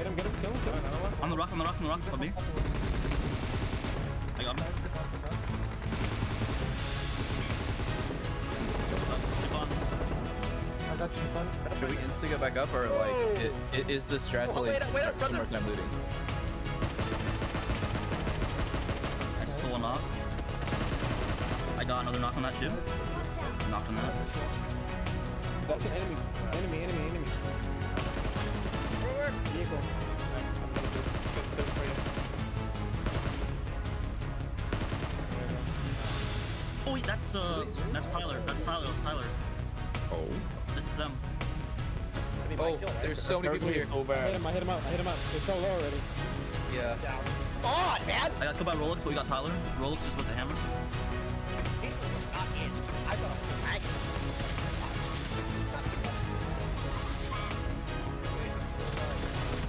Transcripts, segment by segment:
Get him, kill him. On the rock, Bobby. I got him. I got you, fun. Should we insta get back up or like is the strat to like wait up, spend more time looting? I stole a knock. I got another knock on that too. Knocked on that. That's an enemy. Enemy. Vehicle. Nice. I'm gonna do it for you. Oh wait, that's Tyler. That's Tyler. Oh. This is them. Oh, there's so many people here. So bad. I hit him out. They're so low already. Yeah. On, man! I got killed by Rolex, but we got Tyler. Rolex just with the hammer. He was not in. I thought it was a maggot.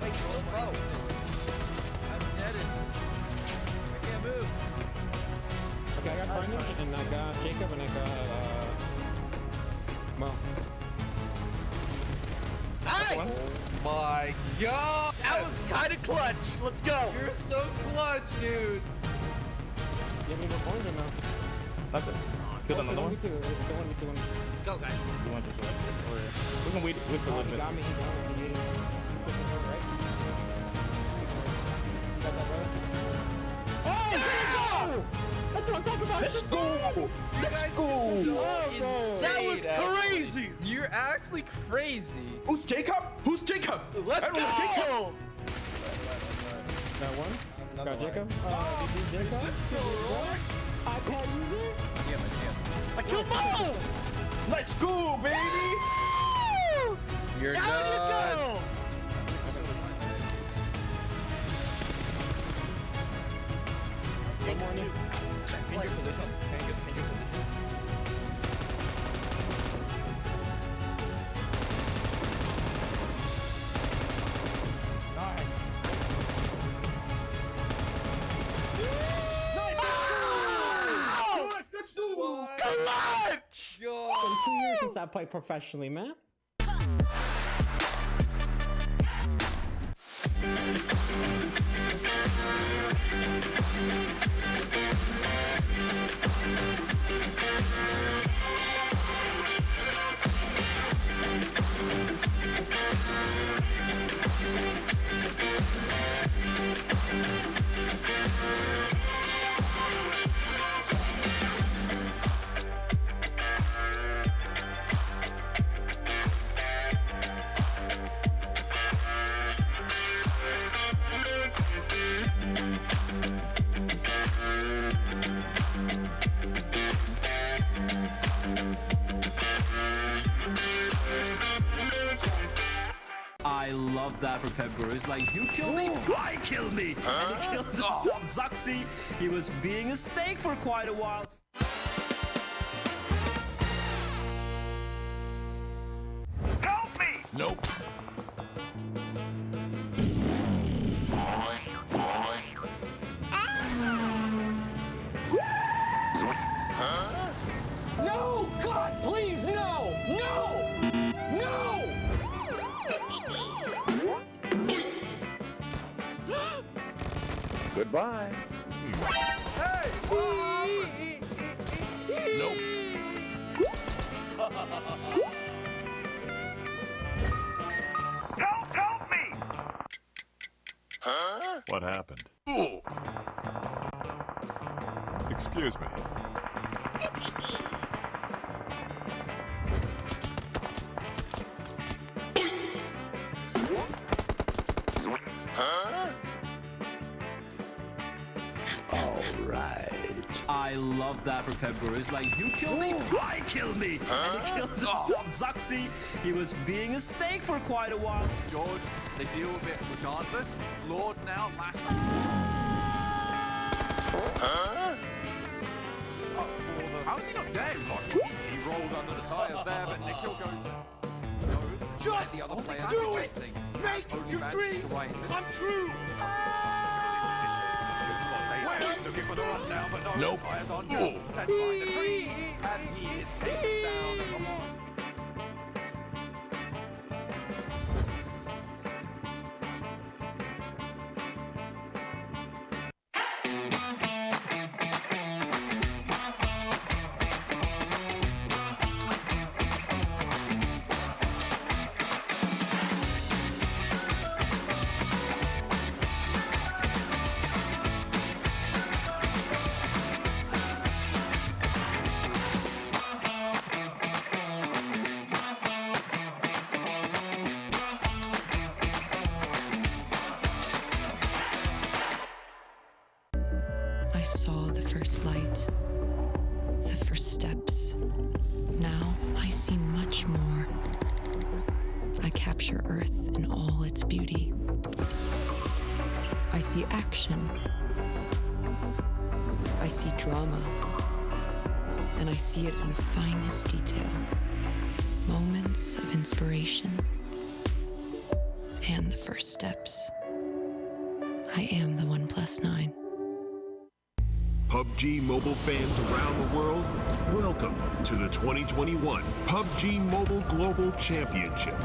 Wait, so low. I'm deaded. I can't move. Okay, I got Carnage, and I got Jacob, and I got Mo. Nice! Oh my god! That was kind of clutch. Let's go. You're so clutch, dude. You have any more coins or no? Nothing. Kill another one. Me too. Let's go, guys. You want this one? Oh, yeah. We can wait for a little He bit. got me. He's pushing over, right? You got that, brother? Oh! That's what I'm talking about. Let's go! Let's go! That was crazy. You're actually crazy. Who's Jacob? Who's Jacob? Let's go. Got one. Got Jacob. Jacob. Let's go, Rolex. iPad user. I killed Mo. Let's go, baby! You're Down you done. go. One more. Change your position. Change your position. Nice. Let's do it! Clutch. It's been 2 years since I played professionally, man. I love that for Pep Guru. It's like, you kill me, I kill me. And he kills himself. Zuxi, he was being a snake for quite a while. Help me! Nope. No! God, please, no! No! No! Goodbye. Nope. Help me! Huh? What happened? Ooh. Excuse me. Huh? I love that for Pep Guru. It's like, you kill me, I kill me. And he kills himself. Zuxi, he was being a snake for quite a while. George, they deal with it regardless. Lord now, last. Huh? How is he not dead? He rolled under the tires there, but Nikhil goes. He knows. Just the other player do it! chasing. Make Only your managed dreams to right. come true! Looking for the run down, but no. Nope. Tires on. Ooh. Set behind the tree, and he is taken down. And come on. first light, the first steps. Now I see much more. I capture Earth in all its beauty. I see action. I see drama. And I see it in the finest detail. Moments of inspiration. And the first steps. I am the 1+9. PUBG Mobile fans around the world, welcome to the 2021 PUBG Mobile Global Championship.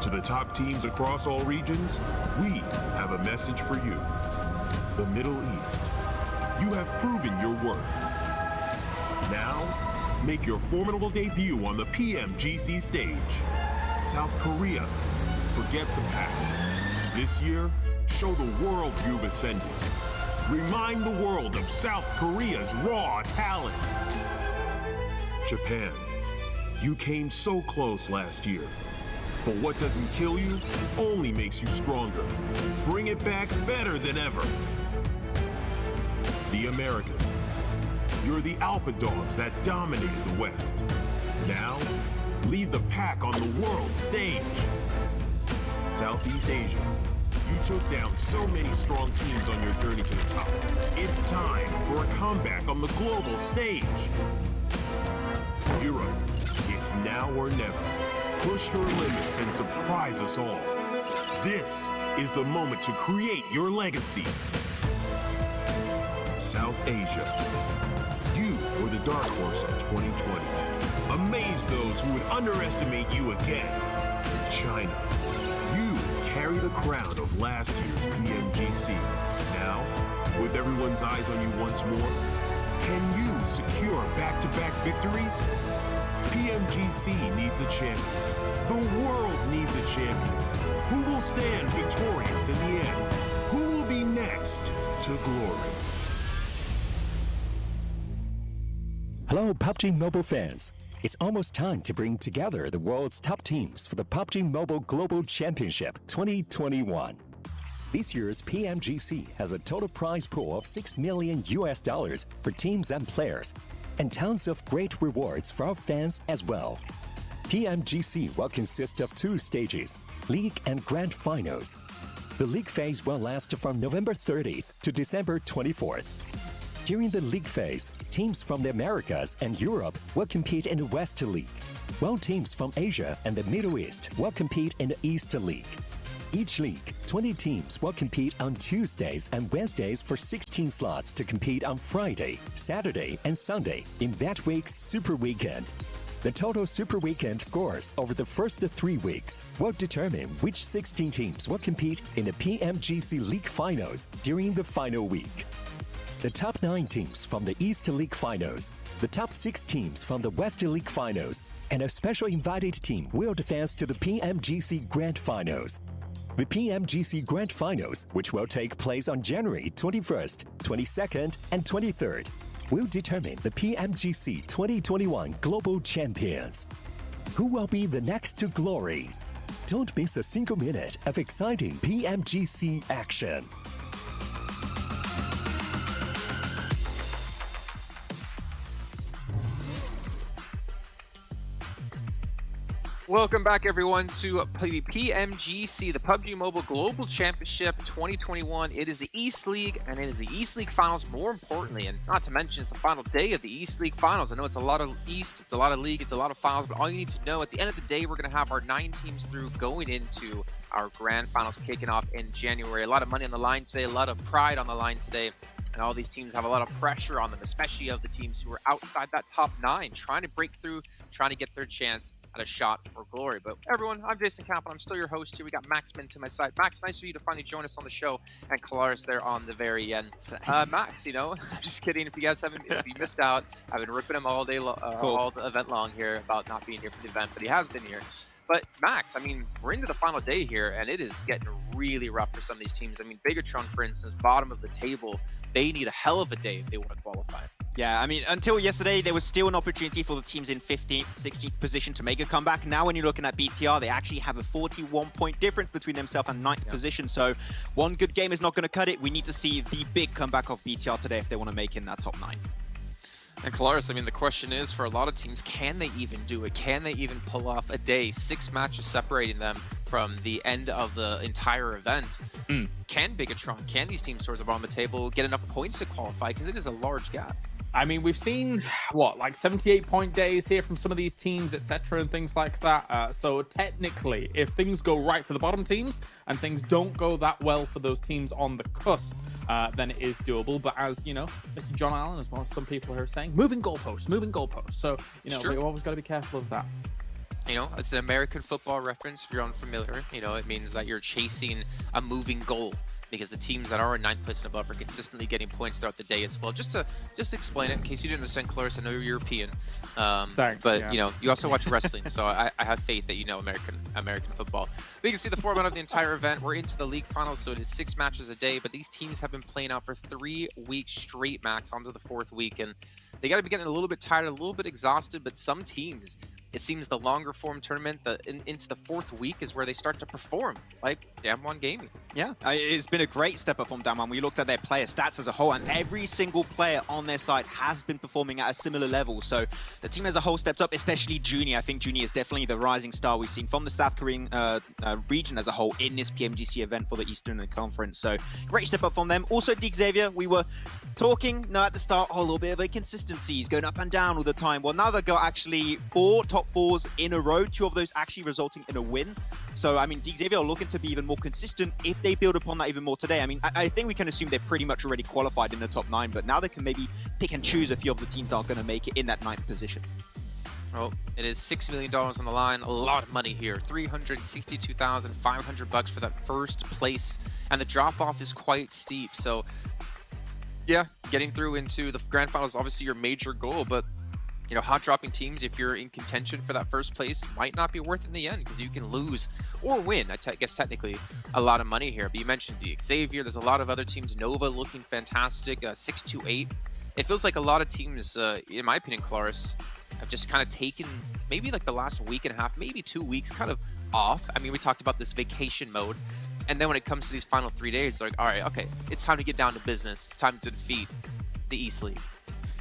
To the top teams across all regions, we have a message for you. The Middle East. You have proven your worth. Now, make your formidable debut on the PMGC stage. South Korea, forget the past. This year, show the world you've ascended. Remind the world of South Korea's raw talent. Japan, you came so close last year. But what doesn't kill you only makes you stronger. Bring it back better than ever. The Americas, you're the alpha dogs that dominated the West. Now, lead the pack on the world stage. Southeast Asia, you took down so many strong teams on your journey to the top. It's time for a comeback on the global stage. Europe, it's now or never. Push your limits and surprise us all. This is the moment to create your legacy. South Asia, you were the dark horse of 2020. Amaze those who would underestimate you again. China, you carry the crown of last year's PMGC. Now, with everyone's eyes on you once more, can you secure back-to-back victories? PMGC needs a champion. The world needs a champion. Who will stand victorious in the end? Who will be next to glory? Hello, PUBG Mobile fans. It's almost time to bring together the world's top teams for the PUBG Mobile Global Championship 2021. This year's PMGC has a total prize pool of $6 million for teams and players, and tons of great rewards for our fans as well. PMGC will consist of 2 stages, League and Grand Finals. The League phase will last from November 30th to December 24th. During the League phase, teams from the Americas and Europe will compete in the West League, while teams from Asia and the Middle East will compete in the East League. Each league, 20 teams will compete on Tuesdays and Wednesdays for 16 slots to compete on Friday, Saturday, and Sunday in that week's Super Weekend. The total Super Weekend scores over the first 3 weeks will determine which 16 teams will compete in the PMGC League Finals during the final week. The top 9 teams from the East League Finals, the top 6 teams from the West League Finals, and a special invited team will advance to the PMGC Grand Finals. The PMGC Grand Finals, which will take place on January 21st, 22nd, and 23rd, will determine the PMGC 2021 Global Champions. Who will be the next to glory? Don't miss a single minute of exciting PMGC action. Welcome back, everyone, to the PMGC, the PUBG Mobile Global Championship 2021. It is the East League, and it is the East League Finals, more importantly, and not to mention it's the final day of the East League Finals. I know it's a lot of East, it's a lot of League, it's a lot of Finals, but all you need to know, at the end of the day, we're going to have our 9 teams through going into our Grand Finals kicking off in January. A lot of money on the line today, a lot of pride on the line today. And all these teams have a lot of pressure on them, especially of the teams who are outside that top 9, trying to break through, trying to get their chance at a shot for glory. But everyone, I'm Jason Campbell. I'm still your host here. We got Maxman to my side. Max, nice for you to finally join us on the show, and Kalaris there on the very end. Max, you know, I'm just kidding. If you missed out, I've been ripping him all day, all the event long here about not being here for the event, but he has been here. But Max, I mean, we're into the final day here, and it is getting really rough for some of these teams. I mean, Bigatron, for instance, bottom of the table, they need a hell of a day if they want to qualify. Yeah, I mean, until yesterday, there was still an opportunity for the teams in 15th, 16th position to make a comeback. Now, when you're looking at BTR, they actually have a 41-point difference between themselves and 9th position. So one good game is not going to cut it. We need to see the big comeback of BTR today if they want to make it in that top 9. And Kalaris, I mean, the question is, for a lot of teams, can they even do it? Can they even pull off a day? 6 matches separating them from the end of the entire event. Can Bigatron, can these teams towards the bottom of the table get enough points to qualify? Because it is a large gap. I mean, we've seen, what, like 78-point days here from some of these teams, etc., and things like that. So technically, if things go right for the bottom teams and things don't go that well for those teams on the cusp, then it is doable. But as, you know, Mr. John Allen, as well as some people are saying, moving goalposts, moving goalposts. So, you know, we've always got to be careful of that. You know, it's an American football reference if you're unfamiliar. You know, it means that you're chasing a moving goal, because the teams that are in 9th place and above are consistently getting points throughout the day as well. Just to explain it, in case you didn't understand, Claris, I know you're European, Thanks, but yeah. you know, you also watch wrestling, so I have faith that you know American football. We can see the format of the entire event. We're into the league finals, so it is 6 matches a day, but these teams have been playing out for 3 weeks straight, max, onto the 4th week, and they got to be getting a little bit tired, a little bit exhausted, but some teams, it seems the longer form tournament, into the 4th week is where they start to perform, like Damwon Gaming. Yeah, it's been a great step up from Damwon. We looked at their player stats as a whole, and every single player on their side has been performing at a similar level. So the team as a whole stepped up, especially Juni. I think Juni is definitely the rising star we've seen from the South Korean region as a whole in this PMGC event for the Eastern Conference. So great step up from them. Also, D Xavier, we were talking at the start a little bit of inconsistencies, going up and down all the time. Well, now they've got actually 4 top 4s in a row, 2 of those actually resulting in a win. So, I mean, D Xavier are looking to be even more consistent if they build upon that even more today. I mean, I think we can assume they're pretty much already qualified in the top 9, but now they can maybe pick and choose a few of the teams that are going to make it in that 9th position. Well, it is $6 million on the line. A lot of money here. $362,500 for that first place. And the drop-off is quite steep. So, yeah, getting through into the grand final is obviously your major goal. But, you know, hot dropping teams, if you're in contention for that first place, might not be worth it in the end, because you can lose or win. I guess technically a lot of money here. But you mentioned D Xavier. There's a lot of other teams. Nova looking fantastic. 628. It feels like a lot of teams, in my opinion, Claris, have just kind of taken maybe like the last week and a half, maybe 2 weeks kind of off. I mean, we talked about this vacation mode. And then when it comes to these final 3 days, they're like, all right, okay, it's time to get down to business. It's time to defeat the East League.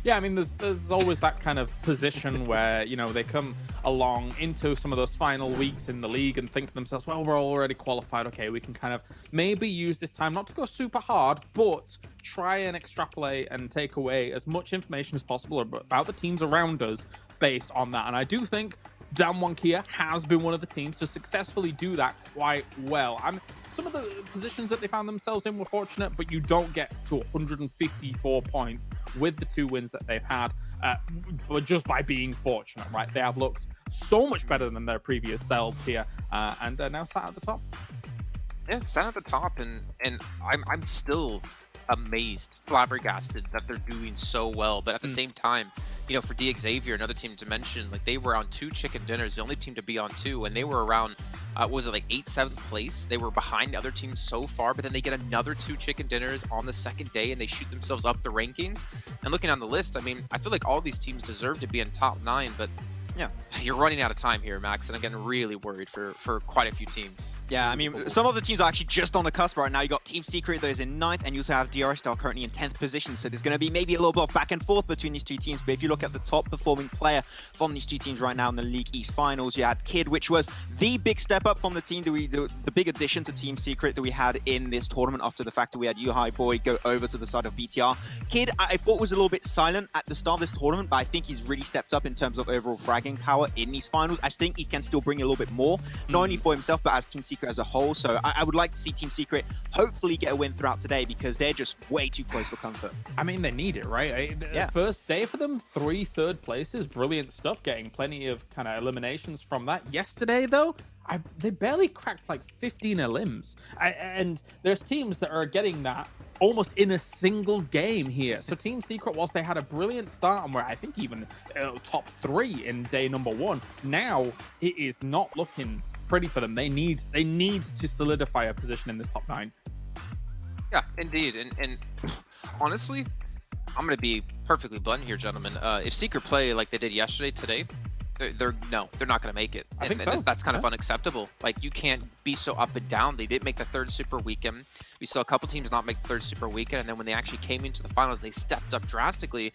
Yeah, I mean, there's always that kind of position where, you know, they come along into some of those final weeks in the league and think to themselves, well, we're already qualified. Okay, we can kind of maybe use this time not to go super hard, but try and extrapolate and take away as much information as possible about the teams around us based on that. And I do think Damwon Kia has been one of the teams to successfully do that quite well. Some of the positions that they found themselves in were fortunate, but you don't get to 154 points with the 2 wins that they've had, but just by being fortunate, right? They have looked so much better than their previous selves here, and now sat at the top. Yeah, sat at the top, and I'm still amazed, flabbergasted that they're doing so well. But at the same time, you know, for D Xavier, another team to mention, like they were on 2 chicken dinners, the only team to be on 2, and they were around, was it like 8th, 7th place? They were behind other teams so far, but then they get another 2 chicken dinners on the 2nd day, and they shoot themselves up the rankings. And looking on the list, I mean, I feel like all these teams deserve to be in top 9, but yeah, you're running out of time here, Max, and I'm getting really worried for quite a few teams. Yeah, I mean, some of the teams are actually just on the cusp right now. You got Team Secret that is in 9th, and you also have DRS that are currently in 10th position. So there's going to be maybe a little bit of back and forth between these 2 teams. But if you look at the top performing player from these 2 teams right now in the League East Finals, you had Kid, which was the big step up from the team that the big addition to Team Secret that we had in this tournament after the fact that we had Yuhai Boy go over to the side of BTR. Kid, I thought was a little bit silent at the start of this tournament, but I think he's really stepped up in terms of overall fragging power in these finals. I think he can still bring a little bit more, not only for himself, but as Team Secret as a whole. So I would like to see Team Secret hopefully get a win throughout today, because they're just way too close for comfort. I mean, they need it, right? Yeah. First day for them, 3 third places, brilliant stuff, getting plenty of kind of eliminations from that. Yesterday, though, they barely cracked like 15 elims. And there's teams that are getting that almost in a single game here. So Team Secret, whilst they had a brilliant start and were, I think, even top 3 in day number 1, now it is not looking pretty for them. They need to solidify a position in this top 9. Yeah, indeed. And honestly, I'm going to be perfectly blunt here, gentlemen. If Secret play like they did yesterday, today, they're not going to make it. I think so. That's kind of unacceptable. Like, you can't be so up and down. They did make the third super weekend. We saw a couple teams not make the third super weekend, and then when they actually came into the finals, they stepped up drastically.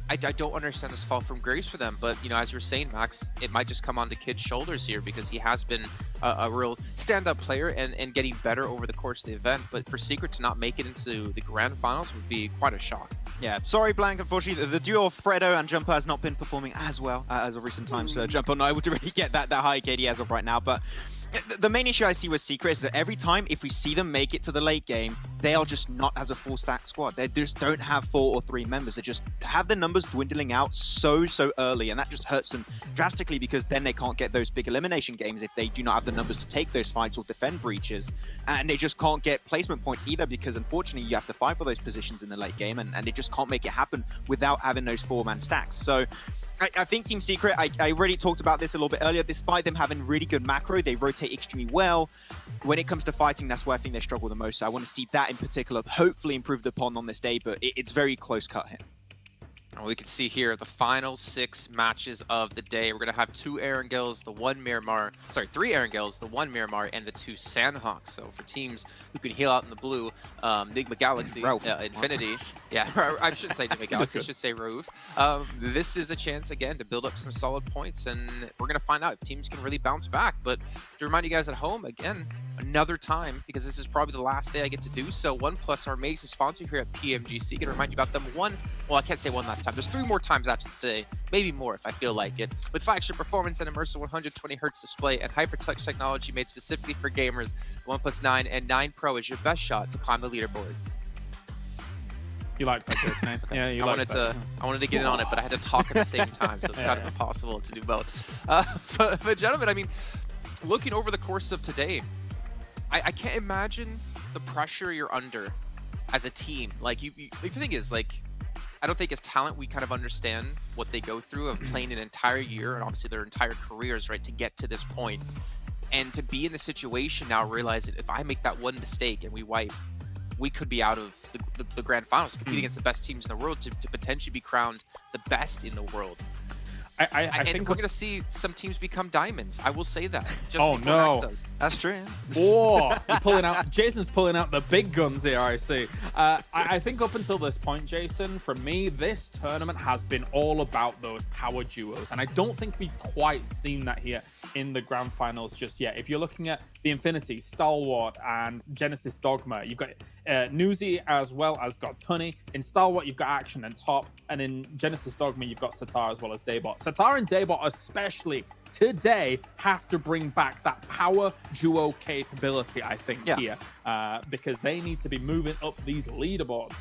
I don't understand this fall from grace for them, but, you know, as you were saying, Max, it might just come onto Kid's shoulders here because he has been a real stand-up player and getting better over the course of the event. But for Secret to not make it into the grand finals would be quite a shock. Yeah, sorry, Blank. Unfortunately, the duo of Fredo and Jumper has not been performing as well as of recent times. So Jumper not able to really get that high KD as of right now. But the main issue I see with Secret is that every time if we see them make it to the late game, they are just not as a full stack squad. They just don't have 4 or 3 members. They just have the numbers dwindling out so early, and that just hurts them drastically because then they can't get those big elimination games if they do not have the numbers to take those fights or defend breaches. And they just can't get placement points either because unfortunately you have to fight for those positions in the late game, and they just can't make it happen without having those 4-man stacks. So I think Team Secret, I already talked about this a little bit earlier, despite them having really good macro, they rotate extremely well. When it comes to fighting, that's where I think they struggle the most. So I want to see that in particular hopefully improved upon on this day, but it's very close cut here. And we can see here the final 6 matches of the day. We're going to have 2 Erangels, the 1 Miramar, sorry, 3 Erangels, the 1 Miramar, and the 2 Sandhawks. So for teams who can heal out in the blue, Nigma Galaxy, Infinity, yeah, I shouldn't say Nigma Galaxy, I should say Rove. This is a chance, again, to build up some solid points, and we're going to find out if teams can really bounce back. But to remind you guys at home, again, another time, because this is probably the last day I get to do so, OnePlus, our amazing sponsor here at PMGC, going to remind you about them well, I can't say one last time. There's 3 more times I have to say, maybe more if I feel like it. With flagship performance and immersive 120Hz display and hyper-touch technology made specifically for gamers, the OnePlus 9 and 9 Pro is your best shot to climb the leaderboards. You liked that, Chris, man. Yeah, you liked that. I wanted to get in on it, but I had to talk at the same time, so it's kind of impossible to do both. But gentlemen, I mean, looking over the course of today, I can't imagine the pressure you're under as a team. Like, the thing is, like, I don't think as talent we kind of understand what they go through of playing an entire year and obviously their entire careers, right, to get to this point. And to be in the situation now, realizing if I make that one mistake and we wipe, we could be out of the grand finals, compete against the best teams in the world to potentially be crowned the best in the world. I think we're going to see some teams become diamonds. I will say that. Just no. Max does. That's true. Oh, you're pulling out. Jason's pulling out the big guns here, I see. I think up until this point, Jason, for me, this tournament has been all about those power duos. And I don't think we've quite seen that here in the grand finals just yet. If you're looking at the Infinity, Stalwart, and Genesis Dogma, you've got Newsy as well as got Tunny. In Stalwart, you've got Action and Top. And in Genesis Dogma, you've got Satar as well as Daybot. Satar and Daybot especially today have to bring back that power duo capability, I think, here, because they need to be moving up these leaderboards.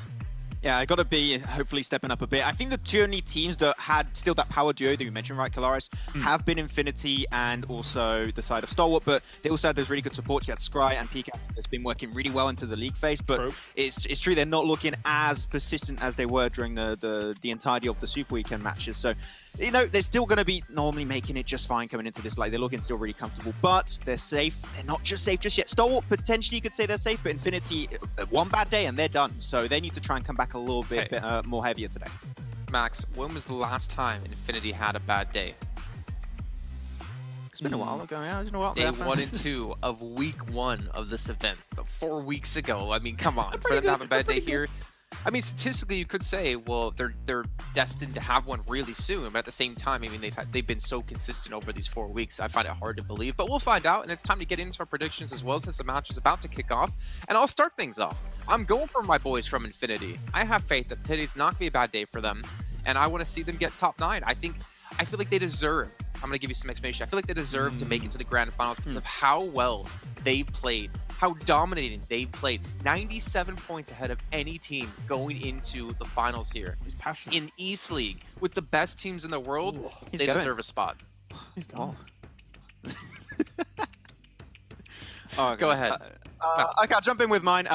Yeah, I got to be hopefully stepping up a bit. I think the 2 only teams that had still that power duo that you mentioned, right, Kalaris, have been Infinity and also the side of Stalwart, but they also had those really good supports. You had Scry and PK that's been working really well into the league phase, but it's true they're not looking as persistent as they were during the entirety of the Super Weekend matches. So, you know, they're still going to be normally making it just fine coming into this. Like, they're looking still really comfortable, but they're safe. They're not just safe just yet. Stalwart, potentially you could say they're safe, but Infinity, one bad day and they're done. So they need to try and come back a little bit more heavier today. Max, when was the last time Infinity had a bad day? It's been a while ago. Yeah, it's been a while. Day 1 and 2 of week 1 of this event, 4 weeks ago. I mean, come on, for them to have a bad day here. I mean, statistically, you could say, well, they're destined to have one really soon. But at the same time, I mean, they've been so consistent over these 4 weeks. I find it hard to believe. But we'll find out, and it's time to get into our predictions as well, since the match is about to kick off. And I'll start things off. I'm going for my boys from Infinity. I have faith that today's not going to be a bad day for them, and I want to see them get top 9. I feel like they deserve. I'm going to give you some explanation. I feel like they deserve to make it to the grand finals because of how well they've played, how dominating they've played. 97 points ahead of any team going into the finals here. He's passionate. In East League, with the best teams in the world, they deserve a spot. He's gone. Go ahead. Okay, I'll jump in with mine.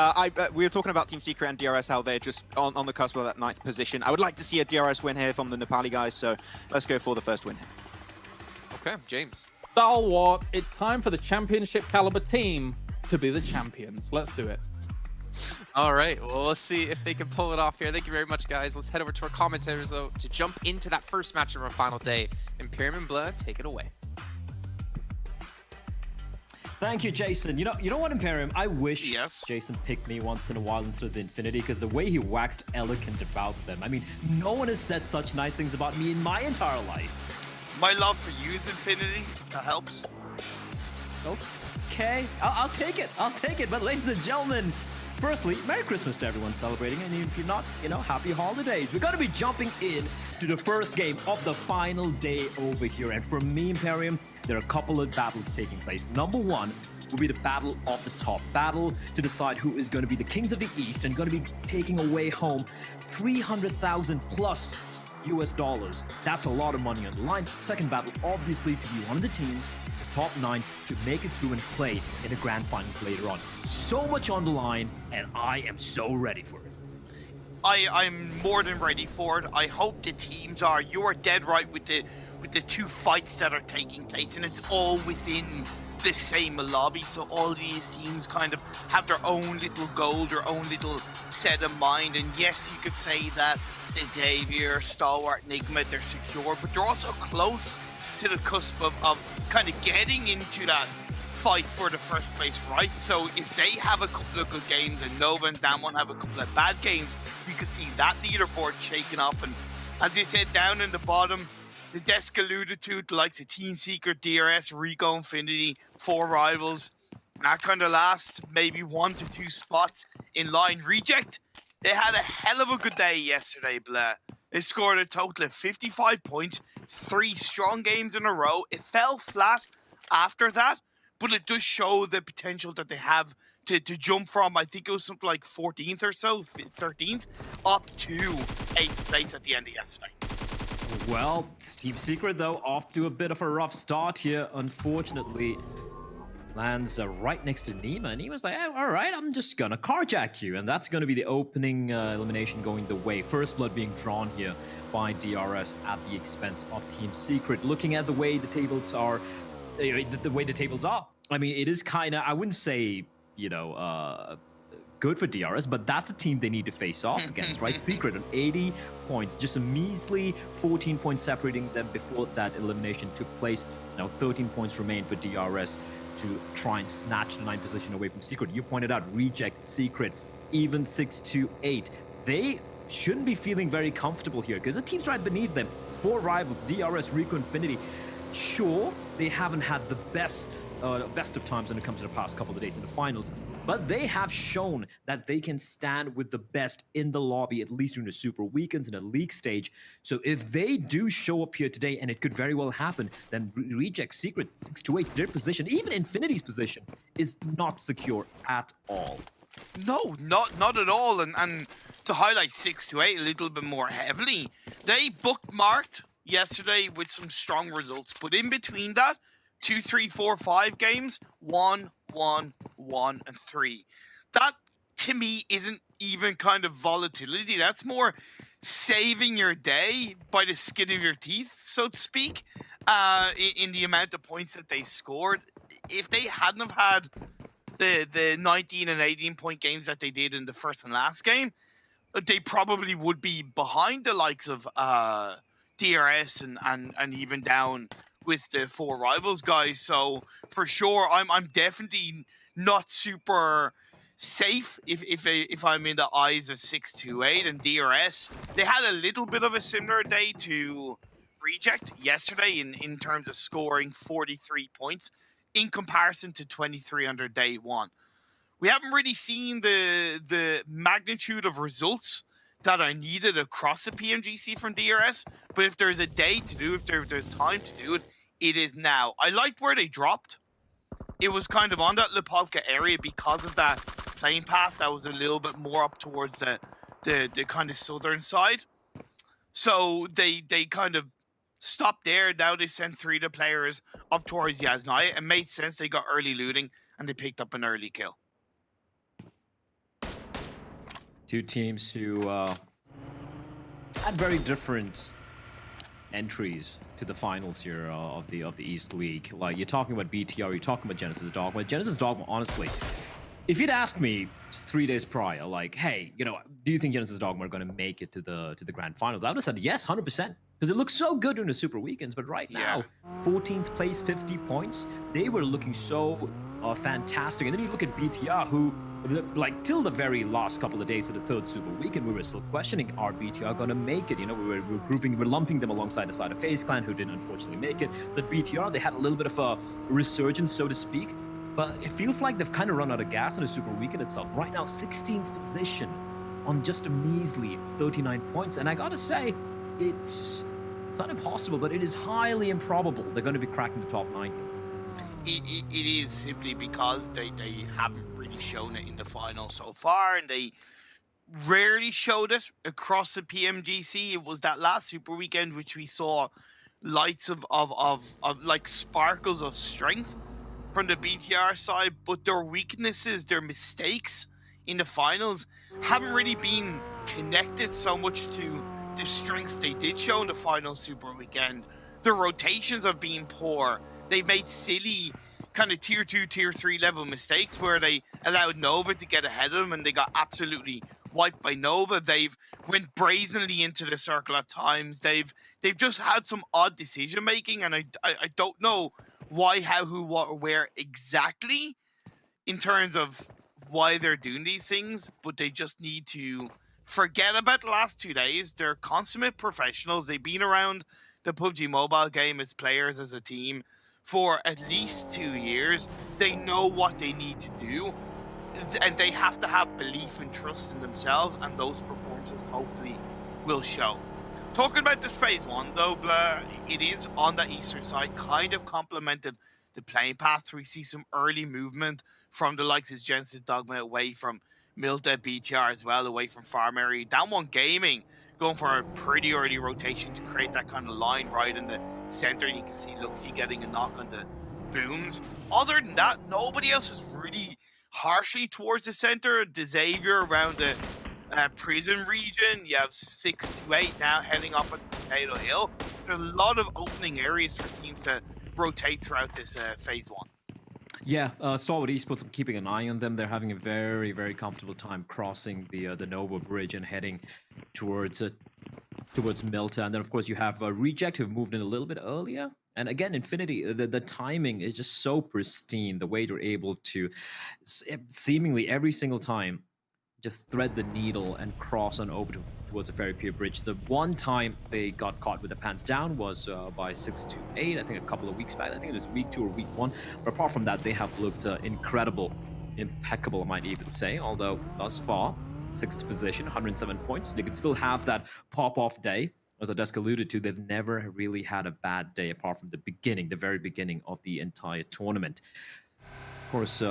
We were talking about Team Secret and DRS, how they're just on the cusp of that 9th position. I would like to see a DRS win here from the Nepali guys, so let's go for the first win. Okay, James. Stalwart, it's time for the championship caliber team to be the champions. Let's do it. All right, well, let's see if they can pull it off here. Thank you very much, guys. Let's head over to our commentators, though, to jump into that first match of our final day. Imperium and Blur, take it away. Thank you, Jason. You know what, Imperium? I wish Yes. Jason picked me once in a while instead of the Infinity, because the way he waxed eloquent about them. I mean, no one has said such nice things about me in my entire life. My love for you is Infinity. That helps. Okay, I'll take it. I'll take it. But ladies and gentlemen, firstly, Merry Christmas to everyone celebrating. And if you're not, happy holidays. We're going to be jumping in to the first game of the final day over here. And for me, Imperium, there are a couple of battles taking place. Number one will be the battle of the top. Battle to decide who is going to be the Kings of the East and going to be taking away home 300,000 plus US dollars. That's a lot of money on the line. Second battle, obviously, to be one of the teams, the top 9, to make it through and play in the grand finals later on. So much on the line, and I am so ready for it. I'm more than ready for it. I hope the teams are. You are dead right with the two fights that are taking place, and it's all within the same lobby. So all these teams kind of have their own little goal, their own little set of mind. And yes, you could say that the Xavier, Stalwart, Enigma, they're secure, but they're also close to the cusp of kind of getting into that fight for the first place, right? So if they have a couple of good games and Nova and Damwon have a couple of bad games, we could see that leaderboard shaking up. And as you said, down in the bottom, the desk alluded to the likes of Team Secret, DRS, Rico, Infinity, 4 rivals. That kind of last maybe 1 to 2 spots in line. Reject, they had a hell of a good day yesterday, Blair. They scored a total of 55 points, 3 strong games in a row. It fell flat after that, but it does show the potential that they have to jump from, I think it was something like 14th or so, 13th, up to 8th place at the end of yesterday. Well, Team Secret, though, off to a bit of a rough start here. Unfortunately, lands right next to Nima. And Nima's like, all right, I'm just going to carjack you. And that's going to be the opening elimination going the way. First blood being drawn here by DRS at the expense of Team Secret. Looking at the way the tables are, I mean, it is kind of, I wouldn't say, good for DRS, but that's a team they need to face off against, right? Secret on 80 points, just a measly 14 points separating them before that elimination took place. Now 13 points remain for DRS to try and snatch the 9th position away from Secret. You pointed out, Reject, Secret, even 6-8. They shouldn't be feeling very comfortable here because the team's right beneath them. 4 rivals, DRS, Rico, Infinity. Sure, they haven't had the best of times when it comes to the past couple of days in the finals, but they have shown that they can stand with the best in the lobby, at least during the Super Weekends and the league stage. So if they do show up here today, and it could very well happen, then Reject, Secret, 6-8, their position, even Infinity's position, is not secure at all. No, not at all. And to highlight 6-8 a little bit more heavily, they bookmarked yesterday with some strong results, but in between that, 2, 3, 4, 5 games, 1, 1, 1, and 3. That to me isn't even kind of volatility. That's more saving your day by the skin of your teeth, so to speak, in the amount of points that they scored. If they hadn't have had the 19 and 18 point games that they did in the first and last game, they probably would be behind the likes of DRS and even down with the 4 rivals guys. So for sure, I'm definitely not super safe if I'm in the eyes of 6-8 and DRS. They had a little bit of a similar day to Reject yesterday in terms of scoring 43 points in comparison to 23 under day 1. We haven't really seen the magnitude of results that are needed across the PMGC from DRS, but if there's a day to do, if there's time to do it, it is now. I liked where they dropped. It was kind of on that Lipovka area because of that plane path that was a little bit more up towards the kind of southern side. So they kind of stopped there. Now they sent 3 of the players up towards Yasnaya. It made sense. They got early looting and they picked up an early kill. 2 teams who had very different entries to the finals here of the East League. Like, you're talking about BTR, you're talking about Genesis Dogma. Genesis Dogma, honestly, if you'd asked me just 3 days prior, like, hey, you know, do you think Genesis Dogma are going to make it to the grand finals? I would have said yes, 100%. Because it looks so good during the Super Weekends, but right now, 14th place, 50 points. They were looking so fantastic. And then you look at BTR, who, like, till the very last couple of days of the third Super Weekend, we were still questioning, are BTR going to make it? You know, we were lumping them alongside the side of FaZe Clan, who didn't unfortunately make it. But BTR, they had a little bit of a resurgence, so to speak. But it feels like they've kind of run out of gas on the Super Weekend itself. Right now, 16th position on just a measly 39 points. And I gotta say, it's not impossible, but it is highly improbable they're going to be cracking the top 9. It is simply because they haven't really shown it in the final so far, and they rarely showed it across the PMGC. It was that last Super Weekend which we saw lights of like sparkles of strength from the BTR side, but their weaknesses, their mistakes in the finals haven't really been connected so much to the strengths they did show in the final Super Weekend. Their rotations have been poor. They've made silly kind of tier 2, tier 3 level mistakes where they allowed Nova to get ahead of them and they got absolutely wiped by Nova. They've went brazenly into the circle at times. They've just had some odd decision making, and I don't know why, how, who, what, or where exactly in terms of why they're doing these things, but they just need to forget about the last 2 days. They're consummate professionals. They've been around the PUBG Mobile game as players, as a team, for at least 2 years. They know what they need to do, and they have to have belief and trust in themselves, and those performances hopefully will show. Talking about this phase 1 though, it is on the eastern side, kind of complemented the playing path. We see some early movement from the likes of Genesis Dogma away from Milta, BTR as well, away from Farm Area. Down One Gaming going for a pretty early rotation to create that kind of line right in the center. You can see Luxy getting a knock onto Booms. Other than that, nobody else is really harshly towards the center. The Xavier around the prison region. You have 6 to 8 now heading up at Potato Hill. There's a lot of opening areas for teams to rotate throughout this phase 1. Yeah, Stalwart Esports, I'm keeping an eye on them. They're having a very, very comfortable time crossing the Nova Bridge and heading towards Milta. And then, of course, you have Reject, who've moved in a little bit earlier. And again, Infinity, the timing is just so pristine. The way they're able to seemingly every single time just thread the needle and cross on over towards the Ferry Pier Bridge. The one time they got caught with the pants down was by 6 to 8, I think a couple of weeks back. I think it was week 2 or week 1. But apart from that, they have looked incredible, impeccable, I might even say. Although thus far, 6th position, 107 points. They could still have that pop-off day. As Adesk alluded to, they've never really had a bad day apart from the beginning, the very beginning of the entire tournament. Of course,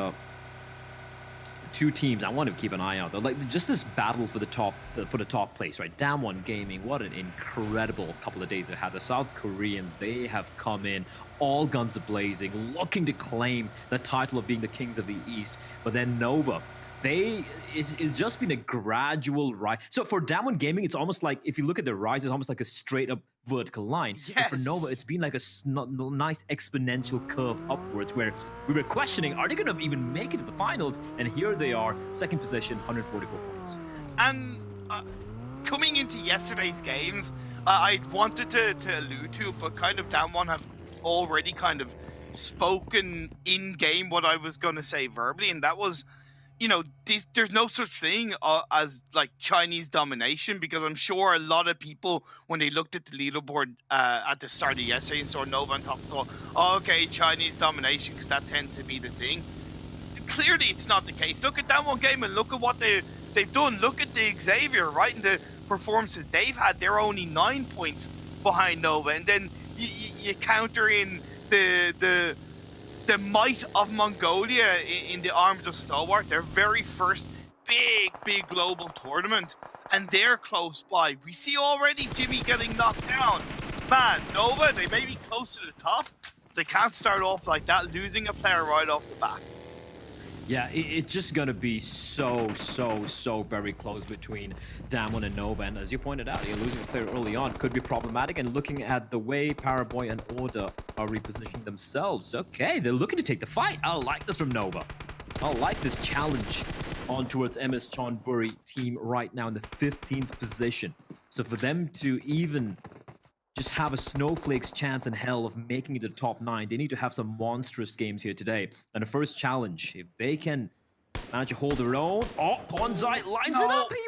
2 teams I want to keep an eye out though, like just this battle for the top place, right? Down One Gaming, what an incredible couple of days they had. The South Koreans, they have come in all guns blazing, looking to claim the title of being the kings of the East. But then Nova, it's just been a gradual rise. So for Down One Gaming, it's almost like, if you look at the rise, it's almost like a straight up vertical line. Yes. But for Nova, it's been like a nice exponential curve upwards, where we were questioning, are they going to even make it to the finals? And here they are, 2nd position, 144 points. And coming into yesterday's games, I wanted to allude to, but kind of Down One have already kind of spoken in game what I was going to say verbally, and that was, you know, there's no such thing as like Chinese domination, because I'm sure a lot of people, when they looked at the leaderboard at the start of yesterday and saw Nova on top, thought, oh, okay, Chinese domination, because that tends to be the thing. Clearly, it's not the case. Look at that one game and look at what they've done. Look at the Xavier, right? And the performances they've had. They're only 9 points behind Nova, and then you counter in the might of Mongolia in the arms of Stalwart, their very first big global tournament, and they're close by. We see already Jimmy getting knocked down. Man, Nova, they may be close to the top. They can't start off like that, losing a player right off the bat. Yeah, it's just going to be so very close between Damwon and Nova. And as you pointed out, losing a player early on could be problematic. And looking at the way Paraboy and Order are repositioning themselves, okay, they're looking to take the fight. I like this from Nova. I like this challenge on towards MS Chonburi team right now in the 15th position. So for them to even just have a snowflake's chance in hell of making it to the top 9, they need to have some monstrous games here today. And the first challenge, if they can manage to hold their own. Oh, Ponzai lines it up. He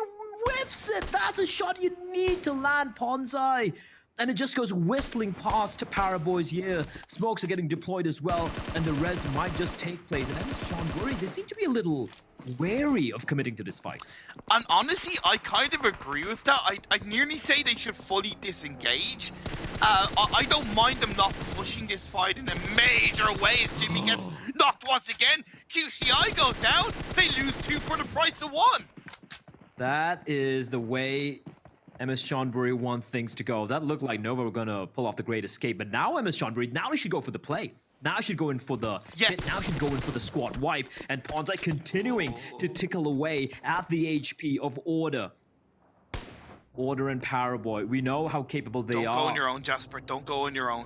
whiffs it. That's a shot you need to land, Ponzai. And it just goes whistling past to Paraboy's ear. Smokes are getting deployed as well, and the res might just take place. And MS Chonburi, they seem to be a little wary of committing to this fight. And honestly, I kind of agree with that. I'd nearly say they should fully disengage. I don't mind them not pushing this fight in a major way if Jimmy gets knocked once again. QCI goes down. They lose 2 for the price of 1. That is the way MS Chonburi want things to go. That looked like Nova were going to pull off the great escape, but now MS Chonburi, now he should go for the play. Now should go in for the hit. Now should go in for the squad wipe. And Ponzai continuing to tickle away at the HP of Order. Order and Paraboy. We know how capable they are. Don't go on your own, Jasper. Don't go on your own.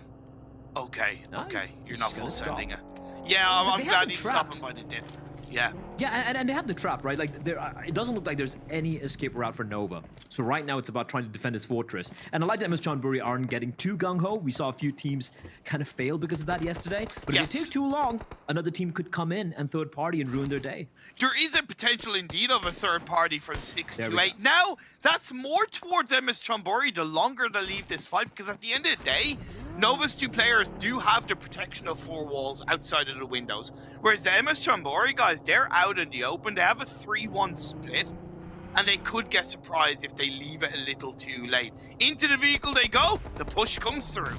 Okay, okay. You're not full sending it. Yeah, I'm glad he's stopping by the dip. Yeah. Yeah, and they have the trap, right? Like, it doesn't look like there's any escape route for Nova. So right now it's about trying to defend his fortress. And I like that MS Chonburi aren't getting too gung-ho. We saw a few teams kind of fail because of that yesterday. But if it takes too long, another team could come in and third party and ruin their day. There is a potential indeed of a third party from 6 to 8. Now, that's more towards MS Chonburi the longer they leave this fight, because at the end of the day, Nova's 2 players do have the protection of 4 walls outside of the windows. Whereas the MS Chonburi guys, they're out in the open. They have a 3-1 split. And they could get surprised if they leave it a little too late. Into the vehicle they go. The push comes through.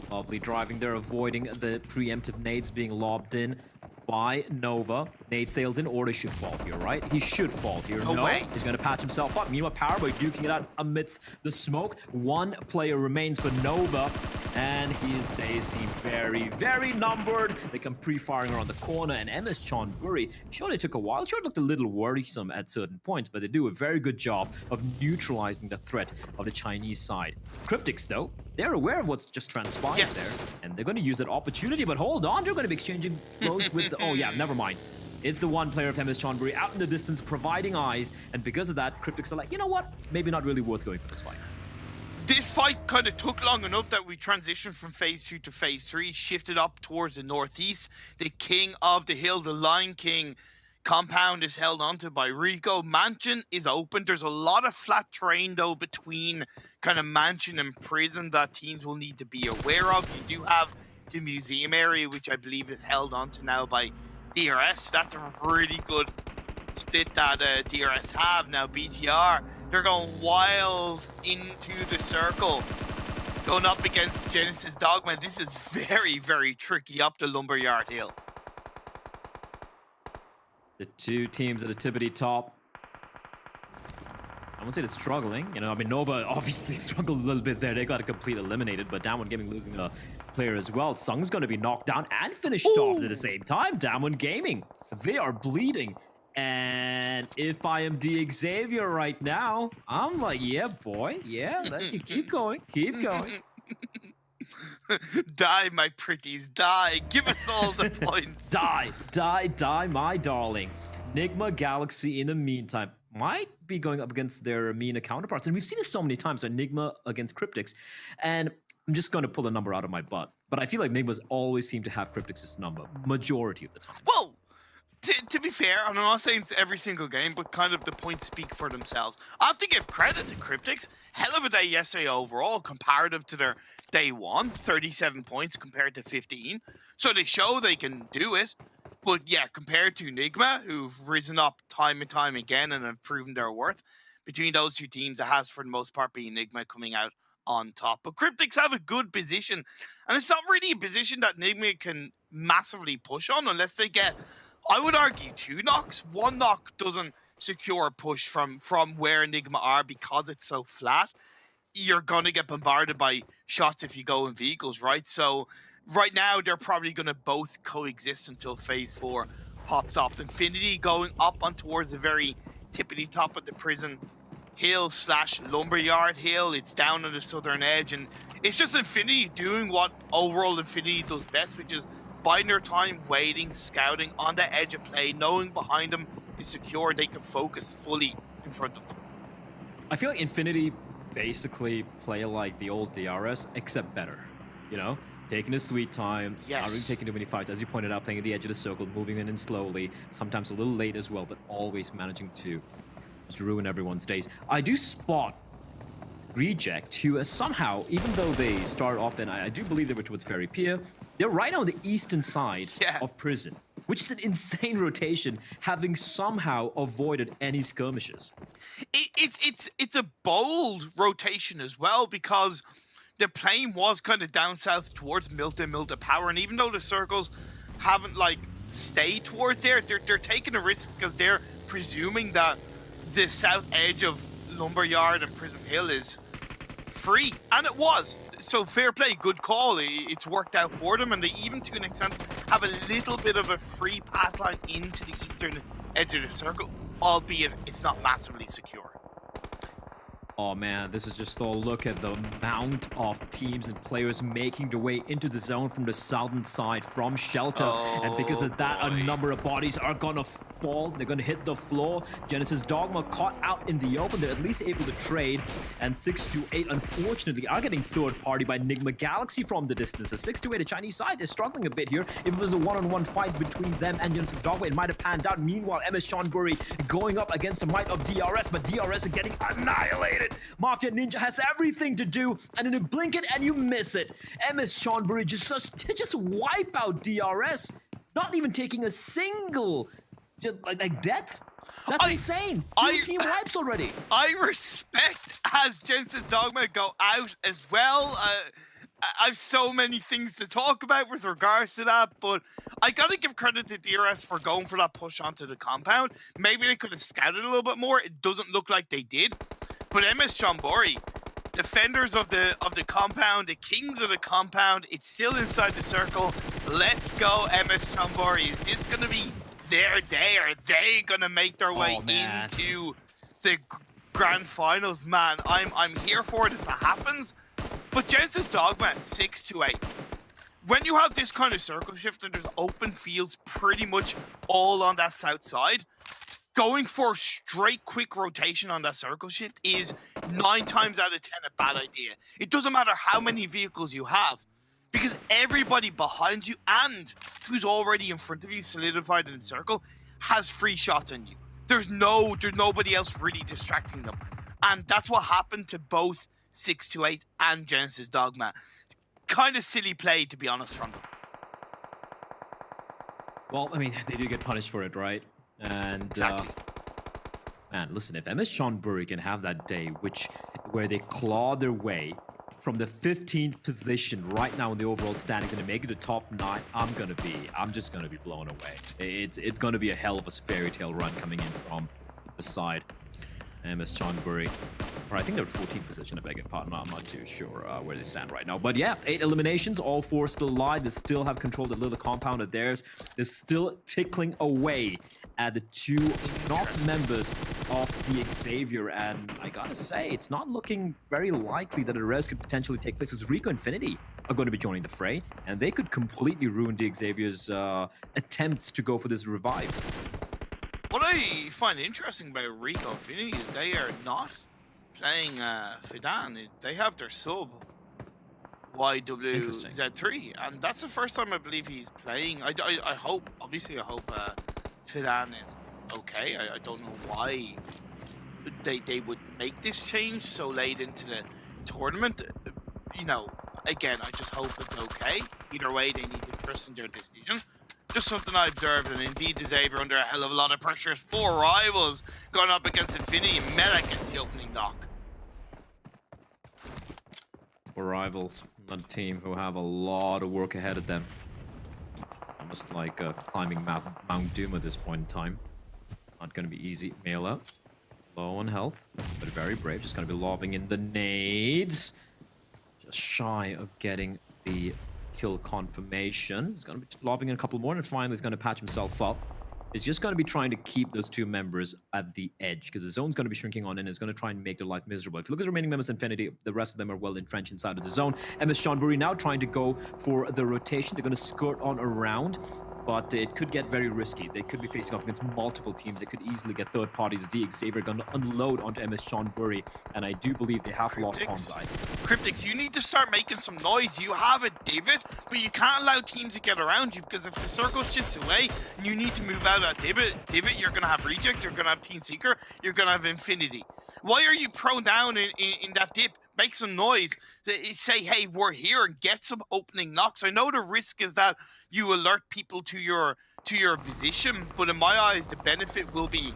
Lovely driving there, avoiding the preemptive nades being lobbed in by Nova. Nade sails in, Order should fall here, right? He should fall here. No, he's going to patch himself up. Meanwhile, Paraboy duking it out amidst the smoke. 1 player remains for Nova, and his days seem very, very numbered. They come pre-firing around the corner, and MS Chonburi, sure, it took a while. Sure, it looked a little worrisome at certain points, but they do a very good job of neutralizing the threat of the Chinese side. Cryptics, though, they're aware of what's just transpired there, and they're going to use that opportunity, but hold on, they're going to be exchanging blows with the... Oh, yeah, never mind. It's the 1 player of MS Chonburi out in the distance, providing eyes, and because of that, Cryptics are like, you know what? Maybe not really worth going for this fight. This fight kind of took long enough that we transitioned from phase 2 to phase 3, shifted up towards the northeast. The king of the hill, the Lion King compound, is held onto by Rico. Mansion is open. There's a lot of flat terrain, though, between kind of Mansion and Prison that teams will need to be aware of. You do have the museum area, which I believe is held onto now by DRS. That's a really good split that DRS have. Now BTR, they're going wild into the circle, going up against Genesis Dogma. This is very, very tricky up the Lumberyard Hill. The 2 teams at the tippity top. I won't say they're struggling. You know, I mean, Nova obviously struggled a little bit there. They got a complete eliminated, but Damwon Gaming losing a player as well. Sung's going to be knocked down and finished off at the same time. Damwon Gaming, they are bleeding. And if I am D Xavier right now, I'm like, yeah, boy. Yeah, let you keep going. Keep going. Die, my pretties, die. Give us all the points. Die, die, die, my darling. Nigma Galaxy, in the meantime, might be going up against their MENA counterparts. And we've seen this so many times, Enigma against Cryptics. And I'm just going to pull a number out of my butt. But I feel like Enigma's always seem to have Cryptics' number, majority of the time. Well, to be fair, I'm not saying it's every single game, but kind of the points speak for themselves. I have to give credit to Cryptics. Hell of a day yesterday overall, comparative to their day 1, 37 points compared to 15. So they show they can do it. But yeah, compared to Enigma, who've risen up time and time again and have proven their worth, between those 2 teams, it has for the most part been Enigma coming out on top. But Cryptics have a good position, and it's not really a position that Enigma can massively push on unless they get, I would argue, 2 knocks. 1 knock doesn't secure a push from where Enigma are because it's so flat. You're going to get bombarded by shots if you go in vehicles, right? So right now, they're probably going to both coexist until phase 4 pops off. Infinity going up on towards the very tippity top of the Prison Hill / Lumberyard Hill. It's down on the southern edge, and it's just Infinity doing what overall Infinity does best, which is biding their time, waiting, scouting on the edge of play, knowing behind them is secure, they can focus fully in front of them. I feel like Infinity basically play like the old DRS, except better. You know, taking a sweet time, not really taking too many fights, as you pointed out, playing at the edge of the circle, moving in slowly, sometimes a little late as well, but always managing to just ruin everyone's days. I do spot Reject, who somehow, even though they start off, and I do believe they were towards Ferry Pier, they're right on the eastern side of Prison, which is an insane rotation, having somehow avoided any skirmishes. It's a bold rotation as well, because the plane was kind of down south towards Milton Power, and even though the circles haven't like stayed towards there, they're taking a risk because they're presuming that the south edge of Lumberyard and Prison Hill is free, and it was. So fair play, good call. It's worked out for them, and they even to an extent have a little bit of a free pass line into the eastern edge of the circle, albeit it's not massively secure. Oh man, this is just a look at the amount of teams and players making their way into the zone from the southern side from Shelter. And because of that, a number of bodies are gonna fall. They're gonna hit the floor. Genesis Dogma caught out in the open. They're at least able to trade. And 628, unfortunately, are getting third party by Enigma Galaxy from the distance. The 628, the Chinese side, they're struggling a bit here. If it was a one-on-one fight between them and Genesis Dogma, it might have panned out. Meanwhile, MS Seanbury going up against the might of DRS, but DRS are getting annihilated. Mafia Ninja has everything to do, and in a blink it and you miss it. MS Seanbury just wipe out DRS, not even taking a single like death. That's insane. Two team wipes already. I respect as Genesis Dogma go out as well. I have so many things to talk about with regards to that, but I gotta give credit to DRS for going for that push onto the compound. Maybe they could have scouted a little bit more. It doesn't look like they did. But MS Seanbury, defenders of the compound, the kings of the compound, it's still inside the circle. Let's go, MS Seanbury. Is this gonna be their day? Are they gonna make their way into the grand finals? Man, I'm here for it if that happens. But Genesis Dogma 628. When you have this kind of circle shift and there's open fields pretty much all on that south side, going for straight quick rotation on that circle shift is 9 times out of 10 a bad idea. It doesn't matter how many vehicles you have, because everybody behind you and who's already in front of you solidified in the circle has free shots on you. There's nobody else really distracting them. And that's what happened to both 628 and Genesis Dogma. Kind of silly play, to be honest, from them. Well, I mean, they do get punished for it, right? And exactly. Man, listen, if MS Seanbury can have that day where they claw their way from the 15th position right now in the overall standings and to make it the top 9, I'm just gonna be blown away. It's gonna be a hell of a fairy tale run coming in from the side. MS Seanbury, or I think they're 14th position, I beg your pardon. I'm not too sure where they stand right now. But yeah, 8 eliminations, all 4 still alive. They still have control of the little compound of theirs. They're still tickling away at the 2 not members of the Xavier. And I gotta say, it's not looking very likely that a res could potentially take place, because Rico Infinity are going to be joining the fray, and they could completely ruin the Xavier's attempts to go for this revive. What I find interesting about Rico Infinity is they are not playing Fidan. They have their sub YWZ3, and that's the first time I believe he's playing. I hope, obviously, I hope Fidan is okay. I don't know why they would make this change so late into the tournament. You know, again, I just hope it's okay. Either way, they need to trust in their decision. Just something I observed, and indeed the Xavier under a hell of a lot of pressure. 4 rivals going up against Infinity. Mela gets the opening knock. 4 rivals, not a team who have a lot of work ahead of them. Almost like climbing Mount Doom at this point in time. Not going to be easy. Mela, low on health, but very brave. Just going to be lobbing in the nades. Just shy of getting the kill confirmation. He's going to be lobbing in a couple more, and finally he's going to patch himself up. is just going to be trying to keep those two members at the edge, because the zone's going to be shrinking on and it's going to try and make their life miserable. If you look at the remaining members of Infinity, the rest of them are well entrenched inside of the zone. MS Seanbury now trying to go for the rotation. They're going to skirt on around, but it could get very risky. They could be facing off against multiple teams. They could easily get third parties. The Xavier going to unload onto MS Seanbury, and I do believe they have lost Bonsai. Cryptics, you need to start making some noise. You have a divot, but you can't allow teams to get around you, because if the circle shifts away and you need to move out of that divot, you're going to have Reject, you're going to have Team Seeker, you're going to have Infinity. Why are you prone down in that dip? Make some noise. Say, hey, we're here, and get some opening knocks. I know the risk is that you alert people to your position, but in my eyes, the benefit will be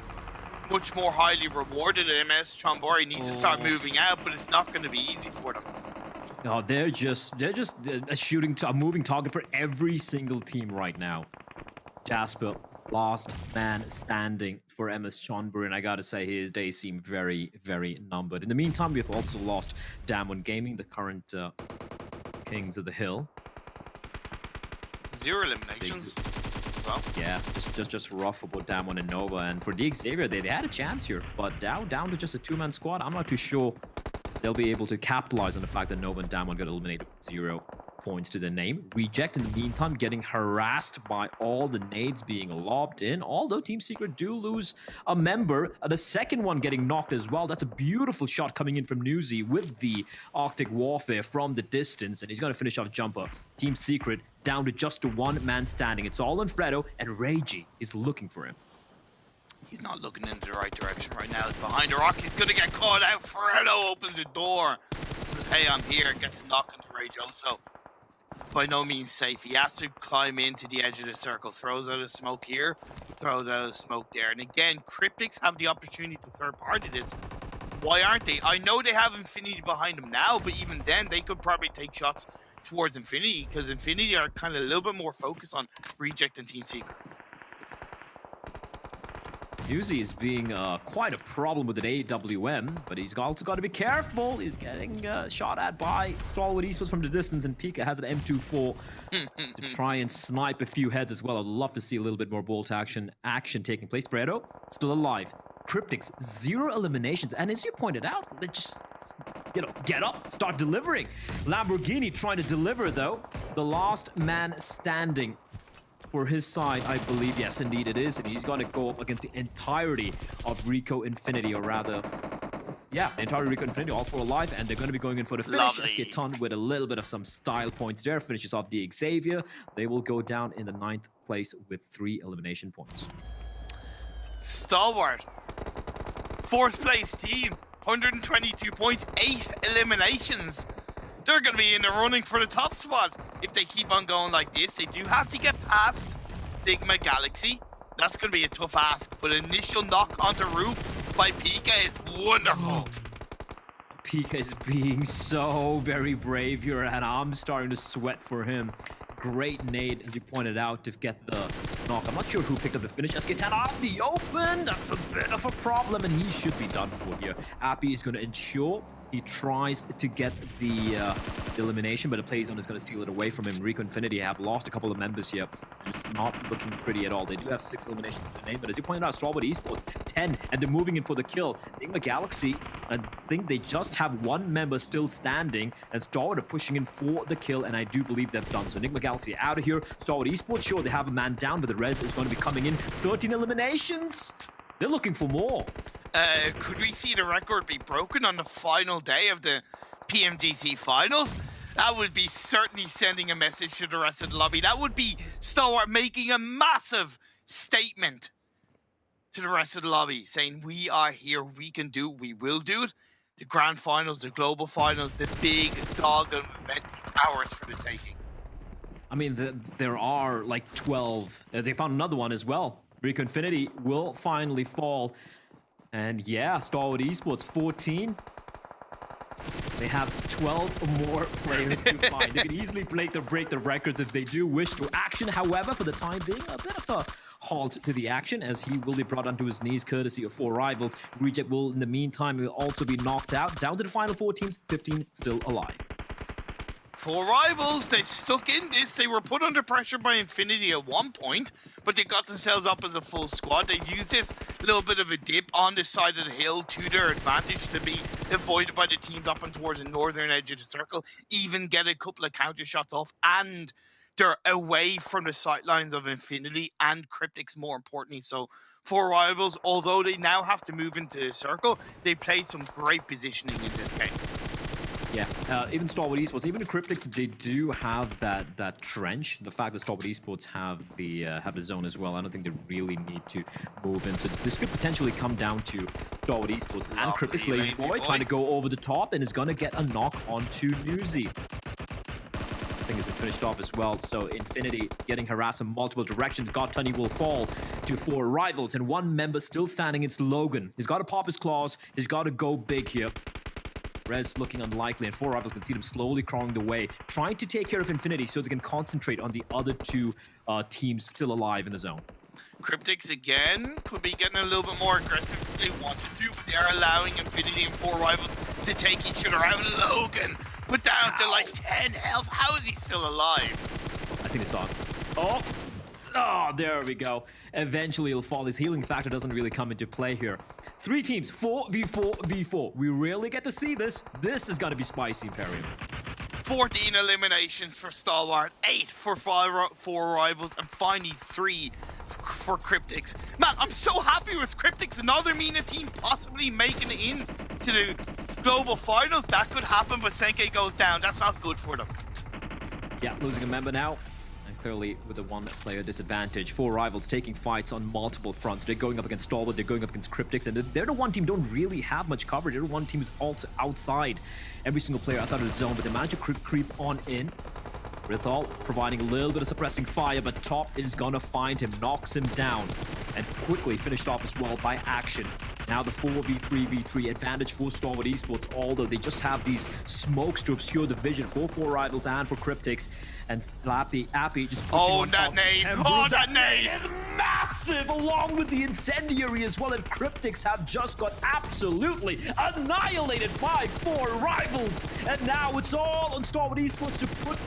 much more highly rewarded. MS Seanbury need to start moving out, but it's not going to be easy for them. No, they're just a moving target for every single team right now. Jasper, last man standing for MS Seanbury, and I gotta say his days seem very, very numbered. In the meantime, we have also lost Damwon Gaming, the current kings of the hill. 0 eliminations. Well, yeah, just rough about Damwon and Nova, and for the Xavier, they had a chance here, but down to just a two-man squad. I'm not too sure they'll be able to capitalize on the fact that Nova and Damwon got eliminated with 0 points to their name. Reject, in the meantime, getting harassed by all the nades being lobbed in, although Team Secret do lose a member. The second one getting knocked as well. That's a beautiful shot coming in from Newsy with the Arctic Warfare from the distance, and he's going to finish off Jumper. Team Secret down to just a one-man standing. It's all on Fredo, and Reiji is looking for him. he's not looking in the right direction right now. He's behind the rock. He's going to get caught out. Fredo opens the door. Says, hey, I'm here. Gets a knock into Rage also. By no means safe. He has to climb into the edge of the circle. Throws out a smoke here. Throws out a smoke there. And again, Cryptics have the opportunity to third party this. Why aren't they? I know they have Infinity behind them now, but even then, they could probably take shots towards Infinity, because Infinity are kind of a little bit more focused on Reject and Team Seeker. Uzi is being quite a problem with an AWM, but he's also got to be careful. He's getting shot at by Stalwart Esports from the distance, and Pika has an M24 to try and snipe a few heads as well. I'd love to see a little bit more bolt action taking place. Fredo, still alive. Cryptics, 0 eliminations, and as you pointed out, they just, get up, start delivering. Lamborghini trying to deliver, though. The last man standing for his side, I believe. Yes, indeed it is, and he's going to go up against the entirety of Rico Infinity, or rather, yeah, the entire Rico Infinity, all 4 alive, and they're going to be going in for the finish. Esketon with a little bit of some style points there, finishes off the Xavier. They will go down in the 9th place with 3 elimination points. Stalwart, 4th place team, 122 points, 8 eliminations. They're going to be in the running for the top spot if they keep on going like this. They do have to get past Sigma Galaxy. That's going to be a tough ask, but initial knock onto roof by Pika is wonderful. Pika is being so very brave here, and I'm starting to sweat for him. Great nade, as you pointed out, to get the knock. I'm not sure who picked up the finish. SK10 out the open. That's a bit of a problem, and he should be done for here. Appy is going to ensure he tries to get the elimination, but the play zone is going to steal it away from him. Rico Infinity have lost a couple of members here. It's not looking pretty at all. They do have 6 eliminations in the name, but as you pointed out, Stalwart Esports, 10, and they're moving in for the kill. Enigma Galaxy, I think they just have 1 member still standing, and Stalwart are pushing in for the kill, and I do believe they've done so. Enigma Galaxy out of here. Stalwart Esports, sure, they have a man down, but the res is going to be coming in. 13 eliminations. They're looking for more. Could we see the record be broken on the final day of the PMGC finals? That would be certainly sending a message to the rest of the lobby. That would be Stalwart making a massive statement to the rest of the lobby, saying we are here, we can do it, we will do it. The grand finals, the global finals, the big dog and event powers for the taking. I mean, there are like 12. They found another one as well. Rico Infinity will finally fall. And yeah, Stalwart Esports, 14. They have 12 more players to find. They can easily break the records if they do wish to. Action, however, for the time being, a bit of a halt to the action, as he will be brought onto his knees courtesy of 4 rivals. Reject will, in the meantime, will also be knocked out. Down to the final 4 teams, 15 still alive. For Rivals, they stuck in this. They were put under pressure by Infinity at one point, but they got themselves up as a full squad. They used this little bit of a dip on this side of the hill to their advantage to be avoided by the teams up and towards the northern edge of the circle, even get a couple of counter shots off, and they're away from the sightlines of Infinity and Cryptics, more importantly. So for Rivals, although they now have to move into the circle, they played some great positioning in this game. Yeah, even Starwood Esports, even the Cryptics, they do have that trench. The fact that Starwood Esports have the zone as well, I don't think they really need to move in. So this could potentially come down to Starwood Esports and Cryptics. Lazy Boy trying to go over the top and is going to get a knock onto Newsy. I think it's been finished off as well. So Infinity getting harassed in multiple directions. God Tunny will fall to 4 Rivals, and one member still standing. It's Logan. He's got to pop his claws. He's got to go big here. Rez looking unlikely, and 4 Rivals can see them slowly crawling away, trying to take care of Infinity so they can concentrate on the other 2 teams still alive in the zone. Cryptics again could be getting a little bit more aggressive if they wanted to, but they are allowing Infinity and 4 Rivals to take each other out. Logan put down to like 10 health. How is he still alive? I think they saw it. Oh, there we go. Eventually he'll fall. His healing factor doesn't really come into play here. 3 teams, 4v4v4. We rarely get to see this. This is going to be spicy, Imperium. 14 eliminations for Stalwart, 8 for 4 Rivals, and finally 3 for Cryptics. Man, I'm so happy with Cryptics. Another MENA team possibly making it in to the global finals. That could happen, but Senke goes down. That's not good for them. Yeah, losing a member now. Clearly with a 1-player disadvantage. 4 Rivals taking fights on multiple fronts. They're going up against Stalwart, they're going up against Cryptics, and they're the one team don't really have much cover. They're the one team who's also outside every single player outside of the zone, but they manage to creep on in. Rithal providing a little bit of suppressing fire, but Top is gonna find him, knocks him down, and quickly finished off as well by Action. Now the 4v3v3 advantage for Starwood Esports, although they just have these smokes to obscure the vision for 4 Rivals and for Cryptics. And Appy just pushing on that nade! Oh, that nade is massive, along with the incendiary as well. And Cryptics have just got absolutely annihilated by 4 Rivals. And now it's all on Starwood Esports to put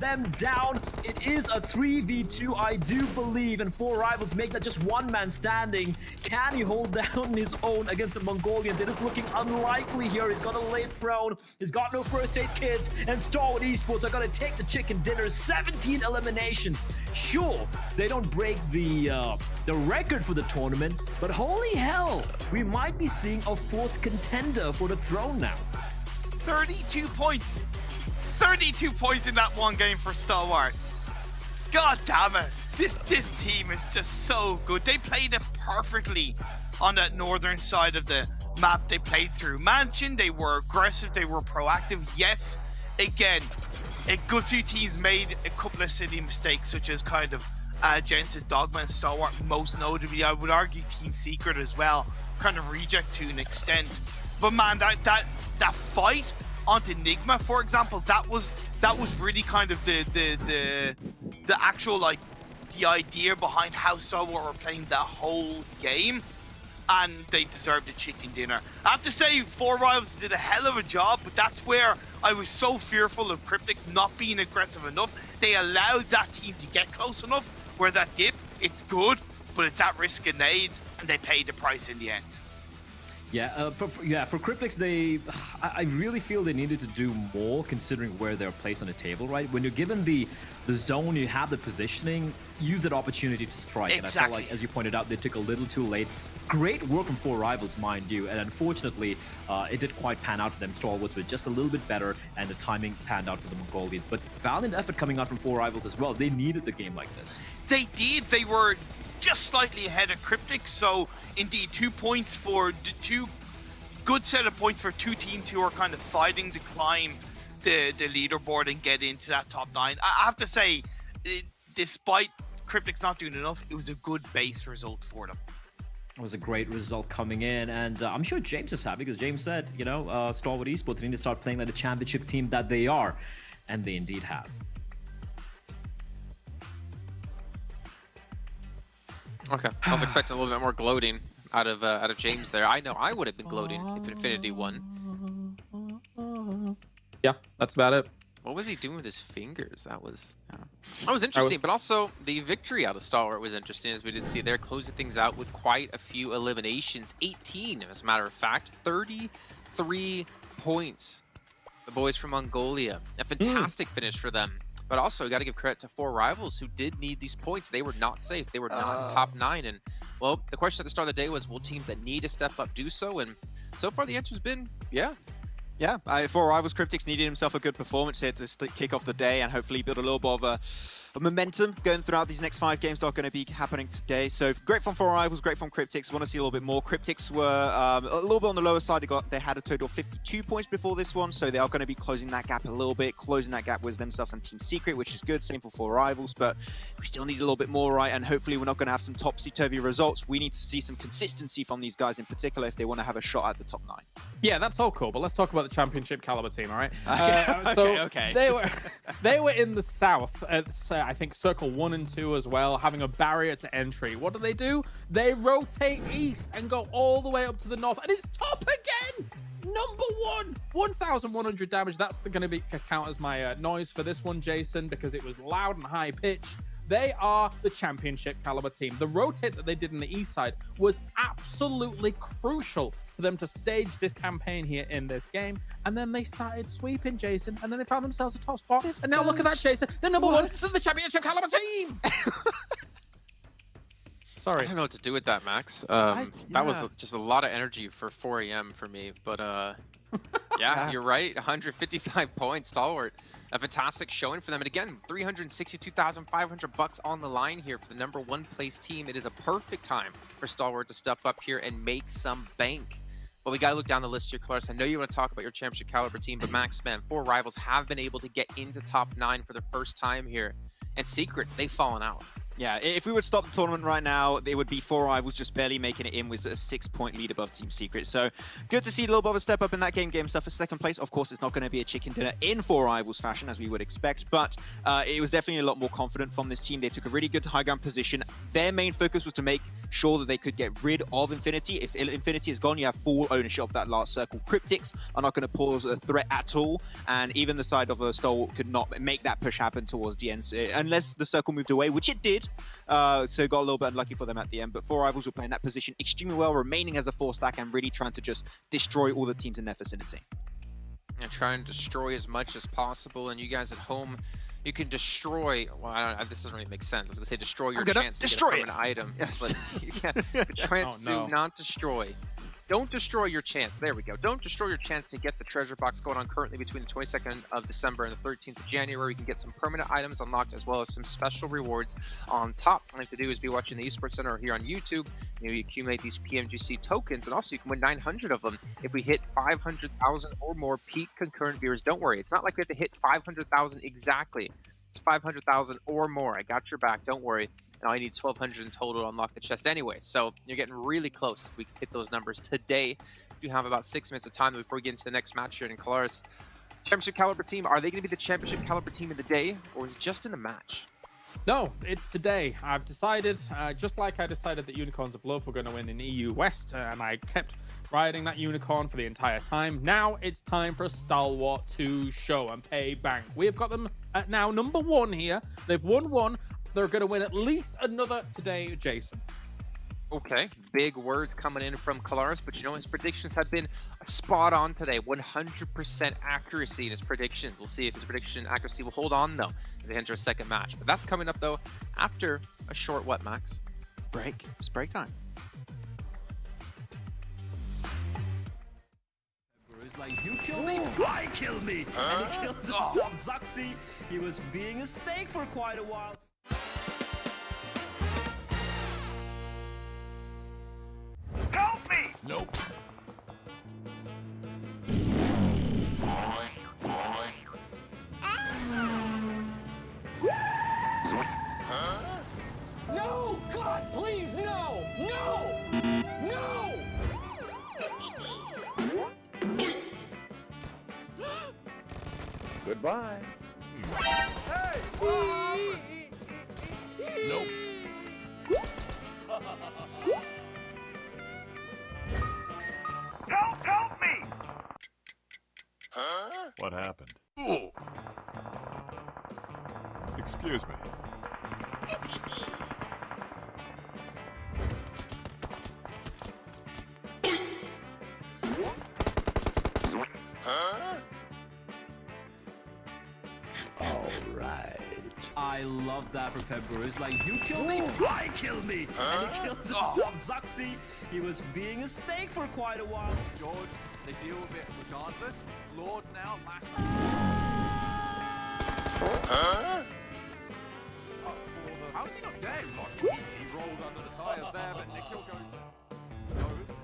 them down. It is a 3v2, I do believe, and 4 Rivals make that just one man standing. Can he hold down his own against the Mongolians? It is looking unlikely here. He's gonna lay prone. He's got no first aid kits, and Starwood Esports are gonna take the chicken dinner. 17 eliminations. Sure, they don't break the record for the tournament, but holy hell, we might be seeing a 4th contender for the throne now. 32 points. 32 points in that one game for Stalwart. God damn it. This team is just so good. They played it perfectly on that northern side of the map. They played through Mansion. They were aggressive. They were proactive. Yes, again, a good few teams made a couple of silly mistakes, such as kind of Genesis, Dogma, and Stalwart. Most notably, I would argue Team Secret as well. Kind of reject to an extent. But man, that fight onto Enigma, for example, that was really kind of the actual, like, the idea behind how Stalwart were playing that whole game, and they deserved a chicken dinner. I have to say, 4 Rivals did a hell of a job, but that's where I was so fearful of Cryptics not being aggressive enough. They allowed that team to get close enough where that dip, it's good, but it's at risk of nades, and they paid the price in the end. Yeah, for Cryptics, I really feel they needed to do more considering where they're placed on the table, right? When you're given the zone, you have the positioning, use that opportunity to strike. Exactly. And I felt like, as you pointed out, they took a little too late. Great work from 4 Rivals, mind you, and unfortunately, it didn't quite pan out for them. Stalwarts were just a little bit better, and the timing panned out for the Mongolians. But valiant effort coming out from 4 Rivals as well. They needed the game like this. They did. They were just slightly ahead of Cryptics, so indeed 2 points for two good set of points for 2 teams who are kind of fighting to climb the leaderboard and get into that top 9. I have to say, despite Cryptics not doing enough, it was a good base result for them. It was a great result coming in, and I'm sure James is happy because James said, you know, Starwood Esports need to start playing like the championship team that they are, and they indeed have. Okay, I was expecting a little bit more gloating out of James there. I know I would have been gloating if Infinity won. Yeah, that's about it. Oh, What was he doing with his fingers? That was interesting, but also the victory out of Stalwart was interesting, as we did see there, closing things out with quite a few eliminations. 18, as a matter of fact, 33 points. The boys from Mongolia, a fantastic finish for them. But also, you got to give credit to 4 Rivals who did need these points. They were not safe. They were not in top 9. And, well, the question at the start of the day was, will teams that need to step up do so? And so far, the answer's been, yeah. Yeah, 4 Rivals, Cryptix needed himself a good performance here to kick off the day and hopefully build a little bit of a momentum going throughout these next 5 games that are going to be happening today. So great from 4 Rivals, great from Cryptix. Want to see a little bit more. Cryptix were a little bit on the lower side. They had a total of 52 points before this one, so they are going to be closing that gap a little bit, closing that gap with themselves and Team Secret, which is good. Same for 4 Rivals, but we still need a little bit more, right? And hopefully we're not going to have some topsy-turvy results. We need to see some consistency from these guys in particular if they want to have a shot at the top 9. Yeah, that's all cool, but let's talk about the championship caliber team, all right? Okay. They were in the south, I think Circle 1 and 2 as well, having a barrier to entry. What do? They rotate east and go all the way up to the north, and it's top again! Number 1! 1,100 damage. That's going to count as my noise for this one, Jason, because it was loud and high-pitched. They are the championship caliber team. The rotate that they did in the east side was absolutely crucial for them to stage this campaign here in this game. And then they started sweeping, Jason, and then they found themselves a top spot. And now look at that, Jason. They're number 1. This is the championship caliber team. Sorry. I don't know what to do with that, Max. That was just a lot of energy for 4 AM for me. But yeah, you're right. 155 points, Stalwart. A fantastic showing for them. And again, $362,500 on the line here for the number 1 place team. It is a perfect time for Stalwart to step up here and make some bank. But we got to look down the list here, Claris. I know you want to talk about your championship caliber team, but Max, man, 4 Rivals have been able to get into top 9 for the first time here. And Secret, they've fallen out. Yeah, if we would stop the tournament right now, it would be 4 Rivals just barely making it in with a 6-point lead above Team Secret. So good to see a little bit of a step up in that game stuff for second place. Of course, it's not going to be a chicken dinner in 4 Rivals fashion, as we would expect, but it was definitely a lot more confident from this team. They took a really good high ground position. Their main focus was to make sure that they could get rid of Infinity. If Infinity is gone, you have full ownership of that last circle. Cryptix are not going to pose a threat at all, and even the side of a Stalwart could not make that push happen towards the end, unless the circle moved away, which it did. So got a little bit unlucky for them at the end, but 4 Rivals were playing that position extremely well, remaining as a 4 stack and really trying to just destroy all the teams in their vicinity. And try and destroy as much as possible, and you guys at home, you can destroy, well, this doesn't really make sense. I was going to say destroy your chance to get a permanent item, but you can't, the chance to not destroy. Don't destroy your chance. There we go. Don't destroy your chance to get the treasure box going on currently between the 22nd of December and the 13th of January. You can get some permanent items unlocked as well as some special rewards on top. All you have to do is be watching the Esports Center here on YouTube. You accumulate these PMGC tokens, and also you can win 900 of them if we hit 500,000 or more peak concurrent viewers. Don't worry. It's not like we have to hit 500,000 exactly. It's 500,000 or more. I got your back. Don't worry. And all you need is 1,200 in total to unlock the chest anyway. So you're getting really close. We can hit those numbers today. We have about 6 minutes of time before we get into the next match here in Colares. Championship caliber team, are they going to be the championship caliber team of the day, or is it just in the match? No, it's today. I've decided, just like I decided that Unicorns of Love were going to win in EU West, and I kept riding that unicorn for the entire time. Now it's time for Stalwart to show and pay bank. We have got them at now number 1 here. They've won 1. They're going to win at least another today, Jason. Okay, big words coming in from Colares, but you know, his predictions have been spot on today. 100% accuracy in his predictions. We'll see if his prediction accuracy will hold on, though, as they enter a second match. But that's coming up, though, after a short what, Max? Break. It's break time. It's like, you kill me, I kill me. And he kills himself. Zuxi, he was being a snake for quite a while. Help me! Nope. No! God, please, no! No! No! Goodbye. Hey! Mom! Nope. Help me! What happened? Ooh. Excuse me. I love that from Pebble. It's like, you kill me, I kill me. And he kills himself. Zuxi, he was being a snake for quite a while. George, they deal with it regardless. Lord now, last. How's he not dead? He rolled under the tires there, but Nikhil goes.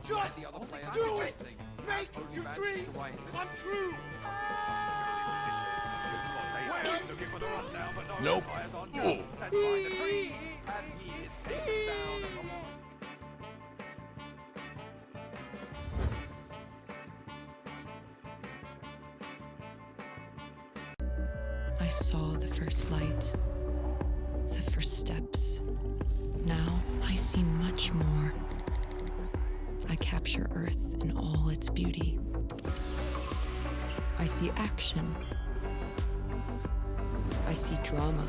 Just the other player do it! chasing. Make your dreams come true! Looking for the rundown, but no Nope. tires on. Set by the tree, and he is taken down at the last. I saw the first light, the first steps. Now I see much more. I capture Earth in all its beauty. I see action. I see drama.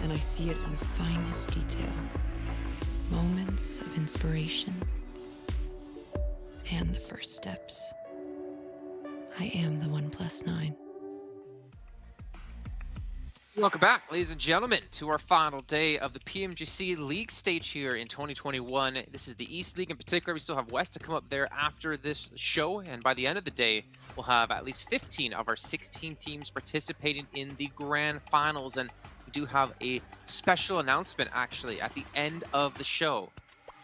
And I see it in the finest detail. Moments of inspiration. And the first steps. I am the 1+9. Welcome back, ladies and gentlemen, to our final day of the PMGC League stage here in 2021. This is the East League in particular. We still have West to come up there after this show, and by the end of the day, we'll have at least 15 of our 16 teams participating in the grand finals, and we do have a special announcement, actually, at the end of the show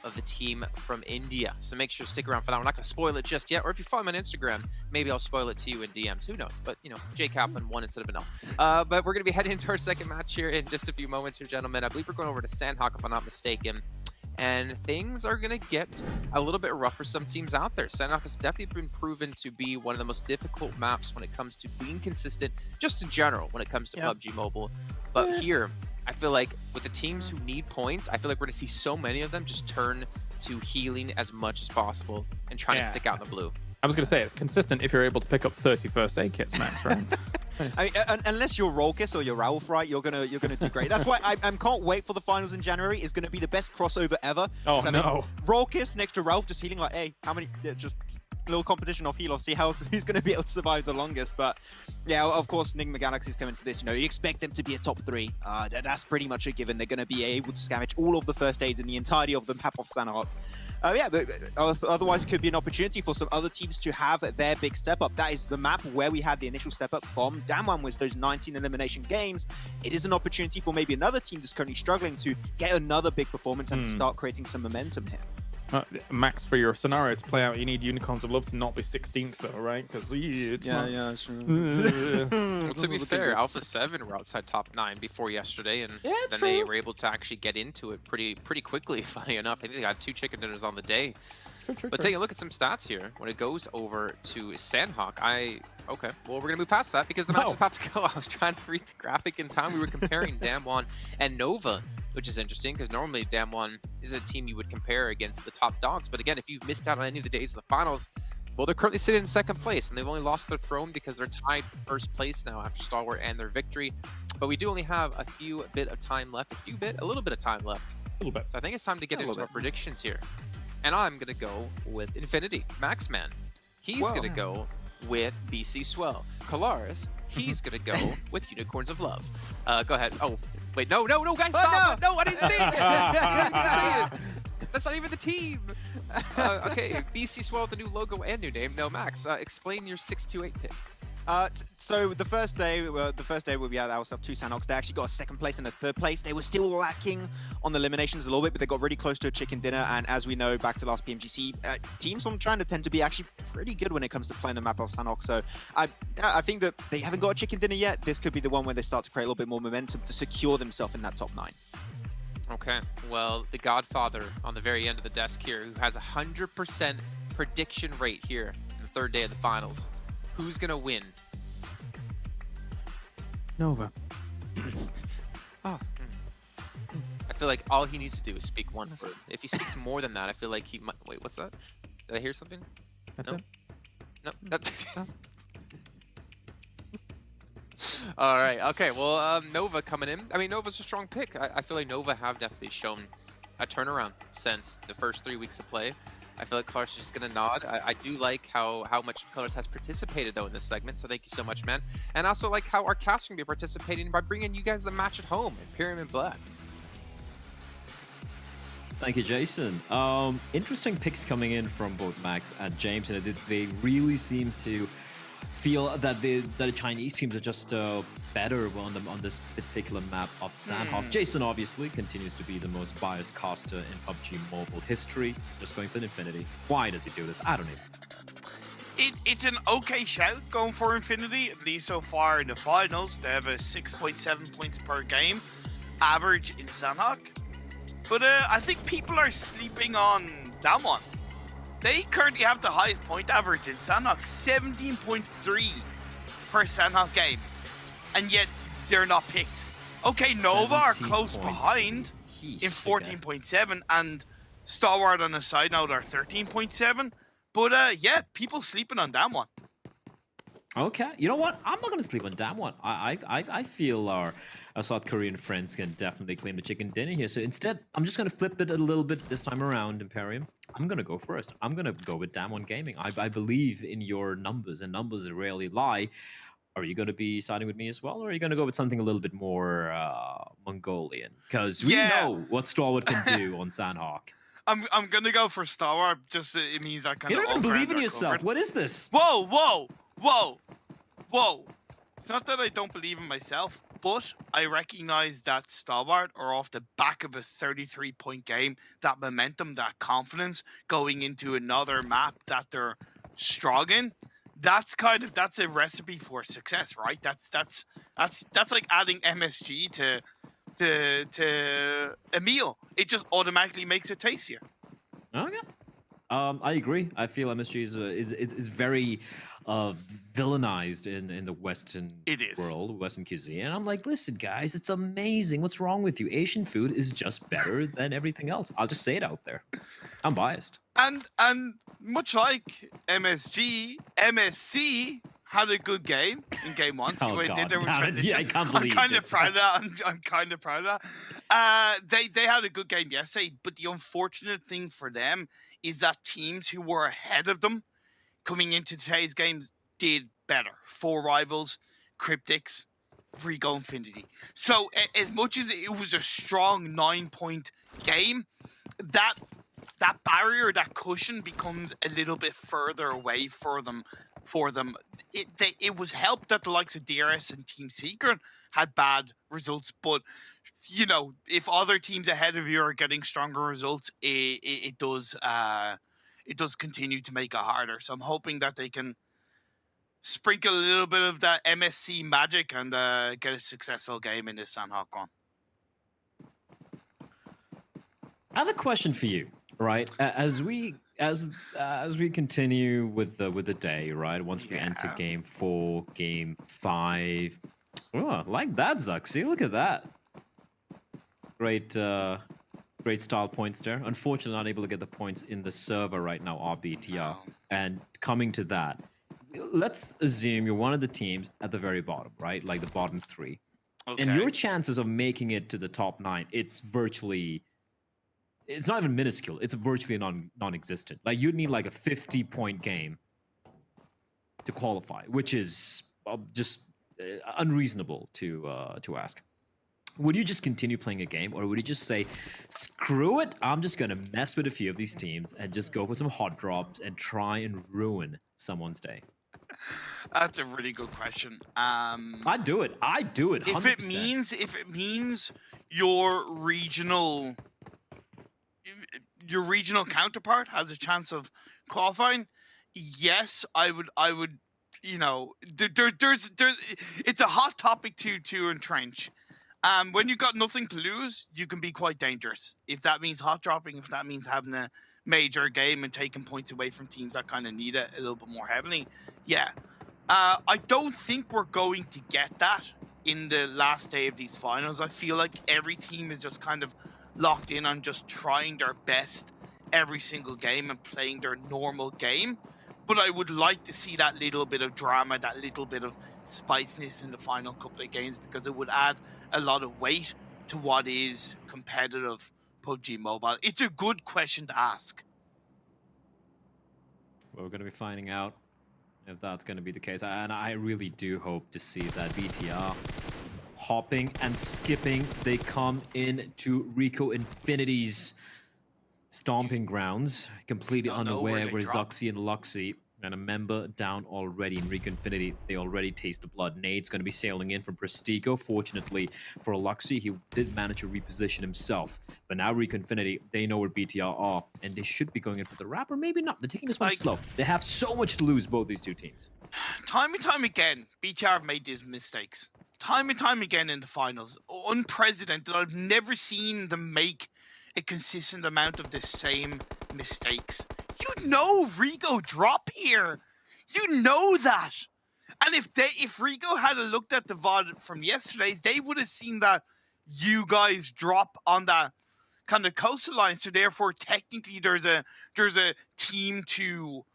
of the team from India. So make sure to stick around for that. I'm not going to spoil it just yet, or if you follow me on Instagram, maybe I'll spoil it to you in DMs. Who knows? But, you know, J Kaplan won instead of an L. But we're going to be heading into our second match here in just a few moments here, gentlemen. I believe we're going over to Sandhawk, if I'm not mistaken. And things are going to get a little bit rough for some teams out there. Sandhawk has definitely been proven to be one of the most difficult maps when it comes to being consistent, just in general, when it comes to PUBG Mobile. But here, I feel like with the teams who need points, I feel like we're going to see so many of them just turn to healing as much as possible and trying to stick out in the blue. I was going to say, it's consistent if you're able to pick up 30 first aid kits, Max, right? I mean, unless you're Rolkis or you're Ralph, right, you're gonna do great. That's why I can't wait for the finals in January. It's gonna be the best crossover ever. Oh, so, no. Rolkis next to Ralph just healing like, hey, how many, just a little competition off heal off, see who's gonna be able to survive the longest. But yeah, of course, Enigma Galaxy's coming to this. You know, you expect them to be a top 3. That's pretty much a given. They're gonna be able to scavenge all of the first aids in the entirety of the map of Sandhawk. Yeah, but otherwise it could be an opportunity for some other teams to have their big step up. That is the map where we had the initial step up from Damwon was those 19 elimination games. It is an opportunity for maybe another team that's currently struggling to get another big performance and to start creating some momentum here. Max, for your scenario to play out, you need Unicorns of Love to not be 16th, though, right? Because it's not... Yeah, sure. Well, to be fair, Alpha 7 were outside top 9 before yesterday, and then they were able to actually get into it pretty quickly, funny enough. I think they got 2 chicken dinners on the day. But taking a look at some stats here, when it goes over to Sandhawk, okay, well, we're going to move past that because the match is about to go. I was trying to read the graphic in time. We were comparing Damwon and Nova, which is interesting because normally Damwon is a team you would compare against the top dogs. But again, if you've missed out on any of the days of the finals, well, they're currently sitting in second place, and they've only lost their throne because they're tied first place now after Stalwart and their victory. But we do only have a bit of time left, a little bit of time left. A little bit. So I think it's time to get into our predictions here. And I'm going to go with Infinity, Maxman. He's going to go with BC Swell. Kalaris, he's going to go with Unicorns of Love. Go ahead. Oh, wait, no, guys, stop! No, I didn't say it! I didn't say it! That's not even the team! Okay, BC Swell with the new logo and new name. No, Max, explain your 628 pick. So the first day where we had ourselves 2 Sandhawks, they actually got a 2nd place and a 3rd place. They were still lacking on the eliminations a little bit, but they got really close to a chicken dinner. And as we know, back to last PMGC, teams from China tend to be actually pretty good when it comes to playing the map of Sandhawk. So I think that they haven't got a chicken dinner yet. This could be the one where they start to create a little bit more momentum to secure themselves in that top 9. Okay, well, the Godfather on the very end of the desk here, who has 100% prediction rate here in the 3rd day of the finals. Who's gonna win? Nova. I feel like all he needs to do is speak one word. If he speaks more than that, I feel like he might. Wait, what's that? Did I hear something? That's no. it. No. All right. Okay. Well, Nova coming in. I mean, Nova's a strong pick. I feel like Nova have definitely shown a turnaround since the first 3 weeks of play. I feel like Colors is just gonna nod. I do like how much Colors has participated though in this segment. So thank you so much, man. And also like how our cast can be participating by bringing you guys the match at home, Imperium and Black. Thank you, Jason. Interesting picks coming in from both Max and James, and they really seem to feel that the Chinese teams are just better on this particular map of Sandhawk. Jason obviously continues to be the most biased caster in PUBG Mobile history, just going for an Infinity. Why does he do this? I don't know. It's an okay shout going for Infinity, at least so far in the finals. They have a 6.7 points per game average in Sandhawk. But I think people are sleeping on Damwon. They currently have the highest point average in Sandhawk, 17.3 per Sandhawk game. And yet, they're not picked. Okay, Nova are close behind in 14.7, and Stalwart on a side note are 13.7. But yeah, people sleeping on Damwon. Okay, you know what? I'm not gonna sleep on Damwon. I feel our South Korean friends can definitely claim the chicken dinner here. So instead, I'm just gonna flip it a little bit this time around, Imperium. I'm gonna go first. I'm gonna go with Damwon Gaming. I believe in your numbers, and numbers rarely lie. Are you gonna be siding with me as well, or are you gonna go with something a little bit more Mongolian? Because we know what Stalwart can do on Sandhawk. I'm gonna go for Stalwart. Just it means I kind You of. don't even believe in yourself. What is this? Whoa, whoa, whoa, whoa! It's not that I don't believe in myself, but I recognize that Stalwart are off the back of a 33-point game. That momentum, that confidence going into another map that they're strong in. That's a recipe for success, right? That's like adding MSG to a meal. It just automatically makes it tastier. Okay. I agree. I feel MSG is very villainized in the Western world, Western cuisine. And I'm like, listen, guys, it's amazing. What's wrong with you? Asian food is just better than everything else. I'll just say it out there. I'm biased. And much like MSG, MSC had a good game in game one. See what I did there with transition? Yeah, I can't believe I'm kind of proud of that. I'm kind of proud of that. They had a good game yesterday, but the unfortunate thing for them is that teams who were ahead of them coming into today's games did better. 4 rivals, Cryptics, Rigo Infinity. So as much as it was a strong 9-point game, that barrier, that cushion becomes a little bit further away for them. It was helped that the likes of DRS and Team Secret had bad results, but you know, if other teams ahead of you are getting stronger results, it does continue to make it harder. So I'm hoping that they can sprinkle a little bit of that MSC magic and get a successful game in this Sandhawk one. I have a question for you, right? As we continue with the day, right? Once we enter game 4, game 5. Oh, I like that, Zuck. See, look at that. Great style points there. Unfortunately, not able to get the points in the server right now, RBTR. And coming to that, let's assume you're one of the teams at the very bottom, right? Like the bottom 3. Okay. And your chances of making it to the top 9, it's not even minuscule. It's virtually non-existent. Like you'd need like a 50-point game to qualify, which is just unreasonable to ask. Would you just continue playing a game, or would you just say, screw it, I'm just going to mess with a few of these teams and just go for some hot drops and try and ruin someone's day? That's a really good question. I'd do it. 100%. If it means your regional counterpart has a chance of qualifying, yes, I would. You know, there's it's a hot topic to entrench. When you got nothing to lose, you can be quite dangerous. If that means hot dropping, if that means having a major game and taking points away from teams that kind of need it a little bit more heavily, yeah. I don't think we're going to get that in the last day of these finals. I feel like every team is just kind of locked in on just trying their best every single game and playing their normal game. But I would like to see that little bit of drama, that little bit of spiciness in the final couple of games, because it would add a lot of weight to what is competitive PUBG Mobile. It's a good question to ask. We're going to be finding out if that's going to be the case. And I really do hope to see that BTR hopping and skipping. They come into Rico Infinity's stomping grounds, completely unaware where Zuxi and Luxy and a member down already in Rico Infinity. They already taste the blood. Nade's going to be sailing in from Prestigo. Fortunately for Luxy, he did manage to reposition himself. But now Rico Infinity, they know where BTR are, and they should be going in for the wrap, or maybe not. They're taking this one slow. They have so much to lose, both these two teams. Time and time again, BTR have made these mistakes. Time and time again in the finals. Unprecedented. I've never seen them make a consistent amount of the same mistakes. You know Rico drop here. You know that. And if Rico had looked at the VOD from yesterday's, they would have seen that you guys drop on that kind of coastal line. So therefore, technically, there's a team to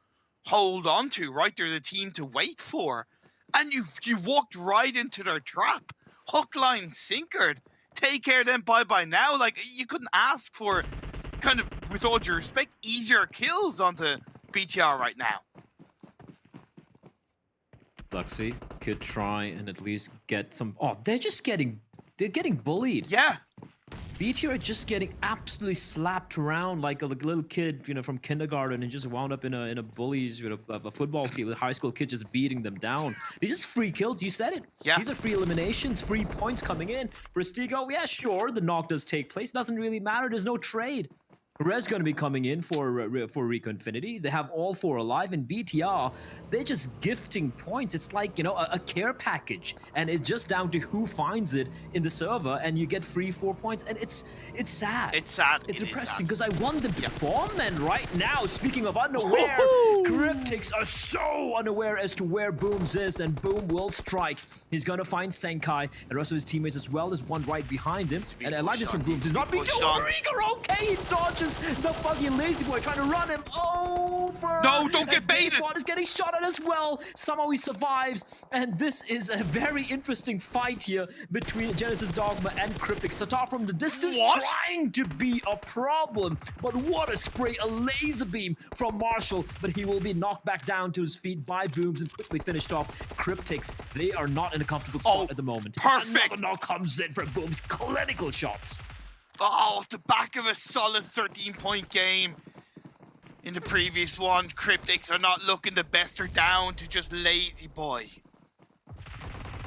hold on to, right? There's a team to wait for. And you walked right into their trap. Hook, line, sinkered. Take care then, bye-bye now. Like, you couldn't ask for, kind of, with all due respect, easier kills onto BTR right now. Luxy could try and at least get some... Oh, they're getting bullied. Yeah. BTR are just getting absolutely slapped around like a little kid, you know, from kindergarten, and just wound up in a bullies, you know, a football field, a high school kid just beating them down. These are free kills. You said it. Yeah. These are free eliminations, free points coming in. Prestigo, yeah, sure, the knock does take place. Doesn't really matter. There's no trade. Rez going to be coming in for Rico Infinity. They have all 4 alive, and BTR, they're just gifting points. It's like, you know, a care package, and it's just down to who finds it in the server, and you get free 4 points, and it's sad. It's sad. It's depressing because I want them to perform, and right now, speaking of unaware, Cryptics are so unaware as to where Booms is, and Boom will strike. He's going to find Senkai and the rest of his teammates as well. There's one right behind him, and I like this from Booms. He's not being too Rico. Okay, he dodges the fucking lazy boy trying to run him over. No, don't get baited. Is getting shot at as well. Somehow he survives, and this is a very interesting fight here between Genesis Dogma and Cryptic. Satar from the distance trying to be a problem, but what a spray, a laser beam from Marshall, but he will be knocked back down to his feet by Booms and quickly finished off. Cryptics, they are not in a comfortable spot at the moment. Perfect. Another knock comes in from Booms. Clinical shots. Oh, the back of a solid 13-point game. In the previous one, Cryptics are not looking the best. They're down to just Lazy Boy.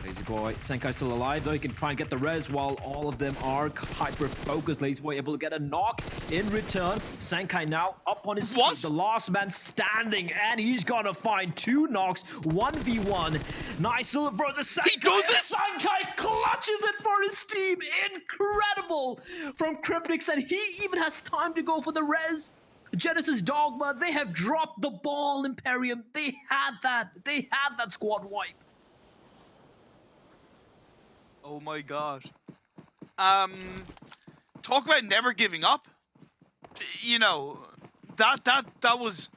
Lazy Boy, Senkai still alive though. He can try and get the res while all of them are hyper-focused. Lazy Boy able to get a knock in return. Senkai now up on his feet. The last man standing, and he's gonna find 2 knocks. 1v1. Nice little versus Senkai. He does it! Senkai clutches it for his team. Incredible from Cryptics, and he even has time to go for the res. Genesis Dogma, they have dropped the ball, Imperium. They had that. They had that squad wipe. Oh my god. Talk about never giving up. You know, that was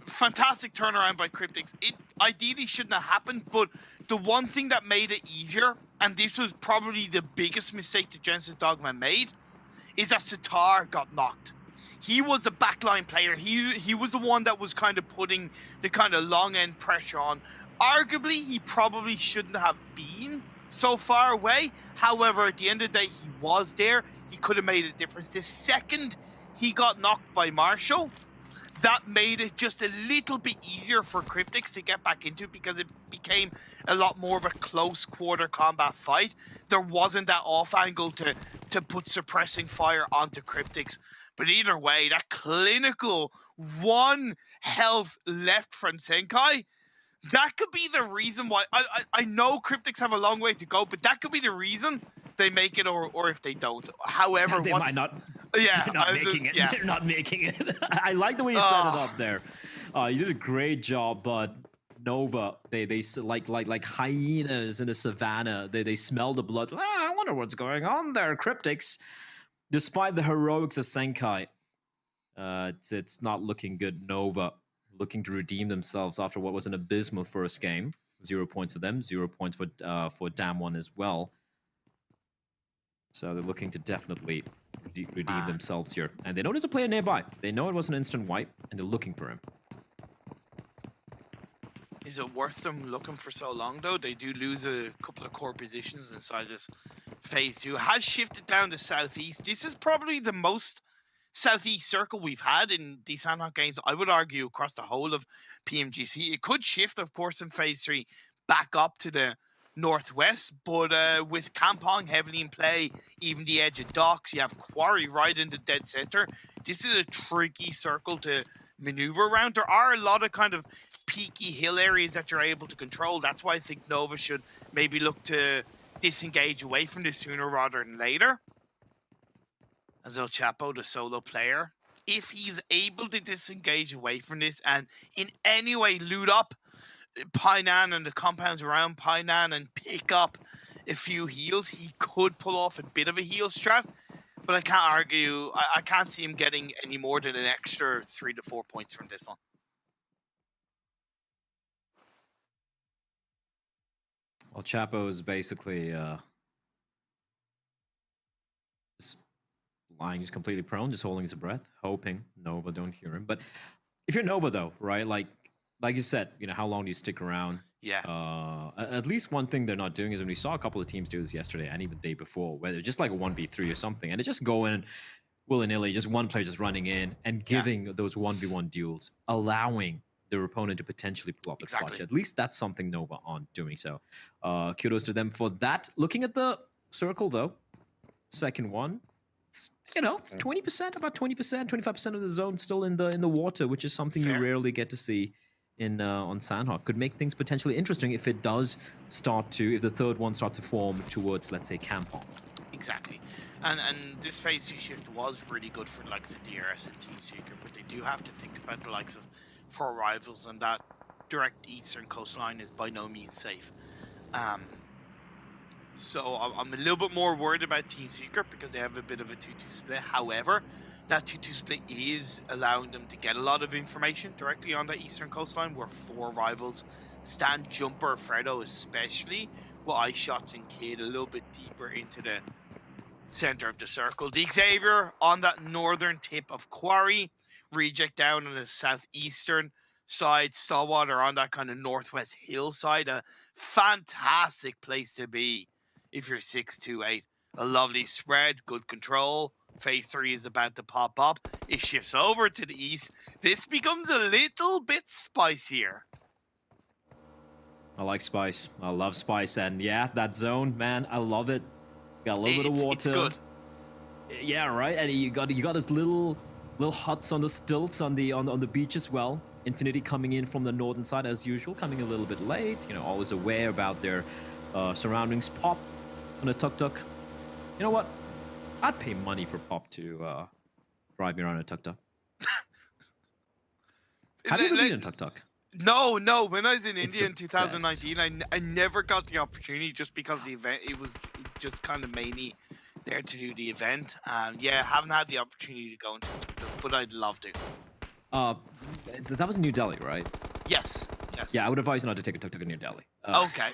fantastic turnaround by Cryptics. It ideally shouldn't have happened, but the one thing that made it easier, and this was probably the biggest mistake that Genesis Dogma made, is that Satar got knocked. He was the backline player. He was the one that was kind of putting the kind of long end pressure on. Arguably, he probably shouldn't have been so far away. However, at the end of the day, he was there. He could have made a difference. The second he got knocked by Marshall, that made it just a little bit easier for Cryptics to get back into, because it became a lot more of a close quarter combat fight. There wasn't that off angle to put suppressing fire onto Cryptics. But either way, that clinical 1 health left from Senkai, that could be the reason why. I know Cryptics have a long way to go, but that could be the reason they make it, or if they don't. However, they might not. Yeah, they're not making it. Yeah. They're not making it. I like the way you set it up there. You did a great job, but Nova, they like hyenas in the savannah. They smell the blood. I wonder what's going on there, Cryptics. Despite the heroics of Senkai, it's not looking good. Nova looking to redeem themselves after what was an abysmal first game. 0 points for them, 0 points for Damwon as well. So they're looking to definitely redeem themselves here. And they know there's a player nearby. They know it was an instant wipe, and they're looking for him. Is it worth them looking for so long, though? They do lose a couple of core positions inside this phase 2. Has shifted down to southeast. This is probably the most southeast circle we've had in these Sandhawk games, I would argue, across the whole of PMGC. It could shift, of course, in phase 3 back up to the northwest, but with Kampong heavily in play, even the edge of docks, you have Quarry right in the dead center. This is a tricky circle to maneuver around. There are a lot of kind of peaky hill areas that you're able to control. That's why I think Nova should maybe look to disengage away from this sooner rather than later. As El Chapo, the solo player, if he's able to disengage away from this and in any way loot up Painan and the compounds around Painan and pick up a few heals, he could pull off a bit of a heal strat. But I can't argue, I can't see him getting any more than an extra 3 to 4 points from this one. Well, Chapo is basically just lying, just completely prone, just holding his breath, hoping Nova don't hear him. But if you're Nova, though, right, like you said, you know, how long do you stick around? Yeah. At least one thing they're not doing is when we saw a couple of teams do this yesterday and even the day before, where they're just like a 1v3 or something, and they just go in willy-nilly, just one player just running in and giving those 1v1 duels, allowing their opponent to potentially pull off the clutch. At least that's something Nova aren't doing. So kudos to them for that. Looking at the circle, though, second one, you know, 20%, about 20%, 25% of the zone still in the water, which is something you rarely get to see in on Sandhawk. Could make things potentially interesting if it does start to, if the third one starts to form towards, let's say, Kampong. Exactly. And this phase 2 shift was really good for the likes of DRS and Team Secret, but they do have to think about the likes of 4 rivals, and that direct eastern coastline is by no means safe. So I'm a little bit more worried about Team Secret because they have a bit of a 2-2 split. However, that 2-2 split is allowing them to get a lot of information directly on the eastern coastline, where 4 rivals stand. Jumper, Fredo especially, with eye shots and Kid a little bit deeper into the center of the circle. The Xavier on that northern tip of Quarry, Reject down on the southeastern side, Stillwater on that kind of northwest hillside. A fantastic place to be if you're 6-2-8. A lovely spread, good control. Phase 3 is about to pop up. It shifts over to the east. This becomes a little bit spicier. I like spice. I love spice. And yeah, that zone, man, I love it. Got a little bit of water. It's good. Yeah, right. And you got this little huts on the stilts on the beach as well. Infinity coming in from the northern side as usual, coming a little bit late. You know, always aware about their surroundings. Pop on a tuk-tuk. You know what? I'd pay money for Pop to drive me around a tuk-tuk. Have you ever been in a tuk-tuk? No. When I was in India in 2019, I never got the opportunity just because the event, it was just kind of mainly there to do the event. Yeah, haven't had the opportunity to go into tuk-tuk, but I'd love to. That was in New Delhi, right? Yes. Yeah, I would advise you not to take a tuk-tuk in New Delhi. Okay.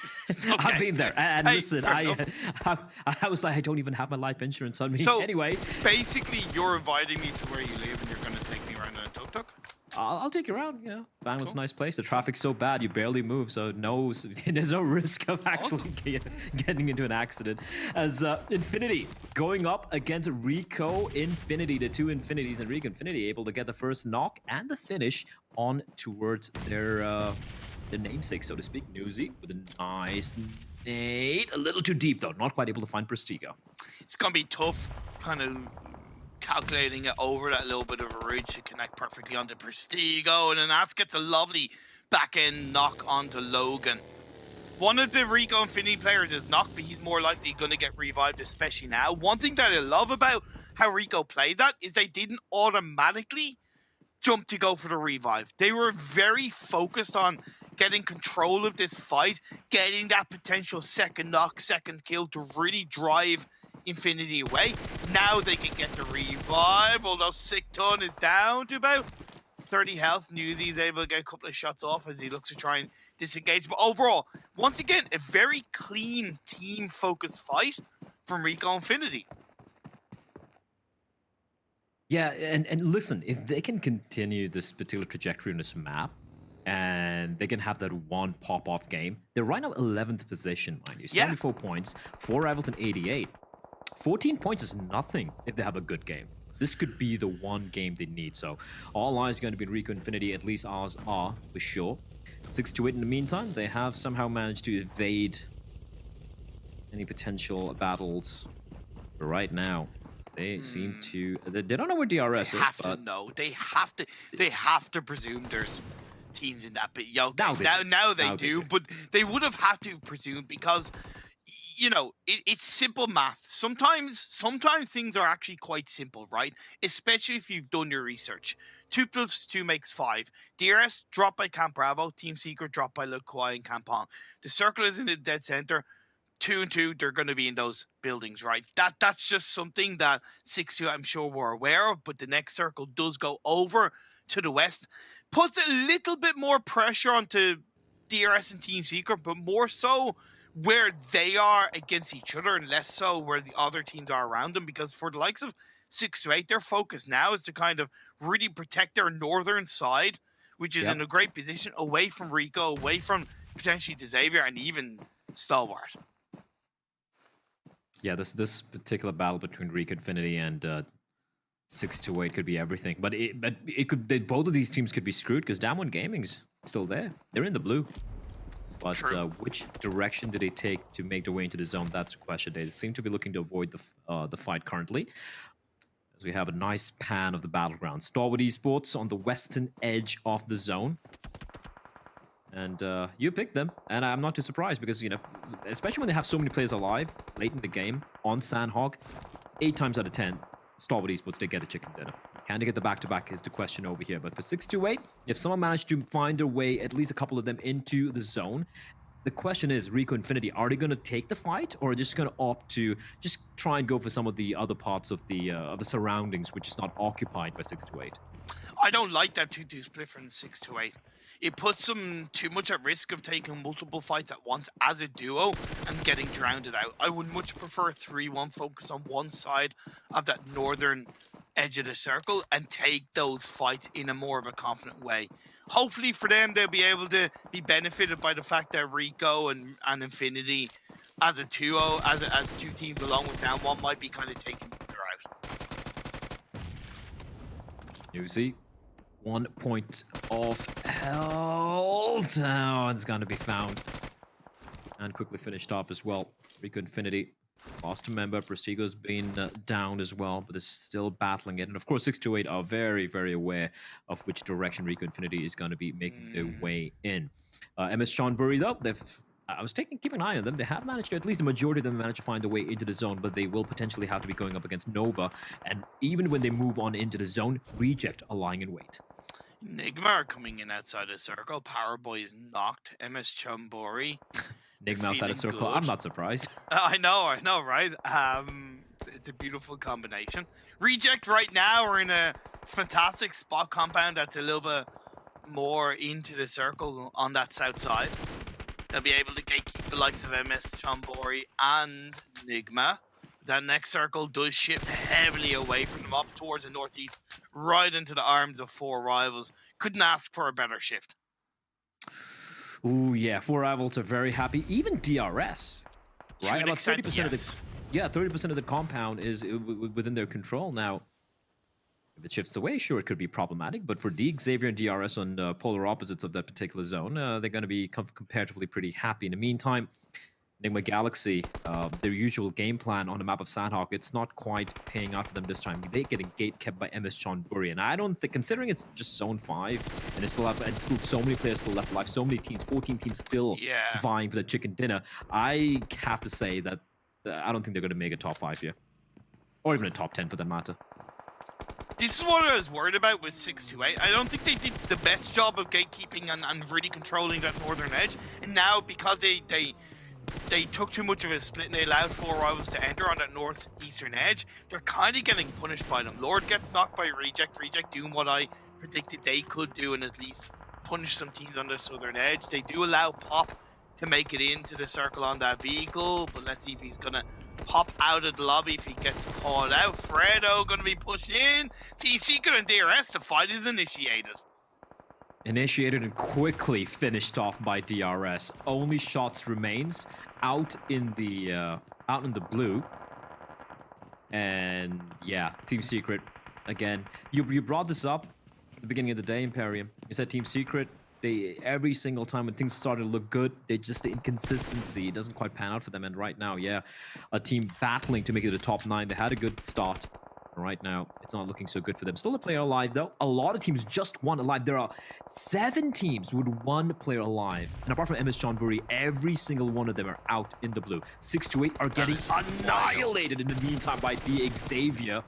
I've been there, and Hey, listen, I was like, I don't even have my life insurance on me. So anyway, basically, you're inviting me to where you live, and you're going to take me around in a tuk-tuk? I'll take you around. You know, Van was a nice place. The traffic's so bad, you barely move, so there's no risk of actually getting into an accident. As Infinity going up against Rico Infinity, the 2 Infinities, and Rico Infinity able to get the first knock and the finish on towards their namesake, so to speak. Newsy with a nice nade. A little too deep, though. Not quite able to find Prestigo. It's going to be tough, kind of calculating it over that little bit of a ridge to connect perfectly onto Prestigo, and then that gets a lovely back-end knock onto Logan. One of the Rico Infinity players is knocked, but he's more likely going to get revived, especially now. One thing that I love about how Rico played that is they didn't automatically jump to go for the revive. They were very focused on getting control of this fight, getting that potential second knock, second kill to really drive Infinity away. Now they can get the revive, although Sick Ton is down to about 30 health. Newsy's able to get a couple of shots off as he looks to try and disengage. But overall, once again, a very clean team-focused fight from Rico Infinity. Yeah, and listen, if they can continue this particular trajectory on this map, and they can have that one pop-off game, they're right now 11th position, mind you. 74 points, 4 rivals and 88. 14 points is nothing if they have a good game. This could be the one game they need. So all eyes are going to be in Rico Infinity, at least ours are, for sure. 6-8 in the meantime, they have somehow managed to evade any potential battles. But right now, they seem to... They don't know where DRS They is, have but... to know. They have to presume there's teams in that bit. Yo, Now they do, but they would have had to presume because, you know, it's simple math. Sometimes things are actually quite simple, right? Especially if you've done your research. 2 + 2 makes 5. DRS dropped by Camp Bravo. Team Secret dropped by Le Quai and Camp Hong. The circle is in the dead center. 2 and 2, they're going to be in those buildings, right? That's just something that 6-2, I'm sure, we're aware of. But the next circle does go over to the west, puts a little bit more pressure onto DRS and Team Secret, but more so where they are against each other and less so where the other teams are around them. Because for the likes of 6-8, their focus now is to kind of really protect their northern side, which is in a great position away from Rico, away from potentially the Xavier and even Stalwart. Yeah, this particular battle between Rico Infinity and 6-8 could be everything, but it could both of these teams could be screwed because Damwon Gaming's still there. They're in the blue. But which direction do they take to make their way into the zone? That's the question. They seem to be looking to avoid the fight currently. As we have a nice pan of the battleground. Starwood Esports on the western edge of the zone. And you picked them, and I'm not too surprised because, you know, especially when they have so many players alive late in the game on Sandhog, 8 times out of 10, Starwood Esports, they get a chicken dinner. Can they get the back-to-back is the question over here. But for 6-8, if someone managed to find their way, at least a couple of them, into the zone, the question is, Rico Infinity, are they going to take the fight, or are they just going to opt to just try and go for some of the other parts of the surroundings, which is not occupied by 6-8? I don't like that 2-2 split from 6-8. It puts them too much at risk of taking multiple fights at once as a duo and getting drowned out. I would much prefer 3-1 focus on one side of that northern edge of the circle and take those fights in a more of a confident way. Hopefully for them, they'll be able to be benefited by the fact that Rico and Infinity as a duo, as 2 teams along with Damwon might be kind of taking each other out. Newsy. 1 point of health. Oh, it's going to be found. And quickly finished off as well. Rico Infinity lost a member. Prestigo's been down as well, but is still battling it. And of course, 6-8 are very, very aware of which direction Rico Infinity is going to be making their way in. MS Chonburi, though, I was keeping an eye on them. They have managed to, at least the majority of them managed to find their way into the zone, but they will potentially have to be going up against Nova. And even when they move on into the zone, Reject are lying in wait. Nigma are coming in outside the circle. Powerboy is knocked. MS Chonburi. Nigma outside the circle. Good. I'm not surprised. I know, right? It's a beautiful combination. Reject right now are in a fantastic spot compound that's a little bit more into the circle on that south side. They'll be able to gatekeep the likes of MS Chonburi and Nigma. That next circle does shift heavily away from them up towards the northeast, right into the arms of 4 rivals. Couldn't ask for a better shift. Ooh, yeah, 4 rivals are very happy. Even DRS, right? About 30% of the 30% of the compound is within their control now. If it shifts away, sure, it could be problematic. But for D, Xavier and DRS on the polar opposites of that particular zone, they're going to be comparatively pretty happy. In the meantime, Enigma Galaxy, their usual game plan on the map of Sandhawk, it's not quite paying out for them this time. They're getting gate kept by MS Chonburi, and I don't think, considering it's just Zone 5, and it's still so many players still left alive, so many teams, 14 teams still vying for the chicken dinner, I have to say that I don't think they're going to make a top 5 here. Or even a top 10 for that matter. This is what I was worried about with 6-8. I don't think they did the best job of gatekeeping and really controlling that northern edge. And now, because they they took too much of a split and they allowed 4 rivals to enter on that northeastern edge. They're kind of getting punished by them. Lord gets knocked by Reject. Reject doing what I predicted they could do and at least punish some teams on the southern edge. They do allow Pop to make it into the circle on that vehicle, but let's see if he's gonna pop out of the lobby if he gets called out. Fredo gonna be pushed in. T-Secret and DRS, the fight is initiated. Initiated and quickly finished off by DRS. Only shots remains out in the blue. And yeah, Team Secret again. You brought this up at the beginning of the day, Imperium. You said Team Secret, they every single time when things started to look good, the inconsistency doesn't quite pan out for them. And right now, yeah, a team battling to make it to the top 9. They had a good start. Right now, it's not looking so good for them. Still a player alive, though. A lot of teams just won alive. There are 7 teams with 1 player alive. And apart from MS Chonburi, every single one of them are out in the blue. 6 to 8 are getting annihilated in the meantime by D Xavier.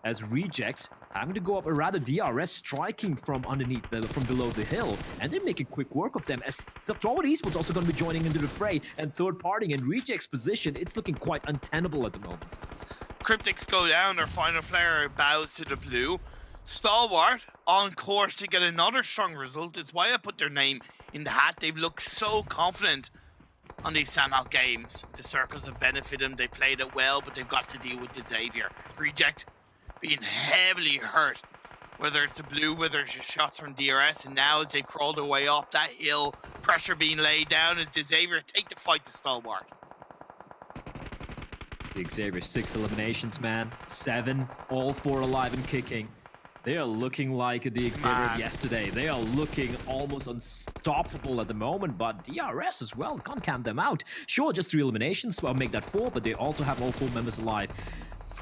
As Reject having to go up, or rather DRS striking from underneath, from below the hill. And they're making quick work of them. As Forward Esports also going to be joining into the fray. And third partying in Reject's position, it's looking quite untenable at the moment. Cryptics go down, their final player bows to the blue. Stalwart on course to get another strong result. It's why I put their name in the hat. They've looked so confident on these Sanhok games. The circles have benefited them. They played it well, but they've got to deal with the Xavier. Reject being heavily hurt. Whether it's the blue, whether it's shots from DRS, and now as they crawl their way up that hill, pressure being laid down as the Xavier take the fight to Stalwart. The Xavier 6 eliminations, man. 7, all 4 alive and kicking. They are looking like the Xavier of yesterday. They are looking almost unstoppable at the moment, but DRS as well can't count them out. Sure, just 3 eliminations, well, make that 4, but they also have all 4 members alive.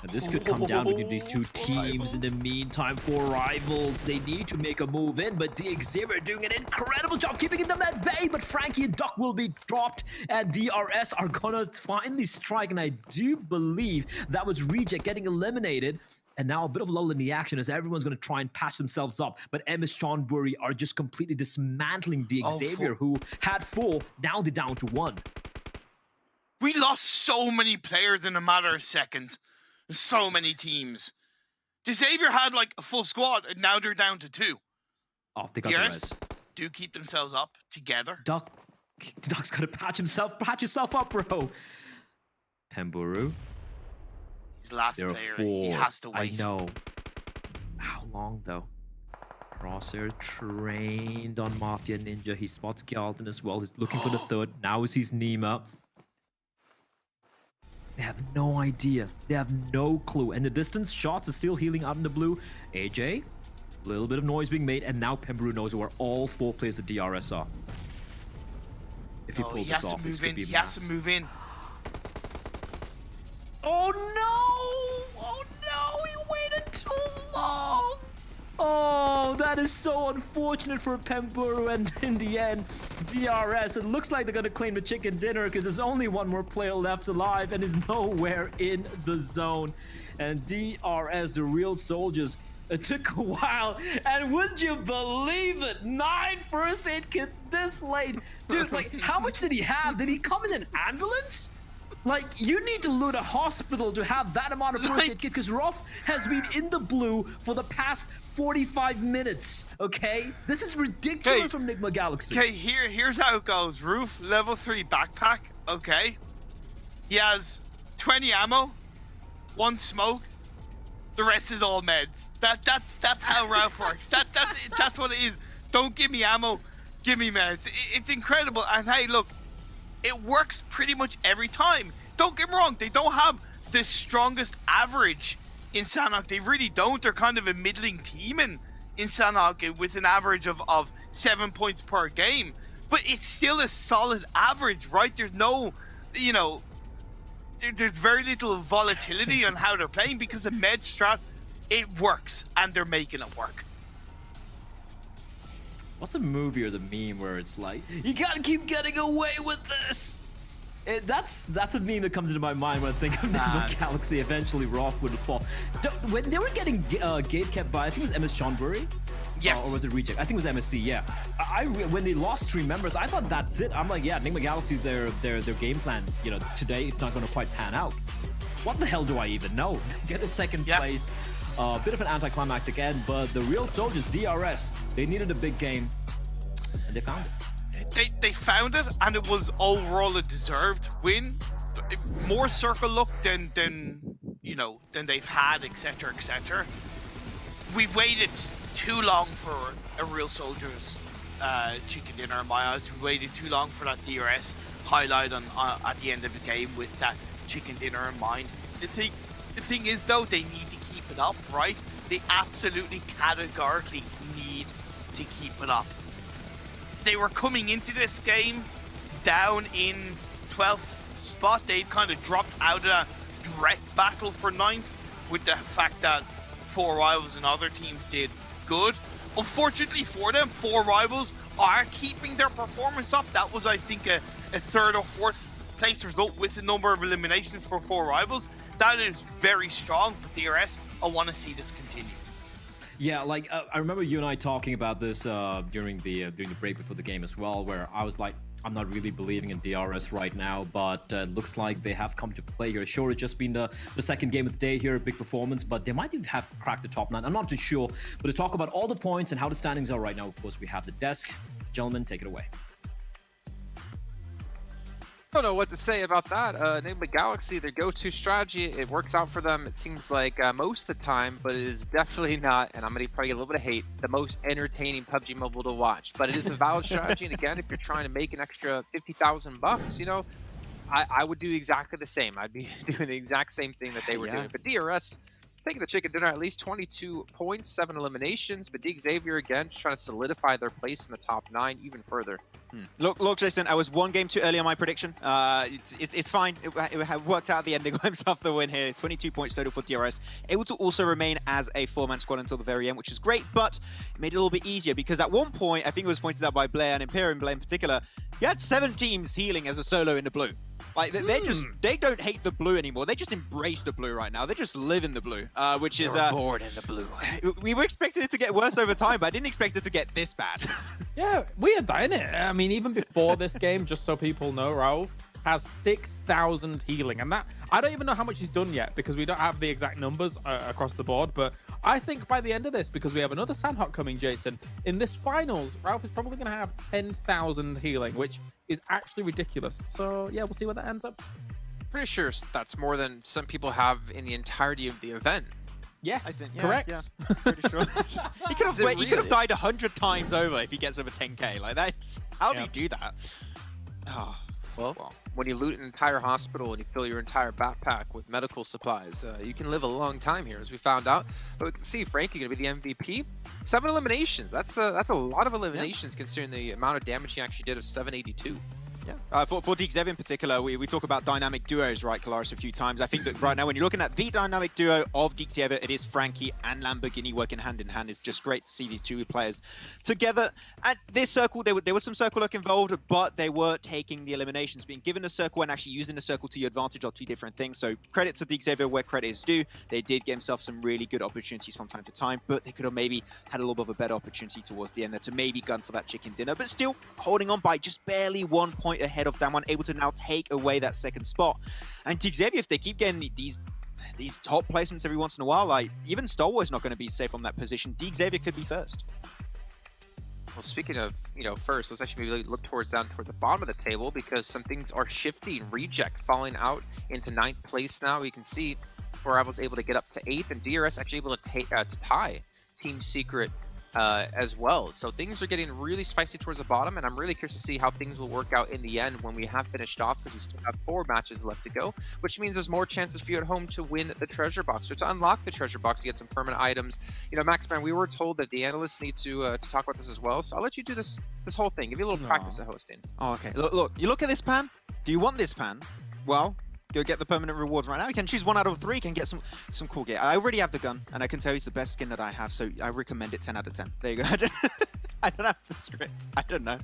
And this could come down between these 2 teams. In the meantime, 4 rivals, they need to make a move in, but the Xavier doing an incredible job keeping them at bay, but Frankie and Duck will be dropped, and DRS are gonna finally strike, and I do believe that was Reject getting eliminated. And now a bit of a lull in the action as everyone's going to try and patch themselves up. But MS Chonburi are just completely dismantling the Xavier, who had 4, now they're down to 1. We lost so many players in a matter of seconds. So many teams. The Xavier had like a full squad, and now they're down to 2. Oh, they got the res. Do keep themselves up together. Duck's got to patch yourself up, bro. Pemburu. His last player, 4. He has to wait. I know. How long, though? Crosshair trained on Mafia Ninja. He spots Galton as well. He's looking for the 3rd. Now he sees Nima. They have no idea. They have no clue. And the distance, shots are still healing out in the blue. AJ, a little bit of noise being made. And now Pemburu knows where all 4 players of DRS are. If he pulls this off, it's going to be He has to move in. Oh no! Oh no! He waited too long! Oh, that is so unfortunate for Pemburu, and in the end, DRS, it looks like they're gonna claim the chicken dinner because there's only 1 more player left alive and is nowhere in the zone. And DRS, the real soldiers, it took a while, and would you believe it? 9 first aid kits this late. Dude, like, how much did he have? Did he come in an ambulance? Like, you need to loot a hospital to have that amount of first aid kits, because Ruff has been in the blue for the past 45 minutes, okay? This is ridiculous from Nigma Galaxy. Okay, here's how it goes. Roof, level 3 backpack, okay? He has 20 ammo, 1 smoke, the rest is all meds. That's how Ralph works. That's what it is. Don't give me ammo, give me meds. It's incredible, and hey, look, it works pretty much every time. Don't get me wrong, they don't have the strongest average in Sanhok. They really don't. They're kind of a middling team in Sanhok with an average of 7 points per game. But it's still a solid average, right? There's no, you know, there's very little volatility on how they're playing because the med strat, it works, and they're making it work. What's a movie or the meme where it's like, you gotta keep getting away with this? That's a meme that comes into my mind when I think of the Galaxy. Eventually, Roth would fall. When they were getting gate kept by, I think it was MS Chonburi. Yes. Or was it Reject? I think it was MSC, yeah. When they lost 3 members, I thought that's it. I'm like, yeah, Enigma Galaxy's their game plan. You know, today it's not going to quite pan out. What the hell do I even know? Get a second place. Bit of an anticlimactic end, but the real soldiers, DRS, they needed a big game, and they found it. They found it, and it was overall a deserved win. More circle luck than they've had, etc., etc. We've waited too long for a real soldier's chicken dinner in my eyes. We waited too long for that DRS highlight at the end of the game with that chicken dinner in mind. The thing is, though, they need to keep it up, right? They absolutely categorically need to keep it up. They were coming into this game down in 12th spot. They'd kind of dropped out of a direct battle for 9th with the fact that 4 Rivals and other teams did good. Unfortunately for them, 4 Rivals are keeping their performance up. That was, I think, a 3rd or 4th place result with the number of eliminations for 4 Rivals. That is very strong, but DRS, I want to see this continue. Yeah, like I remember you and I talking about this during the break before the game as well, where I was like, I'm not really believing in DRS right now, but looks like they have come to play here. Sure, it's just been the second game of the day here, a big performance, but they might have cracked the top 9. I'm not too sure, but to talk about all the points and how the standings are right now, of course, we have the desk. Gentlemen, take it away. I don't know what to say about that. Enigma Galaxy, their go-to strategy, it works out for them, it seems like most of the time, but it is definitely not, and I'm going to probably get a little bit of hate, the most entertaining PUBG Mobile to watch. But it is a valid strategy, and again, if you're trying to make an extra 50,000 bucks, you know, I would do exactly the same. I'd be doing the exact same thing that they were doing. But DRS, taking the chicken dinner, at least 22 points, 7 eliminations, but Xavier, again, just trying to solidify their place in the top 9 even further. Look, Jason, I was 1 game too early on my prediction. It's fine. It worked out at the end. They got himself the win here. 22 points total for DRS. Able to also remain as a 4-man squad until the very end, which is great, but it made it a little bit easier because at one point, I think it was pointed out by Blair and Imperium Blair in particular, you had 7 teams healing as a solo in the blue. Like, they don't hate the blue anymore. They just embrace the blue right now. They just live in the blue, which is... bored in the blue. We were expecting it to get worse over time, but I didn't expect it to get this bad. Yeah, weird, isn't it? I mean, even before this game, just so people know, Ralph has 6,000 healing, and that I don't even know how much he's done yet because we don't have the exact numbers across the board. But I think by the end of this, because we have another Sandhawk coming, Jason, in this finals, Ralph is probably going to have 10,000 healing, which is actually ridiculous. So yeah, we'll see where that ends up. Pretty sure that's more than some people have in the entirety of the event. Yes, I think, correct. Yeah, pretty sure. he could have died 100 times over if he gets over 10k. Like that's how do you do that? Oh, well, when you loot an entire hospital and you fill your entire backpack with medical supplies, you can live a long time here, as we found out. But we can see Frankie going to be the MVP. 7 eliminations. That's a lot of eliminations considering the amount of damage he actually did of 782. Yeah. For DXev in particular, we talk about dynamic duos, right, Kalaris, a few times. I think that right now, when you're looking at the dynamic duo of DXev, it is Frankie and Lamborghini working hand in hand. It's just great to see these 2 players together. At this circle, there was some circle luck involved, but they were taking the eliminations. Being given a circle and actually using the circle to your advantage are 2 different things. So credit to DXev where credit is due. They did get themselves some really good opportunities from time to time, but they could have maybe had a little bit of a better opportunity towards the end there to maybe gun for that chicken dinner, but still holding on by just barely 1 point ahead of Damwon, able to now take away that 2nd spot. And Xavier, if they keep getting these top placements every once in a while, like even Stalwart's not going to be safe on that position. Xavier could be first. Well, speaking of, first, let's actually maybe look down towards the bottom of the table because some things are shifting. Reject falling out into 9th place now. We can see 4 Rivals able to get up to 8th, and DRS actually able to tie Team Secret as well. So things are getting really spicy towards the bottom, and I'm really curious to see how things will work out in the end when we have finished off, because we still have 4 matches left to go, which means there's more chances for you at home to win the treasure box or to unlock the treasure box to get some permanent items. Maxman, we were told that the analysts need to talk about this as well, so I'll let you do this whole thing. Give you a little practice at hosting. Oh, okay. Look, you look at this pan. Do you want this pan? Well, go get the permanent rewards right now. You can choose 1 out of 3. You can get some cool gear. I already have the gun, and I can tell you it's the best skin that I have, so I recommend it 10 out of 10. There you go. I don't have the script. I don't know.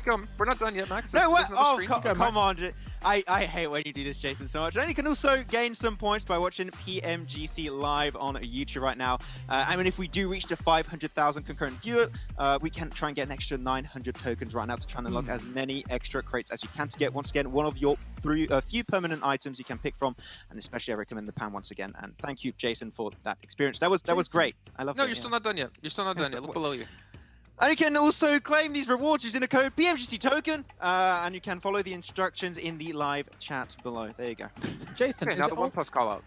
Keep going. We're not done yet, Max. No, There's what? another Oh, screen. come on. I hate when you do this, Jason, so much. And you can also gain some points by watching PMGC live on YouTube right now. I mean, if we do reach the 500,000 concurrent viewer, we can try and get an extra 900 tokens right now to try and unlock as many extra crates as you can to get, once again, one of your few permanent items you can pick from. And especially I recommend the pan once again. And thank you, Jason, for that experience. That was great. I love it. No, you're still not done yet. You're still not done yet. Look below you. And you can also claim these rewards using the code PMGC token, and you can follow the instructions in the live chat below. There you go. Jason, Okay, now the 1+ call out.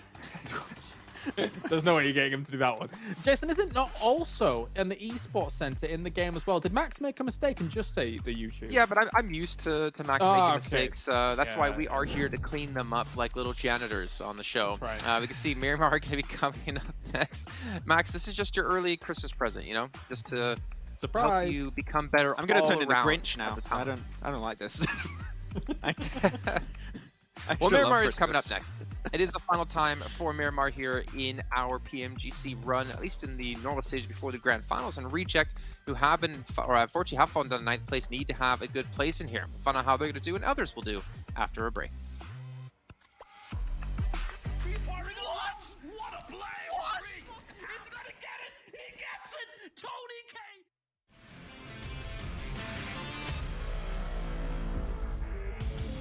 There's no way you're getting him to do that one. Jason, is it not also in the esports center in the game as well? Did Max make a mistake and just say the YouTube? Yeah, but I'm used to Max Oh, making okay. mistakes. That's why we are here to clean them up like little janitors on the show. That's right. We can see Miramar going to be coming up next. Max, this is just your early Christmas present, you know, just to Surprise. help you become better. I'm going to turn into the around Grinch now. as a talent. I don't like this. I Well, still love Miramar is coming up Christmas. next. It is the final time for Miramar here in our PMGC run, at least in the normal stage before the grand finals. And Reject, who have been, or unfortunately have fallen down to 9th place, need to have a good place in here. We'll find out how they're going to do, and others will do after a break. What a play! What? He's gonna get it! He gets it! Tony K!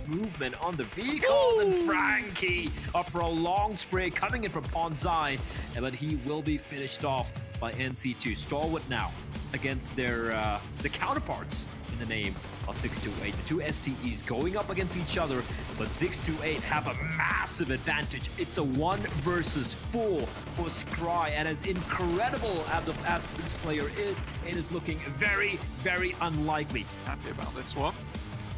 Movement on the vehicles, and Frankie, a prolonged spray coming in from Ponzai, but he will be finished off by NC2. Stalwart now against their the counterparts in the name of 628. The two STEs going up against each other, but 628 have a massive advantage. It's a 1 versus 4 for Scry, and as incredible as this player is, it is looking very, very unlikely. Happy about this one.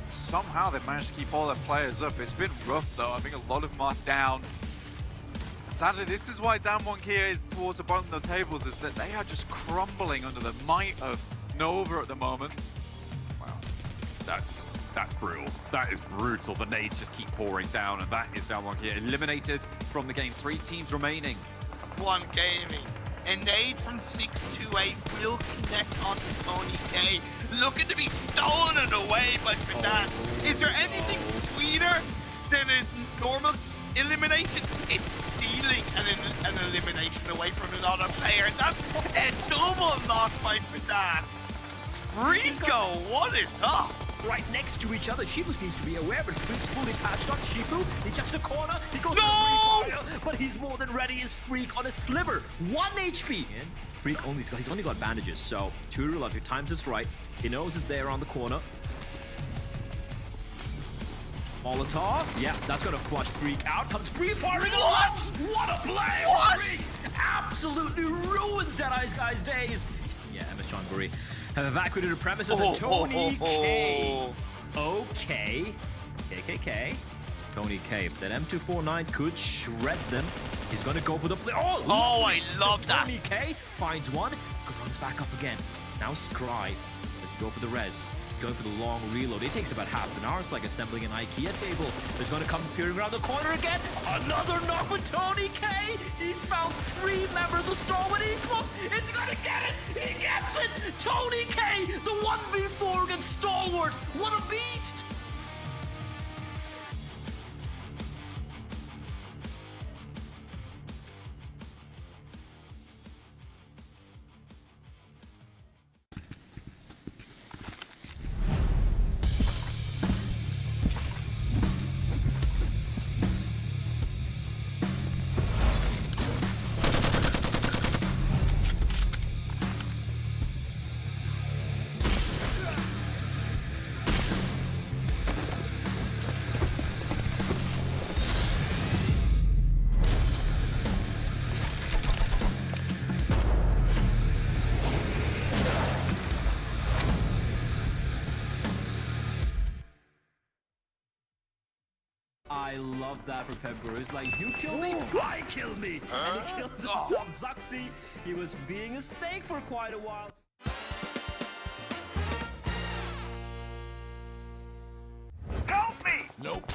Somehow they've managed to keep all their players up. It's been rough though. I think a lot of them are down. Sadly, this is why Damwon here is towards the bottom of the tables, is that they are just crumbling under the might of Nova at the moment. Wow, that's brutal. That is brutal. The nades just keep pouring down, and that is Damwon here eliminated from the game. 3 teams remaining. One gaming. A nade from 628 will connect onto Tony K. Looking to be stolen away by Fadan. Is there anything sweeter than a normal elimination? It's stealing an elimination away from another player. That's a double knock by Fadan. Rico, what is up? Right next to each other. Shifu seems to be aware, but Freak's fully patched on Shifu. He jumps a corner. He goes No! to Freak, but he's more than ready as Freak on a sliver. 1 HP. And Freak he's only got bandages, so to real life, if times is right, he knows it's there on the corner. Molotov. Yeah, that's gonna flush Freak out. Comes Brief firing. What a play! What? Freak absolutely ruins that Ice Guy's days. Yeah, Emma Chonburi have evacuated the premises, and Tony K. Okay. KKK. Tony K. If that M249 could shred them, he's going to go for the play. Oh, I love that. Tony K finds one, runs back up again. Now Scry. Let's go for the res. Going for the long reload. It takes about half an hour. It's like assembling an IKEA table. He's going to come peering around the corner again. Another knock with Tony K. He's found 3 members of Stalwart Esports. It's going to get it. He gets it. Tony K. The 1v4 against Stalwart. What a beast. I love that from Pepper. It's like, you kill me, I kill me. And he kills himself. Zuxi, he was being a snake for quite a while. Help me! Nope.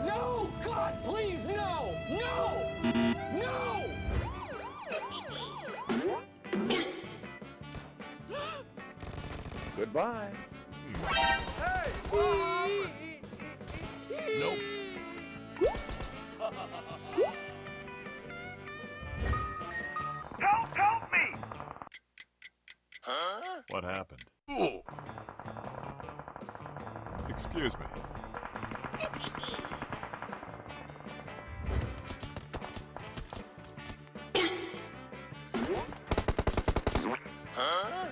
No! God, please, no! Bye. Nope. Help me! Huh? What happened? Ooh. Excuse me. Huh?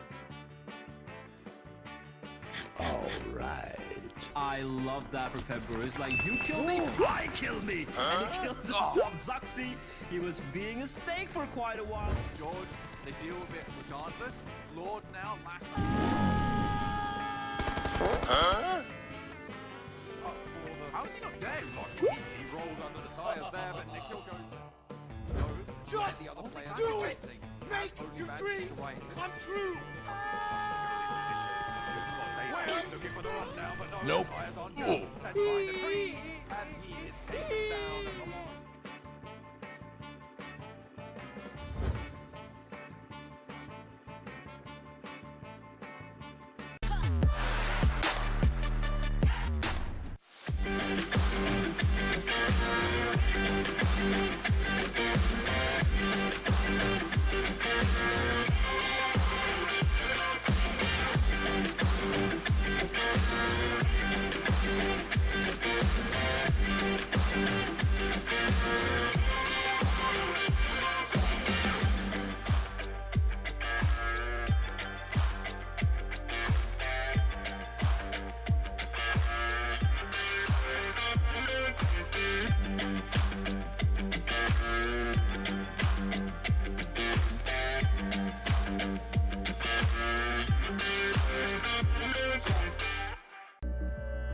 I love that from Pebble. It's like, you kill me, I kill me. And he kills himself. Zuxi, he was being a snake for quite a while. George, they deal with it regardless. Lord now, last. Huh? How's he not dead? He rolled under the tires there, but Nikhil goes. Just the other player do it! Make your dreams come true! Looking for the run down, but no, Nope. tires on Ooh. go. Set by the tree, and he is taken down at the last.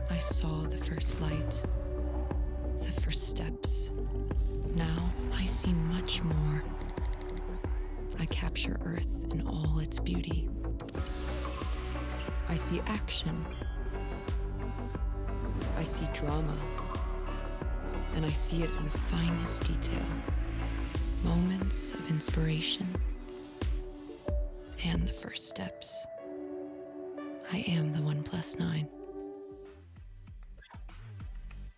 I saw the first light, the first steps. Now I see much more. I capture Earth in all its beauty. I see action. I see drama. And I see it in the finest detail. Moments of inspiration. And the first steps. I am the 1+9.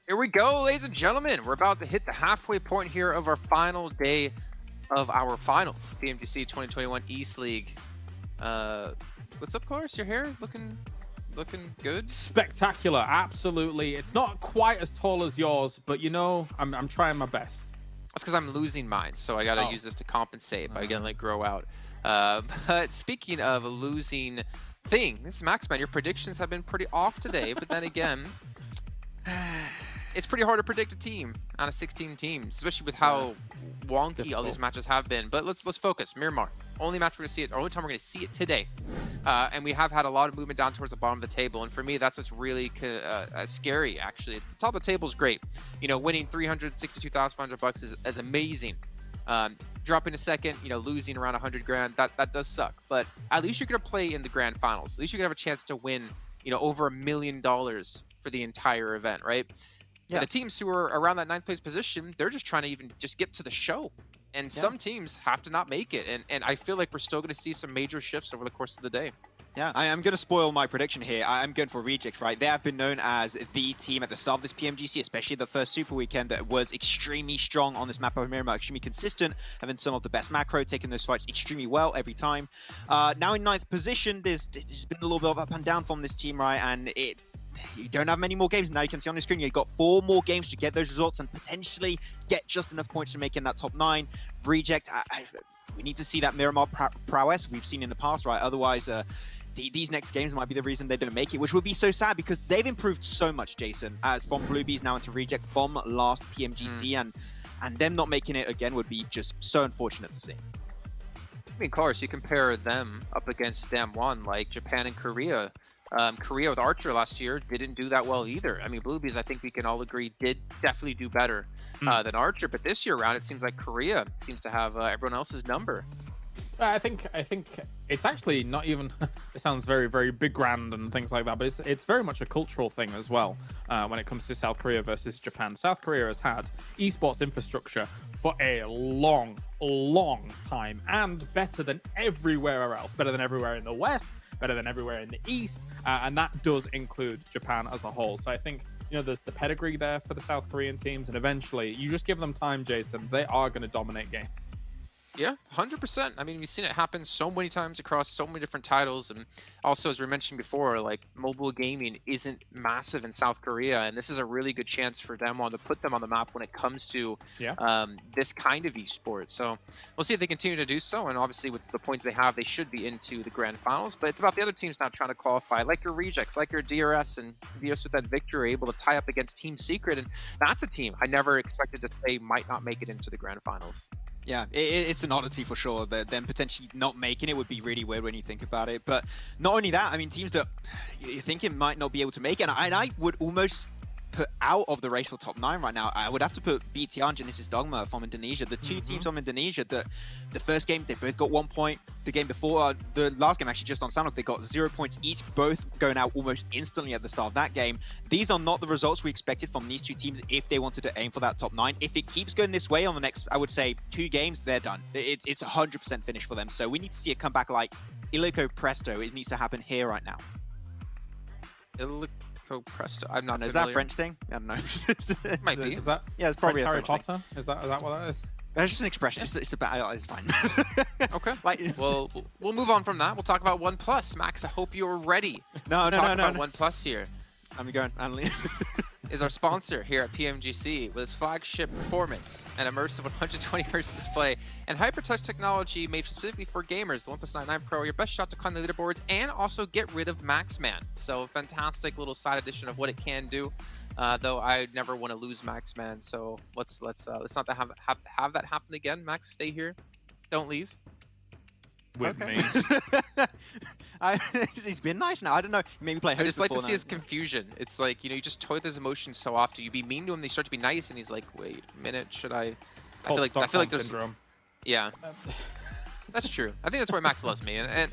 Here we go, ladies and gentlemen. We're about to hit the halfway point here of our final day of our finals. PMGC 2021 East League. What's up, Cloris? Your hair looking good? Spectacular, absolutely. It's not quite as tall as yours, but you know, I'm trying my best. That's because I'm losing mine, so I gotta use this to compensate by getting like grow out. But speaking of losing things, Maxman, your predictions have been pretty off today. But then again, it's pretty hard to predict a team out of 16 teams, especially with how wonky all these matches have been. But let's focus. Miramar, only match we're gonna see it, only time we're gonna see it today. And we have had a lot of movement down towards the bottom of the table, and for me, that's what's really scary. Actually, the top of the table is great. You know, winning $362,500 is amazing. Dropping a second, you know, losing around 100 grand, that does suck. But at least you're gonna play in the grand finals. At least you're gonna have a chance to win, you know, over $1 million for the entire event, right? Yeah. The teams who are around that 9th place position, they're just trying to even just get to the show. And some teams have to not make it. And I feel like we're still going to see some major shifts over the course of the day. Yeah, I am going to spoil my prediction here. I'm going for Reject, right? They have been known as the team at the start of this PMGC, especially the first Super Weekend, that was extremely strong on this map of Miramar, extremely consistent, having some of the best macro, taking those fights extremely well every time. Now in 9th position, there's been a little bit of up and down from this team, right? And you don't have many more games. Now you can see on the screen, you've got 4 more games to get those results and potentially get just enough points to make in that top 9. Reject, we need to see that Miramar prowess we've seen in the past, right? Otherwise, these next games might be the reason they don't make it, which would be so sad because they've improved so much, Jason, as from Bluebees now into Reject from last PMGC, and them not making it again would be just so unfortunate to see. I mean, of course, you compare them up against Damwon, like Japan and Korea. Korea with Archer last year didn't do that well either. I mean, Bluebees, I think we can all agree, did definitely do better than Archer. But this year around, it seems like Korea seems to have everyone else's number. I think it's actually not even. It sounds very, very big, grand, and things like that, but it's very much a cultural thing as well. When it comes to South Korea versus Japan, South Korea has had esports infrastructure for a long time, and better than everywhere else. Better than everywhere in the West. better than everywhere in the East, and that does include Japan as a whole. So I think, you know, there's the pedigree there for the South Korean teams, and eventually, you just give them time, Jason, they are going to dominate games. Yeah, 100%. I mean, we've seen it happen so many times across so many different titles. And also, as we mentioned before, like, mobile gaming isn't massive in South Korea. And this is a really good chance for them to put them on the map when it comes to this kind of esports. So we'll see if they continue to do so. And obviously, with the points they have, they should be into the grand finals. But it's about the other teams not trying to qualify, like your Rejects, like your DRS. And DRS with that victory are able to tie up against Team Secret. And that's a team I never expected to say might not make it into the grand finals. Yeah, it's an oddity for sure. That them potentially not making it would be really weird when you think about it. But not only that, I mean, teams that you think it might not be able to make it, and I would almost put out of the race for top 9 right now, I would have to put BTR and Genesis Dogma from Indonesia. The two teams from Indonesia that the first game, they both got 1 point. The game before, the last game actually just on Soundlock, they got 0 points each, both going out almost instantly at the start of that game. These are not the results we expected from these two teams if they wanted to aim for that top 9. If it keeps going this way on the next, I would say, 2 games, they're done. It's 100% finish for them. So we need to see a comeback like Illico Presto. It needs to happen here right now. Illico Presto. I'm not. Is that a French thing? I don't know. Might be. Is that? Yeah, it's probably Harry a French Potter. thing. Is that what that is? It's just an expression. It's about. It's fine. Okay. Like, well, we'll move on from that. We'll talk about OnePlus. Max, I hope you're ready. No. Talk about OnePlus here. I'm going. Is our sponsor here at PMGC with its flagship performance and immersive 120Hz display and hyper-touch technology made specifically for gamers. The OnePlus 9 Pro, your best shot to climb the leaderboards and also get rid of Maxman. So fantastic little side addition of what it can do. Though I never want to lose Maxman, so let's not have that happen again. Max, stay here, don't leave. With me. He's been nice now. I don't know. Maybe play host. I just like to before see his confusion. It's like, you know, you just toy with his emotions so often. You be mean to him, they start to be nice, and he's like, wait a minute, should I? I feel like there's syndrome. Yeah. That's true. I think that's why Max loves me. And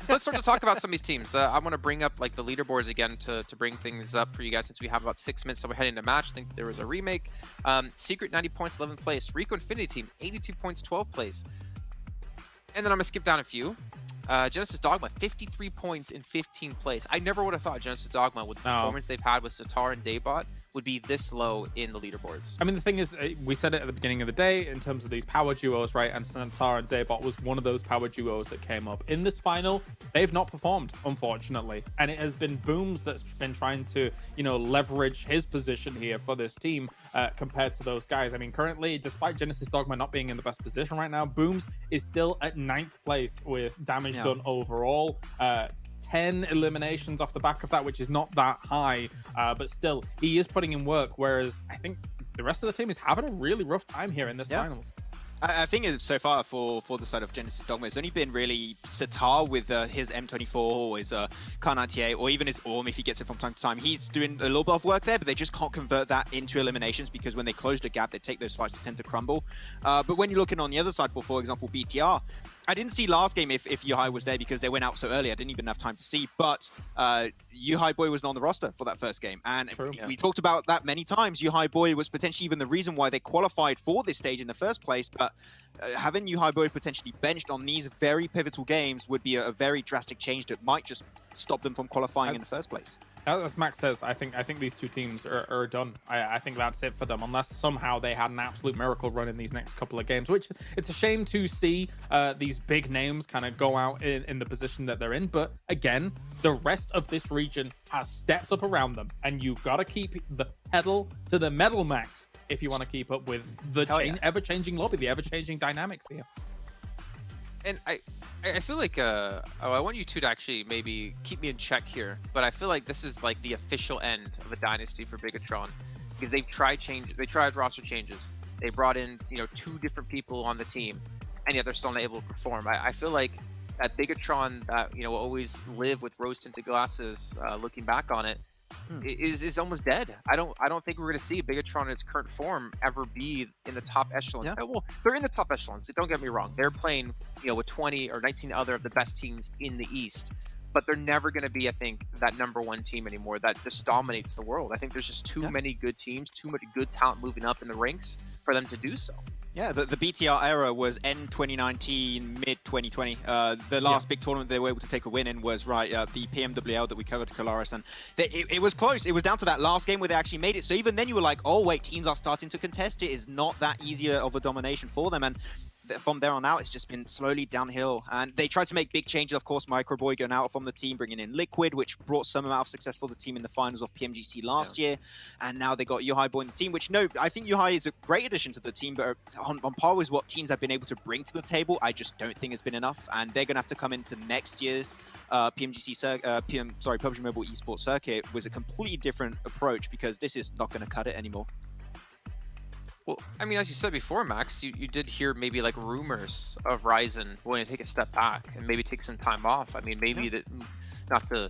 let's start to talk about some of these teams. I want to bring up like the leaderboards again to bring things up for you guys, since we have about 6 minutes, so we're heading to match. I think there was a remake. Secret 90 points, 11th place. Rico Infinity Team 82 points, 12th place. And then I'm gonna skip down a few. Genesis Dogma 53 points in 15th place. I never would have thought Genesis Dogma, with the performance they've had with Sitar and Daybot, would be this low in the leaderboards. I mean, the thing is, we said it at the beginning of the day in terms of these power duos, right? And Sitar and Daybot was one of those power duos that came up. In this final, they've not performed, unfortunately. And it has been Booms that's been trying to, you know, leverage his position here for this team compared to those guys. I mean, currently, despite Genesis Dogma not being in the best position right now, Booms is still at 9th place with damage done overall. 10 eliminations off the back of that, which is not that high, but still, he is putting in work, whereas I think the rest of the team is having a really rough time here in this finals. I think so far for the side of Genesis Dogma, it's only been really Sitar with his M24 or his Kar98 or even his Orm if he gets it from time to time. He's doing a little bit of work there, but they just can't convert that into eliminations because when they close the gap, they take those fights, they tend to crumble. But when you're looking on the other side for example, BTR, I didn't see last game if Yuhai was there because they went out so early. I didn't even have time to see, but Yuhai Boy was not on the roster for that first game. And we talked about that many times. Yuhai Boy was potentially even the reason why they qualified for this stage in the first place, but having Yuhai Boy potentially benched on these very pivotal games would be a very drastic change that might just stop them from qualifying in the first place. As Max says, I think these two teams are done. I think that's it for them, unless somehow they had an absolute miracle run in these next couple of games, which it's a shame to see these big names kind of go out in the position that they're in. But again, the rest of this region has stepped up around them, and you've got to keep the pedal to the metal, Max, if you want to keep up with the ever-changing lobby, the ever-changing dynamics here. And I feel like I want you two to actually maybe keep me in check here, but I feel like this is like the official end of a dynasty for Bigatron, because they've tried roster changes. They brought in, you know, 2 different people on the team, and yet they're still not able to perform. I feel like that Bigatron that, you know, will always live with rose-tinted glasses, looking back on it, is almost dead. I don't think we're going to see Bigatron in its current form ever be in the top echelons. Well, they're in the top echelons. Don't get me wrong. They're playing, you know, with 20 or 19 other of the best teams in the East, but they're never going to be, I think, that #1 team anymore that just dominates the world. I think there's just too many good teams, too much good talent moving up in the ranks for them to do so. Yeah, the BTR era was end 2019, mid 2020. The last big tournament they were able to take a win in was the PMWL that we covered, Colaris, and it was close. It was down to that last game where they actually made it. So even then you were like, oh wait, teams are starting to contest it. It's not that easier of a domination for them. And from there on out, it's just been slowly downhill. And they tried to make big changes, of course, Microboy going out from the team, bringing in Liquid, which brought some amount of success for the team in the finals of PMGC last year. And now they got Yuhai Boy in the team, which, no, I think Yuhai is a great addition to the team, but on par with what teams have been able to bring to the table, I just don't think has been enough. And they're going to have to come into next year's PUBG Mobile esports circuit with a completely different approach, because this is not going to cut it anymore. Well, I mean, as you said before, Max, you did hear maybe like rumors of Ryzen wanting to take a step back and maybe take some time off. I mean, maybe that, not to,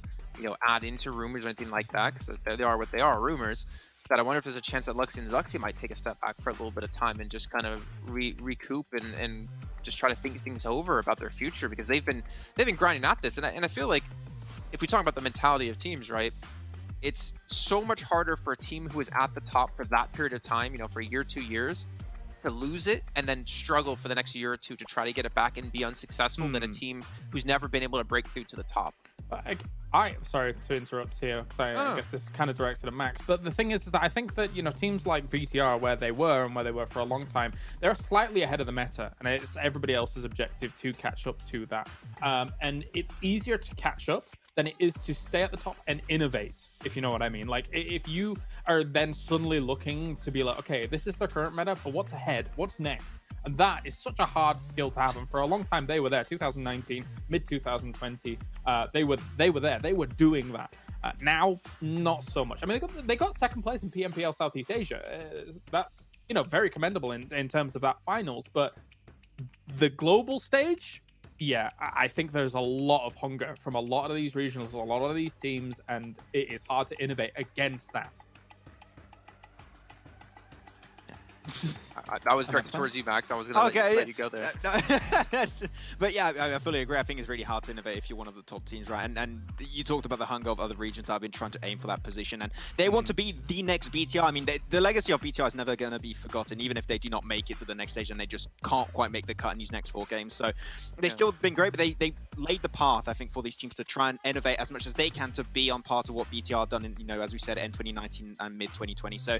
add into rumors or anything like that, because they are what they are, rumors, that I wonder if there's a chance that Luxy and Zuxi might take a step back for a little bit of time and just kind of recoup and just try to think things over about their future, because they've been grinding at this. And I feel like if we talk about the mentality of teams, right? It's so much harder for a team who is at the top for that period of time, for a year, 2 years, to lose it and then struggle for the next year or two to try to get it back and be unsuccessful than a team who's never been able to break through to the top. Sorry to interrupt here, because I guess this is kind of directed at Max, but the thing is that I think that teams like BTR, where they were for a long time, they're slightly ahead of the meta, and it's everybody else's objective to catch up to that. And it's easier to catch up than it is to stay at the top and innovate, if you know what I mean. Like, if you are then suddenly looking to be like, okay, this is the current meta, but what's ahead? What's next? And that is such a hard skill to have. And for a long time, they were there. 2019, mid 2020, they were there. They were doing that. Now, not so much. I mean, they got second place in PMPL Southeast Asia. That's very commendable in terms of that finals. But the global stage, yeah, I think there's a lot of hunger from a lot of these regionals, a lot of these teams, and it is hard to innovate against that. I was directed towards you, Max. I was going to let you go there. But yeah, I fully agree. I think it's really hard to innovate if you're one of the top teams, right? And you talked about the hunger of other regions that have been trying to aim for that position, and they want to be the next BTR. I mean, the legacy of BTR is never going to be forgotten, even if they do not make it to the next stage and they just can't quite make the cut in these next 4 games. So they've still been great, but they laid the path, I think, for these teams to try and innovate as much as they can to be on par to what BTR done in, as we said, end 2019 and mid 2020. So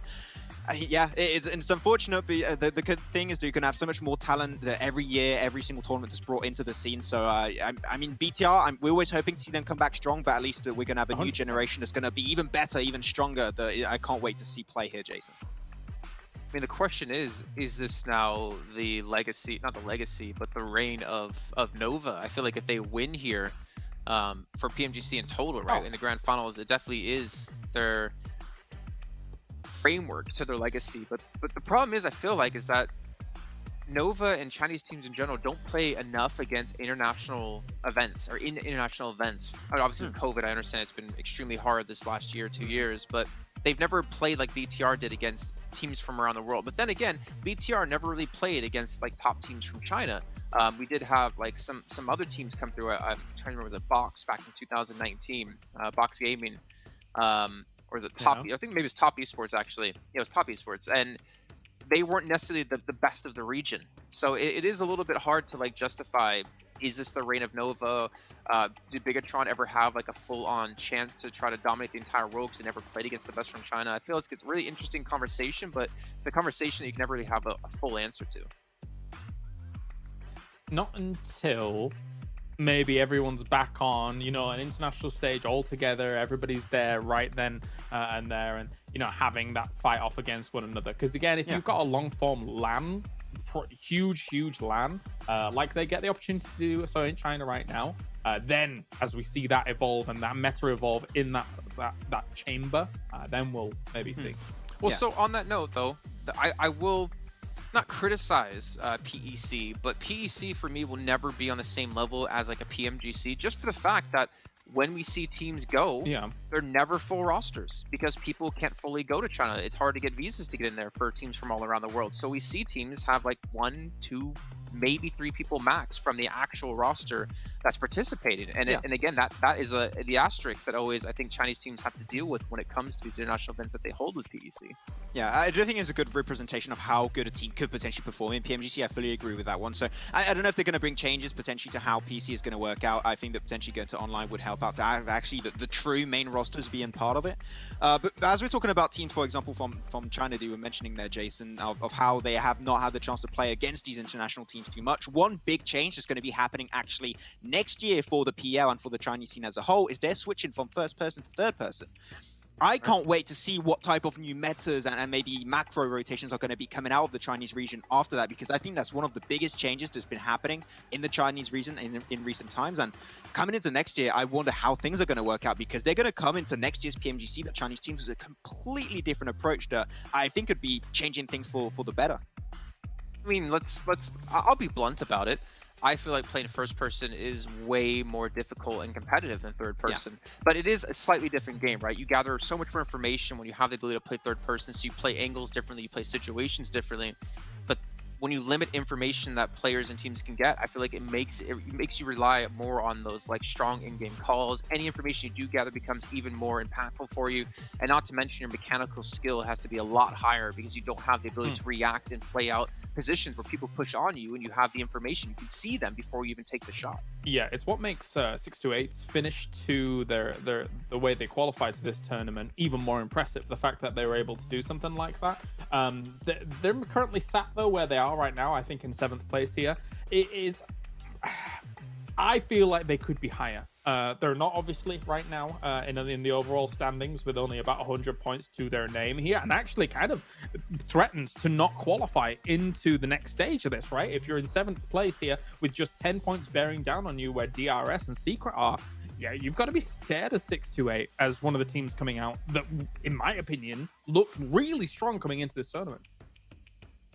yeah, it's unfortunate, but the good thing is that you can have so much more talent that every year, every single tournament is brought into the scene. So I mean, BTR, we're always hoping to see them come back strong, but at least we're going to have a 100%. New generation that's going to be even better, even stronger. I can't wait to see play here, Jason. I mean, the question is this now the legacy, not the legacy, but the reign of Nova? I feel like if they win here for PMGC in total, right, in the grand finals, it definitely is their framework to their legacy. But the problem is, I feel like, is that Nova and Chinese teams in general don't play enough against international events or in international events. I mean, obviously with COVID, I understand it's been extremely hard this last year, 2 years, but they've never played like BTR did against teams from around the world. But then again, BTR never really played against like top teams from China. We did have like some other teams come through. I'm trying to remember, was it Box back in 2019, Box Gaming, or the Top, I think maybe it was Top Esports actually. Yeah, it was Top Esports, and they weren't necessarily the best of the region. So it is a little bit hard to like justify, is this the reign of Nova? Did Bigatron ever have like a full-on chance to try to dominate the entire world because they never played against the best from China? I feel it's a really interesting conversation, but it's a conversation that you can never really have a full answer to. Not until maybe everyone's back on, an international stage all together, everybody's there right then and there, and having that fight off against one another. Because again, if you've got a long form LAN, huge LAN, like they get the opportunity to do so in China right now, then as we see that evolve and that meta evolve in that chamber, then we'll maybe see. Well, so on that note though, I will not criticize PEC, but PEC for me will never be on the same level as like a PMGC, just for the fact that when we see teams go, they're never full rosters because people can't fully go to China. It's hard to get visas to get in there for teams from all around the world. So we see teams have like 1, 2, maybe 3 people max from the actual roster that's participated. And and again, that is the asterisk that always I think Chinese teams have to deal with when it comes to these international events that they hold with PEC. Yeah, I do think it's a good representation of how good a team could potentially perform in PMGC. I fully agree with that one. So I don't know if they're going to bring changes potentially to how PC is going to work out. I think that potentially going to online would help out to have actually the true main rosters being part of it. But as we're talking about teams, for example, from China that you were mentioning there, Jason, of how they have not had the chance to play against these international teams too much. One big change that's going to be happening actually next year for the PL and for the Chinese scene as a whole is they're switching from first person to third person. I can't wait to see what type of new metas and maybe macro rotations are going to be coming out of the Chinese region after that, because I think that's one of the biggest changes that's been happening in the Chinese region in recent times. And coming into next year, I wonder how things are going to work out, because they're going to come into next year's PMGC, the Chinese teams, with a completely different approach that I think could be changing things for the better. I mean, I'll be blunt about it. I feel like playing first person is way more difficult and competitive than third person, but it is a slightly different game, right? You gather so much more information when you have the ability to play third person, so you play angles differently, you play situations differently. But when you limit information that players and teams can get, I feel like it makes you rely more on those like strong in-game calls. Any information you do gather becomes even more impactful for you, and not to mention your mechanical skill has to be a lot higher because you don't have the ability to react and play out positions where people push on you, and you have the information, you can see them before you even take the shot. Yeah, it's what makes 628's finish to the way they qualified to this tournament even more impressive. The fact that they were able to do something like that. They're currently sat though where they are right now, I think in 7th place here. It is, I feel like they could be higher. They're not obviously right now in the overall standings with only about 100 points to their name here, and actually kind of threatens to not qualify into the next stage of this, right? If you're in 7th place here with just 10 points bearing down on you where DRS and Secret are, yeah, you've got to be scared of 628 as one of the teams coming out that, in my opinion, looked really strong coming into this tournament.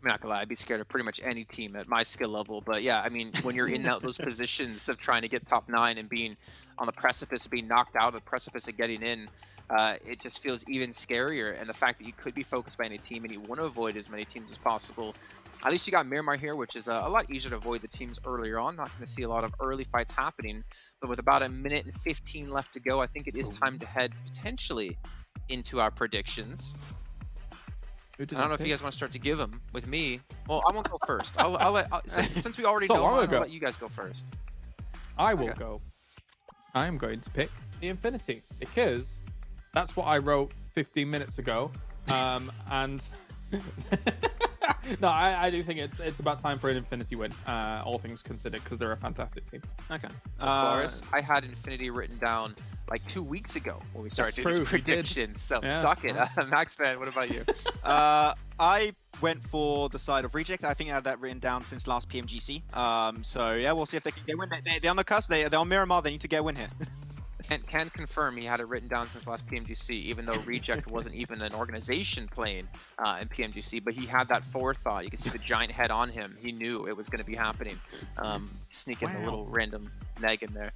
I'm not gonna lie, I'd be scared of pretty much any team at my skill level. But yeah, I mean, when you're in those positions of trying to get top 9 and being on the precipice of being knocked out, the precipice of getting in, it just feels even scarier. And the fact that you could be focused by any team and you want to avoid as many teams as possible. At least you got Miramar here, which is a lot easier to avoid the teams earlier on. Not going to see a lot of early fights happening. But with about 1 minute and 15 left to go, I think it is time to head potentially into our predictions. I don't know if you guys want to start to give them with me. Well, I won't go first. Since we already know, I'll let you guys go first. I will go. I am going to pick the Infinity because that's what I wrote 15 minutes ago. And no, I do think it's about time for an Infinity win, all things considered, because they're a fantastic team. Okay. Flores, I had Infinity written down like 2 weeks ago when we started doing these predictions. So suck it. Max fan, what about you? I went for the side of Reject. I think I had that written down since last PMGC. So yeah, we'll see if they can get a win. They're on the cusp. They're on Miramar. They need to get a win here. Can confirm he had it written down since last PMGC, even though Reject wasn't even an organization playing in PMGC, but he had that forethought. You can see the giant head on him. He knew it was going to be happening. Sneak in a little random neg in there.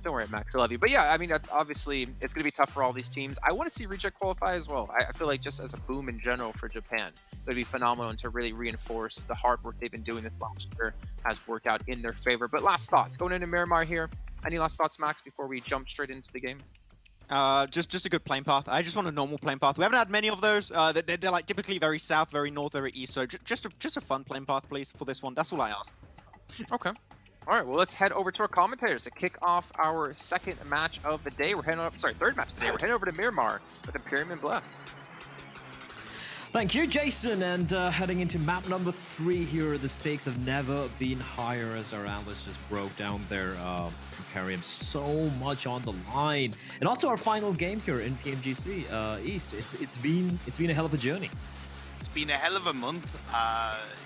Don't worry, Max, I love you. But yeah, I mean, obviously, it's going to be tough for all these teams. I want to see Reject qualify as well. I feel like just as a boom in general for Japan, it would be phenomenal, and to really reinforce the hard work they've been doing this last year has worked out in their favor. But last thoughts, going into Miramar here. Any last thoughts, Max, before we jump straight into the game? Just a good playing path. I just want a normal playing path. We haven't had many of those. They're like typically very south, very north, very east. So just a fun playing path, please, for this one. That's all I ask. Okay. All right. Well, let's head over to our commentators to kick off our second match of the day. We're heading up. Sorry, third match of the day. We're heading over to Miramar with Imperium and Blef. Thank you, Jason. And heading into map number 3 here, the stakes have never been higher as our analysts just broke down their Imperium. So much on the line. And also our final game here in PMGC East. It's been a hell of a journey. It's been a hell of a month.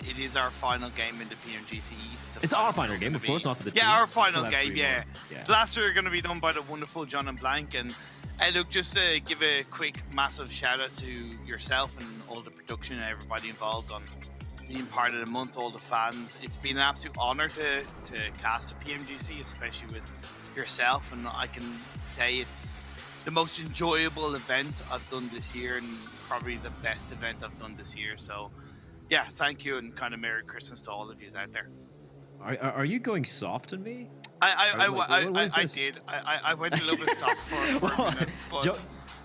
It is our final game in the PMGC East. It's our final game, of course, not for the teams. Yeah, our final game, yeah. The last two are going to be done by the wonderful John and Blank. And look, just to give a quick, massive shout out to yourself and all the production and everybody involved on being part of the month, all the fans. It's been an absolute honor to cast a PMGC, especially with yourself. And I can say it's the most enjoyable event I've done this year, and probably the best event I've done this year. So, yeah, thank you, and kind of Merry Christmas to all of you out there. Are you going soft on me? I did. I went a little bit soft for a minute, but...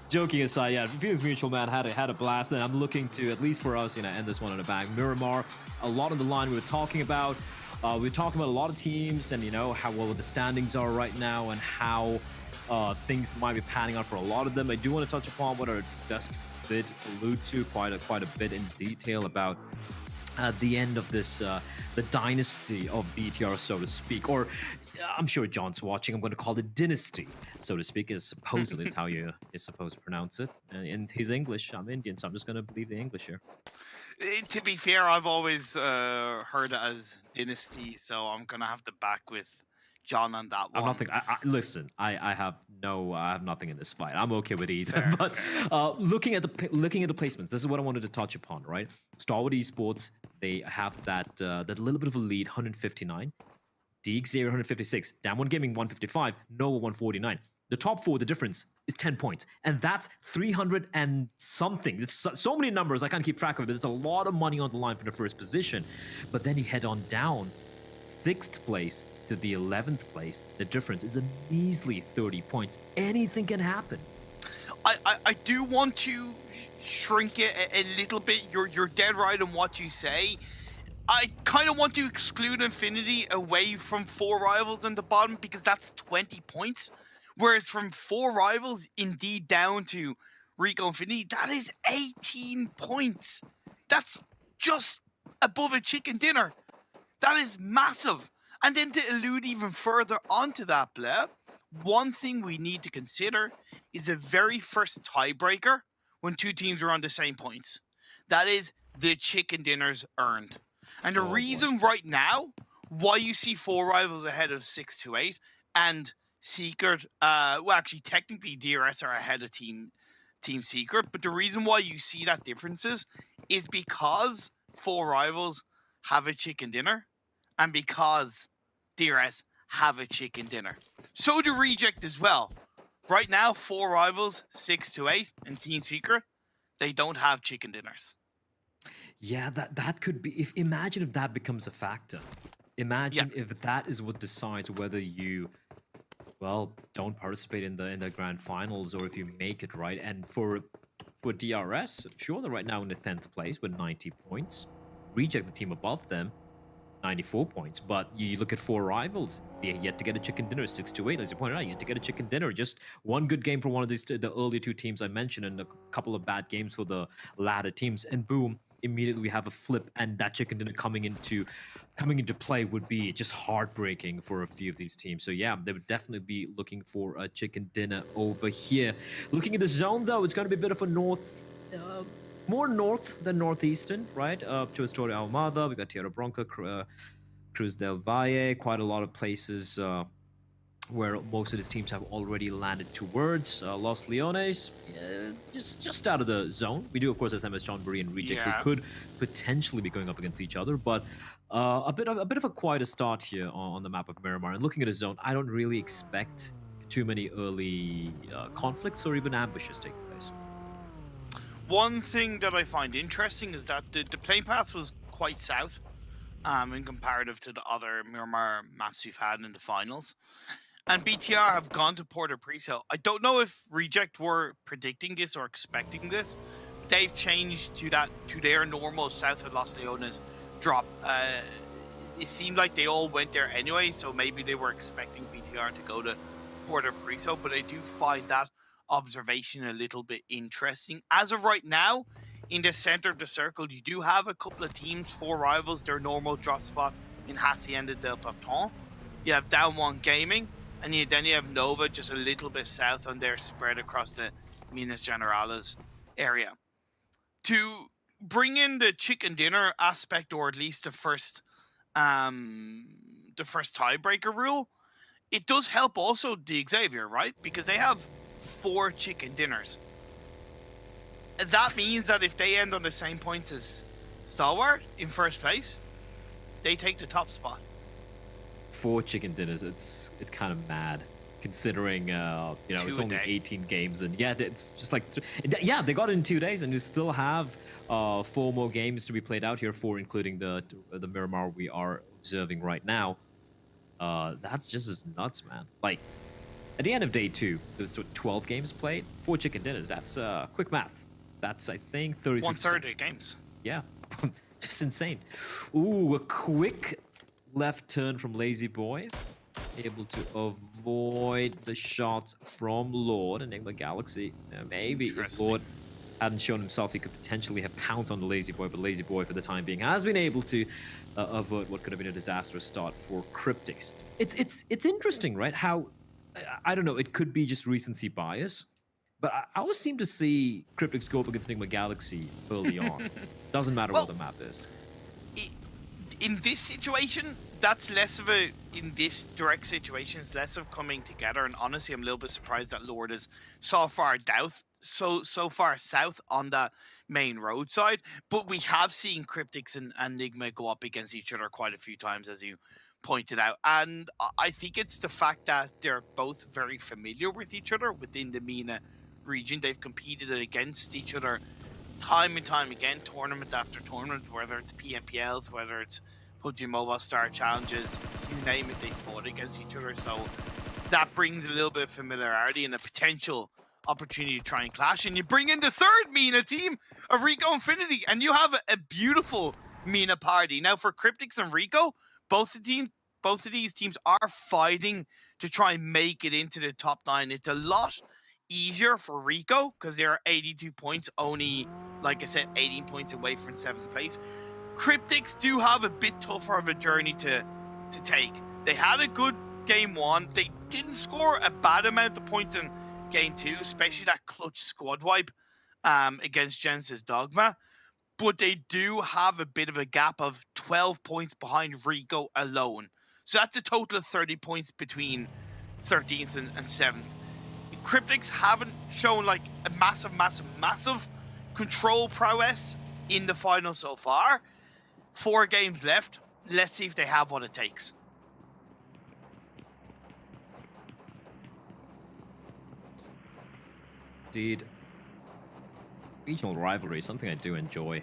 Joking aside, yeah, Phoenix Mutual, man, had a blast, and I'm looking to, at least for us, end this one on a bang. Miramar, a lot on the line we were talking about. We were talking about a lot of teams and, how well the standings are right now and how things might be panning out for a lot of them. I do want to touch upon what our desk did allude to quite a bit in detail about the end of this, the dynasty of BTR, so to speak, or I'm sure John's watching. I'm going to call it dynasty, so to speak, is supposedly is how you're supposed to pronounce it. And he's English. I'm Indian, so I'm just going to believe the English here. To be fair, I've always heard it as dynasty, so I'm going to have to back with John on that one. Listen, I have nothing in this fight. I'm okay with either. But looking at the placements, this is what I wanted to touch upon, right? Starwood Esports, they have that little bit of a lead, 159. DXavier 156, Damwon Gaming 155, Nova 149. The top four, the difference is 10 points. And that's 300 and something. It's so many numbers, I can't keep track of it. There's a lot of money on the line for the first position. But then you head on down, 6th place to the 11th place. The difference is a measly 30 points. Anything can happen. I do want to shrink it a little bit. You're dead right in what you say. I kind of want to exclude Infinity away from 4 rivals in the bottom because that's 20 points. Whereas from 4 rivals, indeed down to Rico Infinity, that is 18 points. That's just above a chicken dinner. That is massive. And then to allude even further onto that, Blair, one thing we need to consider is the very first tiebreaker when 2 teams are on the same points. That is the chicken dinners earned. And the reason right now why you see 4 rivals ahead of 628 and Secret, well, actually, technically DRS are ahead of Team Secret, but the reason why you see that differences is because 4 rivals have a chicken dinner and because DRS have a chicken dinner. So do Reject as well. Right now, 4 rivals, 628 and Team Secret, they don't have chicken dinners. Yeah, that could be. Imagine if that becomes a factor. Imagine if that is what decides whether you, don't participate in the grand finals or if you make it, right. And for DRS, sure, they're right now in the 10th place with 90 points. Reject, the team above them, 94 points. But you look at 4 rivals, they yet to get a chicken dinner, 6-8, as you pointed out, yet to get a chicken dinner. Just one good game for one of these, the earlier 2 teams I mentioned, and a couple of bad games for the latter teams, and boom, immediately we have a flip, and that chicken dinner coming into play would be just heartbreaking for a few of these teams. So yeah, they would definitely be looking for a chicken dinner over here. Looking at the zone though, it's going to be a bit of a more north than northeastern, right? To Astoria Almada, we got Tierra Bronca, Cruz del Valle, quite a lot of places where most of these teams have already landed towards. Los Leones, just out of the zone. We do, of course, SMS John Burry and Reject, who could potentially be going up against each other, but a bit of a quieter start here on the map of Miramar. And looking at a zone, I don't really expect too many early conflicts or even ambushes taking place. One thing that I find interesting is that the playing path was quite south in comparative to the other Miramar maps we've had in the finals. And BTR have gone to Puerto Priso. I don't know if Reject were predicting this or expecting this. They've changed to their normal south of Los Leones drop. It seemed like they all went there anyway, so maybe they were expecting BTR to go to Puerto Priso, but I do find that observation a little bit interesting. As of right now, in the center of the circle, you do have a couple of teams, 4 rivals, their normal drop spot in Hacienda del Paton. You have Damwon Gaming, and then you have Nova just a little bit south on their spread across the Minas Generales area. To bring in the chicken dinner aspect, or at least the first tiebreaker rule, it does help also the Xavier, right? Because they have 4 chicken dinners. That means that if they end on the same points as Stalwart in first place, they take the top spot. 4 chicken dinners, it's kind of mad. considering you know, it's a only day. 18 games, and yeah, it's just like yeah, they got it in 2 days, and you still have 4 more games to be played out here, 4 including the Miramar we are observing right now. That's just as nuts, man. Like at the end of day 2, there was 12 games played, 4 chicken dinners. That's quick math. That's I think 33%. 1/3 of games. Yeah, just insane. Ooh, a quick left turn from Lazy Boy. Able to avoid the shots from Lord. Enigma Galaxy. Maybe if Lord hadn't shown himself, he could potentially have pounced on the Lazy Boy, but Lazy Boy, for the time being, has been able to avert what could have been a disastrous start for Cryptics. It's interesting, right? How, I don't know, it could be just recency bias, but I always seem to see Cryptics go up against Enigma Galaxy early on. Doesn't matter what the map is. In this situation, that's less of a, in this direct situation, it's less of coming together. And honestly, I'm a little bit surprised that Lord is so far south on that main roadside. But we have seen Cryptics and Enigma go up against each other quite a few times, as you pointed out. And I think it's the fact that they're both very familiar with each other within the MENA region. They've competed against each other time and time again, tournament after tournament, whether it's PMPLs, whether it's PUBG Mobile Star Challenges, you name it, they fought against each other. So that brings a little bit of familiarity and a potential opportunity to try and clash. And you bring in the third MENA team of Rico Infinity, and you have a beautiful MENA party. Now for Cryptics and Rico, both of these teams are fighting to try and make it into the top 9. It's a lot easier for Rico because they are 82 points, only, like I said, 18 points away from 7th place. Cryptics do have a bit tougher of a journey to take. They had a good game 1. They didn't score a bad amount of points in game 2, especially that clutch squad wipe against Genesis Dogma. But they do have a bit of a gap of 12 points behind Rico alone. So that's a total of 30 points between 13th and 7th. Cryptics haven't shown like a massive control prowess in the final so far. 4 games left. Let's see if they have what it takes. Indeed. Regional rivalry is something I do enjoy.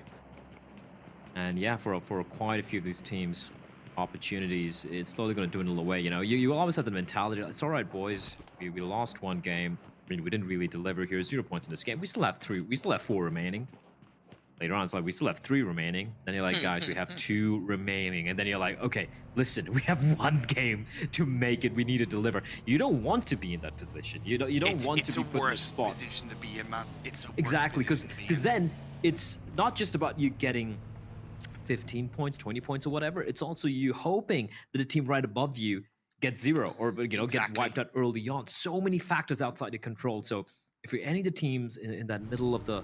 And yeah, for quite a few of these teams, opportunities, it's slowly going to dwindle away. You know, you always have the mentality, it's all right, boys. We lost 1 game. I mean, we didn't really deliver here. 0 points in this game. We still have 3. We still have 4 remaining. Later on, it's like, we still have 3 remaining. Then you're like, guys, we have 2 remaining. And then you're like, okay, listen, we have 1 game to make it. We need to deliver. You don't want to be in that position. You don't want to be put in a spot. It's a worse position to be in, man. It's a worse exactly, because then it's not just about you getting 15 points, 20 points, or whatever. It's also you hoping that the team right above you gets 0 or, you know, get wiped out early on. So many factors outside your control. So if you're any of the teams in that middle of the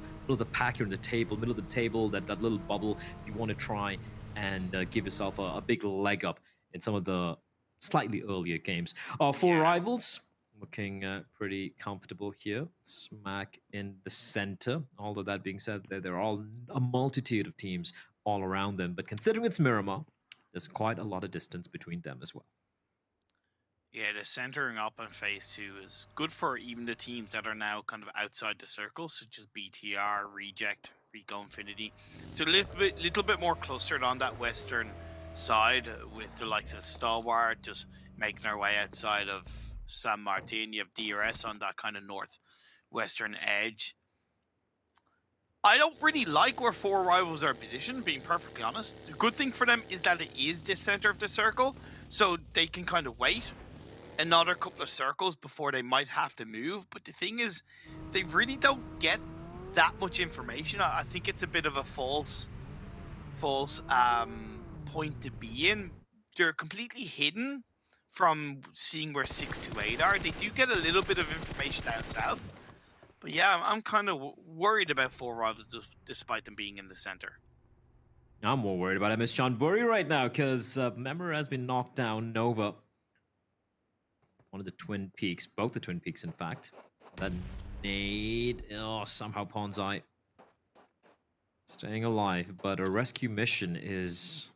pack, you're in the table, middle of the table, that little bubble, you want to try and give yourself a big leg up in some of the slightly earlier games. 4 rivals looking pretty comfortable here, smack in the center. All of that being said, there are all a multitude of teams all around them, but considering it's Miramar, there's quite a lot of distance between them as well. Yeah, the centering up in phase 2 is good for even the teams that are now kind of outside the circle, such as BTR, Reject, Rico Infinity. It's a little bit more clustered on that western side with the likes of Stalwart just making their way outside of San Martin. You have DRS on that kind of northwestern edge. I don't really like where 4 rivals are positioned, being perfectly honest. The good thing for them is that it is the center of the circle, so they can kind of wait another couple of circles before they might have to move. But the thing is, they really don't get that much information. I think it's a bit of a false point to be in. They're completely hidden from seeing where 6 to 8 are. They do get a little bit of information down south. But yeah, I'm kind of worried about 4 rivals despite them being in the center. I'm more worried about MS John Burry right now because Member has been knocked down. Nova, one of the Twin Peaks, both the Twin Peaks, in fact. That nade, somehow Ponzai staying alive, but a rescue mission is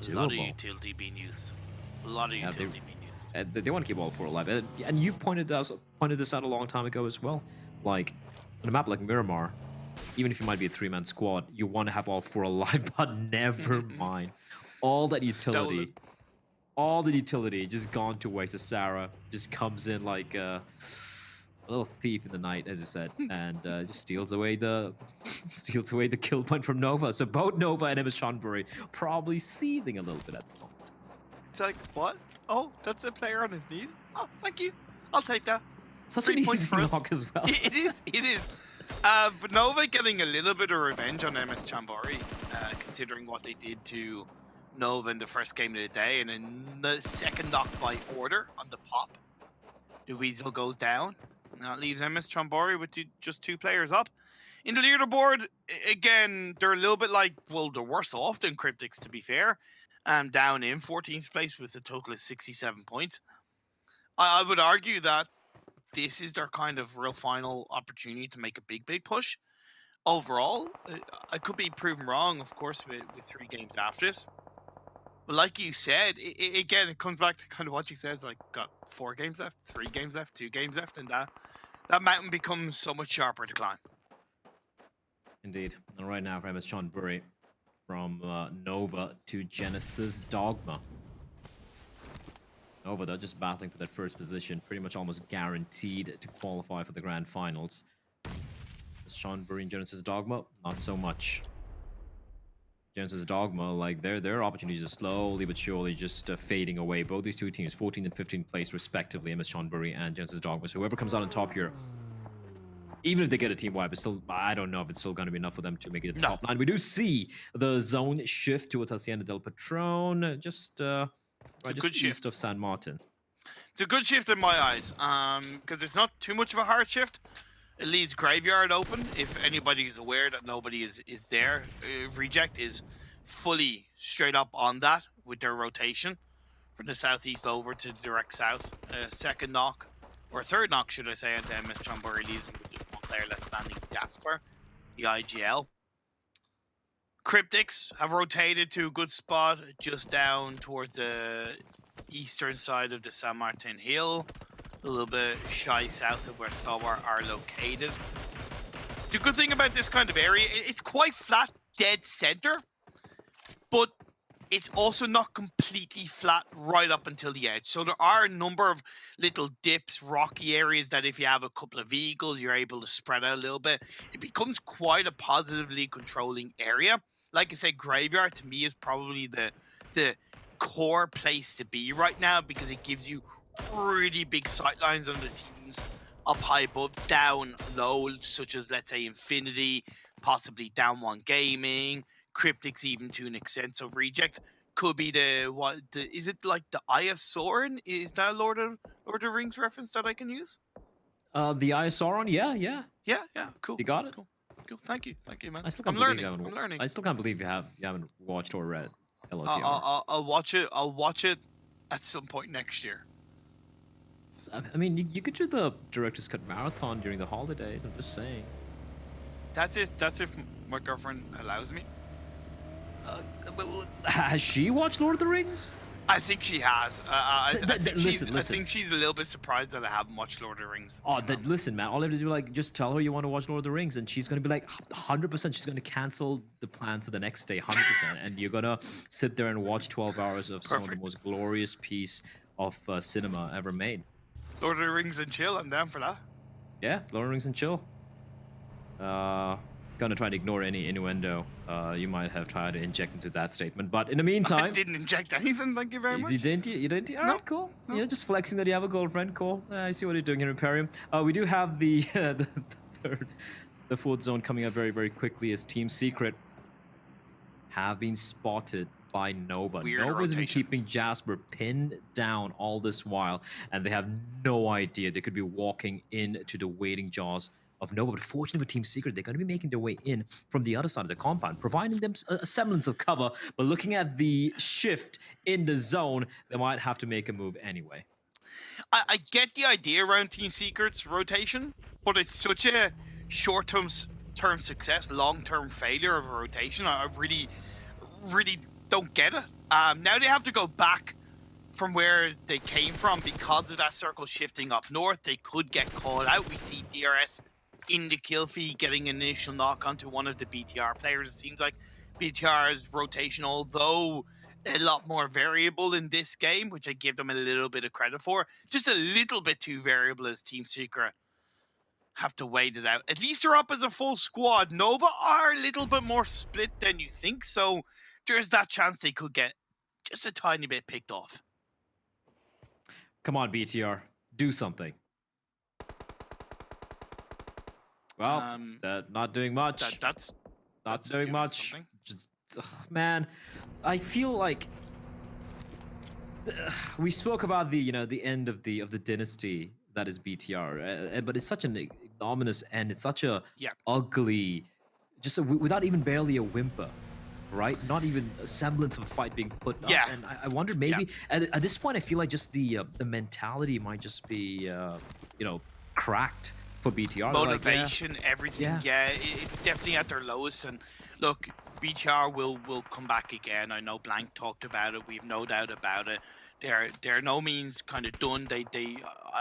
a lot of utility being used. A lot of utility being used. honest. They want to keep all 4 alive. And you pointed this out a long time ago as well. Like, on a map like Miramar, even if you might be a 3-man squad, you want to have all 4 alive, but never mind. All that utility, all the utility just gone to waste. Sarah just comes in like a little thief in the night, as you said, and just steals away the kill point from Nova. So both Nova and MS Chonburi probably seething a little bit at the moment. It's like, what? Oh, that's a player on his knees? Oh, thank you. I'll take that. Such 3 an points easy for us. knock as well. It is. But Nova getting a little bit of revenge on MS Chonburi, considering what they did to Nova in the first game of the day, and then the second knock by order on the pop. The Weasel goes down. Now it leaves MS Chonburi with just 2 players up. In the leaderboard, again, they're a little bit like, well, they're worse off than Cryptics, to be fair. Down in 14th place with a total of 67 points. I would argue that this is their kind of real final opportunity to make a big push. Overall, I could be proven wrong, of course, with 3 games after this. But like you said, again, it comes back to kind of what you said, like, got 4 games left, 3 games left, 2 games left, and that mountain becomes so much sharper to climb. Indeed. And right now for MS Chonburi, from Nova to Genesis Dogma. Nova, they're just battling for that first position, pretty much almost guaranteed to qualify for the grand finals. Chonburi and Genesis Dogma, not so much. Genesis Dogma, like their opportunities are slowly but surely just fading away. Both these 2 teams, 14th and 15th place respectively, MS Chonburi and Genesis Dogma. So whoever comes out on top here, even if they get a team wipe, it's still, I don't know if it's still going to be enough for them to make it the top 9. We do see the zone shift towards Hacienda del Patron, just east of San Martin. It's a good shift in my eyes, because it's not too much of a hard shift. It leaves Graveyard open if anybody's aware that nobody is there. Reject is fully straight up on that with their rotation from the southeast over to the direct south. Second knock, or third knock, should I say, into MS Chonburi leaves with just 1 player left standing, Jasper, the IGL. Cryptics have rotated to a good spot just down towards the eastern side of the San Martin Hill. A little bit shy south of where Stalwart are located. The good thing about this kind of area, it's quite flat, dead center, but it's also not completely flat right up until the edge. So there are a number of little dips, rocky areas that if you have a couple of vehicles, you're able to spread out a little bit. It becomes quite a positively controlling area. Like I said, Graveyard to me is probably the core place to be right now, because it gives you pretty big sightlines on the teams up high above, down low, such as, let's say, Infinity, possibly Down One Gaming, Cryptics even to an extent. So Reject could be is it like the Eye of Sauron? Is that a Lord of the Rings reference that I can use? The Eye of Sauron, yeah. Yeah, cool. You got it? Cool, thank you, man. I still can't I'm believe learning. I still can't believe you haven't watched or read LOTR. I'll watch it at some point next year. I mean, you could do the Director's Cut Marathon during the holidays, I'm just saying. That's if my girlfriend allows me. Has she watched Lord of the Rings? I think she has. I Listen. think she's a little bit surprised that I haven't watched Lord of the Rings. Oh, listen, man. All I have to do, like, just tell her you want to watch Lord of the Rings, and she's going to be like, 100%. She's going to cancel the plan to the next day, 100%. And you're going to sit there and watch 12 hours of some of the most glorious piece of cinema ever made. Lord of the Rings and chill. I'm down for that. Yeah, Lord of the Rings and chill. Gonna try to ignore any innuendo you might have tried to inject into that statement, but in the meantime, I didn't inject anything. Thank you very much. You didn't? All right, cool. No. Yeah, just flexing that you have a girlfriend. Cool. I see what you're doing here, Imperium. We do have the fourth zone coming up very, very quickly as Team Secret have been spotted by Nova. Nova's been keeping Jasper pinned down all this while, and they have no idea they could be walking into the waiting jaws of Nova. But fortunately for Team Secret, they're going to be making their way in from the other side of the compound, providing them a semblance of cover. But looking at the shift in the zone, they might have to make a move anyway. I get the idea around Team Secret's rotation, but it's such a short-term success, long-term failure of a rotation. I really don't get it. Now they have to go back from where they came from, because of that circle shifting up north, they could get called out. We see DRS in the kill feed getting an initial knock onto one of the BTR players. It seems like BTR's rotation, although a lot more variable in this game, which I give them a little bit of credit for, just a little bit too variable as Team Secret have to wait it out. At least they're up as a full squad. Nova are a little bit more split than you think, so there's that chance they could get just a tiny bit picked off. Come on, BTR, do something. Well, not doing much. That's doing much. Just, man, I feel like we spoke about the the end of the dynasty that is BTR, but it's such an ignominious end. It's such a ugly, just without even barely a whimper. Right, not even a semblance of a fight being put up, and I wonder maybe at this point I feel like just the mentality might just be cracked for BTR. Motivation, everything, it's definitely at their lowest. And look, BTR will come back again. I know Blank talked about it. We've no doubt about it. They're no means kind of done.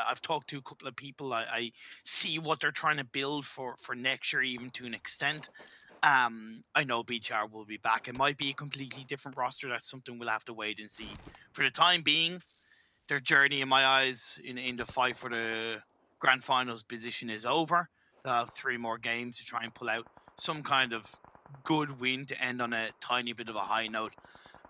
I've talked to a couple of people. I see what they're trying to build for next year, even to an extent. I know BTR will be back. It might be a completely different roster. That's something we'll have to wait and see. For the time being, their journey, in my eyes, in the fight for the Grand Finals position is over. They'll have 3 more games to try and pull out some kind of good win to end on a tiny bit of a high note.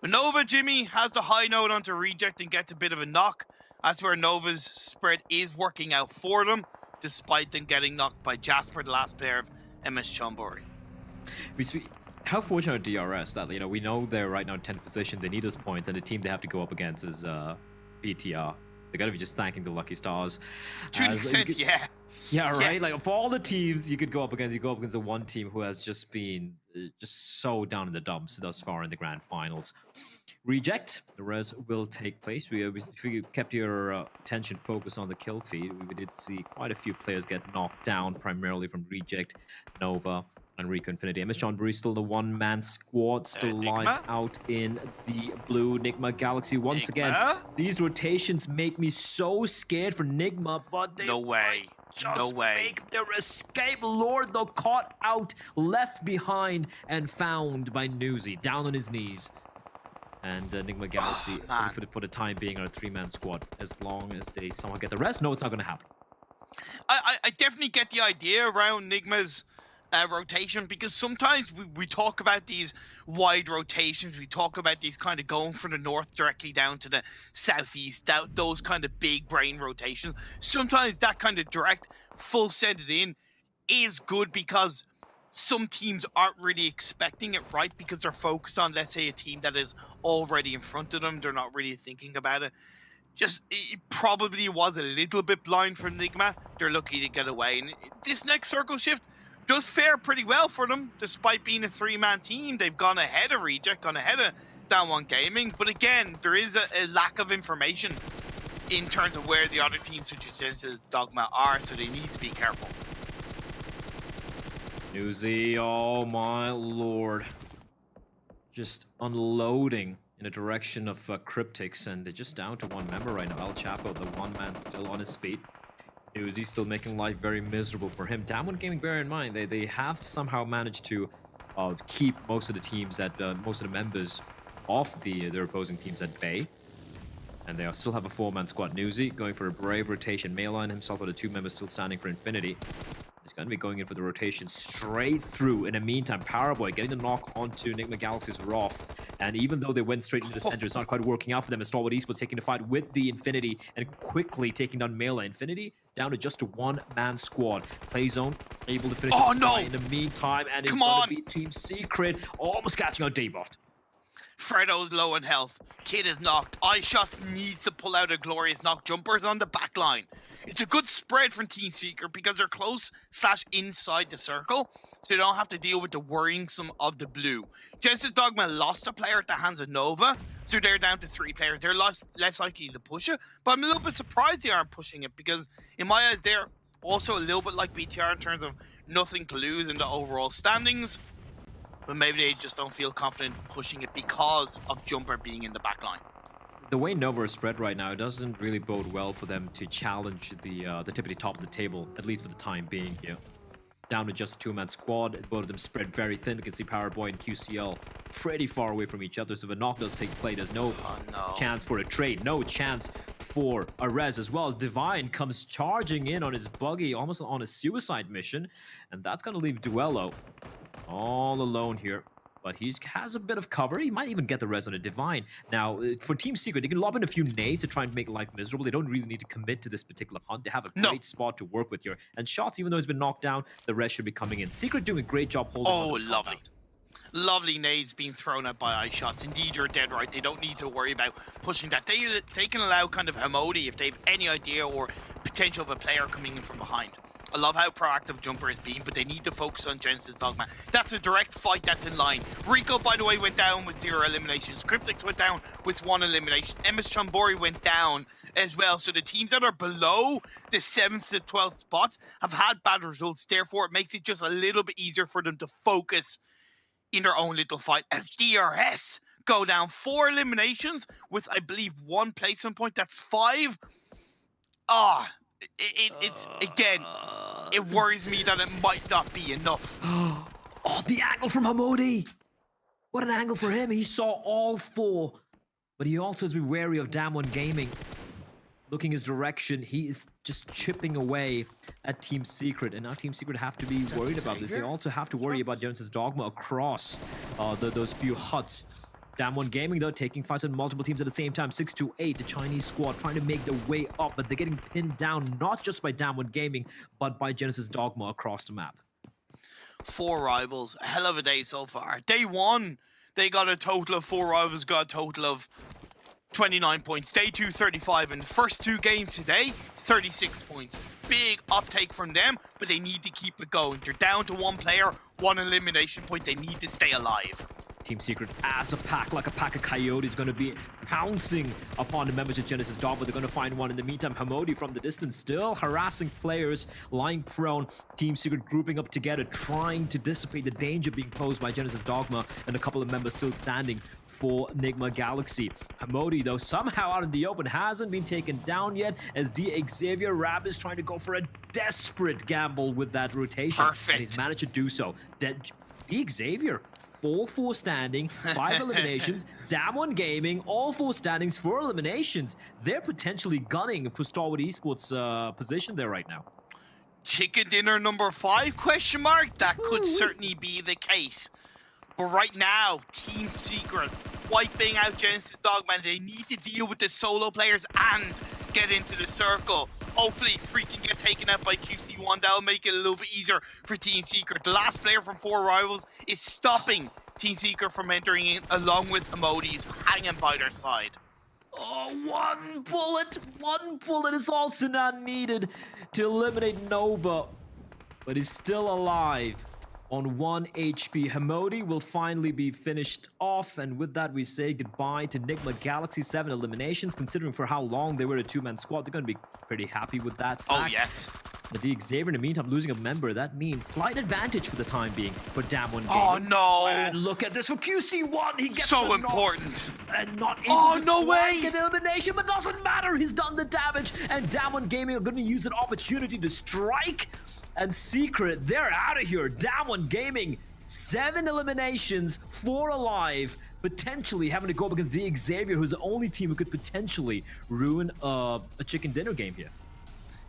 But Nova, Jimmy, has the high note onto Reject and gets a bit of a knock. That's where Nova's spread is working out for them, despite them getting knocked by Jasper, the last player of MS Chonburi. How fortunate are DRS that we know they're right now in 10th position. They need those points, and the team they have to go up against is BTR. They gotta be just thanking the lucky stars. To an extent, yeah, right. Like for all the teams you could go up against, you go up against the one team who has just been just so down in the dumps thus far in the grand finals. Reject, the res will take place. If you kept your attention focused on the kill feed, we did see quite a few players get knocked down, primarily from Reject, Nova, and Rico Infinity. MS Chonburi still the one-man squad, still live out in the blue. Nigma Galaxy once again. These rotations make me so scared for Nigma, but they make their escape. Lord, though, caught out, left behind, and found by Newsy, down on his knees. And Nigma Galaxy, for the time being, are a 3-man squad. As long as they somehow get the rest, no, it's not going to happen. I definitely get the idea around Nigma's rotation, because sometimes we talk about these wide rotations. We talk about these kind of going from the north directly down to the southeast, those kind of big brain rotations. Sometimes that kind of direct, full send it in is good, because some teams aren't really expecting it, right? Because they're focused on, let's say, a team that is already in front of them. They're not really thinking about it. It probably was a little bit blind for Nigma. They're lucky to get away. And this next circle shift does fare pretty well for them, despite being a 3-man team. They've gone ahead of Reject, gone ahead of Down One Gaming. But again, there is a lack of information in terms of where the other teams, such as Genesis, Dogma, are, so they need to be careful. Newsy, oh my lord. Just unloading in the direction of Cryptics, and they're just down to 1 member right now. El Chapo, the 1-man, still on his feet. Newsy still making life very miserable for him. Down One Gaming, bear in mind, they have somehow managed to keep most of the teams most of the members of their opposing teams at bay. And they still have a 4-man squad. Newsy going for a brave rotation. Mainline himself with the 2 members still standing for Infinity. He's going to be going in for the rotation straight through. In the meantime, Powerboy getting the knock onto Nigma Galaxy's Roth. And even though they went straight into the center, it's not quite working out for them. As Stalwart Esports taking the fight with the Infinity and quickly taking down Mela. Infinity down to just a 1-man squad. Play zone able to finish in the meantime. And it's going to be Team Secret almost catching out Daybot. Fredo's low in health. Kid is knocked. iShots needs to pull out a glorious knock. Jumpers on the back line. It's a good spread from Team Secret because they're close/inside the circle, so they don't have to deal with the worrisome of the blue. Genesis Dogma lost a player at the hands of Nova, so they're down to 3 players. They're less likely to push it, but I'm a little bit surprised they aren't pushing it, because in my eyes, they're also a little bit like BTR in terms of nothing to lose in the overall standings. But maybe they just don't feel confident pushing it because of Jumper being in the back line. The way Nova are spread right now, it doesn't really bode well for them to challenge the typically top of the table, at least for the time being here. Down to just a two-man squad, both of them spread very thin. You can see Powerboy and QCL pretty far away from each other, so if a knock does take place, there's no chance for a trade, no chance for a res as well. Divine comes charging in on his buggy, almost on a suicide mission, and that's going to leave Duello all alone here. But he has a bit of cover. He might even get the res on a Divine. Now, for Team Secret, they can lob in a few nades to try and make life miserable. They don't really need to commit to this particular hunt. They have a great spot to work with here. And shots, even though he's been knocked down, the res should be coming in. Secret doing a great job holding on to this lovely. Lovely nades being thrown out by eye shots. Indeed, you're dead right. They don't need to worry about pushing that. They can allow kind of Hamodi if they have any idea or potential of a player coming in from behind. I love how proactive Jumper has been, but they need to focus on Genesis Dogma. That's a direct fight that's in line. Rico, by the way, went down with 0 eliminations. Cryptix went down with 1 elimination. MS Chambori went down as well. So the teams that are below the 7th to 12th spots have had bad results. Therefore, it makes it just a little bit easier for them to focus in their own little fight. As DRS go down 4 eliminations with, I believe, 1 placement point. That's 5. It's again, it worries me that it might not be enough. Oh, the angle from Hamodi! What an angle for him. He saw all 4. But he also has to be wary of Damwon Gaming. Looking his direction, he is just chipping away at Team Secret. And now Team Secret have to be worried about this. They also have to worry about Genesis Dogma across those few huts. Damwon Gaming, though, taking fights on multiple teams at the same time. 6-8, the Chinese squad trying to make their way up, but they're getting pinned down not just by Damwon Gaming, but by Genesis Dogma across the map. 4 rivals, a hell of a day so far. Day 1, they got a total of 4 rivals, got a total of 29 points. Day 2, 35. And the first 2 games today, 36 points. Big uptake from them, but they need to keep it going. They're down to 1 player, 1 elimination point. They need to stay alive. Team Secret, as a pack, like a pack of coyotes, going to be pouncing upon the members of Genesis Dogma. They're going to find one. In the meantime, Hamodi from the distance still harassing players, lying prone. Team Secret grouping up together, trying to dissipate the danger being posed by Genesis Dogma, and a couple of members still standing for Nigma Galaxy. Hamodi, though, somehow out in the open, hasn't been taken down yet, as D. Xavier Rab is trying to go for a desperate gamble with that rotation. Perfect. And he's managed to do so. D. Xavier, 4 standing, 5 eliminations. Damwon Gaming, all 4 standings, 4 eliminations. They're potentially gunning for Starwood Esports' position there right now. Chicken dinner number 5, question mark? That could certainly be the case. But right now, Team Secret wiping out Genesis Dogma. They need to deal with the solo players and get into the circle. Hopefully, Free can get taken out by QC1. That'll make it a little bit easier for Team Secret. The last player from 4 rivals is stopping Team Secret from entering in, along with Hamodi's hanging by their side. Oh, 1 bullet! 1 bullet is also not needed to eliminate Nova. But he's still alive on 1 HP. Hamodi will finally be finished off, and with that we say goodbye to Nigma Galaxy. 7 eliminations. Considering for how long they were a 2-man squad, they're going to be pretty happy with that fact. Oh, yes. The D. Xavier, in the meantime, losing a member. That means slight advantage for the time being for Damwon Gaming. Oh, no. And look at this for QC1. He gets so important. And not able to get elimination, but doesn't matter. He's done the damage, and Damwon Gaming are going to use an opportunity to strike. And Secret, they're out of here. Damwon Gaming, 7 eliminations, 4 alive, potentially having to go up against D. Xavier, who's the only team who could potentially ruin a chicken dinner game here.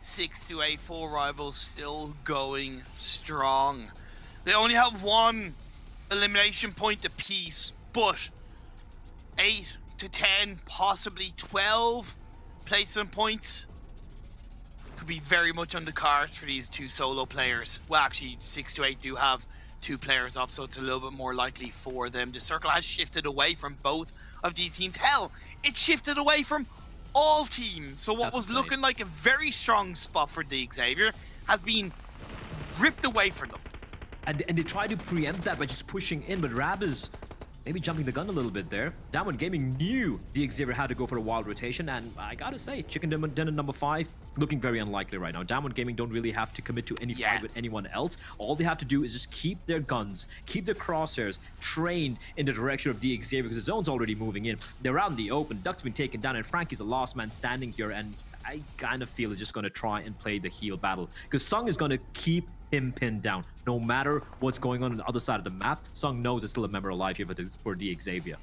6-8, 4 rivals still going strong. They only have 1 elimination point apiece, but 8 to 10, possibly 12 placement points could be very much on the cards for these 2 solo players. Well, actually, 6-8 do have 2 players up, so it's a little bit more likely for them. The circle has shifted away from both of these teams. Hell, it shifted away from all teams. So what was looking like a very strong spot for the Xavier has been ripped away from them. And they tried to preempt that by just pushing in, but Rab is maybe jumping the gun a little bit there. Damwon Gaming knew the Xavier had to go for a wild rotation, and I gotta say, Chicken Dinner number 5 looking very unlikely right now. Damwon Gaming don't really have to commit to any fight with anyone else. All they have to do is just keep their guns, keep their crosshairs trained in the direction of DXavier, because the zone's already moving in. They're out in the open. Duck's been taken down, and Frankie's the last man standing here, and I kind of feel he's just going to try and play the heal battle, because Sung is going to keep him pinned down. No matter what's going on the other side of the map, Sung knows there's still a member alive here for DXavier.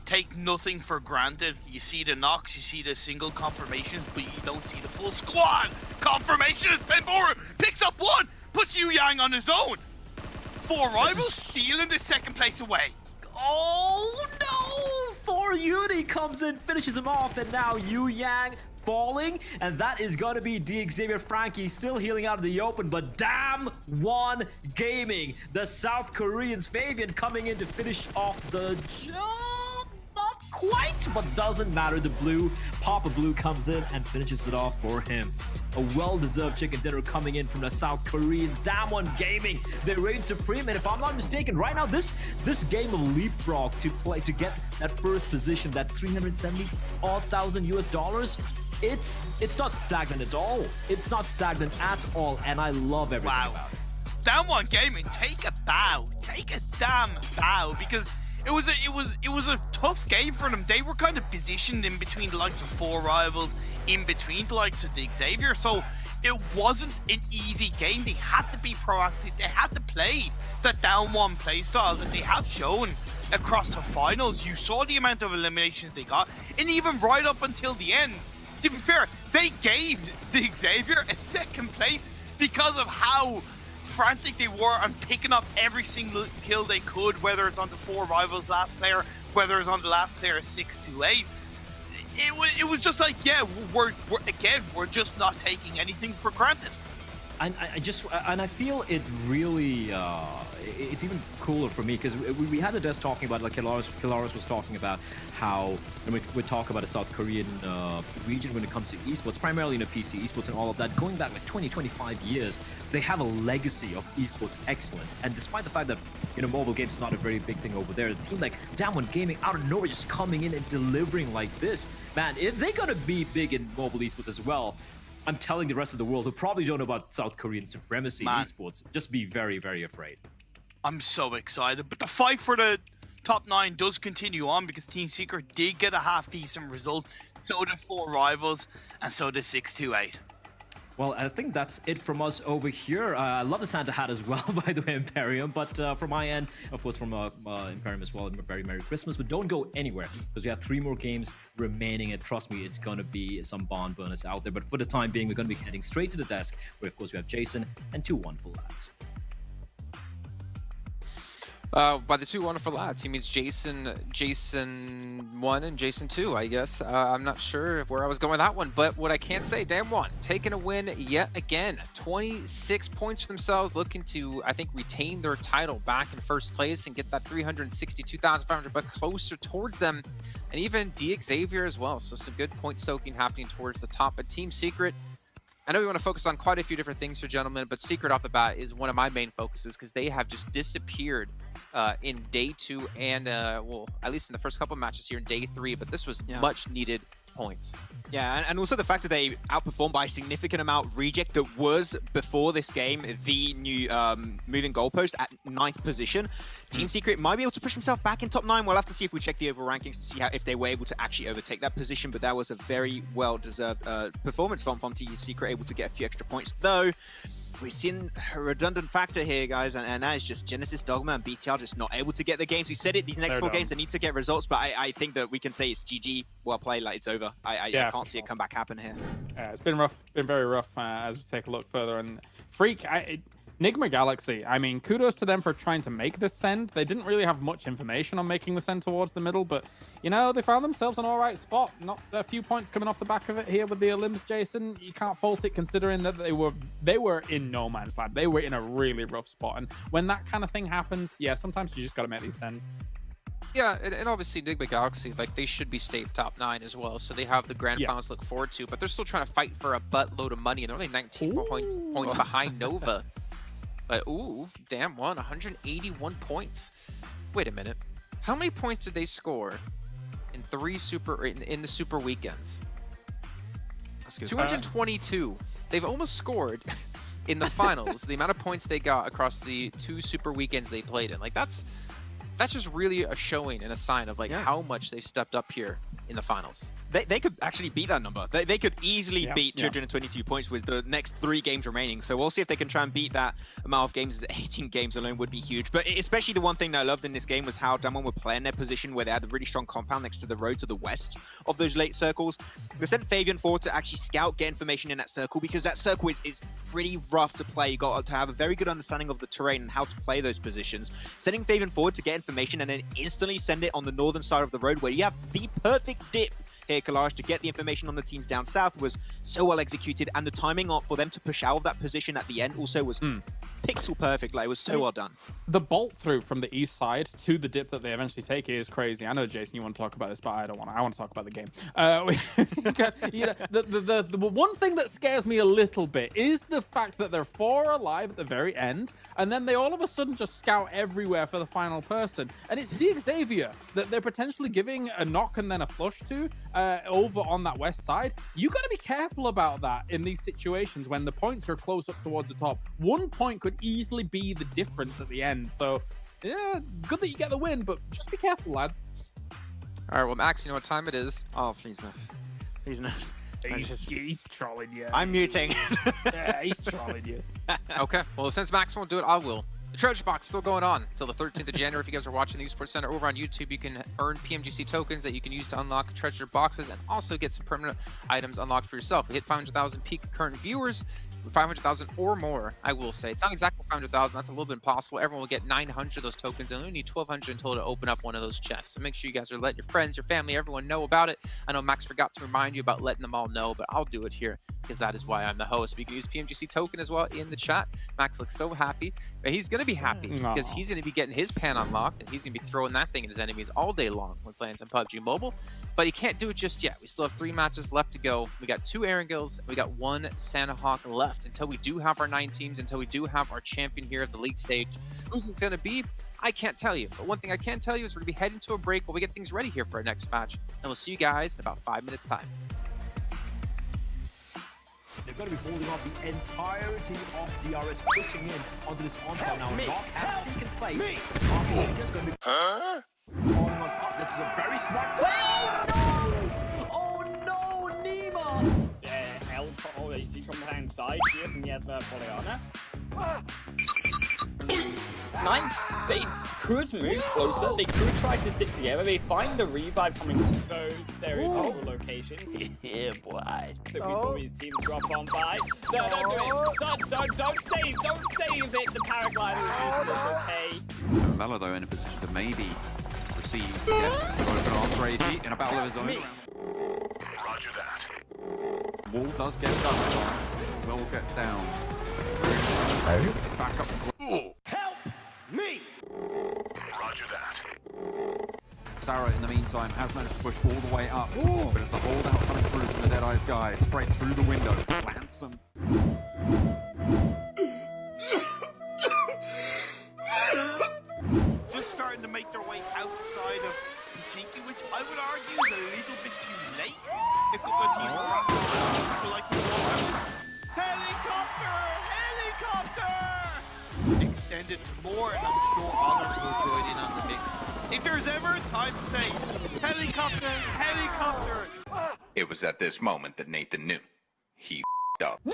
Take nothing for granted. You see the knocks, you see the single confirmations, but you don't see the full squad. Confirmation is Penbora, picks up one, puts Yu Yang on his own. 4 rivals stealing the second place away. Oh no! 4 Uni comes in, finishes him off, and now Yu Yang falling, and that is going to be DXavier. Frankie still healing out of the open, but Damwon Gaming, the South Koreans. Fabian coming in to finish off the job. Not quite, but doesn't matter. The blue, Papa Blue comes in and finishes it off for him. A well-deserved chicken dinner coming in from the South Koreans. Damwon Gaming, they reign supreme, and if I'm not mistaken, right now this game of leapfrog to get that first position, that 370,000 US dollars. It's not stagnant at all. It's not stagnant at all, and I love everything about it. Damwon Gaming, take a bow. Take a damn bow, because it was a tough game for them. They were kind of positioned in between the likes of 4 rivals, in between the likes of DXavier, so it wasn't an easy game. They had to be proactive. They had to play the Damwon playstyle that they have shown across the finals. You saw the amount of eliminations they got, and even right up until the end. To be fair, they gave DXavier a second place because of how frantic they were on picking up every single kill they could, whether it's on the 4 rivals last player, whether it's on the last player 6-8. It was just like, yeah, we're just not taking anything for granted. And I feel it really, it's even cooler for me, because we had the desk talking about, like Kilaris was talking about how, and we talk about the South Korean region when it comes to esports, primarily in the PC esports and all of that, going back like 20-25 years, they have a legacy of esports excellence. And despite the fact that, mobile games is not a very big thing over there, a team like Damwon Gaming out of nowhere just coming in and delivering like this, man, if they're gonna be big in mobile esports as well, I'm telling the rest of the world who probably don't know about South Korean supremacy in esports, just be very, very afraid. I'm so excited, but the fight for the top 9 does continue on, because Team Secret did get a half-decent result. So did 4 rivals, and so did 6-8. Well, I think that's it from us over here. I love the Santa hat as well, by the way, Imperium. But from my end, of course, from Imperium as well, a very Merry Christmas. But don't go anywhere, because we have 3 more games remaining. And trust me, it's going to be some bond bonus out there. But for the time being, we're going to be heading straight to the desk, where, of course, we have Jason and 2 wonderful lads. By the 2 wonderful lads, he means Jason 1 and Jason 2, I guess. I'm not sure where I was going with that one, but what I can say, Damwon taking a win yet again. 26 points for themselves, looking to, I think, retain their title back in first place and get that 362,500 but closer towards them, and even DXavier as well. So some good point soaking happening towards the top. But Team Secret, I know we want to focus on quite a few different things here, gentlemen, but Secret off the bat is one of my main focuses, because they have just disappeared in day 2 and, well, at least in the first couple matches here in day 3, but this was much needed points. Yeah, and also the fact that they outperformed by a significant amount Reject, that was, before this game, the new moving goalpost at 9th position. Team Secret might be able to push himself back in top 9. We'll have to see if we check the overall rankings to see if they were able to actually overtake that position, but that was a very well-deserved performance from Team Secret, able to get a few extra points, though. We've seen a redundant factor here, guys, and that is just Genesis, Dogma, and BTR just not able to get the games. We said it, these next 4 games, they need to get results, but I think that we can say it's GG, well played, like it's over. I can't see a comeback happen here. Yeah, it's been rough, been very rough as we take a look further. And Freak, Nigma Galaxy, I mean, kudos to them for trying to make this send. They didn't really have much information on making the send towards the middle, but, they found themselves an all right spot. Not a few points coming off the back of it here with the Elims, Jason. You can't fault it, considering that they were in no man's land. They were in a really rough spot. And when that kind of thing happens, yeah, sometimes you just got to make these sends. Yeah, and obviously Nigma Galaxy, like, they should be safe top 9 as well, so they have the grand finals to look forward to, but they're still trying to fight for a buttload of money, and they're only 19 points behind Nova. But, ooh, Damwon, 181 points. Wait a minute. How many points did they score in the super weekends? That's good. 222. They've almost scored in the finals the amount of points they got across the 2 super weekends they played in. Like that's just really a showing and a sign of like how much they've stepped up here in the finals. They could actually beat that number. They could easily beat 222 points with the next 3 games remaining. So we'll see if they can try and beat that amount of games. 18 games alone would be huge. But especially the one thing that I loved in this game was how Damwon were playing their position where they had a really strong compound next to the road to the west of those late circles. They sent Fabian forward to actually scout, get information in that circle, because that circle is pretty rough to play. You got to have a very good understanding of the terrain and how to play those positions. Sending Fabian forward to get information and then instantly send it on the northern side of the road where you have the perfect dip here, Kalash, to get the information on the teams down south was so well executed, and the timing for them to push out of that position at the end also was pixel perfect. Like, it was so well done. The bolt through from the east side to the dip that they eventually take is crazy. I know, Jason, you want to talk about this, but I don't want to. I want to talk about the game. You know, the one thing that scares me a little bit is the fact that they're 4 alive at the very end, and then they all of a sudden just scout everywhere for the final person. And it's Xavier that they're potentially giving a knock and then a flush to over on that west side. You got to be careful about that in these situations when the points are close up towards the top. 1 point could easily be the difference at the end. So, yeah, good that you get the win, but just be careful, lads. All right, well, Max, you know what time it is? Oh, please no. Please no. He's trolling you. I'm muting. Yeah, he's trolling you. Okay, well, since Max won't do it, I will. The Treasure Box still going on until the 13th of January. If you guys are watching the Esports Center over on YouTube, you can earn PMGC tokens that you can use to unlock treasure boxes and also get some permanent items unlocked for yourself. We hit 500,000 peak current viewers. 500,000 or more, I will say. It's not exactly 500,000. That's a little bit impossible. Everyone will get 900 of those tokens, and we need 1,200 in total to open up one of those chests. So make sure you guys are letting your friends, your family, everyone know about it. I know Max forgot to remind you about letting them all know, but I'll do it here because that is why I'm the host. We can use PMGC token as well in the chat. Max looks so happy. But he's going to be happy because he's going to be getting his pan unlocked, and he's going to be throwing that thing at his enemies all day long when playing some PUBG Mobile. But he can't do it just yet. We still have 3 matches left to go. We got 2 Erangels, we got 1 Santa Hawk left until we do have our 9 teams, until we do have our champion here at the league stage. Who's it's going to be? I can't tell you. But one thing I can tell you is we're going to be heading to a break while we get things ready here for our next match. And we'll see you guys in about 5 minutes time. They're going to be holding off the entirety of DRS, pushing in onto this onslaught now. Knock has taken place. Just going to be falling on top. That is a very smart play. Oh no! Oh no, Nima! Help already from behind side here from Yasma Poliana. Nice. They could move closer. They could try to stick together. They find the revive coming from those stereotypical locations. Yeah, boy. So we saw these teams drop on by. No, don't do it. Don't save. Don't save it. The paraglider is using this as hay. Mello, though, in a position to maybe receive open arms for AG in a battle of his own. Roger that. Wall does get done. Will get down. Back up. Help me! Roger that. Sarah, in the meantime, has managed to push all the way up. But as the holdout coming through from the Deadeye's guy, straight through the window, lands some. Just starting to make their way outside of Pachinki, which I would argue is a little bit too late. A couple of teams are the likes of Helicopter! Extended more, and I'm sure others will join in on the mix. If there's ever a time to say, helicopter, helicopter! It was at this moment that Nathan knew. He f***ed up. No!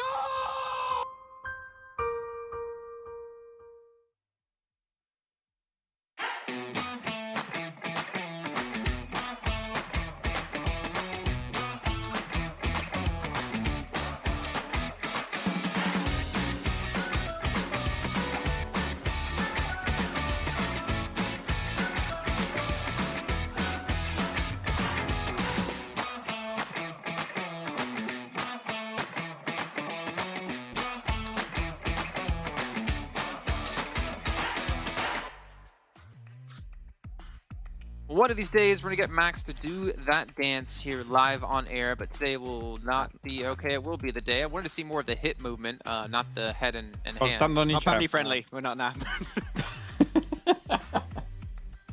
One of these days, we're going to get Max to do that dance here live on air, but today will not be okay. It will be the day. I wanted to see more of the hip movement, not the head and hands. Stand on not family friendly. We're not now.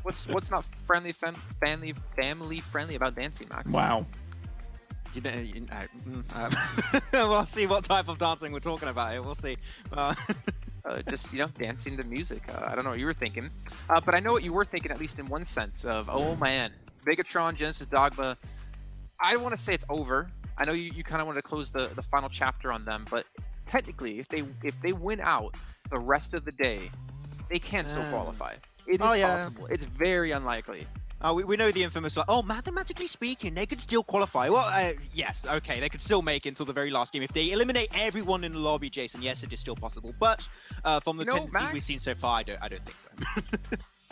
What's not family friendly about dancing, Max? Wow. We'll see what type of dancing we're talking about here. We'll see. Just, you know, dancing to music. I don't know what you were thinking. But I know what you were thinking, at least in one sense of, oh man, Bigatron, Genesis Dogma. I don't want to say it's over. I know you kind of want to close the final chapter on them, but technically, if they win out the rest of the day, they can still qualify. It is possible. It's very unlikely. We know the infamous, like, oh, mathematically speaking, they could still qualify. Well, yes, okay, they could still make it until the very last game. If they eliminate everyone in the lobby, Jason, yes, it is still possible. But from the tendencies we've seen so far, I don't think so.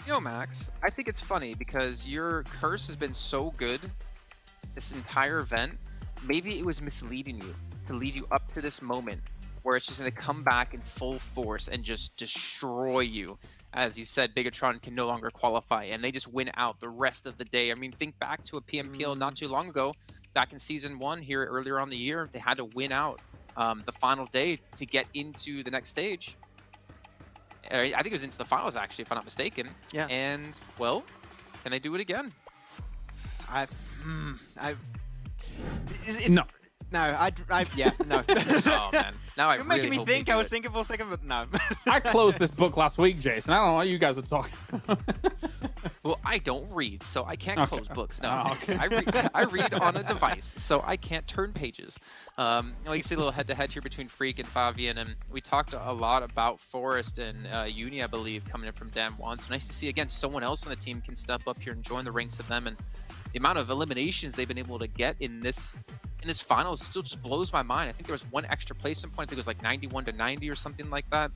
You know, Max, I think it's funny because your curse has been so good this entire event. Maybe it was misleading you to lead you up to this moment where it's just going to come back in full force and just destroy you. As you said, Bigatron can no longer qualify, and they just win out the rest of the day. I mean, think back to a PMPL not too long ago, back in Season 1 here earlier on the year. They had to win out the final day to get into the next stage. I think it was into the finals, actually, if I'm not mistaken. Yeah. And, well, can they do it again? No. No, yeah, no. Oh, man. Now You're making me think. I was thinking for a second, but no. I closed this book last week, Jason. I don't know what you guys are talking about. Well, I don't read, so I can't close books. No, okay. I read on a device, so I can't turn pages. Like you see a little head-to-head here between Freak and Fabian, and we talked a lot about Forrest and Uni, I believe, coming in from Dam 1. So nice to see, again, someone else on the team can step up here and join the ranks of them. And the amount of eliminations they've been able to get in this final still just blows my mind. I think there was one extra placement point. I think it was like 91 to 90 or something like that.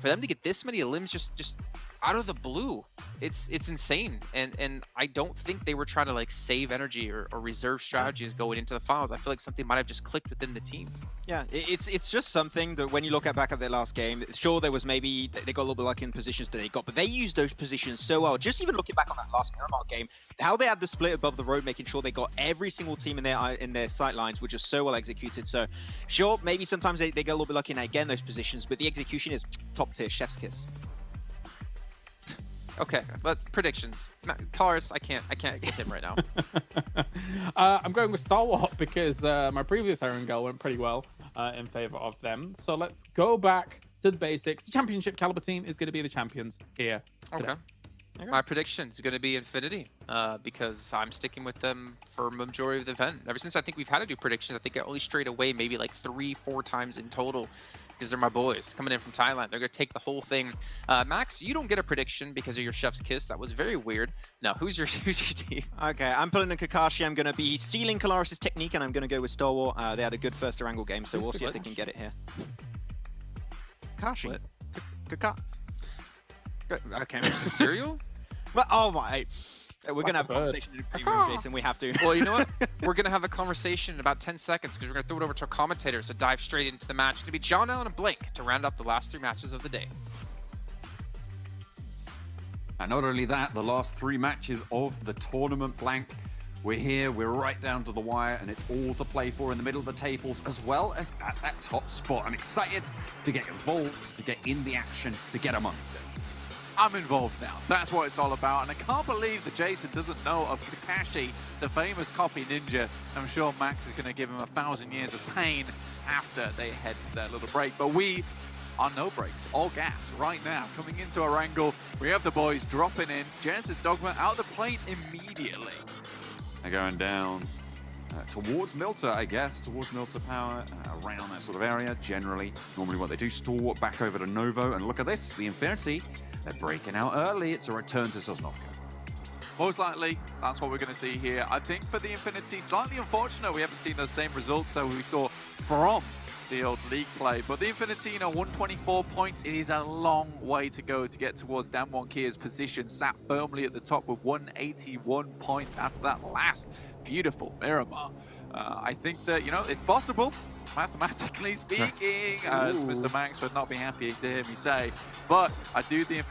For them to get this many elims just out of the blue, it's insane. And I don't think they were trying to like save energy or reserve strategies going into the finals. I feel like something might have just clicked within the team. Yeah, it's just something that when you look back at their last game, sure, there was maybe they got a little bit lucky in positions that they got, but they used those positions so well. Just even looking back on that last Miramar game, how they had the split above the road, making sure they got every single team in their sight lines, were just so well executed. So sure, maybe sometimes they get a little bit lucky and again those positions, but the execution is top tier, chef's kiss. Okay, but predictions. Cars, I can't get him right now. I'm going with Stalwart because my previous Erangel went pretty well in favor of them. So let's go back to the basics. The championship caliber team is going to be the champions here today. Okay. My prediction is going to be Infinity because I'm sticking with them for majority of the event. Ever since I think we've had to do predictions, I think I only strayed away maybe like 3-4 times in total because they're my boys coming in from Thailand. They're going to take the whole thing. Max, you don't get a prediction because of your chef's kiss. That was very weird. Now, who's your team? Okay, I'm pulling a Kakashi. I'm going to be stealing Kalaris' technique, and I'm going to go with Stalwart. They had a good first Erangel game, so we'll see if they can get it here. Kakashi. Okay. Cereal? Well, oh my. We're going to have a conversation in the preview, Jason. We have to. Well, you know what? We're going to have a conversation in about 10 seconds because we're going to throw it over to our commentators to dive straight into the match. It's going to be John Allen and Blink to round up the last 3 matches of the day. And not only that, the last 3 matches of the tournament, Blank. We're here, we're right down to the wire, and it's all to play for in the middle of the tables, as well as at that top spot. I'm excited to get involved, to get in the action, to get amongst it. I'm involved now. That's what it's all about. And I can't believe that Jason doesn't know of Kakashi, the famous copy ninja. I'm sure Max is going to give him 1,000 years of pain after they head to their little break. But we are no breaks, all gas right now. Coming into Erangel, we have the boys dropping in. Genesis Dogma out the plane immediately. They're going down towards Milter, I guess, towards Milter Power, around that sort of area, generally. Normally what they do, Stalwart back over to Novo, and look at this, the Infinity, they're breaking out early. It's a return to Sosnovka. Most likely, that's what we're going to see here. I think for the Infinity, slightly unfortunate we haven't seen those same results that we saw from the old league play. But the Infinity, 124 points, it is a long way to go to get towards Damwon Kia's position, sat firmly at the top with 181 points after that last beautiful Miramar. I think that, it's possible, mathematically speaking, as Mr. Max would not be happy to hear me say. But I do think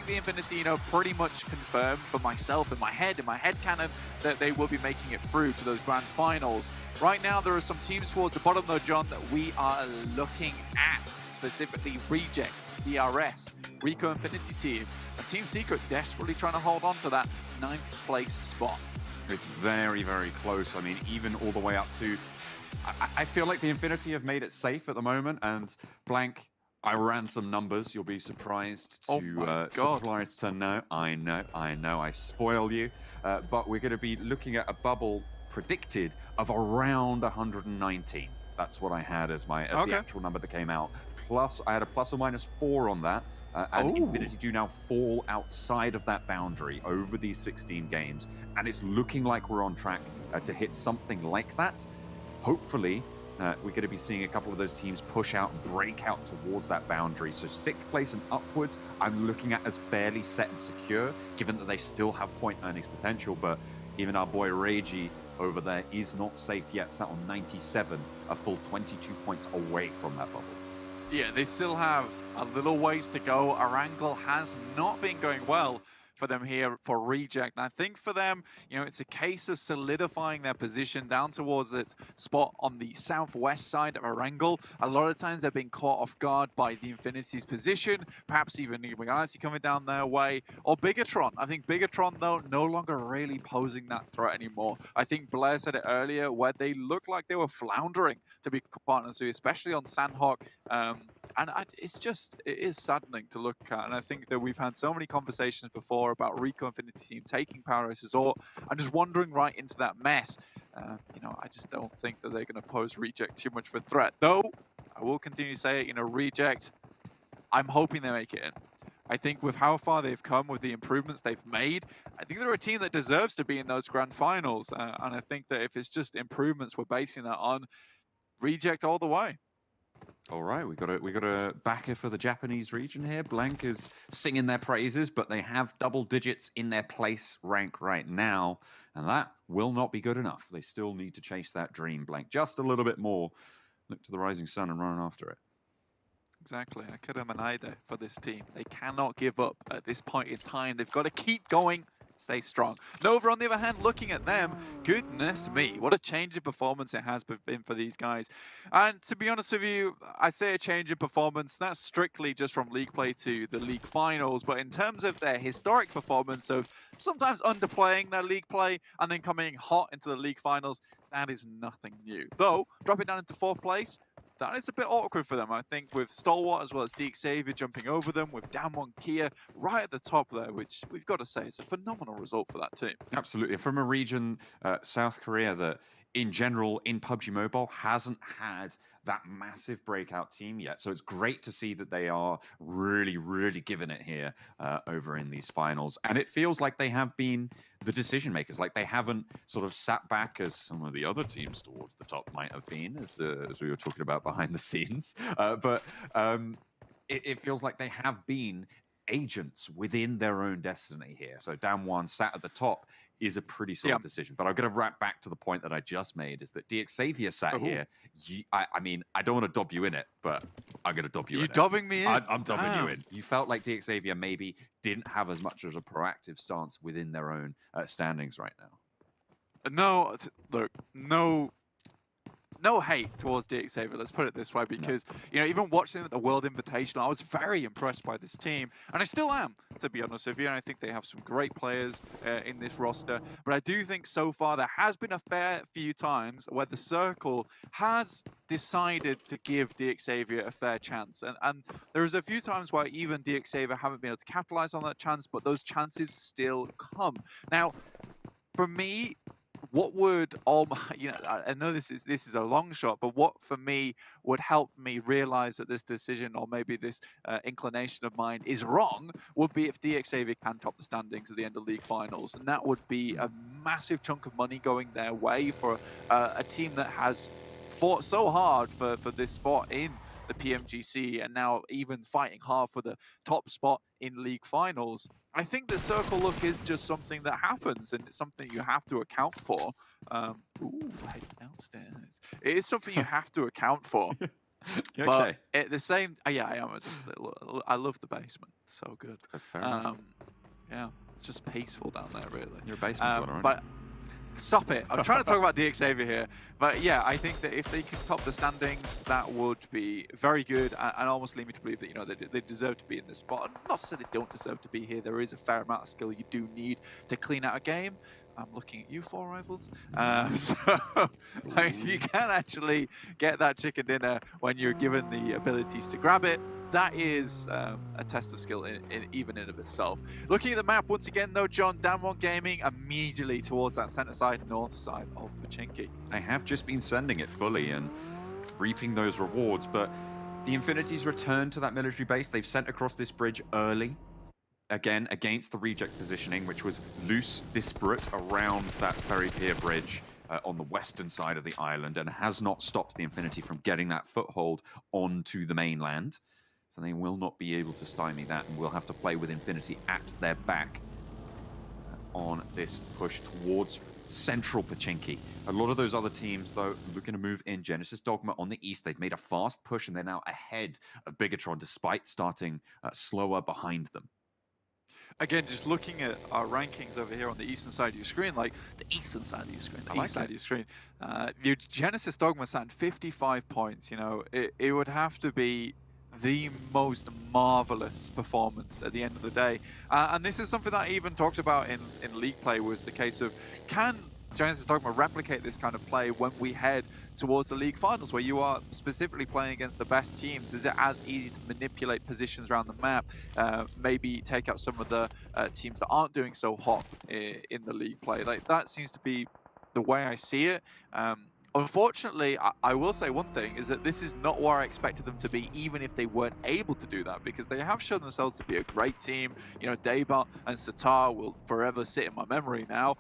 the Infinity, pretty much confirmed for myself in my head canon, that they will be making it through to those grand finals. Right now, there are some teams towards the bottom, though, John, that we are looking at, specifically Rejects, DRS, Rico Infinity team, and Team Secret desperately trying to hold on to that 9th place spot. It's very, very close. I mean, even all the way up to... I feel like the Infinity have made it safe at the moment, and Blank, I ran some numbers. You'll be surprised to surprised to know. I know, I spoil you. But we're going to be looking at a bubble predicted of around 119. That's what I had as my the actual number that came out. Plus, I had a ±4 on that. And Infinity do now fall outside of that boundary over these 16 games. And it's looking like we're on track to hit something like that. Hopefully, we're going to be seeing a couple of those teams push out and break out towards that boundary. So 6th place and upwards, I'm looking at as fairly set and secure, given that they still have point earnings potential. But even our boy Reiji over there is not safe yet, sat on 97, a full 22 points away from that bubble. Yeah, they still have a little ways to go. Our angle has not been going well for them here for Reject. And I think for them, you know, it's a case of solidifying their position down towards this spot on the southwest side of Erangel. A lot of times they're being caught off guard by the Infinity's position, perhaps even Galaxy coming down their way, or Bigatron. I think Bigatron, though, no longer really posing that threat anymore. I think Blair said it earlier, where they looked like they were floundering, to be honest with you, especially on Sandhawk. It is saddening to look at. And I think that we've had so many conversations before about Rico Infinity Team taking Paradise Resort. I'm just wandering right into that mess. You know, I just don't think that they're going to pose Reject too much of a threat. Though, I will continue to say it, you know, Reject, I'm hoping they make it in. I think with how far they've come, with the improvements they've made, I think they're a team that deserves to be in those grand finals. And I think that if it's just improvements we're basing that on, Reject all the way. All right, we got a backer for the Japanese region here. Blank is singing their praises, but they have double digits in their place rank right now, and that will not be good enough. They still need to chase that dream, Blank, just a little bit more. Look to the rising sun and run after it. Exactly. Akira Manaide for this team. They cannot give up at this point in time. They've got to keep going. Stay strong. Nova, on the other hand, looking at them, goodness me, what a change in performance it has been for these guys. And to be honest with you, I say a change in performance, that's strictly just from league play to the league finals. But in terms of their historic performance of sometimes underplaying their league play and then coming hot into the league finals, that is nothing new. Though, dropping down into 4th place, that is a bit awkward for them, I think, with Stalwart as well as Deke Xavier jumping over them, with Damwon Kia right at the top there, which we've got to say is a phenomenal result for that team. Absolutely. From a region, South Korea, that in general in PUBG Mobile hasn't had that massive breakout team yet. So it's great to see that they are really, really giving it here over in these finals. And it feels like they have been the decision makers, like they haven't sort of sat back as some of the other teams towards the top might have been, as we were talking about behind the scenes. It feels like they have been agents within their own destiny here. So Damwon sat at the top is a pretty solid decision. But I'm going to wrap back to the point that I just made, is that Deke Xavier sat here. I mean, I don't want to dob you in it, but I'm going to dob you in it. You're dobbing me in? I'm dobbing you in. You felt like Deke Xavier maybe didn't have as much as a proactive stance within their own standings right now. No, look, no hate towards Deke Xavier, let's put it this way, because, you know, even watching them at the World Invitational, I was very impressed by this team, and I still am, to be honest with you, and I think they have some great players in this roster, but I do think so far there has been a fair few times where the Circle has decided to give Deke Xavier a fair chance, and there's a few times where even Deke Xavier haven't been able to capitalize on that chance, but those chances still come. Now, for me, what would you know, I know this is a long shot, but what for me would help me realize that this decision, or maybe this inclination of mine, is wrong, would be if Deke Xavier can top the standings at the end of league finals, and that would be a massive chunk of money going their way for a team that has fought so hard for this spot in the PMGC, and now even fighting hard for the top spot in league finals. I think the Circle look is just something that happens, and it's something you have to account for. Ooh, hey, downstairs. It is something you have to account for. But at the same, yeah, I am. I love the basement. It's so good. Yeah, it's just peaceful down there, really. You're a basement dweller, aren't but stop it. I'm trying to talk about Deke Xavier here. But yeah, I think that if they can top the standings, that would be very good, and almost lead me to believe that, you know, they deserve to be in this spot. Not to say they don't deserve to be here. There is a fair amount of skill you do need to clean out a game. I'm looking at you, Four Rivals. So like, you can actually get that chicken dinner when you're given the abilities to grab it. That is a test of skill even in of itself. Looking at the map once again, though, John, Damwon Gaming immediately towards that center side, north side of Pochinki. They have just been sending it fully and reaping those rewards, but the Infinity's returned to that military base. They've sent across this bridge early. Again, against the reject positioning, which was loose, disparate around that ferry pier bridge on the western side of the island, and has not stopped the Infinity from getting that foothold onto the mainland. So they will not be able to stymie that, and will have to play with Infinity at their back on this push towards central Pochinki. A lot of those other teams, though, looking to move in. Genesis Dogma on the east, they've made a fast push, and they're now ahead of Bigatron, despite starting slower behind them. Again, just looking at our rankings over here on the eastern side of your screen, like the eastern side of your screen, the east side of your screen, your Genesis Dogma stand 55 points. You know, it would have to be the most marvelous performance at the end of the day. And this is something that I even talked about in league play, was the case of, can Genesis Dogma replicate this kind of play when we head towards the league finals, where you are specifically playing against the best teams? Is it as easy to manipulate positions around the map, maybe take out some of the teams that aren't doing so hot in the league play? Like, that seems to be the way I see it. Unfortunately, I will say one thing, is that this is not where I expected them to be, even if they weren't able to do that, because they have shown themselves to be a great team. You know, Daybot and Satar will forever sit in my memory now,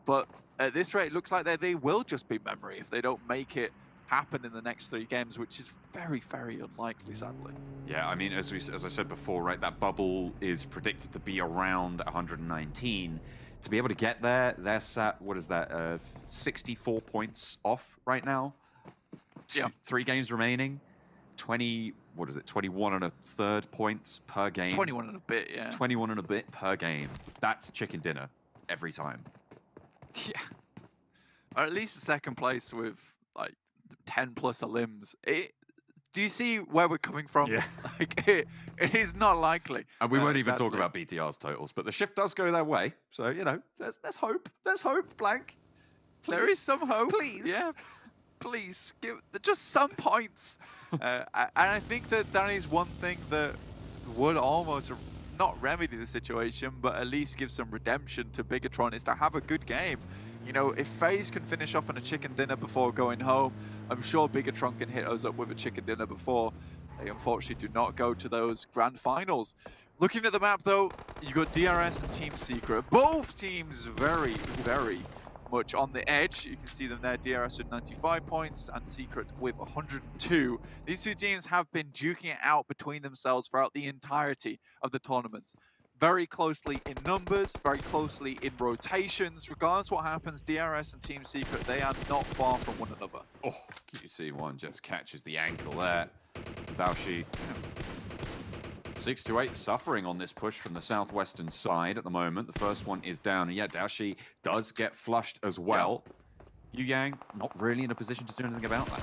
but at this rate, it looks like they will just be memory if they don't make it happen in the next 3 games, which is very, very unlikely, sadly. Yeah, I mean, as I said before, right, that bubble is predicted to be around 119. To be able to get there, they're sat, what is that, 64 points off right now? Yeah. 3 games remaining. 20, what is it, 21 and a third points per game. 21 and a bit, yeah. 21 and a bit per game. That's chicken dinner every time. Yeah. Or at least second place with like 10 plus limbs. Do you see where we're coming from? Yeah. Like, it is not likely. And we won't even talk about BTR's totals, but the shift does go their way. So, you know, there's hope. There's hope, Blank. Please. There is some hope. Please. Yeah. Please, give just some points. And I think that is one thing that would almost not remedy the situation, but at least give some redemption to Bigatron, is to have a good game. You know, if FaZe can finish off on a chicken dinner before going home, I'm sure Bigatron can hit us up with a chicken dinner before they unfortunately do not go to those grand finals. Looking at the map, though, you got DRS and Team Secret. Both teams very, very much on the edge. You can see them there, DRS with 95 points and Secret with 102. These 2 teams have been duking it out between themselves throughout the entirety of the tournament. Very closely in numbers, very closely in rotations. Regardless what happens, DRS and Team Secret, they are not far from one another. Oh, QC1 just catches the ankle there. Daoshi, 6 to 8 suffering on this push from the southwestern side at the moment. The first one is down, and yet Daoshi does get flushed as well. Yu Yang not really in a position to do anything about that.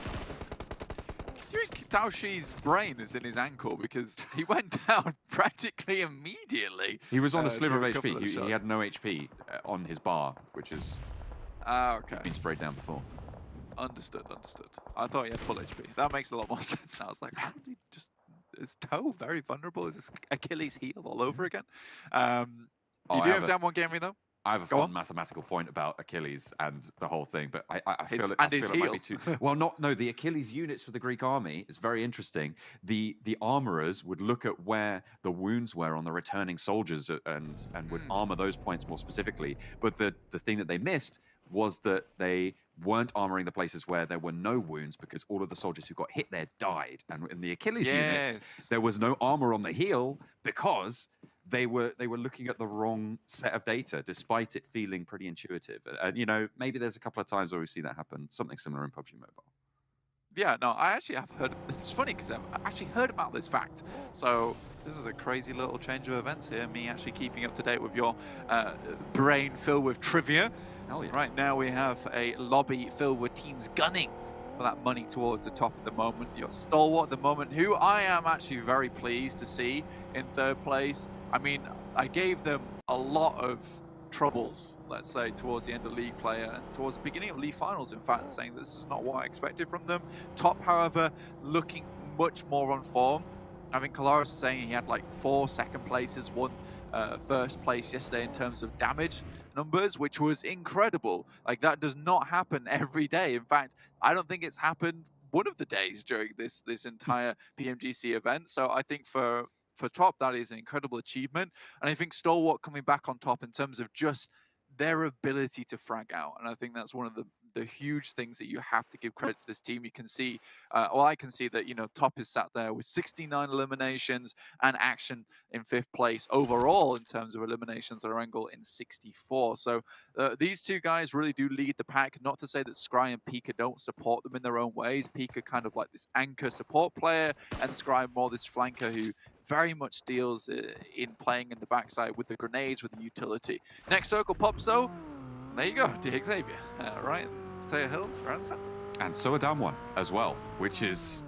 Do you think Daoshi's brain is in his ankle? Because he went down practically immediately. He was on a sliver of couple HP. He had no HP on his bar, which is okay. Been sprayed down before. Understood. I thought he had full HP. That makes a lot more sense now. I was like, how did he just... Is toe very vulnerable? Is this Achilles heel all over again? You do have Damwon Gaming, though? I have a fun mathematical point about Achilles and the whole thing, but I feel it might be too... Well, no, the Achilles units for the Greek army is very interesting. The armorers would look at where the wounds were on the returning soldiers and would armor those points more specifically. But the thing that they missed was that they weren't armoring the places where there were no wounds, because all of the soldiers who got hit there died. And in the Achilles units, there was no armor on the heel because they were looking at the wrong set of data, despite it feeling pretty intuitive. And you know, maybe there's a couple of times where we see that happen, something similar in PUBG Mobile. Yeah, no, I actually have heard. It's funny because I've actually heard about this fact. So this is a crazy little change of events here. Me actually keeping up to date with your brain filled with trivia. Hell yeah. Right now we have a lobby filled with teams gunning for that money towards the top at the moment. Your Stalwart at the moment, who I am actually very pleased to see in 3rd place. I mean, I gave them a lot of troubles, let's say, towards the end of league play and towards the beginning of league finals, in fact, saying this is not what I expected from them. Top, however, looking much more on form. I think Kolaris is saying he had like 4 second places, 1 first place yesterday in terms of damage numbers, which was incredible. Like, that does not happen every day. In fact, I don't think it's happened one of the days during this entire PMGC event. So I think for Top, that is an incredible achievement. And I think Stalwart coming back on top in terms of just their ability to frag out. And I think that's one of the huge things that you have to give credit to this team. You can see, well, I can see that, you know, Top is sat there with 69 eliminations and Action in 5th place overall in terms of eliminations, and Angle in 64. So these 2 guys really do lead the pack. Not to say that Scry and Pika don't support them in their own ways. Pika kind of like this anchor support player, and Scry more this flanker who very much deals in playing in the backside with the grenades, with the utility. Next circle pops though. There you go, DX Xavier. Right, Potato Hill, right center. And so a down one as well, which is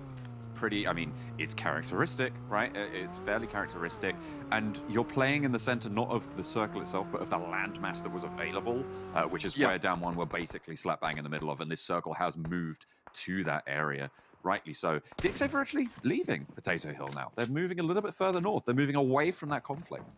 pretty, I mean, it's characteristic, right? It's fairly characteristic. And you're playing in the center, not of the circle itself, but of the landmass that was available, which is where down one were basically slap bang in the middle of. And this circle has moved to that area. Rightly so. DX Xavier are actually leaving Potato Hill now. They're moving a little bit further north. They're moving away from that conflict.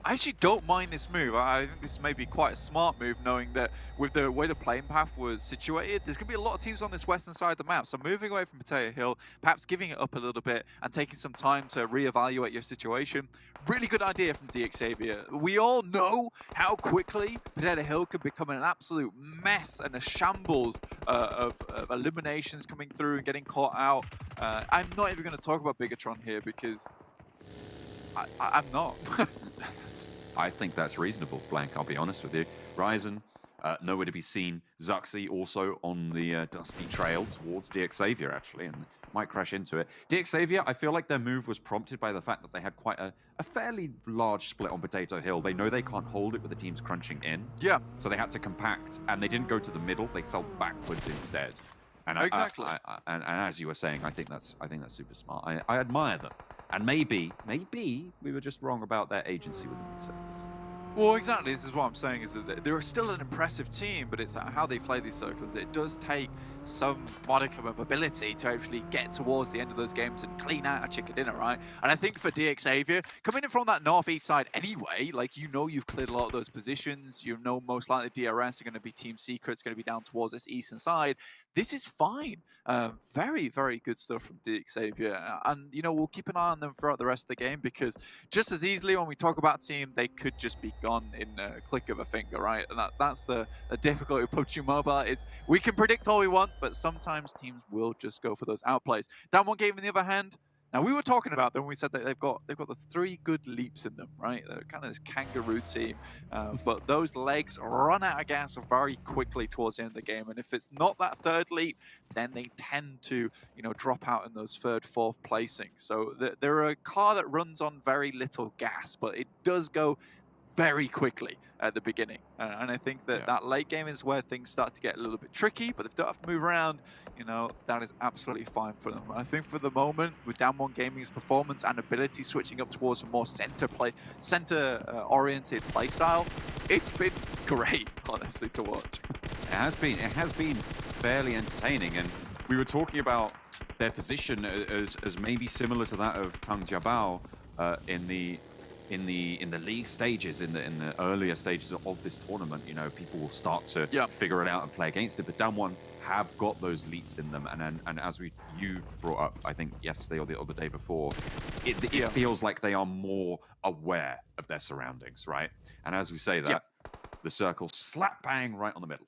I actually don't mind this move. I think this may be quite a smart move, knowing that with the way the playing path was situated, there's going to be a lot of teams on this western side of the map. So moving away from Potato Hill, perhaps giving it up a little bit and taking some time to reevaluate your situation. Really good idea from DX Xavier. We all know how quickly Potato Hill could become an absolute mess and a shambles of eliminations coming through and getting caught out. I'm not even going to talk about Bigatron here because I'm not. I think that's reasonable, Blank, I'll be honest with you. Ryzen, nowhere to be seen. Zuxi also on the dusty trail towards DX Xavier, actually, and might crash into it. DX Xavier, I feel like their move was prompted by the fact that they had quite a fairly large split on Potato Hill. They know they can't hold it with the teams crunching in. Yeah. So they had to compact, and they didn't go to the middle. They fell backwards instead. And exactly. And as you were saying, I think that's super smart. I admire them. And maybe we were just wrong about their agency within these circles. Well, exactly. This is what I'm saying, is that they're still an impressive team, but it's how they play these circles. It does take some modicum of ability to actually get towards the end of those games and clean out a chicken dinner, right? And I think for DX Xavier, coming in from that northeast side anyway, like, you know, you've cleared a lot of those positions. You know, most likely DRS are going to be Team Secret's going to be down towards this eastern side. This is fine. Very, very good stuff from DX Xavier. And, you know, we'll keep an eye on them throughout the rest of the game, because just as easily when we talk about team, they could just be gone in a click of a finger, right? And that's the difficulty of PUBG Mobile. It's, we can predict all we want, but sometimes teams will just go for those outplays. Down one game, on the other hand, now we were talking about them. We said that they've got the 3 good leaps in them, right? They're kind of this kangaroo team, but those legs run out of gas very quickly towards the end of the game. And if it's not that 3rd leap, then they tend to, you know, drop out in those 3rd, 4th placings. So they're a car that runs on very little gas, but it does go very quickly at the beginning. And I think that that late game is where things start to get a little bit tricky, but if they don't have to move around, you know, that is absolutely fine for them. I think for the moment, with Down One Gaming's performance and ability switching up towards a more center-oriented play style, it's been great, honestly, to watch. It has been fairly entertaining, and we were talking about their position as maybe similar to that of Tang Jiabao in the league stages, in the earlier stages of this tournament. You know, people will start to figure it out and play against it. But Down One have got those leaps in them, and as you brought up, I think yesterday or the day before, it feels like they are more aware of their surroundings, right? And as we say that, the circle slap bang right on the middle.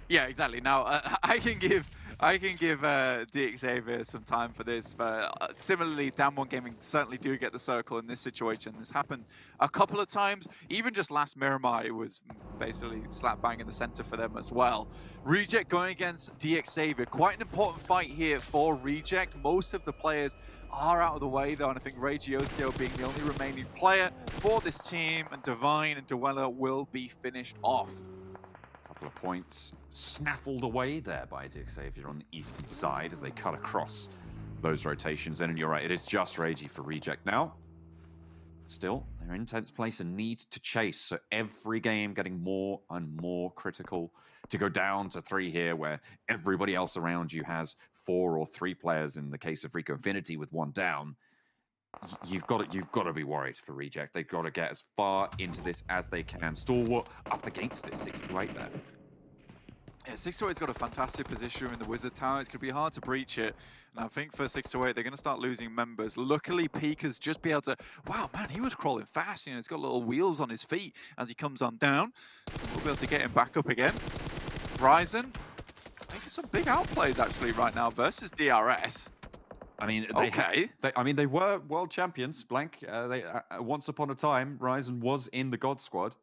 Yeah, exactly. Now I can give DX Xavier some time for this, but similarly, Down One Gaming certainly do get the circle in this situation. This happened a couple of times. Even just last Miramar, it was basically slap bang in the center for them as well. Reject going against DX Xavier. Quite an important fight here for Reject. Most of the players are out of the way, though, and I think Regiosio being the only remaining player for this team, and Divine and Dweller will be finished off. Couple of points snaffled away there by DX Xavier on the eastern side as they cut across those rotations. And you're right, it is just Regi for Reject now. still, they're in 10th place and need to chase. So every game getting more and more critical to go down to 3 here, where everybody else around you has 4 or 3 players in the case of Rico Infinity with 1 down. You've got to be worried for Reject. They've got to get as far into this as they can. Stalwart up against it, 6-8 there. Yeah, 6-8's got a fantastic position in the Wizard Tower. It's going to be hard to breach it. And I think for 6-8, they're going to start losing members. Luckily, Pika's just be able to... Wow, man, he was crawling fast. You know, he's got little wheels on his feet as he comes on down. We'll be able to get him back up again. Ryzen making some big outplays, actually, right now versus DRS. I mean, they were world champions, Blank. Once upon a time, Ryzen was in the God Squad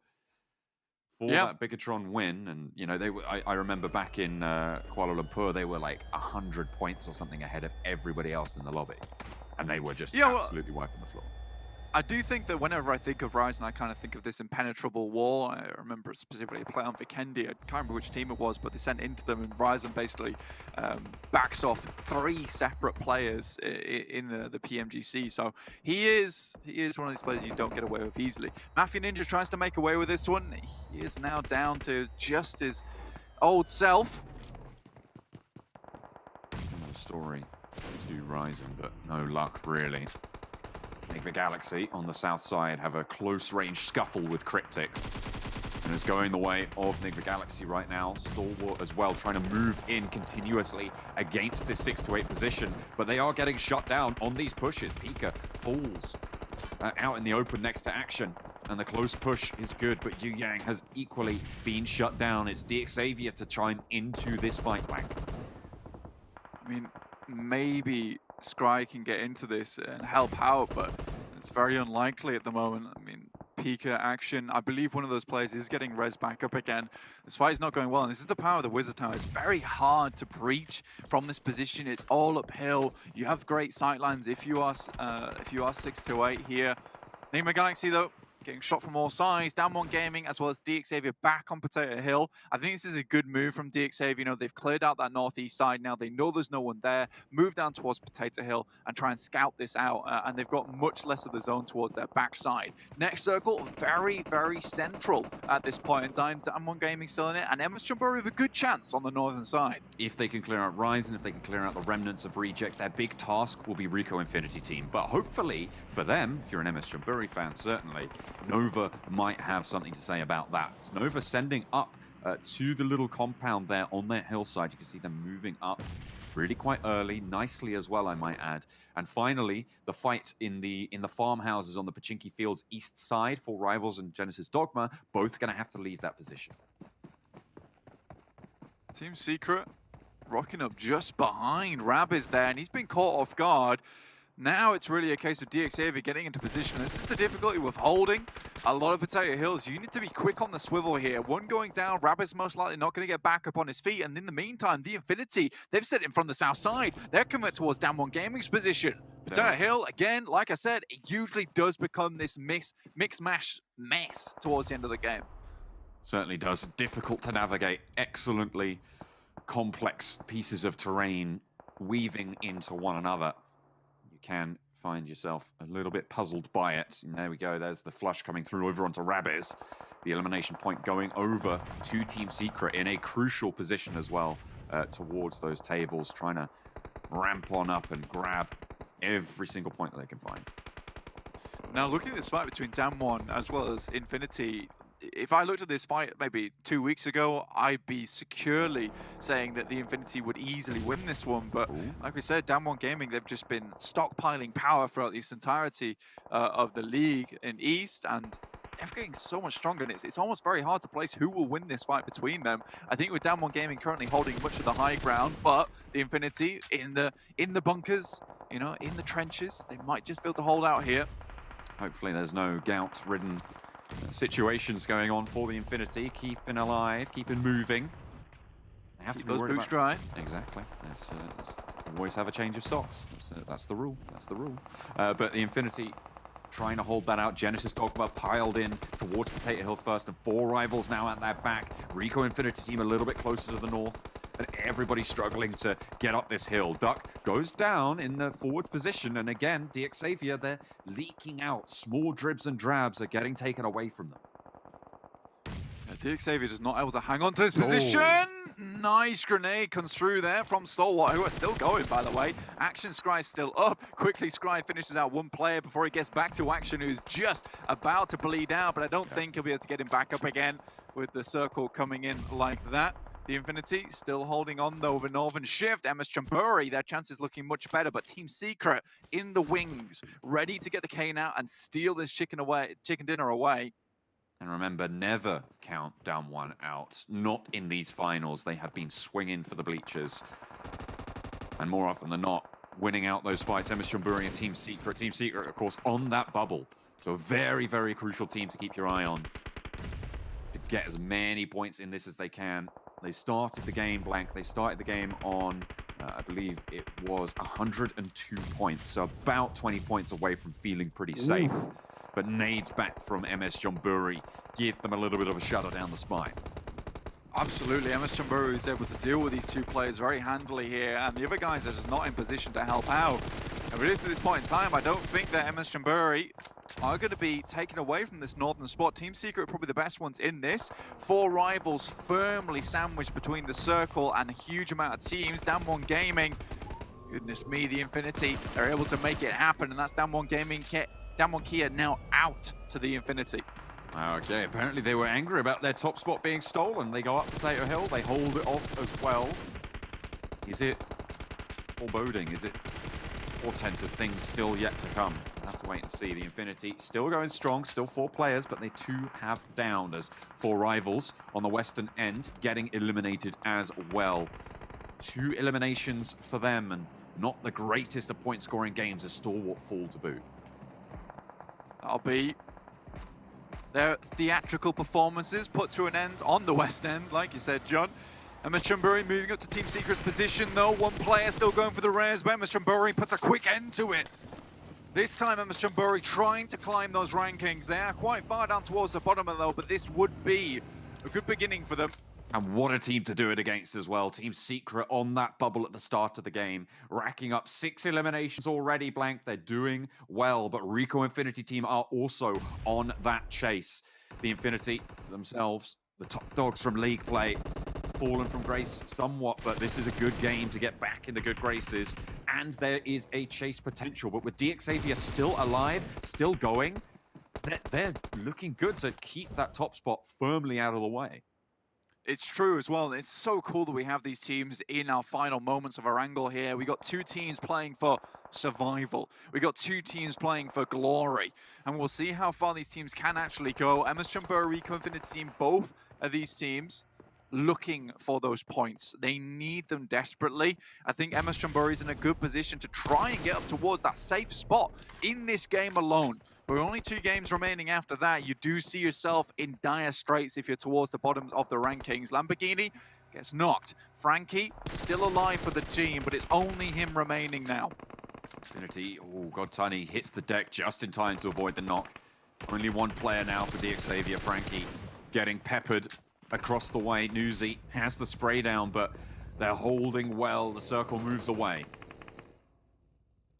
for that Bigatron win, and you know I remember back in Kuala Lumpur, they were like 100 points or something ahead of everybody else in the lobby, and they were just absolutely wiping the floor. I do think that whenever I think of Ryzen, I kind of think of this impenetrable wall. I remember specifically a play on Vikendi. I can't remember which team it was, but they sent into them, and Ryzen basically backs off 3 separate players in the PMGC. So he is one of these players you don't get away with easily. Mafia Ninja tries to make away with this one. He is now down to just his old self. Another story to Ryzen, but no luck really. Enigma Galaxy on the south side have a close-range scuffle with Cryptics. And it's going the way of Enigma Galaxy right now. Stalwart as well, trying to move in continuously against this 6-8 position. But they are getting shut down on these pushes. Pika falls out in the open next to Action. And the close push is good, but Yu Yang has equally been shut down. It's DXavier to chime into this fight back. I mean, maybe Scry can get into this and help out, but it's very unlikely at the moment. I mean, Pika, Action, I believe one of those players is getting res back up again. This fight is not going well, and this is the power of the Wizard Tower. It's very hard to breach from this position. It's all uphill. You have great sightlines if you are 6-8 here. Enigma Galaxy, though, getting shot from all sides. Down 1 Gaming as well as DXavier back on Potato Hill. I think this is a good move from DXavier. You know, they've cleared out that northeast side now. They know there's no one there. Move down towards Potato Hill and try and scout this out. And they've got much less of the zone towards their backside. Next circle, very, very central at this point in time. Down 1 Gaming still in it. And MS Jumbori with a good chance on the northern side. If they can clear out Ryzen, if they can clear out the remnants of Reject, their big task will be Rico Infinity team. But hopefully for them, if you're an MS Jumbori fan, certainly, Nova might have something to say about that. It's Nova sending up to the little compound there on their hillside. You can see them moving up really quite early, nicely as well, I might add. And finally, the fight in the farmhouses on the Pachinki Fields east side for Rivals and Genesis Dogma, both going to have to leave that position. Team Secret rocking up just behind. Rab is there, and he's been caught off guard. Now it's really a case of DXavier getting into position. This is the difficulty with holding a lot of Potato Hills. You need to be quick on the swivel here. 1 going down, Rabbit's most likely not going to get back up on his feet. And in the meantime, the Infinity, they've set it from the south side. They're coming towards Down 1 Gaming's position. Potato Hill, again, like I said, it usually does become this mix-mash mess towards the end of the game. Certainly does. Difficult to navigate. Excellently complex pieces of terrain weaving into one another. Can find yourself a little bit puzzled by it. And there we go, there's the flush coming through over onto Rabbiz. The elimination point going over to Team Secret in a crucial position as well towards those tables, trying to ramp on up and grab every single point that they can find. Now looking at this fight between Damwon as well as Infinity, if I looked at this fight maybe 2 weeks ago, I'd be securely saying that the Infinity would easily win this one. But like we said, Damwon Gaming, they've just been stockpiling power throughout this entirety of the league in East, and they're getting so much stronger. And it's almost very hard to place who will win this fight between them. I think with Damwon Gaming currently holding much of the high ground, but the Infinity in the bunkers, you know, in the trenches, they might just be able to hold out here. Hopefully there's no gout-ridden situations going on for the Infinity. Keeping alive, keeping moving. They have Keep to be those boots dry. Exactly. Let's always have a change of socks. That's the rule. That's the rule. But the Infinity trying to hold that out. Genesis Dogma piled in towards Potato Hill first, and 4 Rivals now at their back. Rico Infinity team a little bit closer to the north. and everybody struggling to get up this hill. Duck goes down in the forward position, and again, DXavier, they're leaking out. Small dribs and drabs are getting taken away from them. DXavier just not able to hang on to his position. Nice grenade comes through there from Stalwart, who are still going, by the way. Action Scry's still up. Quickly, Scry finishes out one player before he gets back to Action, who's just about to bleed out, but I don't think he'll be able to get him back up again with the circle coming in like that. The Infinity still holding on, though, with a Northern Shift. MS Chamburi, their chances looking much better, but Team Secret in the wings, ready to get the cane out and steal this chicken dinner away. And remember, never count down one out. Not in these finals. They have been swinging for the bleachers. And more often than not, winning out those fights. MS Chamburi and Team Secret. Team Secret, of course, on that bubble. So a very, very crucial team to keep your eye on. To get as many points in this as they can. They started the game blank. They started the game on, I believe it was 102 points. So about 20 points away from feeling pretty safe. Ooh. But nades back from MS Chamburi give them a little bit of a shudder down the spine. Absolutely, MS Chamburi is able to deal with these two players very handily here, and the other guys are just not in position to help out. And it is at this point in time, I don't think that MS Chamburi are going to be taken away from this northern spot. Team Secret are probably the best ones in this. 4 rivals firmly sandwiched between the circle and a huge amount of teams. Damwon Gaming, goodness me, the Infinity, they're able to make it happen, and that's Damwon Gaming. Damwon Kia now out to the Infinity. Okay, apparently they were angry about their top spot being stolen. They go up Potato Hill, they hold it off as well. Is it foreboding? Is it portent of things still yet to come? We'll have to wait and see. The Infinity still going strong, still 4 players, but they too have downed as 4 rivals on the western end getting eliminated as well. 2 eliminations for them, and not the greatest of point-scoring games as Stalwart fall to boot. That'll be their theatrical performances put to an end on the west end, like you said, John. MS Chamburi moving up to Team Secret's position, though. 1 player still going for the rares, but MS Chamburi puts a quick end to it. This time, MS Chamburi trying to climb those rankings. They are quite far down towards the bottom, though, but this would be a good beginning for them. And what a team to do it against as well. Team Secret on that bubble at the start of the game, racking up 6 eliminations already, Blank. They're doing well, but Rico Infinity team are also on that chase. The Infinity themselves, the top dogs from league play, fallen from grace somewhat, but this is a good game to get back in the good graces. And there is a chase potential, but with DXavier still alive, still going, they're looking good to keep that top spot firmly out of the way. It's true as well. It's so cool that we have these teams in our final moments of our angle here. We got 2 teams playing for survival. We got 2 teams playing for glory. And we'll see how far these teams can actually go. MS Chamburi, Rico Infinity team, both of these teams looking for those points. They need them desperately. I think MS Chamburi is in a good position to try and get up towards that safe spot in this game alone. But with only 2 games remaining after that, you do see yourself in dire straits if you're towards the bottoms of the rankings. Lamborghini gets knocked. Frankie still alive for the team, but it's only him remaining now. Infinity, oh God, Tiny hits the deck just in time to avoid the knock. Only 1 player now for DXavier. Frankie getting peppered across the way. Newsy has the spray down, but they're holding well. The circle moves away.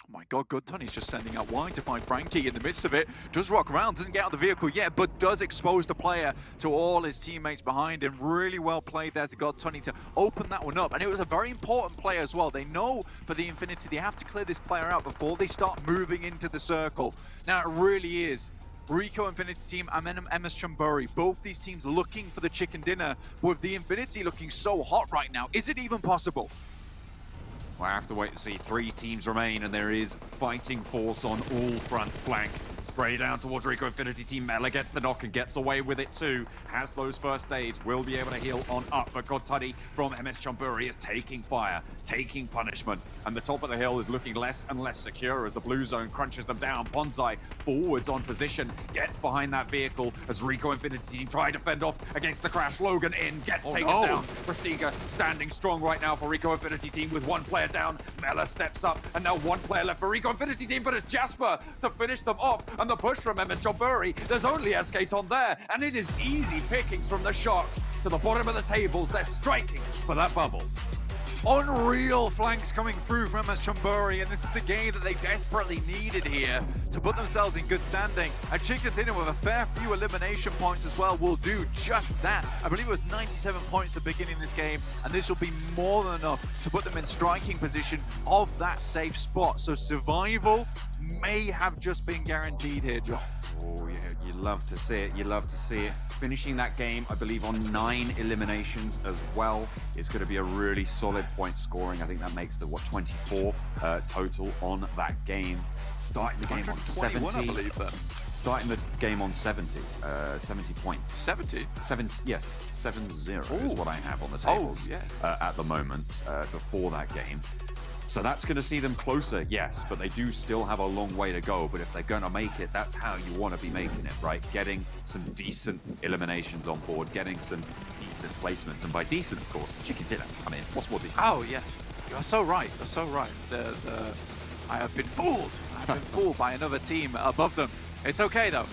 Oh my God, Good Tony's just sending out wide to find Frankie in the midst of it. Does rock around, doesn't get out of the vehicle yet, but does expose the player to all his teammates behind him. Really well played there to God Tony to open that one up. And it was a very important play as well. They know for the Infinity, they have to clear this player out before they start moving into the circle. Now it really is Rico Infinity team and MS Chamburi. Both these teams looking for the chicken dinner, with the Infinity looking so hot right now. Is it even possible? We'll have to wait to see. 3 teams remain, and there is fighting force on all fronts. Blank spray down towards Rico Infinity team. Mela gets the knock and gets away with it too. Has those first aids, will be able to heal on up. But Godtuddy from MS Chamburi is taking fire, taking punishment. And the top of the hill is looking less and less secure as the blue zone crunches them down. Bonsai forwards on position, gets behind that vehicle as Rico Infinity team try to fend off against the crash. Logan in, gets taken down. Prestiga standing strong right now for Rico Infinity team with 1 player player down. Mela steps up, and now one player left for Rico Infinity Team, but it's Jasper to finish them off. And the push from MS Chombury, there's only Skate on there, and it is easy pickings from the Sharks. To the bottom of the tables, they're striking for that bubble. Unreal flanks coming through from MS Chombury, and this is the game that they desperately needed here to put themselves in good standing. And Chicken Dinner with a fair few elimination points as well will do just that. I believe it was 97 points at the beginning of this game, and this will be more than enough to put them in striking position of that safe spot. So survival may have just been guaranteed here, John. Oh yeah, you love to see it, you love to see it. Finishing that game, I believe, on 9 eliminations as well. It's going to be a really solid point scoring. I think that makes the, 24 total on that game. Starting the game on 70. I believe that. Starting this game on 70 points. 70? Yes, 70 is what I have on the tables yes. At the moment before that game. So that's going to see them closer, yes, but they do still have a long way to go. But if they're going to make it, that's how you want to be making it, right? Getting some decent eliminations on board, getting some decent placements. And by decent, of course, chicken dinner. I mean, what's more decent? Oh, yes. You're so right. You're so right. I have been fooled. I've been fooled by another team above them. It's okay, though.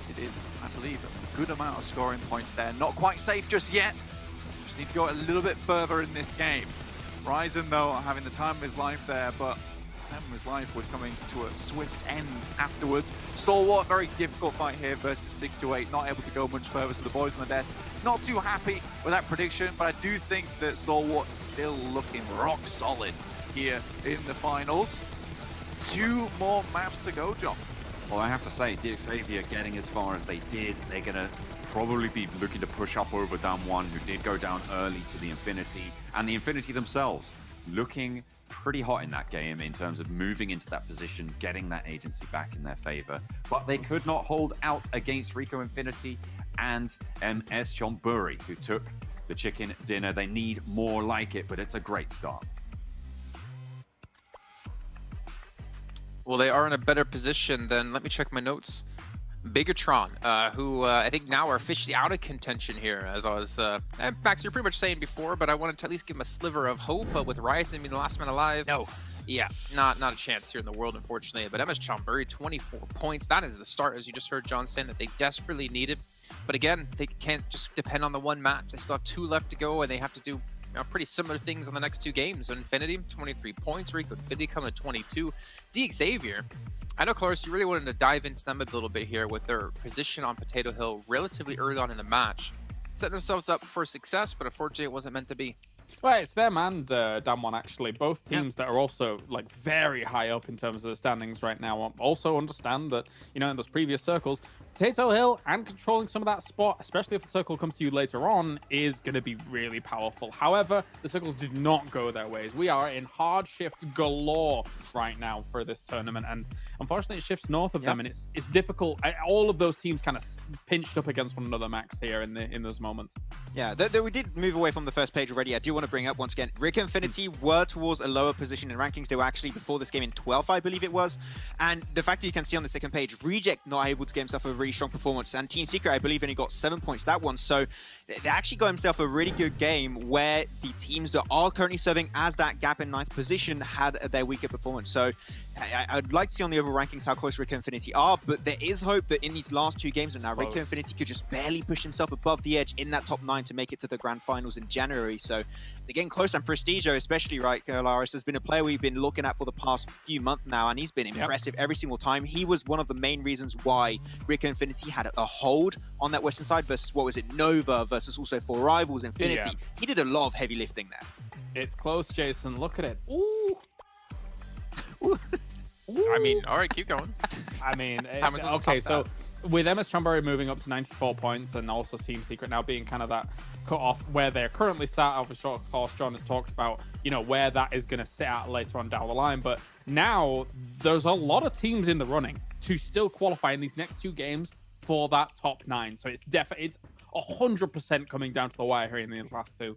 It is, I believe, a good amount of scoring points there. Not quite safe just yet. Just need to go a little bit further in this game. Ryzen, though, having the time of his life there, but the time of his life was coming to a swift end afterwards. Stalwart, very difficult fight here versus 628, not able to go much further, so the boys on the desk not too happy with that prediction, but I do think that Stalwart's still looking rock solid here in the finals. 2 more maps to go, John. Well, I have to say, Xavier getting as far as they did, they're going to probably be looking to push up over down 1, who did go down early to the Infinity, and the Infinity themselves looking pretty hot in that game in terms of moving into that position, getting that agency back in their favor. But they could not hold out against Rico Infinity and MS Chombury, who took the chicken dinner. They need more like it, but it's a great start. Well, they are in a better position than, let me check my notes, Bigatron, who I think now are officially out of contention here, as I was, Max, you're pretty much saying before, but I wanted to at least give him a sliver of hope with Ryzen being the last man alive. No. Yeah, not a chance here in the world, unfortunately. But MS Chombury, 24 points. That is the start, as you just heard John saying, that they desperately needed. But again, they can't just depend on the one match. They still have 2 left to go, and they have to do pretty similar things on the next 2 games. So Infinity, 23 points. Rico Infinity coming to 22. D Xavier, I know, Clarus, you really wanted to dive into them a little bit here with their position on Potato Hill relatively early on in the match. Set themselves up for success, but unfortunately it wasn't meant to be. Well, it's them and Damwon, actually. Both teams that are also like very high up in terms of the standings right now. Also understand that, you know, in those previous circles, Potato Hill and controlling some of that spot, especially if the circle comes to you later on, is going to be really powerful. However, the circles did not go their ways. We are in hard shift galore right now for this tournament, and unfortunately it shifts north of them, and it's difficult. All of those teams kind of pinched up against one another, Max, here in those moments. Yeah, we did move away from the first page already. I do want to bring up once again, Rico Infinity were towards a lower position in rankings. They were actually before this game in 12th, I believe it was. And the fact that you can see on the second page, Reject not able to get himself a really strong performance, and Team Secret, I believe, only got 7 points that one. So they actually got himself a really good game where the teams that are currently serving as that gap in 9th position had their weaker performance. So I'd like to see on the overall rankings how close Rico Infinity are, but there is hope that in these last 2 games, and now Rico Infinity could just barely push himself above the edge in that top 9 to make it to the grand finals in January. So they're getting close, and Prestigio especially, right, Laris, has been a player we've been looking at for the past few months now, and he's been impressive every single time. He was one of the main reasons why Rico Infinity had a hold on that western side versus, what was it, Nova versus also 4 Rivals Infinity. He did a lot of heavy lifting there. It's close, Jason. Look at it. Ooh. I mean, all right, keep going. I mean, okay, so with MS Chombury moving up to 94 points and also Team Secret now being kind of that cut off where they're currently sat, of course, John has talked about, you know, where that is going to sit at later on down the line. But now there's a lot of teams in the running to still qualify in these next 2 games for that top 9. So it's 100% coming down to the wire here in these last 2.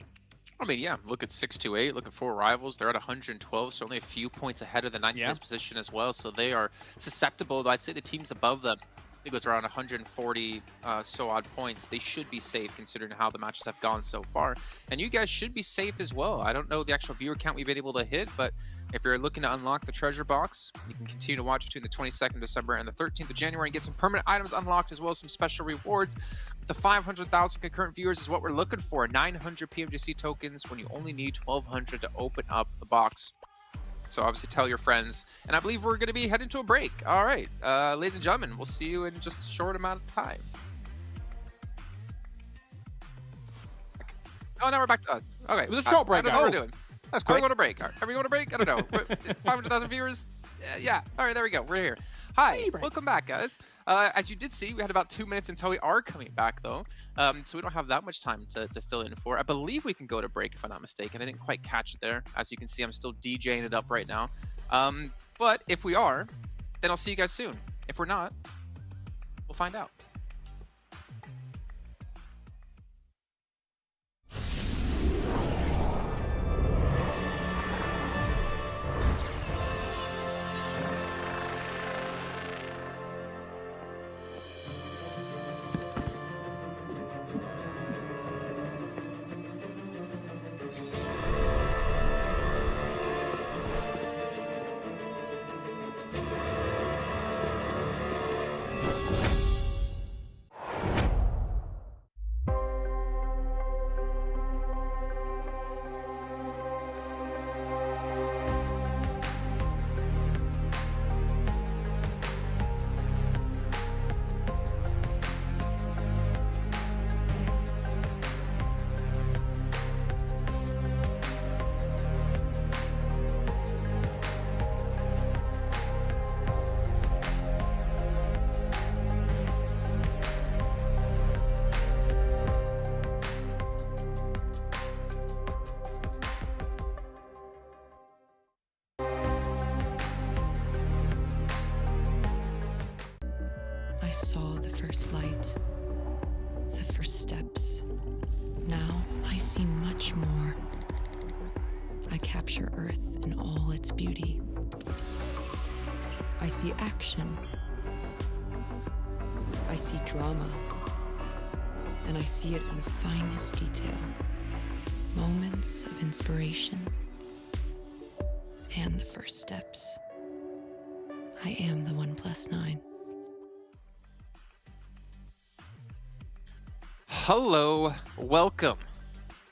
I mean, yeah, look at 628, look at 4 Rivals. They're at 112, so only a few points ahead of the 9th place position as well. So they are susceptible. I'd say the teams above them think it's around 140 so odd points. They should be safe considering how the matches have gone so far. And you guys should be safe as well. I don't know the actual viewer count we've been able to hit, but if you're looking to unlock the treasure box, you can continue to watch between the 22nd of December and the 13th of January and get some permanent items unlocked as well as some special rewards. The 500,000 concurrent viewers is what we're looking for. 900 PMGC tokens when you only need 1,200 to open up the box. So obviously tell your friends. And I believe we're going to be heading to a break. All right, ladies and gentlemen, we'll see you in just a short amount of time. Oh, now we're back. Okay, It was a short break, I don't know what guys. we're doing. That's Are quick. we going to break? Are we going to break? I don't know. 500,000 viewers? Yeah. All right, there we go. We're here. Hi, welcome back, guys. As you did see, we had about 2 minutes until we are coming back, though. So we don't have that much time to fill in for. I believe we can go to break, if I'm not mistaken. I didn't quite catch it there. As you can see, I'm still DJing it up right now. But if we are, then I'll see you guys soon. If we're not, we'll find out. I saw the first light, the first steps. Now I see much more. I capture Earth in all its beauty. I see action. I see drama. And I see it in the finest detail. Moments of inspiration. And the first steps. I am the 1+9. Hello, welcome.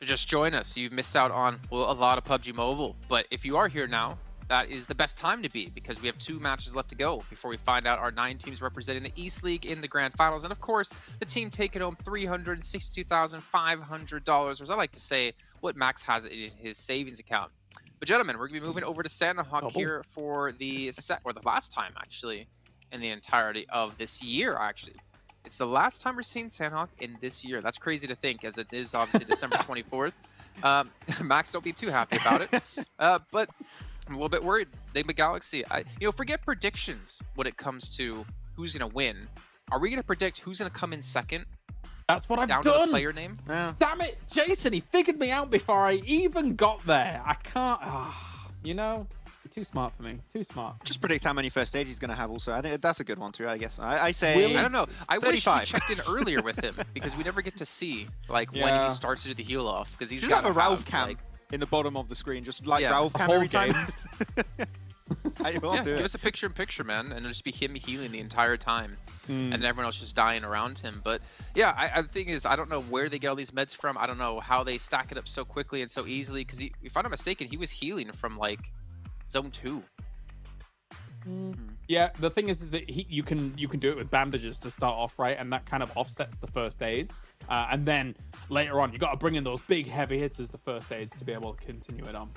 Just join us. You've missed out on, well, a lot of PUBG Mobile, but if you are here now, that is the best time to be because we have 2 matches left to go before we find out our 9 teams representing the East League in the grand finals, and of course, the team taking home $362,500, or as I like to say, what Max has in his savings account. But gentlemen, we're gonna be moving over to Santa Hawk here for the last time actually in the entirety of this year. Actually, it's the last time we're seeing Sandhawk in this year. That's crazy to think, as it is obviously December 24th. Max, don't be too happy about it. But I'm a little bit worried. Nigma Galaxy, forget predictions when it comes to who's gonna win. Are we gonna predict who's gonna come in second? That's what I've down done. To the player name. Yeah. Damn it, Jason! He figured me out before I even got there. I can't. You're too smart for me. Too smart. Just predict how many first stage he's going to have also. I think that's a good one too, I guess. I say... Really? I don't know. I wish 35. we checked in earlier with him because we never get to see when he starts to do the heal off because he's just got have a Ralph cam in the bottom of the screen, just like Ralph cam whole every time. Give us a picture-in-picture, man, and it'll just be him healing the entire time, and everyone else just dying around him. But yeah, the thing is, I don't know where they get all these meds from. I don't know how they stack it up so quickly and so easily. Because if I'm not mistaken, he was healing from like zone 2. Yeah, the thing is that you can do it with bandages to start off, right? And that kind of offsets the first aids. And then later on, you got to bring in those big heavy hits as the first aids to be able to continue it on.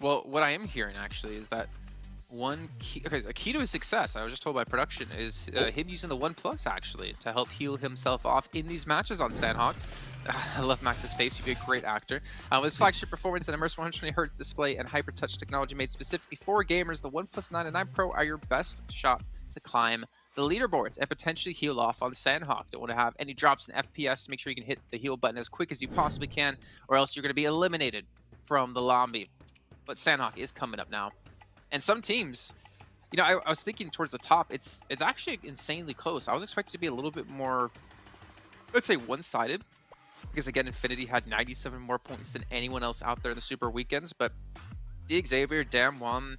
Well, what I am hearing actually is that a key to his success, I was just told by production, is him using the 1+ actually to help heal himself off in these matches on Sandhawk. I love Max's face. You'd be a great actor. With his flagship performance and immersive 120Hz display and hyper touch technology made specifically for gamers, the 1+9 and 9 Pro are your best shot to climb the leaderboards and potentially heal off on Sandhawk. Don't want to have any drops in FPS to make sure you can hit the heal button as quick as you possibly can, or else you're going to be eliminated from the lobby. But Sandhawk is coming up now. And some teams, You know, I was thinking towards the top, it's actually insanely close. I was expecting to be a little bit more, let's say, one-sided. Because again, Infinity had 97 more points than anyone else out there in the Super Weekends. But Xavier, Damwon,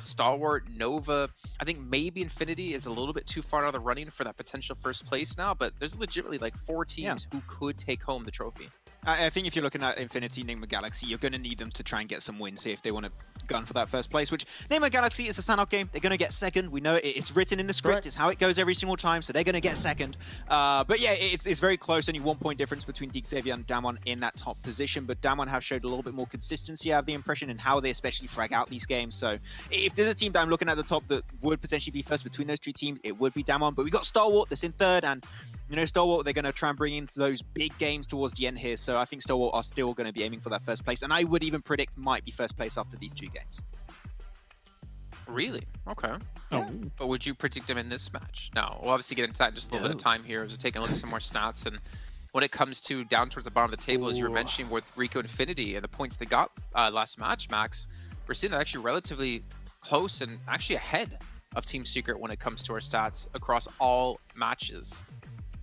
Stalwart, Nova, I think maybe Infinity is a little bit too far out of the running for that potential first place now. But there's legitimately like 4 teams who could take home the trophy. I think if you're looking at Infinity, Enigma Galaxy, you're going to need them to try and get some wins here if they want to gun for that first place, which Enigma Galaxy is a Sanhok game. They're going to get second. We know it. It's written in the script. Correct. It's how it goes every single time, so they're going to get second. But yeah, it's very close. Only 1 point difference between Xavier and Damwon in that top position, but Damwon have showed a little bit more consistency, I have the impression, in how they especially frag out these games. So if there's a team that I'm looking at the top that would potentially be first between those 2 teams, it would be Damwon. But we got Stalwart that's in third, and you know, Stalwart, they're going to try and bring into those big games towards the end here. So I think Stalwart are still going to be aiming for that first place. And I would even predict might be first place after these 2 games. Really? Okay. Oh. But would you predict them in this match? No. We'll obviously get into that in just a little bit of time here. Just taking a look at some more stats. And when it comes to down towards the bottom of the table, as you were mentioning with Rico Infinity and the points they got last match, Max, we're seeing they're actually relatively close and actually ahead of Team Secret when it comes to our stats across all matches.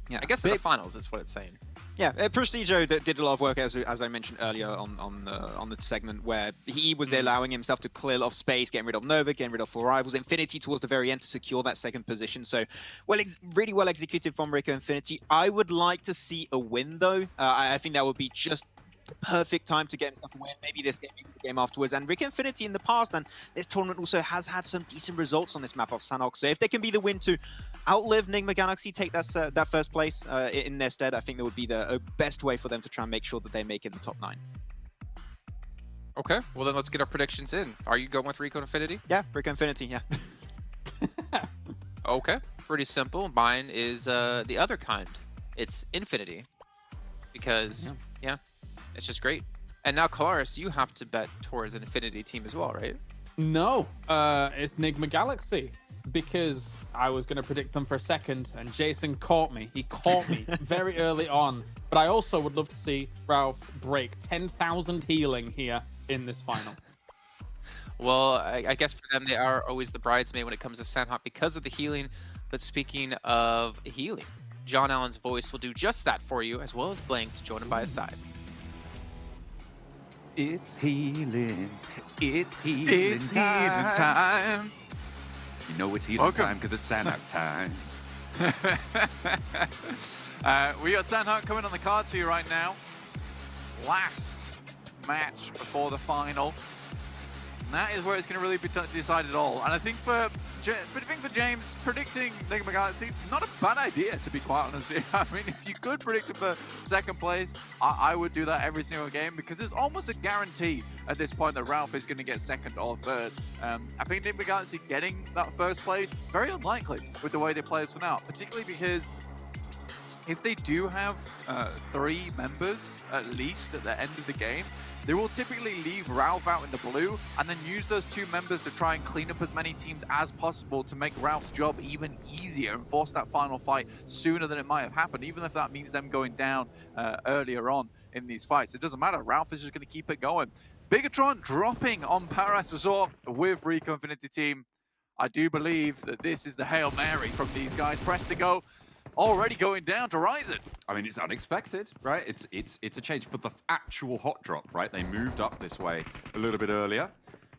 Yeah, I guess in the finals, that's what it's saying. Yeah, Prestijo did a lot of work, as I mentioned earlier on the segment, where he was allowing himself to clear a lot of space, getting rid of Nova, getting rid of 4 rivals. Infinity towards the very end to secure that second position. So, really well executed from Rico Infinity. I would like to see a win, though. I think that would be just perfect time to get himself a win. Maybe this game, maybe the game afterwards. And Rico Infinity in the past, and this tournament also has had some decent results on this map of Sanhok. So if they can be the win to outlive Enigma Galaxy, take that first place in their stead, I think that would be the best way for them to try and make sure that they make it in the top 9. Okay, well then let's get our predictions in. Are you going with Rico Infinity? Yeah, Rico Infinity, yeah. Okay, pretty simple. Mine is the other kind. It's Infinity. Because, yeah, it's just great. And now, Kalaris, you have to bet towards an Infinity team as well, right? No, it's Enigma Galaxy. Because I was going to predict them for a second, and Jason caught me. He caught me very early on. But I also would love to see Ralph break 10,000 healing here in this final. Well, I guess for them, they are always the bridesmaid when it comes to Sanhok because of the healing. But speaking of healing, John Allen's voice will do just that for you, as well as Blank to join him by his side. It's healing. It's healing time. You know it's healing time because it's Sanhok time. We got Sanhok coming on the cards for you right now. Last match before the final. And that is where it's going to really be decided all. And I think for James, predicting Enigma Galaxy, not a bad idea, to be quite honest with you. I mean, if you could predict him for second place, I would do that every single game because it's almost a guarantee at this point that Ralph is going to get second or third. I think Enigma Galaxy getting that first place, very unlikely with the way they play us now, particularly because if they do have 3 members at least at the end of the game, they will typically leave Ralph out in the blue and then use those 2 members to try and clean up as many teams as possible to make Ralph's job even easier and force that final fight sooner than it might have happened, even if that means them going down earlier on in these fights. It doesn't matter. Ralph is just going to keep it going. Bigatron dropping on Paradise Resort with Rico Infinity team. I do believe that this is the Hail Mary from these guys. Press to go. Already going down to Ryzen. I mean, it's unexpected, right? It's a change for the actual hot drop, right? They moved up this way a little bit earlier.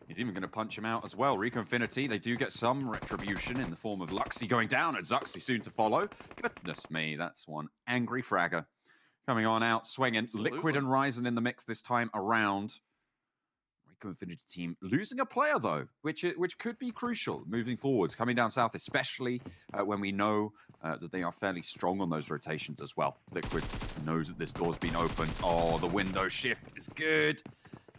He's even going to punch him out as well. Rico Infinity, they do get some retribution in the form of Luxy going down and Zuxy soon to follow. Goodness me, that's one angry fragger. Coming on out, swinging. Absolutely. Liquid and Ryzen in the mix this time around. Infinity team losing a player though, which could be crucial moving forwards, coming down south, especially when we know that they are fairly strong on those rotations as well. Liquid knows that this door's been opened. Oh, the window shift is good.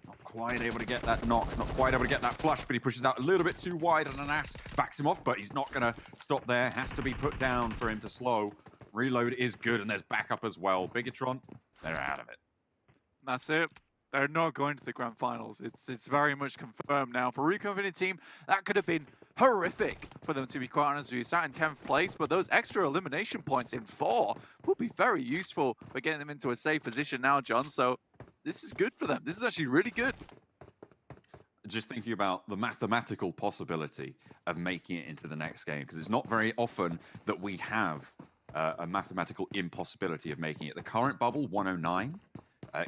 Not quite able to get that knock, not quite able to get that flush, but he pushes out a little bit too wide and an ass backs him off, but he's not going to stop there. Has to be put down for him to slow. Reload is good, and there's backup as well. Bigatron, they're out of it. That's it. They're not going to the grand finals. It's very much confirmed now. For Rico Infinity team, that could have been horrific for them, to be quite honest with you. Sat in 10th place, but those extra elimination points in 4 will be very useful for getting them into a safe position now, John. So this is good for them. This is actually really good. just thinking about the mathematical possibility of making it into the next game, because it's not very often that we have a mathematical impossibility of making it. The current bubble, 109.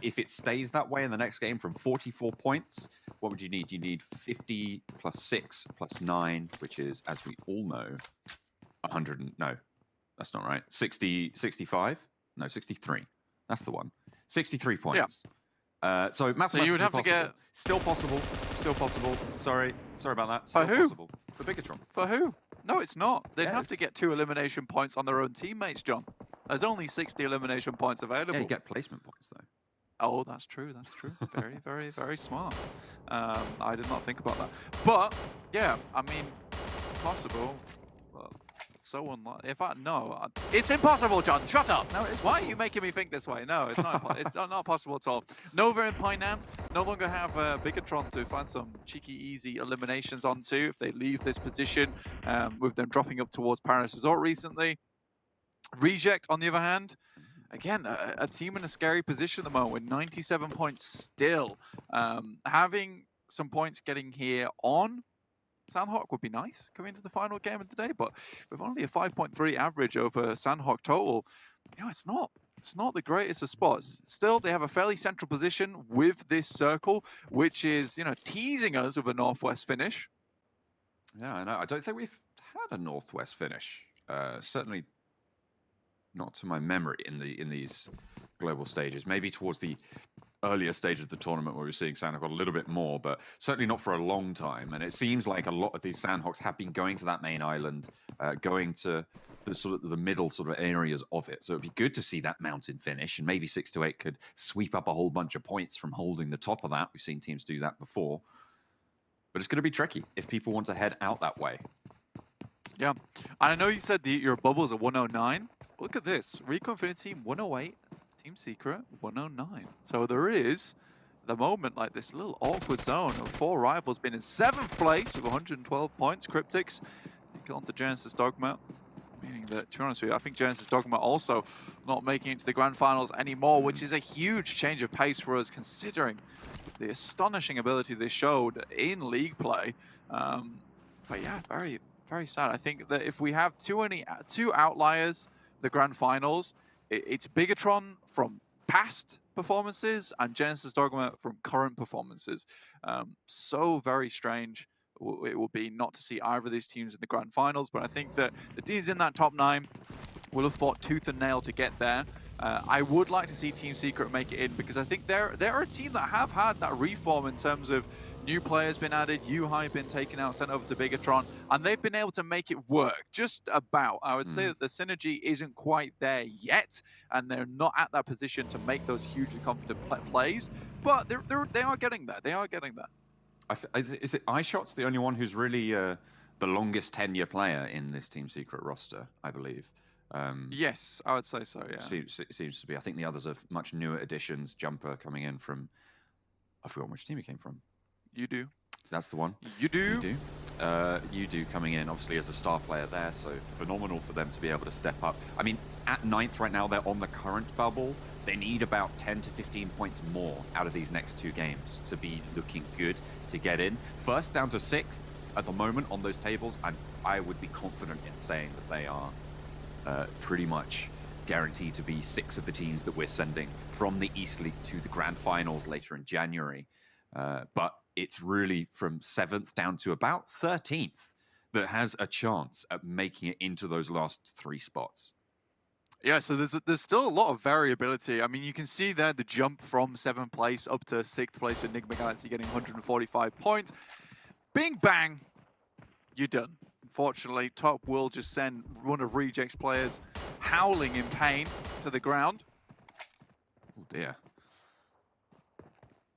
If it stays that way in the next game from 44 points, what would you need? You need 50 plus 6 plus 9, which is, as we all know, 100. No, that's not right. 65? No, 63. That's the one. 63 points. So mathematically you would have possible. to get... Still possible. Still possible. Sorry about that. For Still who? possible. For Bigatron. For who? No, it's not. They'd have to get 2 elimination points on their own teammates, John. There's only 60 elimination points available. Yeah, you get placement points, though. Oh, that's true. That's true. Very, very, very smart. I did not think about that. But, yeah, I mean, possible. Well, so unlikely. In fact, no. It's impossible, John. Shut up. No, it's Why are you making me think this way? No, it's not. It's not possible at all. Nova and Painan no longer have Bigatron to find some cheeky, easy eliminations onto if they leave this position, with them dropping up towards Paris Resort recently. Reject, on the other hand, again, a team in a scary position at the moment with 97 points still. Having some points getting here on Sandhawk would be nice coming into the final game of the day, but with only a 5.3 average over Sandhawk total, you know, it's not the greatest of spots. Still, they have a fairly central position with this circle, which is, you know, teasing us with a Northwest finish. Yeah, I know. I don't think we've had a Northwest finish. Certainly not to my memory in these global stages. Maybe towards the earlier stages of the tournament where we're seeing Sandhawk a little bit more, but certainly not for a long time. And it seems like a lot of these Sandhawks have been going to that main island, going to the sort of the middle sort of areas of it. So it'd be good to see that mountain finish, and maybe 6 to 8 could sweep up a whole bunch of points from holding the top of that. We've seen teams do that before, but it's going to be tricky if people want to head out that way. Yeah, and I know you said your bubbles are 109. Look at this. Rico Infinity Team 108, Team Secret 109. So there is, at the moment, like this little awkward zone of 4 rivals being in 7th place with 112 points. Cryptics on to Genesis Dogma. Meaning that, to be honest with you, I think Genesis Dogma also not making it to the grand finals anymore, which is a huge change of pace for us considering the astonishing ability they showed in league play. But yeah, very, very sad. I think that if we have two outliers, the grand finals, it's Bigatron from past performances and Genesis Dogma from current performances. So very strange it will be not to see either of these teams in the grand finals, but I think that the teams in that top 9 will have fought tooth and nail to get there. I would like to see Team Secret make it in, because I think they're a team that have had that reform in terms of new players been added, Yuhai been taken out, sent over to Bigatron, and they've been able to make it work just about. I would say that the synergy isn't quite there yet, and they're not at that position to make those hugely confident plays, but they are getting there. They are getting there. Is it iShot's the only one who's really the longest tenure player in this Team Secret roster, I believe? Yes, I would say so, yeah. Seems to be. I think the others are much newer additions. Jumper coming in from, I forgot which team he came from. You do. That's the one. You do. You do coming in, obviously, as a star player there, so phenomenal for them to be able to step up. I mean, at 9th right now, they're on the current bubble. They need about 10 to 15 points more out of these next 2 games to be looking good to get in. First down to 6th at the moment on those tables, and I would be confident in saying that they are pretty much guaranteed to be 6 of the teams that we're sending from the East League to the Grand Finals later in January. But it's really from 7th down to about 13th that has a chance at making it into those last 3 spots. Yeah, so there's still a lot of variability. I mean, you can see there the jump from 7th place up to 6th place with Enigma Galaxy getting 145 points. Bing bang, you're done. Unfortunately, Top will just send one of Reject's players howling in pain to the ground. Oh dear.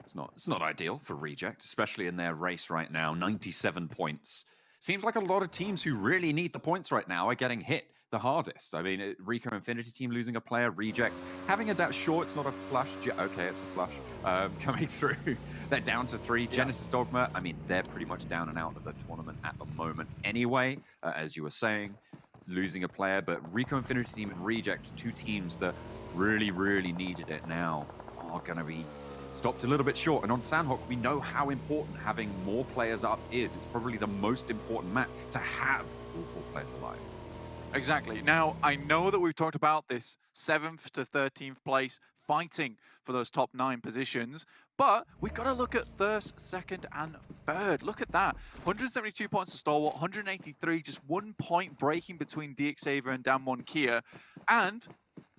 It's not ideal for Reject, especially in their race right now. 97 points. Seems like a lot of teams who really need the points right now are getting hit the hardest. I mean, Rico Infinity Team losing a player, Reject having a doubt. Sure, it's not a flush. Okay, it's a flush coming through. They're down to 3. Genesis Dogma, I mean, they're pretty much down and out of the tournament at the moment anyway, as you were saying, losing a player. But Rico Infinity Team and Reject, 2 teams that really, really needed it now, are going to be stopped a little bit short. And on Sandhawk, we know how important having more players up is. It's probably the most important map to have all 4 players alive. Exactly. Now, I know that we've talked about this 7th to 13th place fighting for those top 9 positions, but we've got to look at first, second, and third. Look at that. 172 points to Stalwart, 183, just 1 point breaking between DXavier and Damwon Kia, and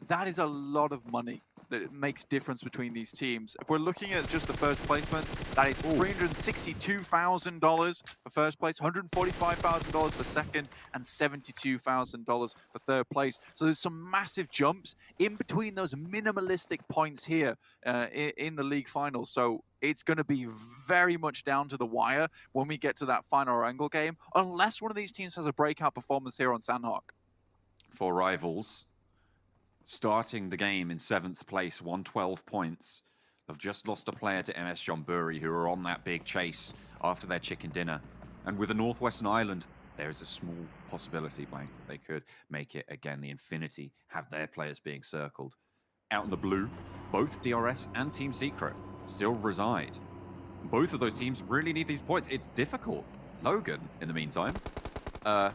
that is a lot of money that it makes difference between these teams. If we're looking at just the first placement, that is $362,000 for first place, $145,000 for second, and $72,000 for third place. So there's some massive jumps in between those minimalistic points here in the league finals. So it's going to be very much down to the wire when we get to that final angle game, unless one of these teams has a breakout performance here on Sandhawk. For Rivals, starting the game in 7th place, 112 points. They've just lost a player to MS Jonburi, who are on that big chase after their chicken dinner. And with the Northwestern Island, there is a small possibility, Blank, they could make it again. The Infinity have their players being circled. Out in the blue, both DRS and Team Secret still reside. Both of those teams really need these points. It's difficult. Logan, in the meantime, I'm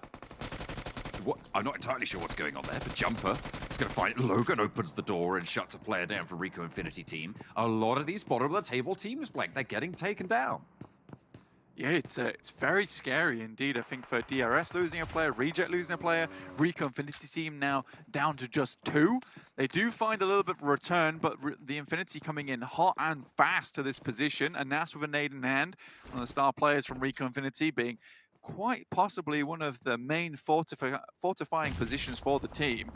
not entirely sure what's going on there, but Jumper is going to find it. Logan opens the door and shuts a player down for Rico Infinity team. A lot of these bottom of the table teams, Blank, they're getting taken down. Yeah, it's very scary indeed. I think for DRS losing a player, Reject losing a player, Rico Infinity team now down to just 2. They do find a little bit of return, but the Infinity coming in hot and fast to this position. And Nas with a nade in hand. One of the star players from Rico Infinity being quite possibly one of the main fortifying positions for the team.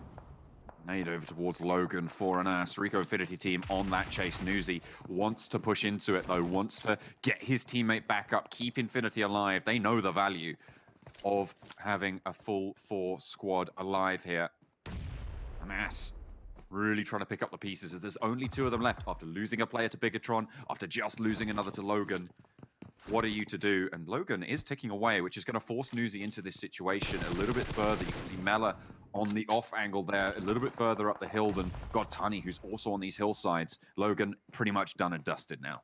Nade over towards Logan for an ass. Rico Infinity team on that chase. Newsy wants to push into it though, wants to get his teammate back up, keep Infinity alive. They know the value of having a full 4 squad alive here. An ass really trying to pick up the pieces as there's only 2 of them left after losing a player to Bigatron, after just losing another to Logan. What are you to do? And Logan is ticking away, which is going to force Newsy into this situation a little bit further. You can see Mela on the off angle there, a little bit further up the hill than Godtani, who's also on these hillsides. Logan pretty much done and dusted now.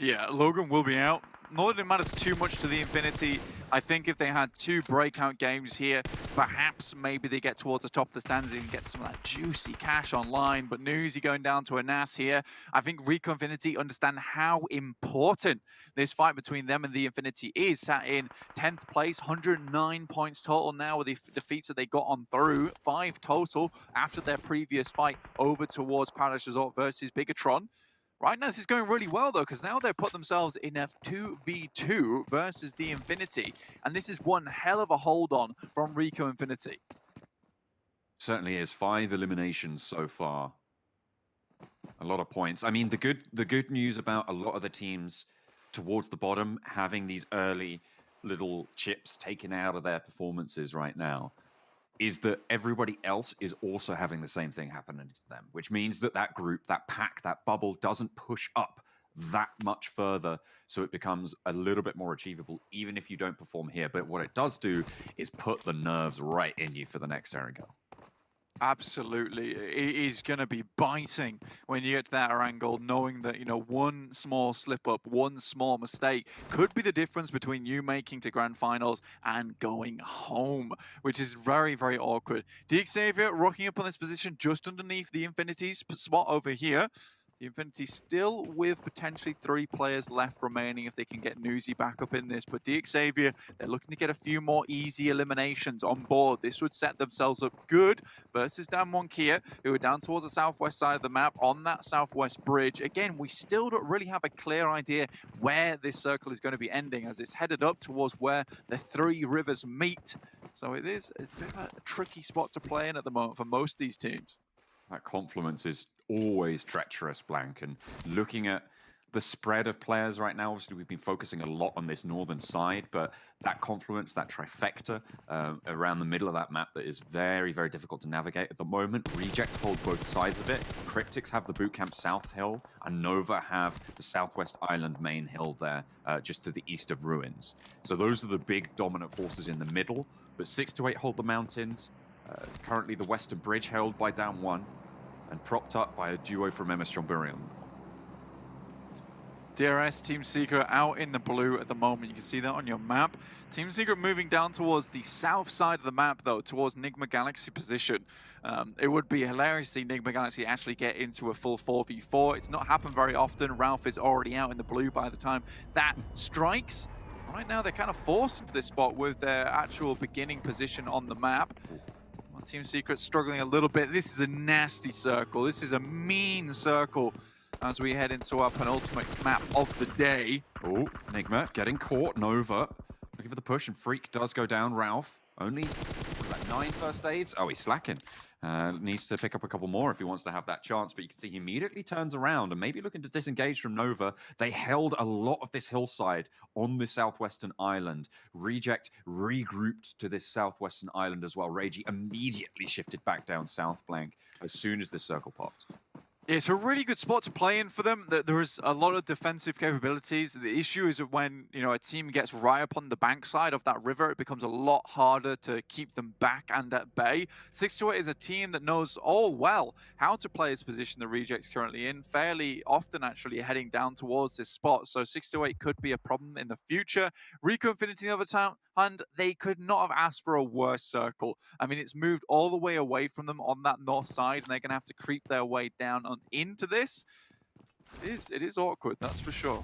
Yeah, Logan will be out. Not that it matters too much to the Infinity. I think if they had 2 breakout games here, perhaps maybe they get towards the top of the standings and get some of that juicy cash online. But Newsy going down to a NAS here. I think Rico Infinity understand how important this fight between them and the Infinity is. Sat in 10th place, 109 points total now with the defeats that they got on through. 5 total after their previous fight over towards Paradise Resort versus Bigatron. Right now, this is going really well, though, because now they've put themselves in a 2v2 versus the Infinity. And this is one hell of a hold on from Rico Infinity. Certainly is. 5 eliminations so far. A lot of points. I mean, the good news about a lot of the teams towards the bottom having these early little chips taken out of their performances right now is that everybody else is also having the same thing happening to them, which means that that group, that pack, that bubble doesn't push up that much further, so it becomes a little bit more achievable, even if you don't perform here. But what it does do is put the nerves right in you for the next Erangel. Absolutely. It is going to be biting when you get to that angle, knowing that, you know, one small slip up, one small mistake could be the difference between you making to grand finals and going home, which is very, very awkward. DXavier rocking up on this position just underneath the Infinity's spot over here. The Infinity still with potentially 3 players left remaining if they can get Newsy back up in this. But DXavier, they're looking to get a few more easy eliminations on board. This would set themselves up good versus Damwon Kia, who are down towards the southwest side of the map on that southwest bridge. Again, we still don't really have a clear idea where this circle is going to be ending, as it's headed up towards where the 3 rivers meet. So it's a bit of a tricky spot to play in at the moment for most of these teams. That confluence is always treacherous, Blank. And looking at the spread of players right now, obviously we've been focusing a lot on this northern side, but that confluence, that trifecta around the middle of that map that is very, very difficult to navigate at the moment. Reject hold both sides of it. Cryptics have the bootcamp south hill, and Nova have the southwest island main hill there, just to the east of Ruins. So those are the big dominant forces in the middle, but 6 to 8 hold the mountains. Currently the western bridge held by Down 1 and propped up by a duo from MS Jonburi. DRS, Team Secret out in the blue at the moment. You can see that on your map. Team Secret moving down towards the south side of the map, though, towards Nigma Galaxy position. It would be hilarious to see Nigma Galaxy actually get into a full 4v4. It's not happened very often. Ralph is already out in the blue by the time that strikes. Right now, they're kind of forced into this spot with their actual beginning position on the map. Team Secret struggling a little bit. This is a nasty circle. This is a mean circle as we head into our penultimate map of the day. Oh, Nigma getting caught. Nova looking for the push, and Freak does go down. Ralph only like 9 first aids. Oh, he's slacking. Needs to pick up a couple more if he wants to have that chance, but you can see he immediately turns around and maybe looking to disengage from Nova. They held a lot of this hillside on the southwestern island. Reject regrouped to this southwestern island as well. Reiji immediately shifted back down south flank as soon as this circle popped. It's a really good spot to play in for them. There is a lot of defensive capabilities. The issue is that when a team gets right up on the bank side of that river, it becomes a lot harder to keep them back and at bay. 628 is a team that knows all well how to play its position the Reject's currently in, fairly often actually heading down towards this spot. So 628 could be a problem in the future. Rico Infinity the other time, and they could not have asked for a worse circle. I mean, it's moved all the way away from them on that north side, and they're going to have to creep their way down into this. It is awkward, that's for sure.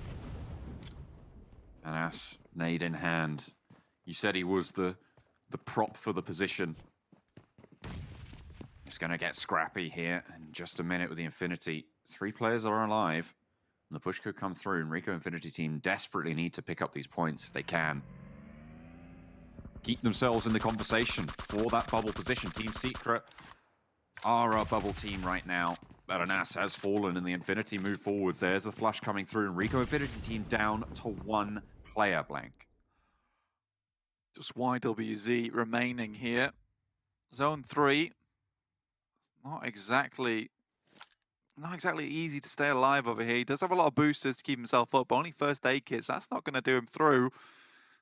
Anas, nade in hand. You said he was the prop for the position. He's going to get scrappy here in just a minute with the Infinity. 3 players are alive, and the push could come through, and Rico Infinity team desperately need to pick up these points if they can. Keep themselves in the conversation for that bubble position. Team Secret are a bubble team right now. But Anas has fallen and the Infinity move forwards. There's the flush coming through, and Rico Infinity team down to 1 player blank. Just YWZ remaining here. Zone 3. Not exactly easy to stay alive over here. He does have a lot of boosters to keep himself up, but only first aid kits. That's not going to do him through.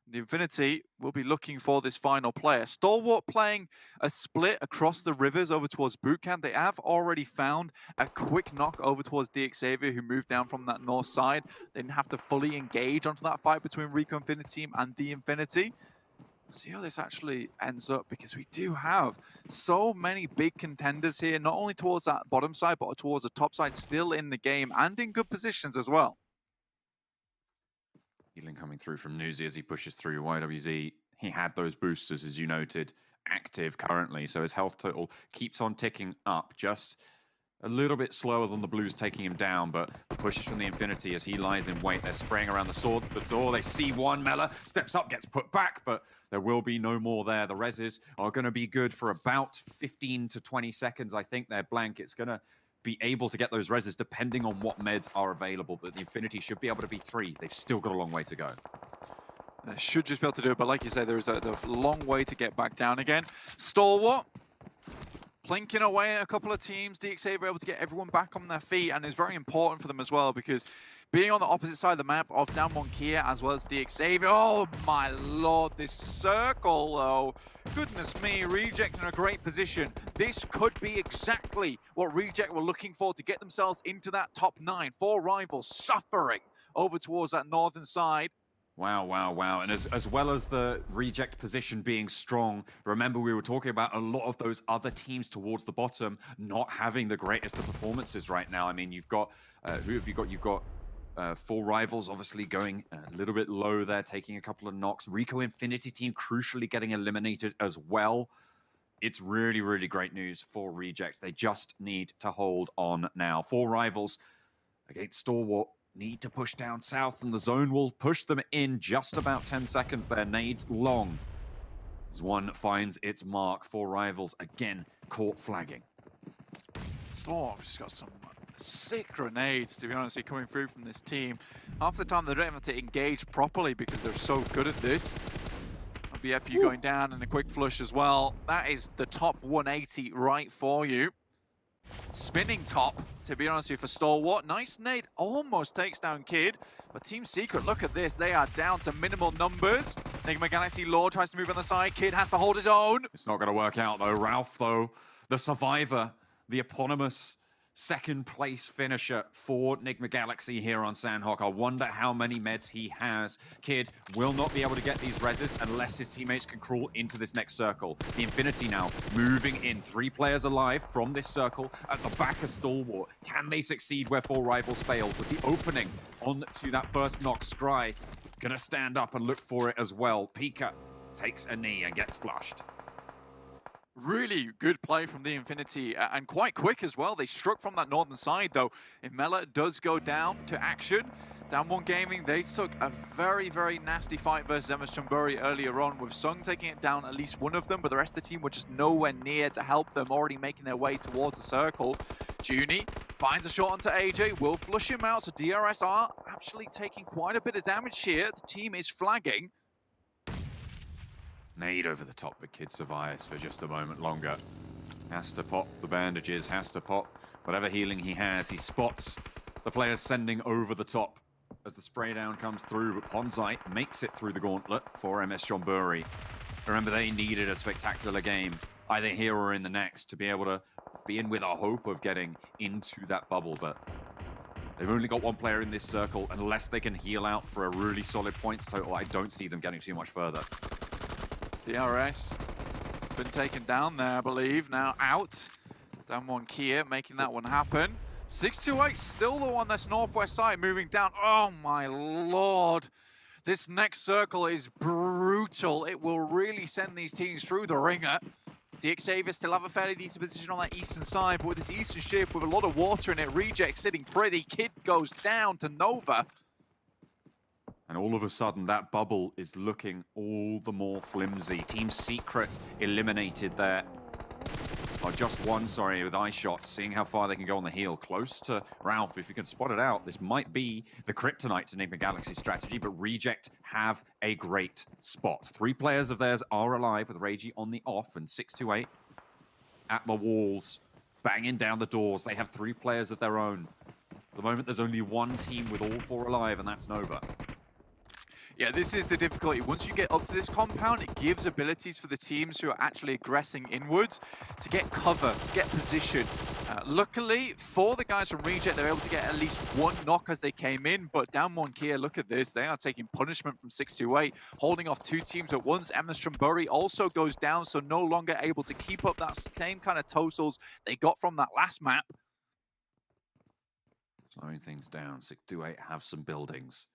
The Infinity will be looking for this final player. Stalwart playing a split across the rivers over towards Bootcamp. They have already found a quick knock over towards DX Xavier, who moved down from that north side. They didn't have to fully engage onto that fight between Rico Infinity team and the Infinity. We'll see how this actually ends up, because we do have so many big contenders here, not only towards that bottom side, but towards the top side, still in the game and in good positions as well. Healing coming through from Newsy as he pushes through YWZ. He had those boosters, as you noted, active currently, so his health total keeps on ticking up, just a little bit slower than the Blues taking him down, but the pushes from the Infinity as he lies in wait. They're spraying around the door. They see one. Mela steps up, gets put back, but there will be no more there. The reses are going to be good for about 15 to 20 seconds. I think they're blank. It's going to be able to get those reses depending on what meds are available, but the Infinity should be able to be 3. They've still got a long way to go. They should just be able to do it, but like you say, there is a long way to get back down again. Stalwart plinking away at a couple of teams. DXA were able to get everyone back on their feet, and it's very important for them as well, because being on the opposite side of the map of Damwon Kia as well as DXA, oh my lord, this circle though, goodness me, Reject in a great position. This could be exactly what Reject were looking for to get themselves into that top 9. 4 rivals suffering over towards that northern side. Wow, wow, wow. And as well as the Reject position being strong, remember we were talking about a lot of those other teams towards the bottom not having the greatest of performances right now. I mean, you've got, who have you got? You've got 4 rivals obviously going a little bit low there, taking a couple of knocks. Rico Infinity team crucially getting eliminated as well. It's really, really great news for Reject. They just need to hold on now. 4 rivals against Stalwart. Need to push down south, and the zone will push them in just about 10 seconds there. Nades long as one finds its mark. 4 rivals again caught flagging. Storm just got some sick grenades, to be honest, coming through from this team. Half the time they don't have to engage properly because they're so good at this. BFU going down and a quick flush as well. That is the top 180 right for you. Spinning top, to be honest with you, for Stalwart. Nice nade, almost takes down Kid. But Team Secret, look at this. They are down to minimal numbers. Nigma Galaxy Lord tries to move on the side. Kid has to hold his own. It's not going to work out, though. Ralph, though, the survivor, the eponymous second place finisher for Enigma Galaxy here on Sandhawk. I wonder how many meds he has. Kid will not be able to get these reses unless his teammates can crawl into this next circle. The Infinity now moving in. 3 players alive from this circle at the back of Stalwart. Can they succeed where 4 rivals failed? With the opening onto that first knock, Scry gonna stand up and look for it as well. Pika takes a knee and gets flushed. Really good play from the Infinity, and quite quick as well. They struck from that northern side, though. Imela does go down to action. Down One Gaming, they took a very, very nasty fight versus Emma Chumbury earlier on, with Sung taking it down at least one of them, but the rest of the team were just nowhere near to help them, already making their way towards the circle. Junie finds a shot onto AJ, will flush him out, so DRS are actually taking quite a bit of damage here. The team is flagging. Nade over the top, but Kid survives for just a moment longer. Has to pop the bandages, has to pop whatever healing he has. He spots the players sending over the top as the spray down comes through, but Ponzite makes it through the gauntlet for MS Chonburi. Remember, they needed a spectacular game, either here or in the next, to be able to be in with a hope of getting into that bubble, but they've only got 1 player in this circle. Unless they can heal out for a really solid points total, I don't see them getting too much further. DRS been taken down there, I believe. Now out. Down One Kia, making that one happen. 628 still the one that's northwest side moving down. Oh my lord. This next circle is brutal. It will really send these teams through the ringer. DXavier still have a fairly decent position on that eastern side, but with this eastern shift with a lot of water in it, Reject sitting pretty. Kid goes down to Nova. And all of a sudden, that bubble is looking all the more flimsy. Team Secret eliminated there. Oh, just one, sorry, with eye shots, seeing how far they can go on the heel. Close to Ralph, if you can spot it out. This might be the kryptonite to Enigma Galaxy strategy, but Reject have a great spot. 3 players of theirs are alive, with Reiji on the off, and 628 at the walls, banging down the doors. They have 3 players of their own. At the moment, there's only 1 team with all 4 alive, and that's Nova. Yeah, this is the difficulty. Once you get up to this compound, it gives abilities for the teams who are actually aggressing inwards to get cover, to get position. Luckily, for the guys from Reject, they're able to get at least 1 knock as they came in, but down One Kia, look at this. They are taking punishment from 628, holding off 2 teams at once. Emma Strumbury also goes down, so no longer able to keep up that same kind of totals they got from that last map. Slowing things down. 628 have some buildings.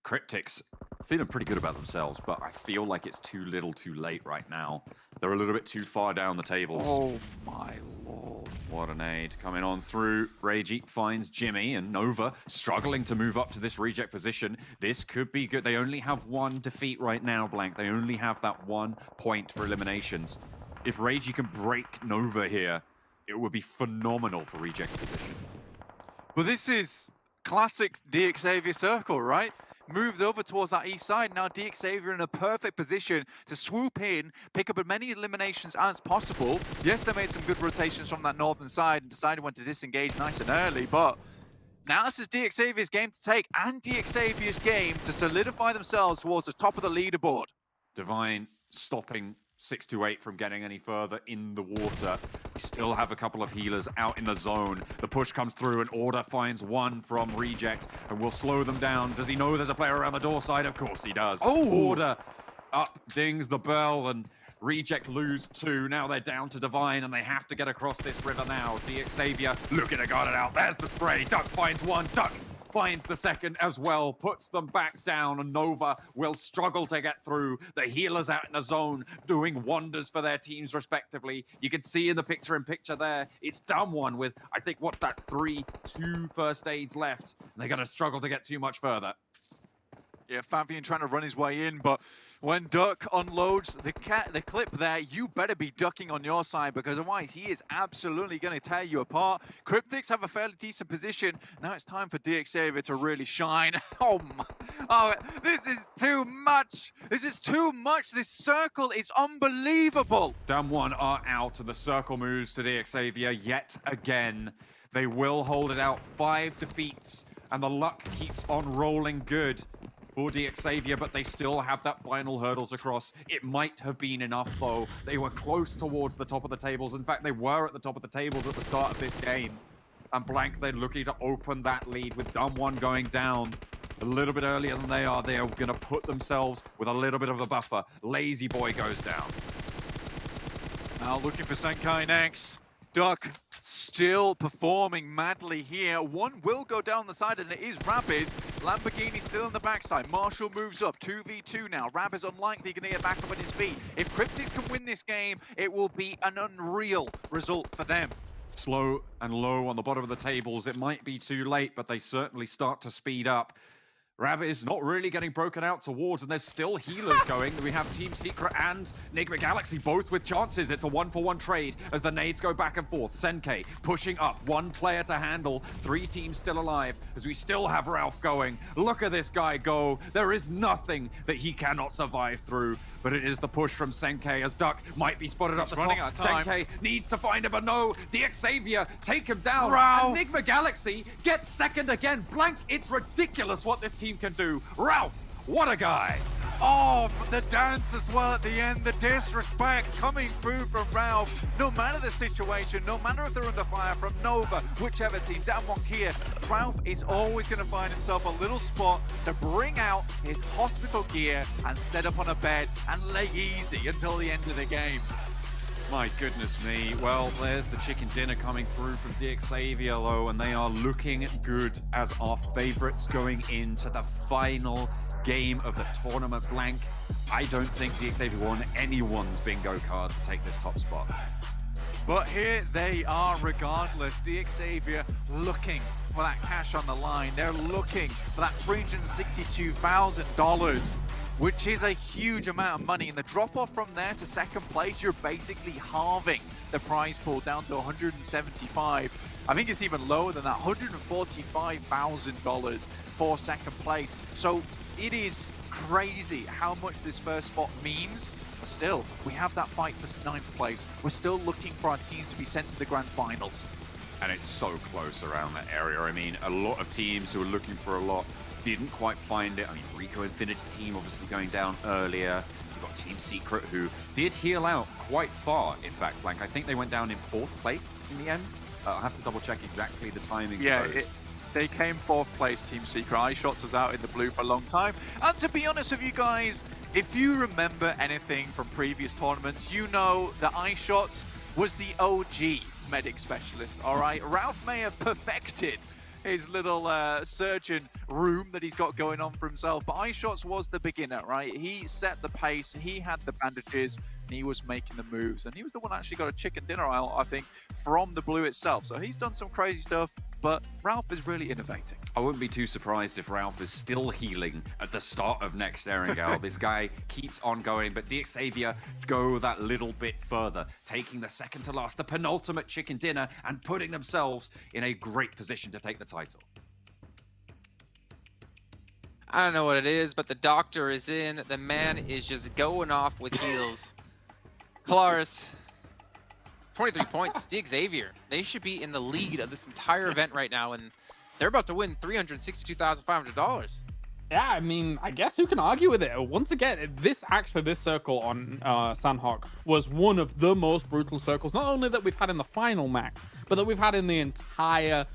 Cryptics feeling pretty good about themselves, but I feel like it's too little too late right now. They're a little bit too far down the tables. Oh my lord. What an aid coming on through. Reiji finds Jimmy, and Nova struggling to move up to this Reject position. This could be good. They only have 1 defeat right now, Blank. They only have that 1 point for eliminations. If Reiji can break Nova here, it would be phenomenal for Reject's position. But this is classic DXavier circle, right? Moves over towards that east side. Now DXavier in a perfect position to swoop in, pick up as many eliminations as possible. Yes, they made some good rotations from that northern side and decided when to disengage nice and early, but now this is DXavier's game to take, and DXavier's game to solidify themselves towards the top of the leaderboard. Divine stopping 628 from getting any further in the water. We still have a couple of healers out in the zone. The push comes through, and Order finds 1 from Reject and will slow them down. Does he know there's a player around the door side? Of course he does. Oh! Order up, dings the bell, and Reject lose 2. Now they're down to Divine, and they have to get across this river now. DXavier looking to guard it out. There's the spray. Duck finds 1. Duck finds the second as well, puts them back down, and Nova will struggle to get through. The healers out in the zone doing wonders for their teams respectively. You can see in the picture-in-picture there, it's done one with, I think, what's that, 2 first aids left. And they're going to struggle to get too much further. Yeah, Fabian trying to run his way in, but when Duck unloads the clip there, you better be ducking on your side, because otherwise he is absolutely going to tear you apart. Cryptics have a fairly decent position. Now it's time for DXavier to really shine. Oh, this is too much. This is too much. This circle is unbelievable. Down 1 are out, and the circle moves to DXavier yet again. They will hold it out. 5 defeats, and the luck keeps on rolling good for DXavier, but they still have that final hurdle to cross. It might have been enough, though. They were close towards the top of the tables. In fact, they were at the top of the tables at the start of this game. And Blank, they're looking to open that lead with Dumb1 going down a little bit earlier than they are. They are going to put themselves with a little bit of a buffer. Lazy Boy goes down. Now looking for Senkai next. Duck still performing madly here. One will go down the side, and it is Rabiz. Lamborghini still on the backside. Marshall moves up, 2v2 now. Rabiz unlikely going to get back up on his feet. If Cryptics can win this game, it will be an unreal result for them. Slow and low on the bottom of the tables. It might be too late, but they certainly start to speed up. Rabbit is not really getting broken out towards, and there's still healers going. We have Team Secret and Enigma Galaxy both with chances. It's a 1-for-1 trade as the nades go back and forth. Senkai pushing up, one player to handle, 3 teams still alive as we still have Ralph going. Look at this guy go. There is nothing that he cannot survive through, but it is the push from Senkai as Duck might be spotted up the top. Senkai needs to find him, but no. DX Xavier take him down. Ralph. Enigma Galaxy gets second again. Blank, it's ridiculous what this team can do. Ralph, what a guy. Oh, the dance as well at the end, the disrespect coming through from Ralph. No matter the situation, no matter if they're under fire from Nova, whichever team, Damwon here, Ralph is always going to find himself a little spot to bring out his hospital gear and set up on a bed and lay easy until the end of the game. My goodness me. Well, there's the chicken dinner coming through from DX Xavier, though, and they are looking good as our favorites going into the final game of the tournament. Blank, I don't think DX Xavier won anyone's bingo card to take this top spot. But here they are regardless. DX Xavier looking for that cash on the line. They're looking for that $362,000, which is a huge amount of money. And the drop-off from there to second place, you're basically halving the prize pool down to $175. I think it's even lower than that, $145,000 for second place. So it is crazy how much this first spot means. But still, we have that fight for 9th place. We're still looking for our teams to be sent to the grand finals. And it's so close around that area. I mean, a lot of teams who are looking for a lot didn't quite find it. I mean, Rico Infinity team obviously going down earlier. You've got Team Secret who did heal out quite far, in fact, Blank. I think they went down in 4th place in the end. I'll have to double check exactly the timings of those. They came 4th place, Team Secret. iShots was out in the blue for a long time. And to be honest with you guys, if you remember anything from previous tournaments, you know that iShots was the OG medic specialist, all right? Ralph may have perfected his little surgeon room that he's got going on for himself, but iShots was the beginner, right? He set the pace, he had the bandages, and he was making the moves, and he was the one actually got a chicken dinner aisle, I think, from the blue itself. So he's done some crazy stuff, but Ralph is really innovating. I wouldn't be too surprised if Ralph is still healing at the start of next Erangel. This guy keeps on going, but DX Xavier go that little bit further, taking the second to last, the penultimate chicken dinner, and putting themselves in a great position to take the title. I don't know what it is, but the doctor is in. The man is just going off with heals. Kalaris, 23 points. DX Xavier, they should be in the lead of this entire event right now, and they're about to win $362,500. Yeah, I mean, I guess who can argue with it? Once again, this circle on Sandhawk was one of the most brutal circles, not only that we've had in the final, Max, but that we've had in the entire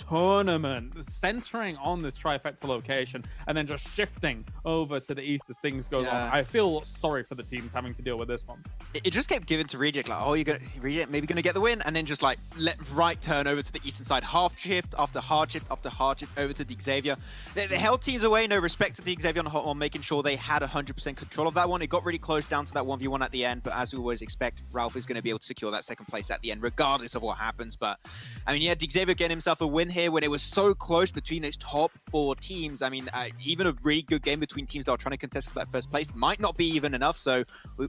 tournament, centering on this trifecta location and then just shifting over to the east as things go on. I feel sorry for the teams having to deal with this one. It just kept given to Reject, like, oh, Reject maybe gonna get the win, and then just like let right turn over to the eastern side, half shift after hard shift after hard shift over to the Xavier. They held teams away, no respect to the Xavier on making sure they had 100% control of that one. It got really close down to that 1v1 at the end, but as we always expect, Ralph is going to be able to secure that second place at the end, regardless of what happens. But I mean, yeah, Xavier getting himself a win here when it was so close between those top 4 teams. I mean, even a really good game between teams that are trying to contest for that first place might not be even enough. So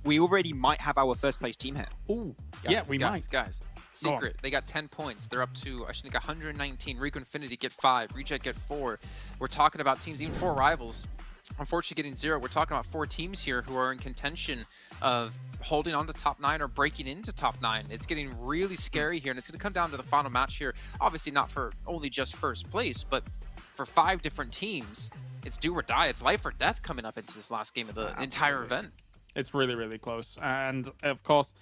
we already might have our first place team here. Ooh, yeah, we might. Guys, Secret, they got 10 points. They're up to, I think, 119. Rico Infinity get 5. Reject get 4. We're talking about teams, even 4 rivals, unfortunately getting 0. We're talking about 4 teams here who are in contention of holding on to top 9 or breaking into top 9. It's getting really scary here, and it's going to come down to the final match here. Obviously not for only just first place, but for 5 different teams. It's do or die. It's life or death coming up into this last game of the entire event. It's really, really close. And of course,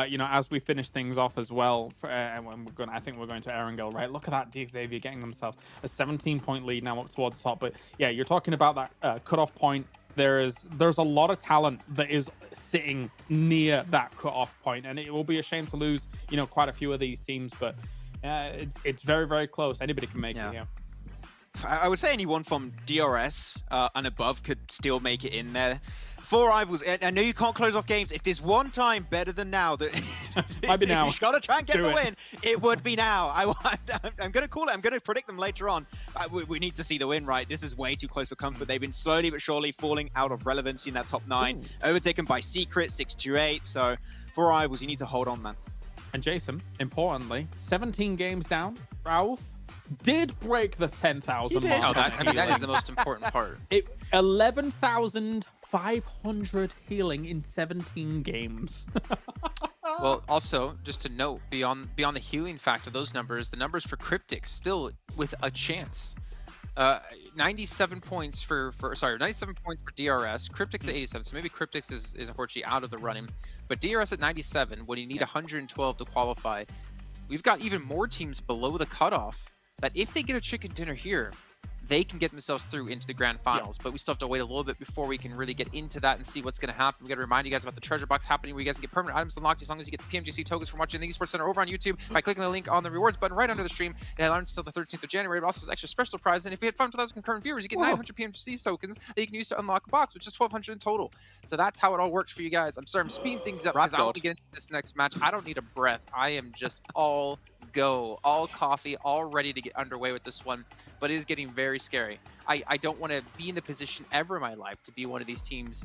you know, as we finish things off as well, and when I think we're going to Erangel, right? Look at that, Xavier getting themselves a 17-point lead now up towards the top. But yeah, you're talking about that cutoff point. There's a lot of talent that is sitting near that cutoff point, and it will be a shame to lose, you know, quite a few of these teams. But it's very, very close. Anybody can make it here. I would say anyone from DRS and above could still make it in there. 4 rivals. I know you can't close off games. If there's one time better than now, that might be now. You gotta try and get Do the it. win. It would be now. I'm gonna call it. I'm gonna predict them later on. We need to see the win, right? This is way too close for comfort. They've been slowly but surely falling out of relevancy in that top 9, overtaken by Secret 628. So 4 rivals, you need to hold on, man. And Jason, importantly, 17 games down. Rauf did break the 10,000 mark. Oh, that is the most important part. 11,500 healing in 17 games. Well, also, just to note, beyond the healing factor, those numbers, the numbers for Cryptic still with a chance. 97 points for 97 points for DRS. Cryptic's at 87, so maybe Cryptic's is unfortunately out of the running. But DRS at 97, when you need 112 to qualify, we've got even more teams below the cutoff that if they get a chicken dinner here, they can get themselves through into the grand finals. But we still have to wait a little bit before we can really get into that and see what's going to happen. We got to remind you guys about the treasure box happening where you guys can get permanent items unlocked as long as you get the PMGC tokens from watching the Esports Center over on YouTube by clicking the link on the rewards button right under the stream. It runs until the 13th of January. It also has extra special prizes. And if you hit 5,000 concurrent viewers, you get 900 PMGC tokens that you can use to unlock a box, which is 1,200 in total. So that's how it all works for you guys. I'm sorry, I'm speeding things up because I want to get into this next match. I don't need a breath. I am just all coffee, all ready to get underway with this one, but it is getting very scary. I don't want to be in the position ever in my life to be one of these teams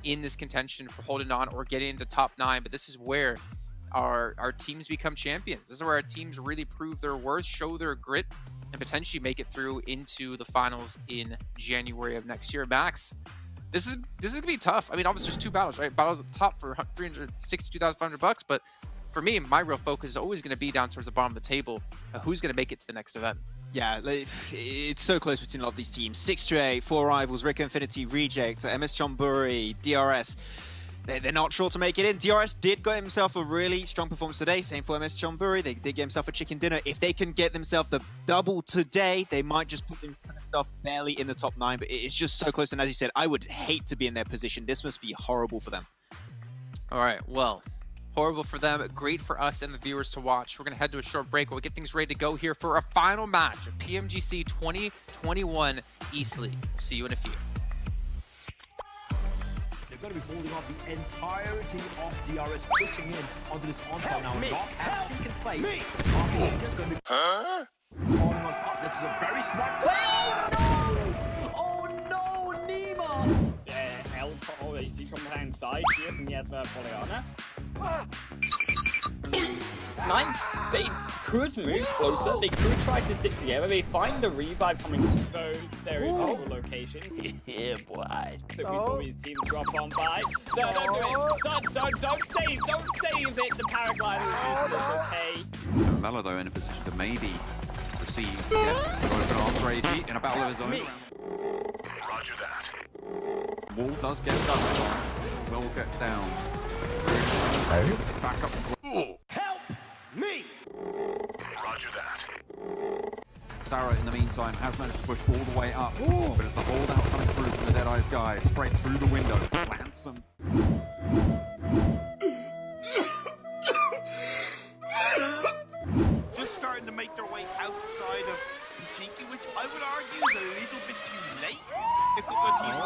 in this contention for holding on or getting into top 9, but this is where our teams become champions. This is where our teams really prove their worth, show their grit, and potentially make it through into the finals in January of next year. Max, this is gonna be tough. I mean, obviously there's 2 battles, right? Battles at the top for $362,500, but for me, my real focus is always going to be down towards the bottom of the table. Who's going to make it to the next event? Yeah, it's so close between a lot of these teams. 628, 4 rivals, Rick Infinity, Reject, MS Chonburi, DRS. They're not sure to make it in. DRS did get himself a really strong performance today. Same for MS Chonburi. They did get himself a chicken dinner. If they can get themselves the double today, they might just put themselves barely in the top 9. But it's just so close. And as you said, I would hate to be in their position. This must be horrible for them. All right, well, horrible for them, great for us and the viewers to watch. We're going to head to a short break while we get things ready to go here for a final match of PMGC 2021 East League. We'll see you in a few. They're going to be holding off the entirety of DRS, pushing in onto this onslaught now. Knock has taken place. Just going to be falling on top. That is a very smart play. Oh no! Oh no, Nima! Help already from the hand side here from Yasna Poliana. Nice. They could move closer. They could try to stick together. They find the revive coming from those stereotypical locations. Yeah, boy. So we saw these teams drop on by. No, don't do it. Don't save it. The paraglider is using this as hay. Valo, though, in a position to maybe receive, yes, open arms, Reggie, in a battle of his own. Roger that. Wall does get done. Will get down. Back up. Help me! Roger that. Sarah, in the meantime, has managed to push all the way up. But as the holdout coming through from the Deadeye's guy, straight through the window, plants some. Just starting to make their way outside of Tiki, which I would argue is a little bit too late. A couple of teams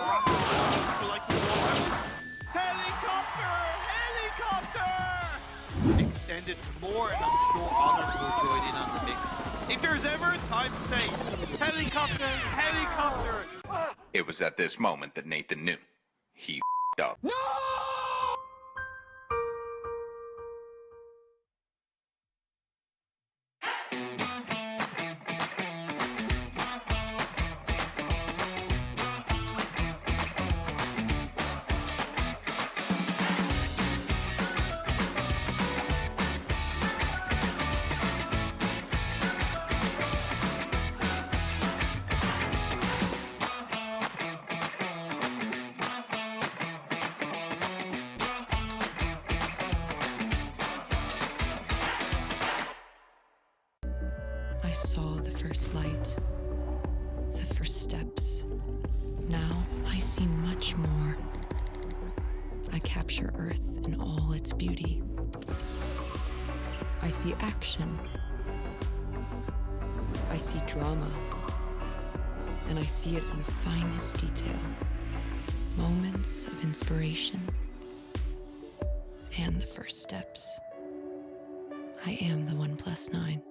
would like to go around. Helicopter! Extended more, and I'm sure others will join in on the mix. If there's ever a time to say, helicopter, helicopter! It was at this moment that Nathan knew. He up. No! saw the first light, the first steps. Now I see much more. I capture Earth in all its beauty. I see action. I see drama. And I see it in the finest detail. Moments of inspiration. And the first steps. I am the 1+9.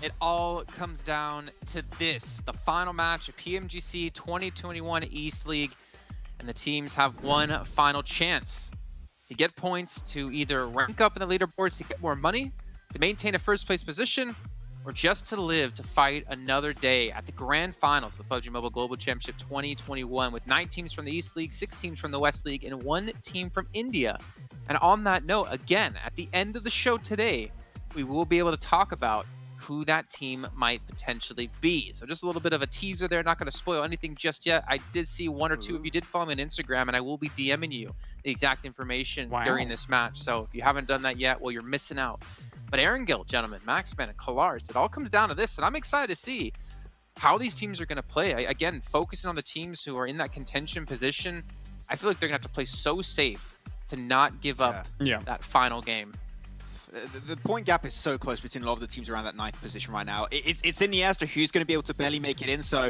It all comes down to this, the final match of PMGC 2021 East League, and the teams have one final chance to get points to either rank up in the leaderboards to get more money, to maintain a first place position, or just to live to fight another day at the grand finals of the PUBG Mobile Global Championship 2021 with 9 teams from the East League, 6 teams from the West League, and 1 team from India. And on that note, again, at the end of the show today, we will be able to talk about who that team might potentially be. So just a little bit of a teaser there, not going to spoil anything just yet. I did see 1 or 2 of you did follow me on Instagram, and I will be DMing you the exact information during this match. So if you haven't done that yet, well, you're missing out. But Aaron Gill, gentlemen, Maxman, and Kalaris, it all comes down to this, and I'm excited to see how these teams are going to play. Again, focusing on the teams who are in that contention position, I feel like they're going to have to play so safe to not give up that final game. The point gap is so close between a lot of the teams around that 9th position right now. It's in the air as to who's going to be able to barely make it in. So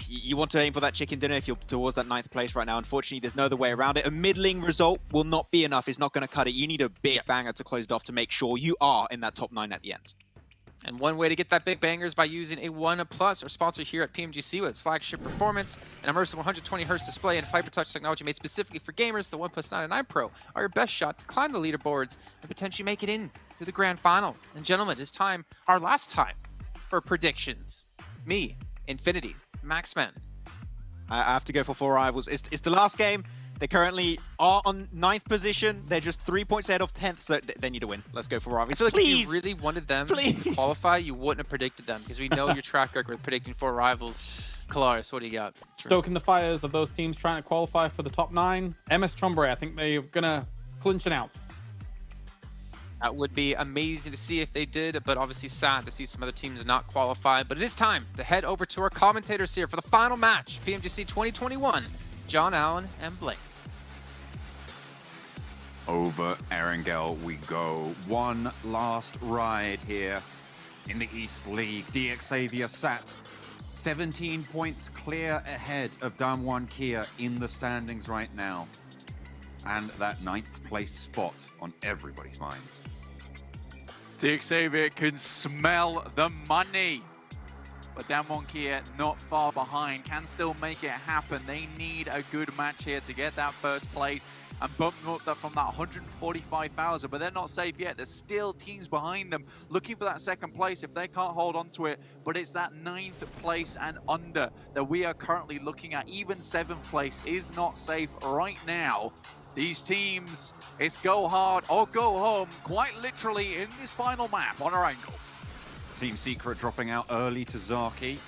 you want to aim for that chicken dinner if you're towards that 9th place right now. Unfortunately, there's no other way around it. A middling result will not be enough. It's not going to cut it. You need a big banger to close it off to make sure you are in that top 9 at the end. And one way to get that big banger is by using a OnePlus, our sponsor here at PMGC with its flagship performance, an immersive 120Hz display and FiberTouch technology made specifically for gamers. The OnePlus 9 and 9 Pro are your best shot to climb the leaderboards and potentially make it in to the grand finals. And gentlemen, it's time, our last time, for predictions. Me, Infinity, Maxman. I have to go for 4 rivals. It's the last game. They currently are on 9th position. They're just 3 points ahead of 10th, so they need to win. Let's go for rivals. I feel like if you really wanted them to qualify, you wouldn't have predicted them, because we know your track record with predicting 4 rivals. Kalaris, what do you got? Stoking the fires of those teams trying to qualify for the top 9. MS Chombre, I think they're going to clinch it out. That would be amazing to see if they did, but obviously sad to see some other teams not qualify. But it is time to head over to our commentators here for the final match, PMGC 2021. John Allen and Blake. Over Erangel we go. One last ride here in the East League. DX Xavier sat 17 points clear ahead of Damwon Kia in the standings right now. And that 9th place spot on everybody's minds. DX Xavier can smell the money. But Damwon Kia not far behind, can still make it happen. They need a good match here to get that first place and bump them up from that 145,000, but they're not safe yet. There's still teams behind them looking for that second place if they can't hold on to it, but it's that 9th place and under that we are currently looking at. Even 7th place is not safe right now. These teams, it's go hard or go home, quite literally in this final map on our angle. Team Secret dropping out early to Zaki.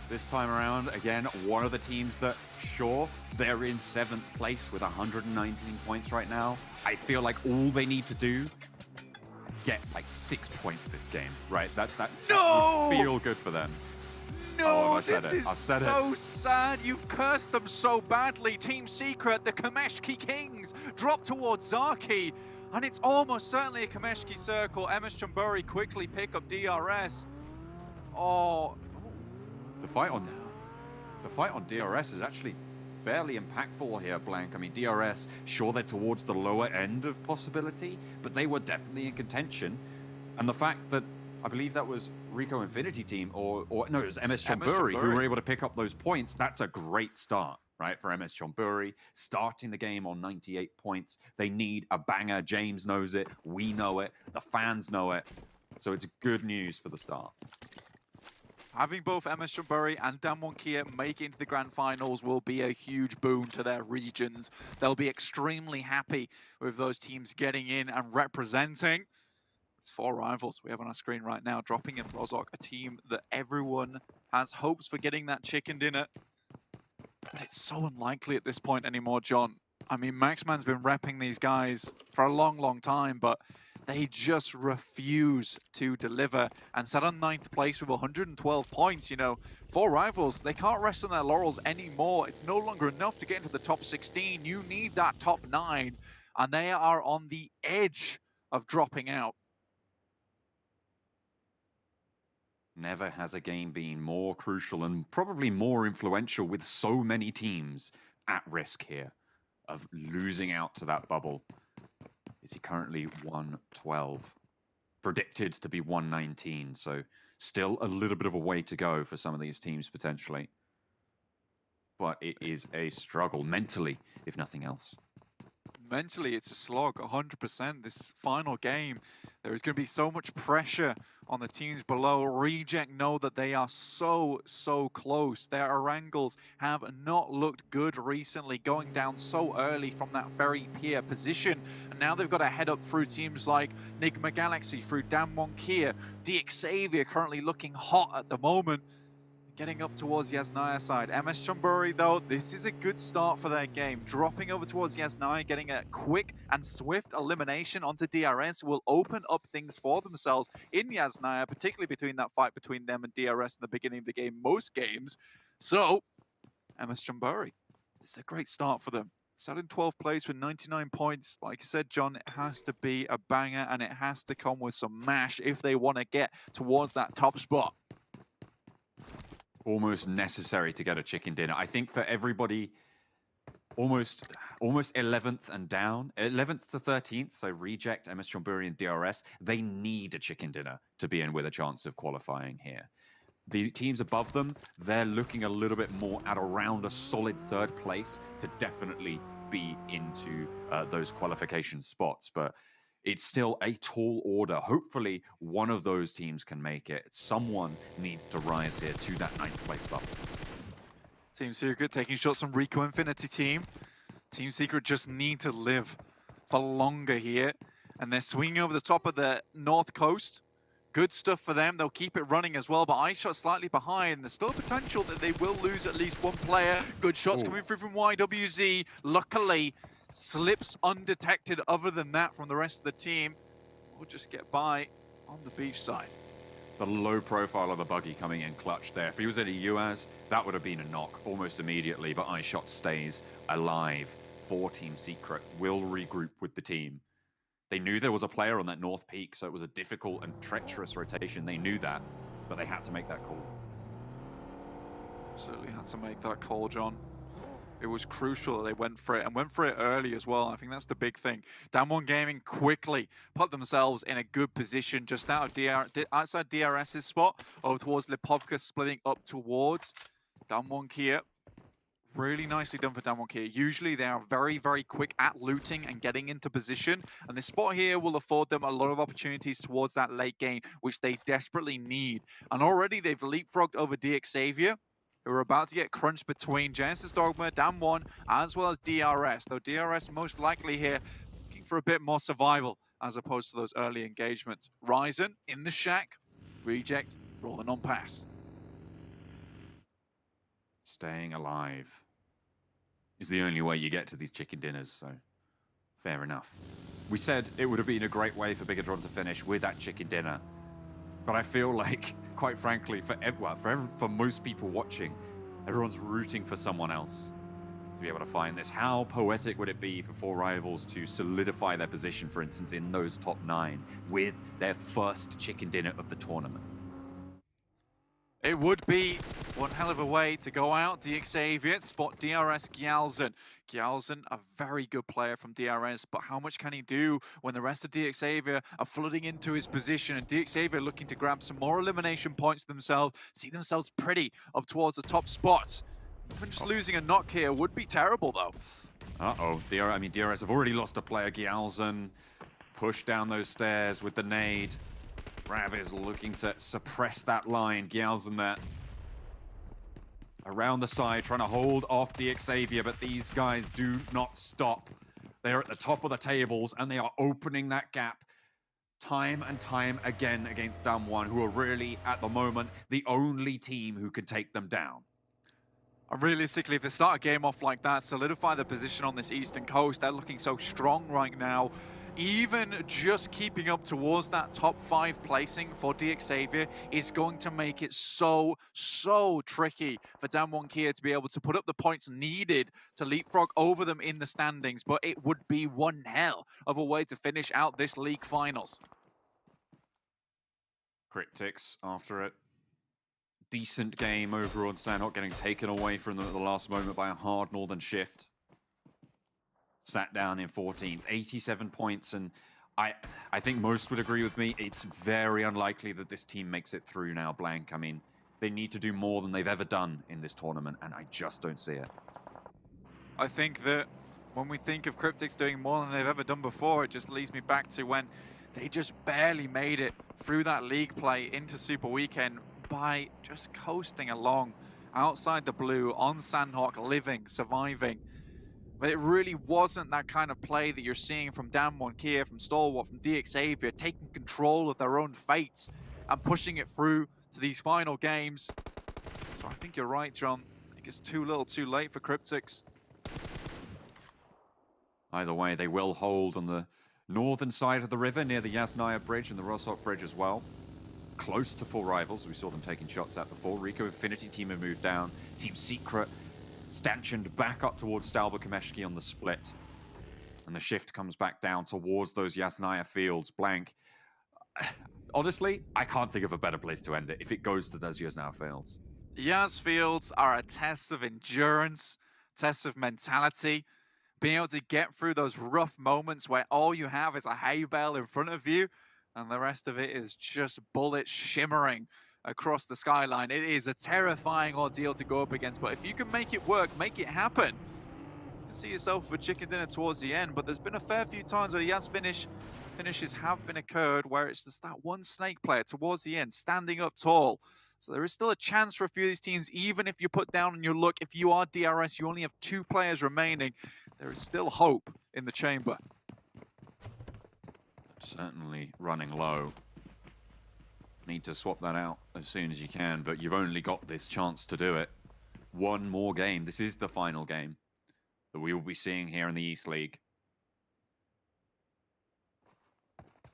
This time around, again, one of the teams that, sure, they're in 7th place with 119 points right now. I feel like all they need to do, get like 6 points this game, right? That No! would feel good for them. No, I said this it. is I've said so sad. You've cursed them so badly. Team Secret, the Kameshki Kings, drop towards Zaki. And it's almost certainly a Kameshki circle. MS Chumburi quickly pick up DRS. Oh. The fight on DRS is actually fairly impactful here, Blank. I mean, DRS, sure, they're towards the lower end of possibility, but they were definitely in contention. And the fact that, I believe that was Rico Infinity Team, or no, it was MS Chumburi who were able to pick up those points. That's a great start, right, for MS Chumburi, starting the game on 98 points. They need a banger. James knows it. We know it. The fans know it. So it's good news for the start. Having both MS Chumburi and Damwon Kia make it into the grand finals will be a huge boon to their regions. They'll be extremely happy with those teams getting in and representing. It's 4 rivals we have on our screen right now, dropping in Rozhok, a team that everyone has hopes for getting that chicken dinner. But it's so unlikely at this point anymore, John. I mean, Maxman's been repping these guys for a long, long time, but they just refuse to deliver and sat on 9th place with 112 points. You know, 4 rivals, they can't rest on their laurels anymore. It's no longer enough to get into the top 16. You need that top 9, and they are on the edge of dropping out. Never has a game been more crucial and probably more influential with so many teams at risk here of losing out to that bubble. Is he currently 112? Predicted to be 119, so still a little bit of a way to go for some of these teams potentially. But it is a struggle mentally, if nothing else. Mentally, it's a slog, 100%. This final game, there is going to be so much pressure on the teams below. Reject know that they are so close. Their Orangles have not looked good recently, going down so early from that very peer position. And now they've got to head up through teams like Nigma Galaxy, through Damwon Kia, DXavier currently looking hot at the moment. Getting up towards Yasnaya side. MS Chumburi, though, this is a good start for their game. Dropping over towards Yasnaya, getting a quick and swift elimination onto DRS will open up things for themselves in Yasnaya, particularly between that fight between them and DRS in the beginning of the game, most games. So, MS Chumburi, this is a great start for them. Sat in 12th place with 99 points. Like I said, John, it has to be a banger, and it has to come with some mash if they want to get towards that top spot. Almost necessary to get a chicken dinner. I think for everybody, almost 11th and down, 11th to 13th, so Reject, MS Chumburi, and DRS, they need a chicken dinner to be in with a chance of qualifying here. The teams above them, they're looking a little bit more at around a solid 3rd place to definitely be into those qualification spots, but it's still a tall order. Hopefully, one of those teams can make it. Someone needs to rise here to that 9th place bubble. Team Secret taking shots on Rico Infinity Team. Team Secret just need to live for longer here. And they're swinging over the top of the north coast. Good stuff for them. They'll keep it running as well, but iShot slightly behind. There's still a potential that they will lose at least one player. Good shots coming through from YWZ. Luckily, slips undetected other than that from the rest of the team. We'll just get by on the beach side. The low profile of the buggy coming in clutch there. If he was at a UAS, that would have been a knock almost immediately, but iShot stays alive. 4 Team Secret will regroup with the team. They knew there was a player on that north peak, so it was a difficult and treacherous rotation. They knew that, but they had to make that call. Absolutely had to make that call, John. It was crucial that they went for it, and went for it early as well. I think that's the big thing. Damwon Gaming quickly put themselves in a good position just out of outside DRS's spot, over towards Lipovka, splitting up towards Damwon Kia. Really nicely done for Damwon Kia. Usually they are very quick at looting and getting into position, and this spot here will afford them a lot of opportunities towards that late game, which they desperately need. And already they've leapfrogged over DXavier, who are about to get crunched between Genesis Dogma, Damwon, as well as DRS. Though DRS most likely here looking for a bit more survival as opposed to those early engagements. Ryzen in the shack, Reject, rolling on pass. Staying alive is the only way you get to these chicken dinners, so fair enough. We said it would have been a great way for Bigatron to finish with that chicken dinner, but I feel like, quite frankly, for most people watching, everyone's rooting for someone else to be able to find this. How poetic would it be for 4 rivals to solidify their position, for instance, in those top 9 with their first chicken dinner of the tournament? It would be one hell of a way to go out. DXavier spot DRS Gyalzen. Gyalzen, a very good player from DRS, but how much can he do when the rest of DXavier are flooding into his position, and DXavier looking to grab some more elimination points themselves, see themselves pretty up towards the top spots. Even just losing a knock here would be terrible, though. Uh-oh. DRS have already lost a player. Gyalzen pushed down those stairs with the nade. Rav is looking to suppress that line. Gyalzen there around the side, trying to hold off DXavier, but these guys do not stop. They're at the top of the tables, and they are opening that gap time and time again against Damwon, who are really, at the moment, the only team who can take them down. And realistically, if they start a game off like that, solidify the position on this eastern coast, they're looking so strong right now. Even just keeping up towards that top 5 placing for DXavier is going to make it so tricky for Damwon Kia to be able to put up the points needed to leapfrog over them in the standings, but it would be one hell of a way to finish out this league finals. Cryptics, after a decent game over on Sandhawk, getting taken away from them at the last moment by a hard northern shift. Sat down in 14th, 87 points, and I think most would agree with me. It's very unlikely that this team makes it through now, Blank. I mean, they need to do more than they've ever done in this tournament, and I just don't see it. I think that when we think of Cryptics doing more than they've ever done before, it just leads me back to when they just barely made it through that league play into Super Weekend by just coasting along outside the blue, on Sandhawk, living, surviving. But it really wasn't that kind of play that you're seeing from Damwon Kia, from Stalwart, from DXavier, taking control of their own fates and pushing it through to these final games. So I think you're right, John. I think it's too little too late for Cryptics. Either way, they will hold on the northern side of the river near the Yasnaya Bridge and the Roshok Bridge as well. Close to 4 rivals. We saw them taking shots at before. Rico Infinity team have moved down. Team Secret stanchioned back up towards Stalber Kameshki on the split. And the shift comes back down towards those Yasnaya fields. Blank. Honestly, I can't think of a better place to end it if it goes to those Yasnaya fields. Yas fields are a test of endurance, test of mentality, being able to get through those rough moments where all you have is a hay bale in front of you and the rest of it is just bullets shimmering across the skyline. It is a terrifying ordeal to go up against, but if you can make it work, make it happen, you can see yourself for chicken dinner towards the end. But there's been a fair few times where Yas finishes have been occurred where it's just that one snake player towards the end standing up tall. So there is still a chance for a few of these teams, even if you put down on your luck. If you are DRS, you only have 2 players remaining. There is still hope in the chamber. Certainly running low. Need to swap that out as soon as you can, but you've only got this chance to do it. One more game. This is the final game that we will be seeing here in the East League.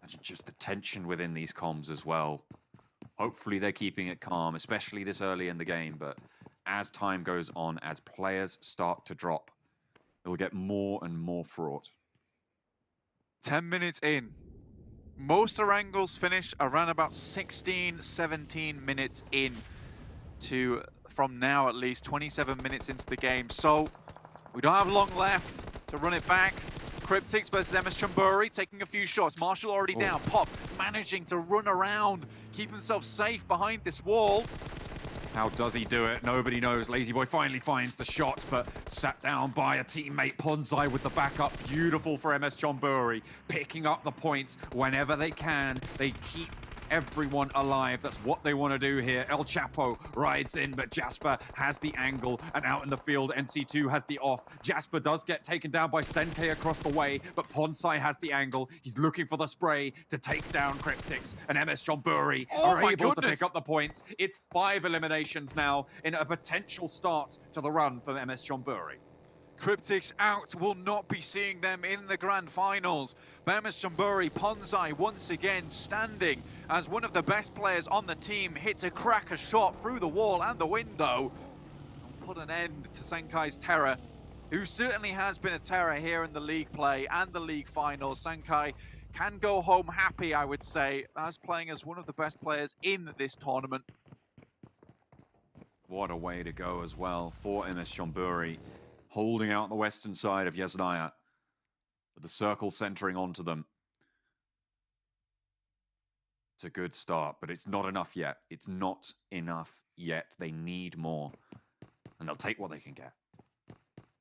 Imagine just the tension within these comms as well. Hopefully they're keeping it calm, especially this early in the game, but as time goes on, as players start to drop, it will get more and more fraught. 10 minutes in. Most Orangles finished around about 16, 17 minutes in to, from now at least, 27 minutes into the game. So we don't have long left to run it back. Cryptics versus MS Chamburi taking a few shots. Marshall already down. Pop managing to run around, keep himself safe behind this wall. How does he do it? Nobody knows. Lazy Boy finally finds the shot, but sat down by a teammate. Ponzai with the backup. Beautiful for MS Chamburi. Picking up the points whenever they can. They keep everyone alive. That's what they want to do here. El Chapo rides in, but Jasper has the angle, and out in the field, NC2 has the off. Jasper does get taken down by Senkei across the way, but Ponsai has the angle. He's looking for the spray to take down Cryptics, and MS Chonburi are able to pick up the points. It's 5 eliminations now in a potential start to the run for MS Chonburi. Cryptics out, will not be seeing them in the grand finals. MS Chonburi, Ponsai once again standing as one of the best players on the team, hits a cracker shot through the wall and the window. Put an end to Senkai's terror, who certainly has been a terror here in the league play and the league finals. Senkai can go home happy, I would say, as playing as one of the best players in this tournament. What a way to go as well for MS Chonburi, holding out the western side of Yasnaya, with the circle centering onto them. It's a good start, but it's not enough yet. It's not enough yet. They need more, and they'll take what they can get.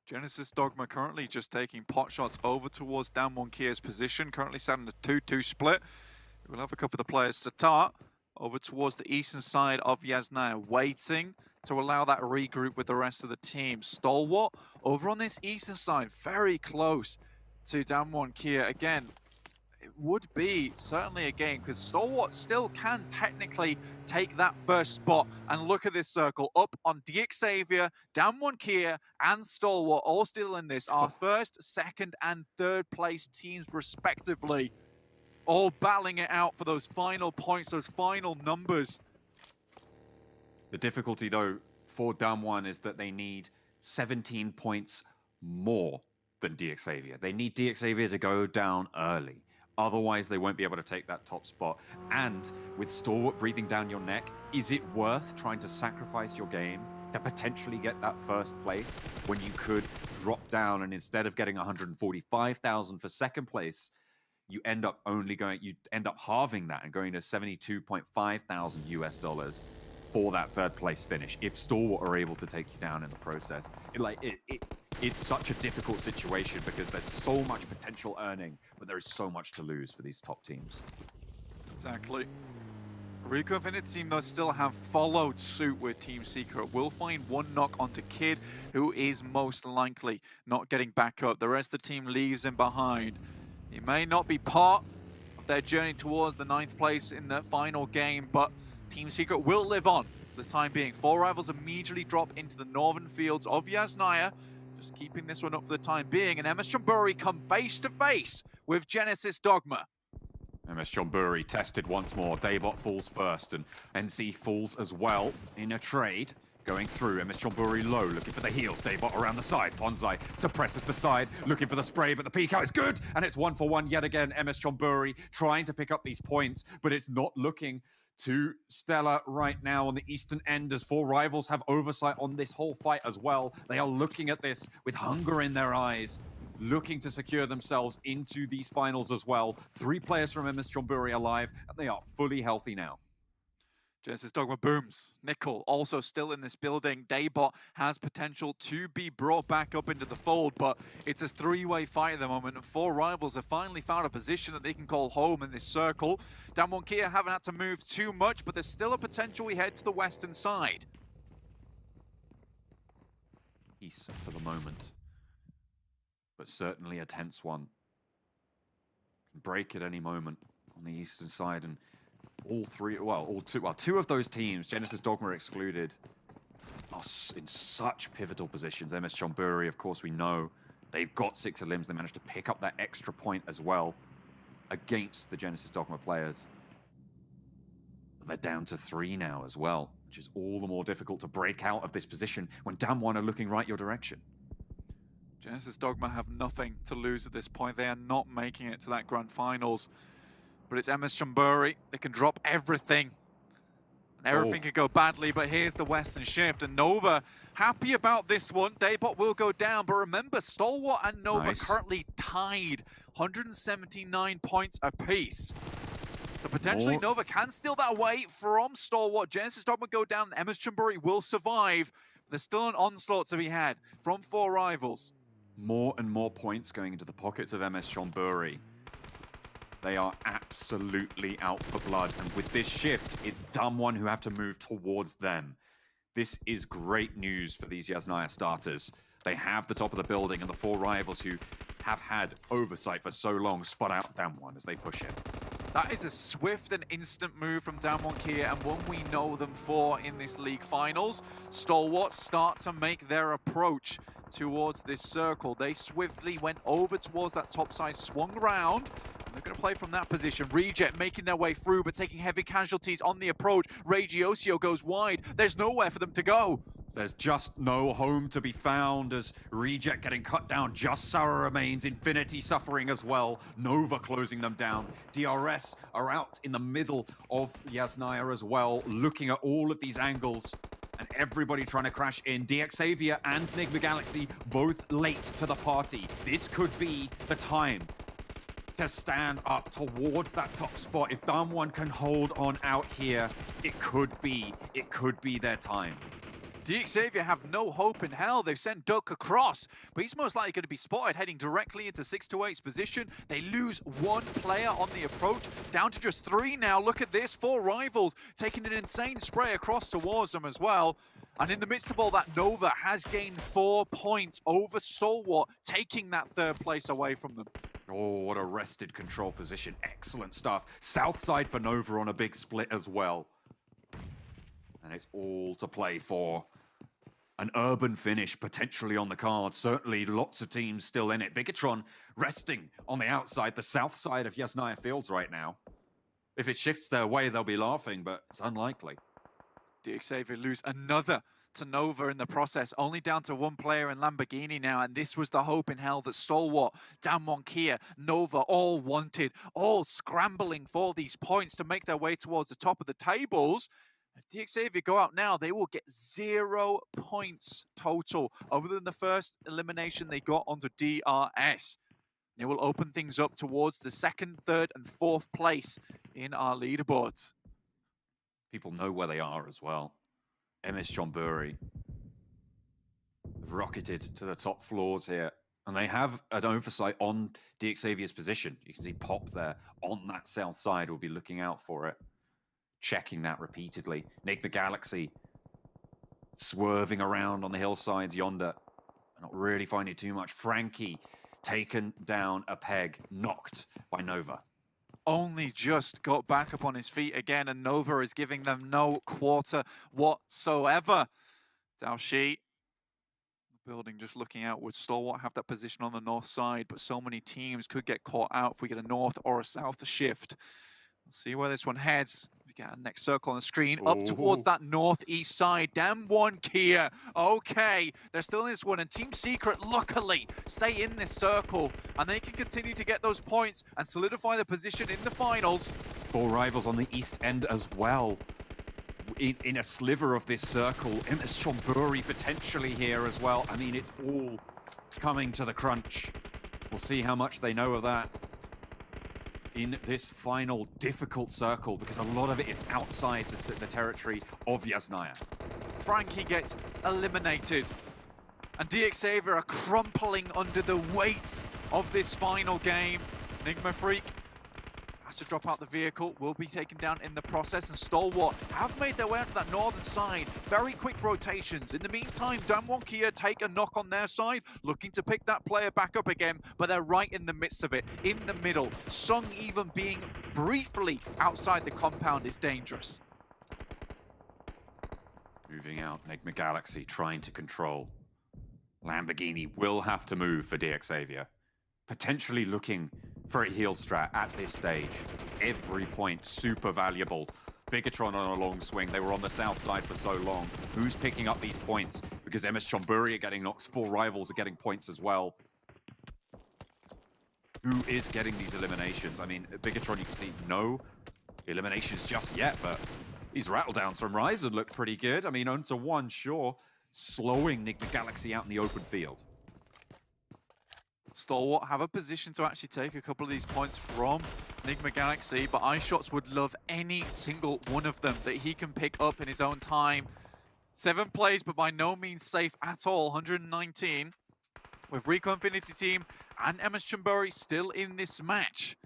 Genesis Dogma currently just taking pot shots over towards Damwon Kia's position, currently sat in a 2-2 split. We'll have a couple of the players. Satar over towards the eastern side of Yasnaya, waiting to allow that regroup with the rest of the team. Stalwart over on this eastern side, very close to Damwon Kia. Again, it would be certainly a game because Stalwart still can technically take that first spot. And look at this circle up on DXavier, Damwon Kia, and Stalwart all still in this. Our first, second, and third place teams respectively, all battling it out for those final points, those final numbers. The difficulty, though, for Damwon is that they need 17 points more than DXavier. They need DXavier to go down early. Otherwise, they won't be able to take that top spot. And with Stalwart breathing down your neck, is it worth trying to sacrifice your game to potentially get that first place when you could drop down and instead of getting 145,000 for second place, you end up halving that and going to 72.5 thousand US dollars for that third place finish if Stalwart are able to take you down in the process. It's such a difficult situation because there's so much potential earning, but there is so much to lose for these top teams. Exactly. Rico Infinite team though still have followed suit with Team Secret. Will find one knock onto Kid, who is most likely not getting back up. The rest of the team leaves him behind. He may not be part of their journey towards the 9th place in the final game, but Team Secret will live on for the time being. 4 rivals immediately drop into the northern fields of Yasnaya, just keeping this one up for the time being. And MS Chonburi come face to face with Genesis Dogma. MS Chonburi tested once more. Daybot falls first, and NC falls as well in a trade. Going through, MS Chonburi low, looking for the heals. Daybot around the side. Ponsai suppresses the side, looking for the spray, but the peek out is good, and it's 1-for-1 yet again. MS Chonburi trying to pick up these points, but it's not looking too stellar right now on the eastern end as 4 rivals have oversight on this whole fight as well. They are looking at this with hunger in their eyes, looking to secure themselves into these finals as well. 3 players from MS Chonburi alive, and they are fully healthy now. Genesis Dogma booms. Nickel also still in this building. Daybot has potential to be brought back up into the fold, but it's a 3-way fight at the moment, and 4 rivals have finally found a position that they can call home in this circle. Damwon Kia haven't had to move too much, but there's still a potential we head to the western side. Peace for the moment, but certainly a tense one. Can break at any moment on the eastern side, and two of those teams, Genesis Dogma excluded, are in such pivotal positions. MS Chonburi, of course, we know they've got 6 limbs. They managed to pick up that extra point as well against the Genesis Dogma players. But they're down to 3 now as well, which is all the more difficult to break out of this position when Damwon are looking right your direction. Genesis Dogma have nothing to lose at this point. They are not making it to that grand finals. But it's MS Chonburi. They can drop everything. And everything could go badly, but here's the western shift. And Nova happy about this one. Daybot will go down, but remember, Stalwart and Nova currently tied 179 points apiece. So potentially Nova can steal that away from Stalwart. Genesis Dogma go down, and MS Chonburi will survive. There's still an onslaught to be had from 4 rivals. More and more points going into the pockets of MS Chonburi. They are absolutely out for blood. And with this shift, it's Damwon who have to move towards them. This is great news for these Yasnaya starters. They have the top of the building, and the 4 rivals who have had oversight for so long spot out Damwon as they push in. That is a swift and instant move from Damwon Kia, and one we know them for in this league finals. Stalwarts start to make their approach towards this circle. They swiftly went over towards that top side, swung around, and they're going to play from that position. Reject making their way through, but taking heavy casualties on the approach. Regiosio goes wide. There's nowhere for them to go. There's just no home to be found as Reject getting cut down. Just Sarah remains. Infinity suffering as well. Nova closing them down. DRS are out in the middle of Yasnaya as well, looking at all of these angles and everybody trying to crash in. DXavier and Enigma Galaxy both late to the party. This could be the time to stand up towards that top spot. If Damwon can hold on out here, it could be their time. DXavier have no hope in hell. They've sent Duck across, but he's most likely going to be spotted heading directly into 628's position. They lose 1 player on the approach, down to just 3 now. Look at this, 4 rivals taking an insane spray across towards them as well. And in the midst of all that, Nova has gained 4 points over Stalwart, taking that 3rd place away from them. Oh, what a rested control position. Excellent stuff. South side for Nova on a big split as well. And it's all to play for. An urban finish potentially on the card. Certainly lots of teams still in it. Bigatron resting on the outside, the south side of Yasnaya Fields right now. If it shifts their way, they'll be laughing, but it's unlikely. DXavier lose another to Nova in the process, only down to 1 player in Lamborghini now, and this was the hope in hell that Stalwart, Damwon Kia, Nova all wanted, all scrambling for these points to make their way towards the top of the tables. If DXavier go out now, they will get 0 points total, other than the first elimination they got onto DRS. It will open things up towards the 2nd, 3rd, and 4th place in our leaderboards. People know where they are as well. MS Chonburi have rocketed to the top floors here, and they have an oversight on DXavier's position. You can see Pop there on that south side. Will be looking out for it, checking that repeatedly. Enigma Galaxy swerving around on the hillsides yonder, not really finding too much. Frankie taken down a peg, knocked by Nova. Only just got back up on his feet again, and Nova is giving them no quarter whatsoever. Daoshi, the building just looking outwards. Stalwart have that position on the north side, but so many teams could get caught out if we get a north or a south shift. We'll see where this one heads. We get our next circle on the screen, up towards that northeast side. Damwon Kia. Okay, they're still in this one, and Team Secret, luckily, stay in this circle, and they can continue to get those points and solidify their position in the finals. 4 rivals on the east end as well. In a sliver of this circle, MS Chonburi potentially here as well. I mean, it's all coming to the crunch. We'll see how much they know of that in this final difficult circle, because a lot of it is outside the territory of Yasnaya. Frankie gets eliminated, and DXavier are crumpling under the weight of this final game. Enigma Freak has to drop out the vehicle, will be taken down in the process, and Stalwart have made their way onto that northern side. Very quick rotations. In the meantime, Damwon Kia take a knock on their side, looking to pick that player back up again, but they're right in the midst of it, in the middle. Sung even being briefly outside the compound is dangerous. Moving out, Enigma Galaxy trying to control. Lamborghini will have to move for DXavier. Potentially looking for a heal strat at this stage. Every point super valuable. Bigatron on a long swing. They were on the south side for so long. Who's picking up these points? Because MS Chonburi are getting knocks. 4 rivals are getting points as well. Who is getting these eliminations? I mean, Bigatron, you can see no eliminations just yet, but these rattle downs from Ryzen look pretty good. I mean, onto 1, sure. Slowing Enigma Galaxy out in the open field. Stalwart have a position to actually take a couple of these points from Enigma Galaxy, but iShots would love any single one of them that he can pick up in his own time. 7 plays, but by no means safe at all. 119 with Rico Infinity Team and MS Chonburi still in this match.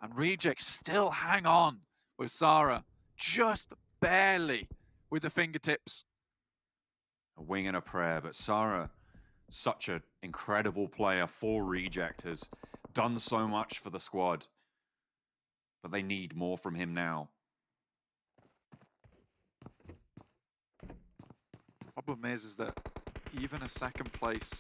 And Reject still hang on with Sarah, just barely with the fingertips. A wing and a prayer, but Sarah, such an incredible player for Reject, has done so much for the squad. But they need more from him now. Problem is that even a second place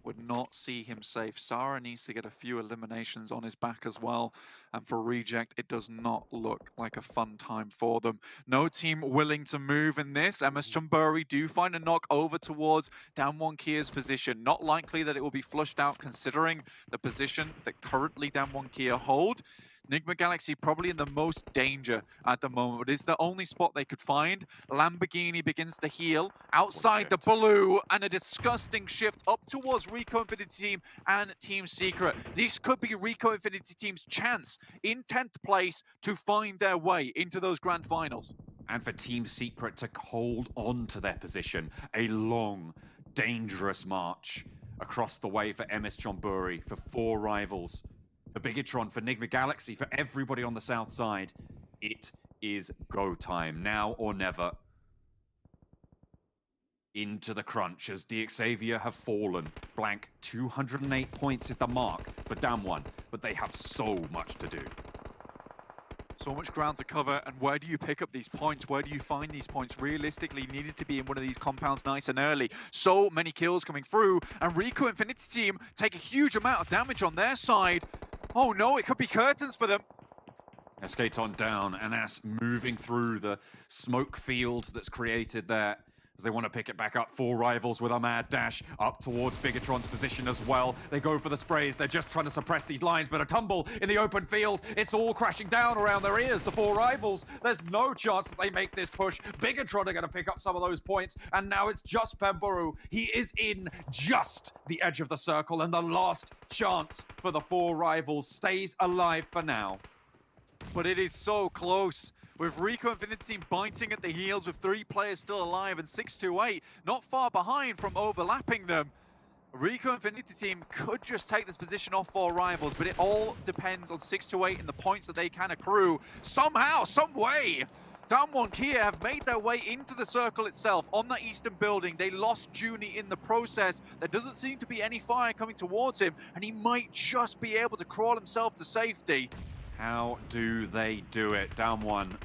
would not see him safe. Sarah needs to get a few eliminations on his back as well. And for Reject, it does not look like a fun time for them. No team willing to move in this. MS Chumbury do find a knock over towards Damwon Kia's position. Not likely that it will be flushed out considering the position that currently Damwon Kia hold. Enigma Galaxy probably in the most danger at the moment. It is the only spot they could find. Lamborghini begins to heal outside the blue, and a disgusting shift up towards Rico Infinity Team and Team Secret. This could be Rico Infinity Team's chance in 10th place to find their way into those grand finals. And for Team Secret to hold on to their position, a long, dangerous march across the way for MS Chonburi, for 4 rivals. For Bigatron, for Enigma Galaxy, for everybody on the south side. It is go time, now or never. Into the crunch as DXavier have fallen. Blank 208 points is the mark for Damwon, but they have so much to do. So much ground to cover, and where do you pick up these points? Where do you find these points? Realistically, needed to be in one of these compounds nice and early. So many kills coming through, and Rico Infinity Team take a huge amount of damage on their side. Oh no, it could be curtains for them. Escaton down, and As moving through the smoke field that's created there. As they want to pick it back up, 4 rivals with a mad dash up towards Bigatron's position as well. They go for the sprays. They're just trying to suppress these lines, but a tumble in the open field. It's all crashing down around their ears, the 4 rivals. There's no chance that they make this push. Bigatron are going to pick up some of those points, and now it's just Pemburu. He is in just the edge of the circle, and the last chance for the 4 rivals stays alive for now. But it is so close. With Rico Infinity Team biting at the heels with 3 players still alive and 628 not far behind from overlapping them. Rico Infinity Team could just take this position off 4 rivals, but it all depends on 628 and the points that they can accrue. Somehow, some way, Damwon Kia have made their way into the circle itself on that eastern building. They lost Junie in the process. There doesn't seem to be any fire coming towards him, and he might just be able to crawl himself to safety. How do they do it? Damwon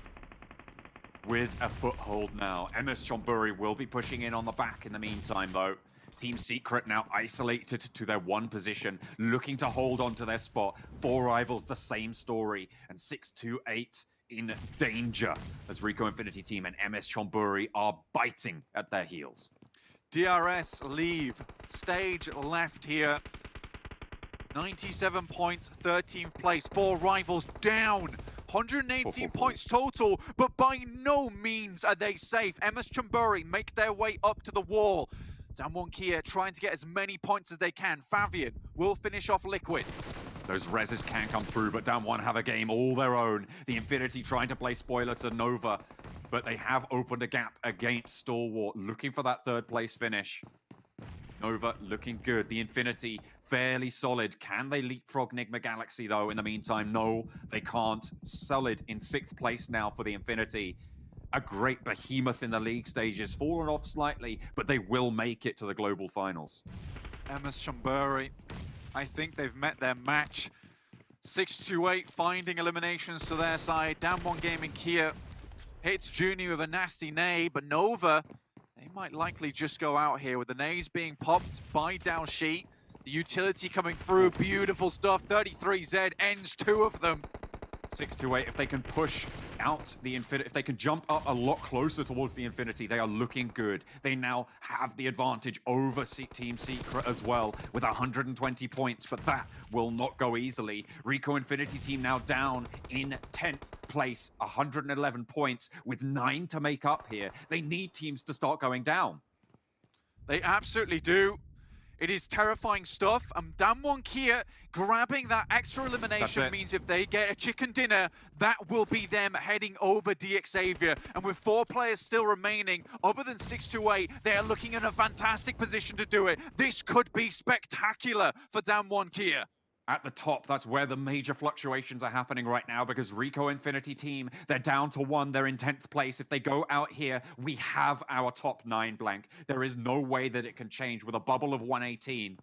with a foothold now. MS Chonburi will be pushing in on the back in the meantime, though. Team Secret now isolated to their 1 position, looking to hold on to their spot. 4 rivals, the same story, and 628 in danger as Rico Infinity Team and MS Chonburi are biting at their heels. DRS leave, stage left here. 97 points, 13th place, 4 rivals down. 118 points total, but by no means are they safe. MS Chonburi make their way up to the wall. Damwon Kia trying to get as many points as they can. Favian will finish off Liquid. Those reses can come through, but Damwon have a game all their own. The Infinity trying to play spoiler to Nova, but they have opened a gap against Stalwart, looking for that 3rd place finish. Nova looking good. The Infinity fairly solid. Can they leapfrog Enigma Galaxy, though, in the meantime? No, they can't. Solid in 6th place now for the Infinity. A great behemoth in the league stages. Fallen off slightly, but they will make it to the global finals. MS Chonburi, I think they've met their match. 628 finding eliminations to their side. Damwon Gaming Kia hits Junie with a nasty nay, but Nova, they might likely just go out here with the nays being popped by Dalshi. The utility coming through, beautiful stuff. 33Z ends 2 of them. 628, if they can push out the Infinity, if they can jump up a lot closer towards the Infinity, they are looking good. They now have the advantage over Team Secret as well with 120 points, but that will not go easily. Rico Infinity Team now down in 10th place, 111 points with 9 to make up here. They need teams to start going down. They absolutely do. It is terrifying stuff. Damwon Kia grabbing that extra elimination means if they get a chicken dinner, that will be them heading over DXavier. And with 4 players still remaining, other than 628, they are looking in a fantastic position to do it. This could be spectacular for Damwon Kia. at the top, that's where the major fluctuations are happening right now because Rico Infinity team, they're down to 1, they're in 10th place. If they go out here, we have our top 9 blank. There is no way that it can change with a bubble of 118.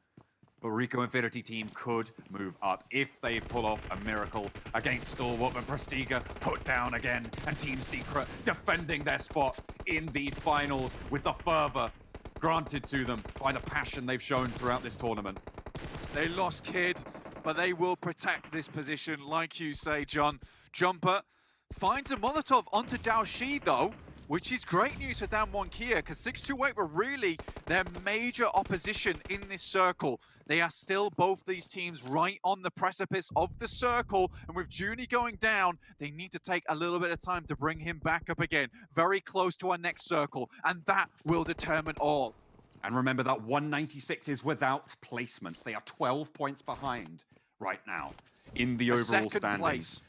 But Rico Infinity team could move up if they pull off a miracle against Stalwart. But Prestiga put down again, and Team Secret defending their spot in these finals with the fervor granted to them by the passion they've shown throughout this tournament. They lost Kid, but they will protect this position, like you say, John. Jumper finds a Molotov onto Daoshi, though, which is great news for Damwon Kia, because 628 were really their major opposition in this circle. They are still, both these teams, right on the precipice of the circle, and with Junie going down, they need to take a little bit of time to bring him back up again, very close to our next circle, and that will determine all. And remember that 196 is without placements. They are 12 points behind right now in the overall standings.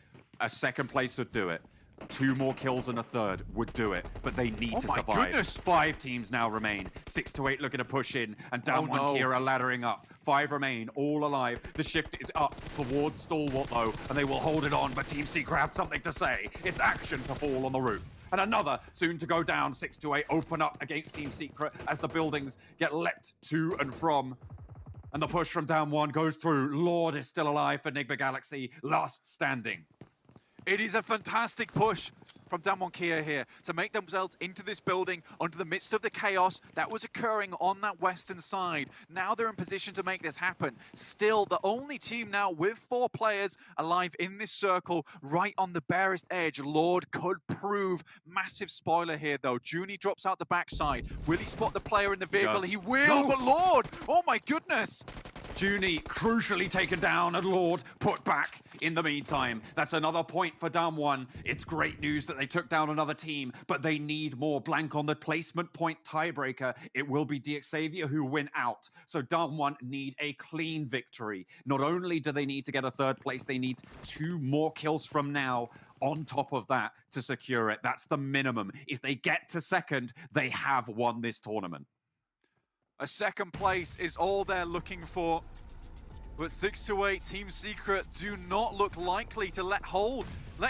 A second place would do it. 2 more kills and a third would do it, but they need to survive. Goodness. 5 teams now remain. 628 looking to push in, and Damwon Kia are laddering up. 5 remain, all alive. The shift is up towards Stalwart, though, and they will hold it on, but Team Secret have something to say. It's action to fall on the roof. And another soon to go down. 628 open up against Team Secret as the buildings get leapt to and from. And the push from down 1 goes through. Lord is still alive for Enigma Galaxy, last standing. It is a fantastic push from Damwon Kia here to make themselves into this building under the midst of the chaos that was occurring on that western side. Now they're in position to make this happen. Still, the only team now with 4 players alive in this circle, right on the barest edge. Lord could prove. Massive spoiler here, though. Junie drops out the backside. Will he spot the player in the vehicle? He will, but Lord! Oh my goodness! Junie crucially taken down and Lord put back in the meantime. That's another point for Damwon. It's great news that they took down another team, but they need more. Blank on the placement point tiebreaker. It will be DXavier who win out. So Damwon need a clean victory. Not only do they need to get a 3rd place, they need 2 more kills from now on top of that to secure it. That's the minimum. If they get to 2nd, they have won this tournament. A 2nd place is all they're looking for. But 628 Team Secret do not look likely to let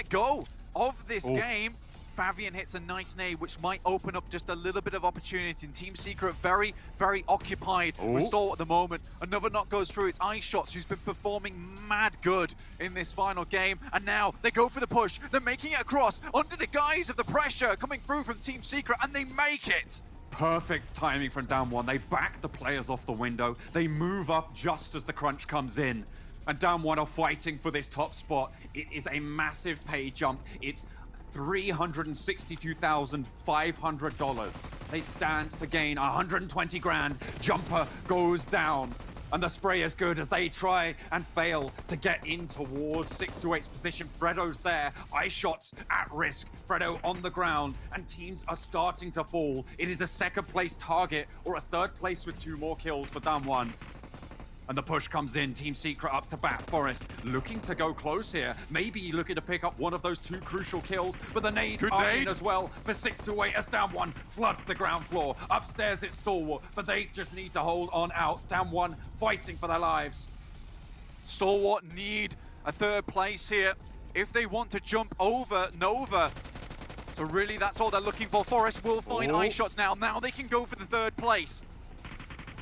go of this game. Fabian hits a nice nade, which might open up just a little bit of opportunity. And Team Secret very, very occupied with Stalwart at the moment. Another knock goes through. It's iShots, who's been performing mad good in this final game. And now they go for the push. They're making it across under the guise of the pressure coming through from Team Secret, and they make it. Perfect timing from Damwon. They back the players off the window. They move up just as the crunch comes in. And Damwon are fighting for this top spot. It is a massive pay jump. It's $362,500. They stand to gain 120 grand. Jumper goes down. And the spray is good as they try and fail to get in towards 628's position. Fredo's there. iShots at risk. Fredo on the ground. And teams are starting to fall. It is a 2nd place target or a 3rd place with 2 more kills for Damwon. And the push comes in. Team Secret up to bat. Forest looking to go close here. Maybe looking to pick up one of those 2 crucial kills. But the nades are in as well for 628 as Damwon flood the ground floor. Upstairs it's Stalwart, but they just need to hold on out. Damwon fighting for their lives. Stalwart need a 3rd place here if they want to jump over Nova. So really that's all they're looking for. Forest will find iShots now. Now they can go for the 3rd place.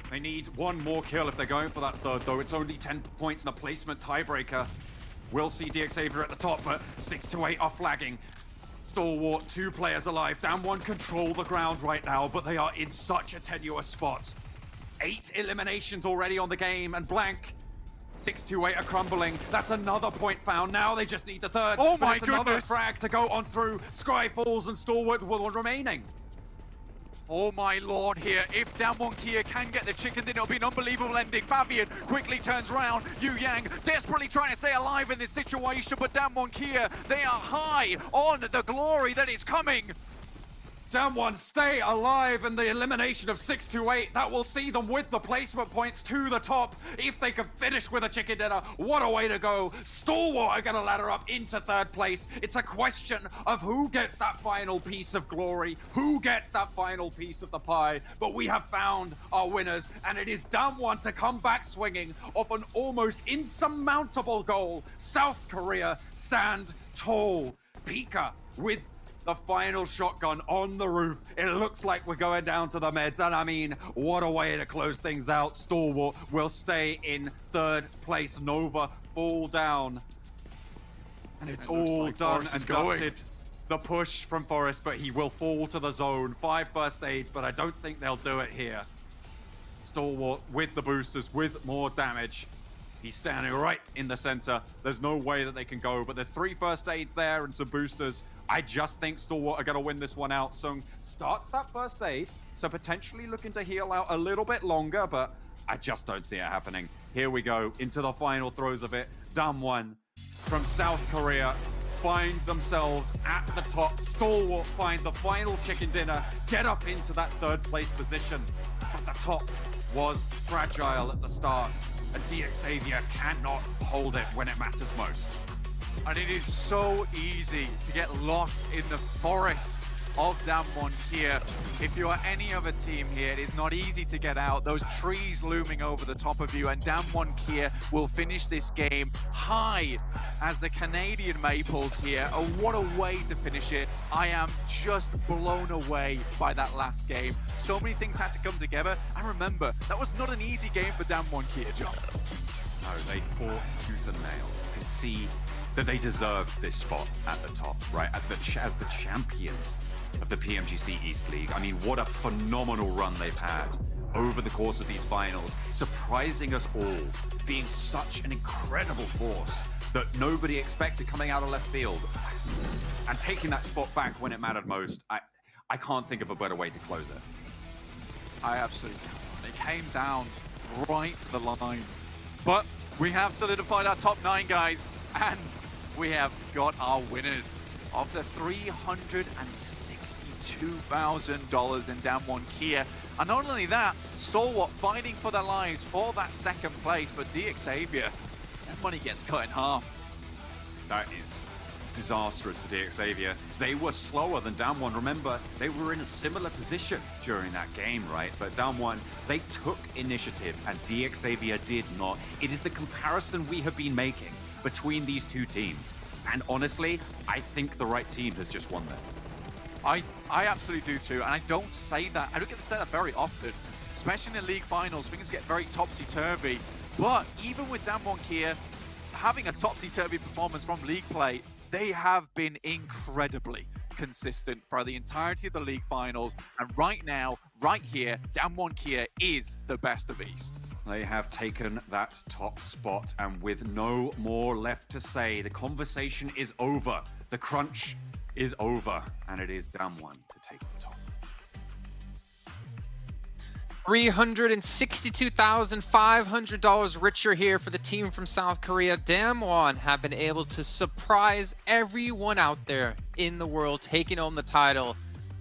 They need 1 more kill if they're going for that 3rd, though. It's only 10 points in the placement tiebreaker. We'll see DXavier at the top, but 628 are flagging. Stalwart, 2 players alive. Damwon control the ground right now, but they are in such a tenuous spot. 8 eliminations already on the game, and blank. 628 are crumbling. That's another point found. Now they just need the 3rd. Oh my goodness! Another goodness! frag to go on through. Sky falls and Stalwart will remaining. Oh my lord here. If Damwon Kia can get the chicken, then it'll be an unbelievable ending. Fabian quickly turns around. Yu Yang desperately trying to stay alive in this situation, but Damwon Kia, they are high on the glory that is coming. Damwon stay alive in the elimination of 628. That will see them with the placement points to the top. If they can finish with a chicken dinner, what a way to go. Stalwart are going to ladder up into 3rd place. It's a question of who gets that final piece of glory, who gets that final piece of the pie. But we have found our winners, and it is Damwon to come back swinging off an almost insurmountable goal. South Korea stand tall. Pika with the final shotgun on the roof. It looks like we're going down to the meds. And I mean, what a way to close things out. Stalwart will stay in 3rd place. Nova fall down. And it's all like done and dusted. The push from Forrest, but he will fall to the zone. 5 first aids, but I don't think they'll do it here. Stalwart with the boosters, with more damage. He's standing right in the center. There's no way that they can go, but there's 3 first aids there and some boosters. I just think Stalwart are going to win this one out. Sung starts that first aid, so potentially looking to heal out a little bit longer, but I just don't see it happening. Here we go into the final throes of it. Damwon from South Korea find themselves at the top. Stalwart find the final chicken dinner, get up into that 3rd place position. But the top was fragile at the start, and DXavier cannot hold it when it matters most. And it is so easy to get lost in the forest of Damwon here. If you are any other team here, it is not easy to get out. Those trees looming over the top of you, and Damwon Kia will finish this game high as the Canadian Maples here. Oh, what a way to finish it. I am just blown away by that last game. So many things had to come together. And remember, that was not an easy game for Damwon Kia, John. No, they fought tooth and nail. You can see that they deserved this spot at the top, right? As the champions of the PMGC East League. I mean, what a phenomenal run they've had over the course of these finals, surprising us all, being such an incredible force that nobody expected coming out of left field, and taking that spot back when it mattered most. I can't think of a better way to close it. I absolutely can't. It came down right to the line. But we have solidified our top 9, guys, and we have got our winners of the $362,000 in Damwon Kia. And not only that, Stalwart fighting for their lives for that 2nd place, but DXavier, that money gets cut in half. That is disastrous for DXavier. They were slower than Damwon. Remember, they were in a similar position during that game, right? But Damwon, they took initiative, and DXavier did not. It is the comparison we have been making between these 2 teams. And honestly, I think the right team has just won this. I absolutely do too, and I don't say that. I don't get to say that very often, especially in the league finals. Things get very topsy-turvy. But even with Damwon Kia having a topsy-turvy performance from league play, they have been incredibly consistent for the entirety of the league finals. And right now, right here, Damwon Kia is the best of East. They have taken that top spot, and with no more left to say, the conversation is over. The crunch is over, and it is Damwon to take the top. $362,500 richer here for the team from South Korea. Damwon have been able to surprise everyone out there in the world, taking home the title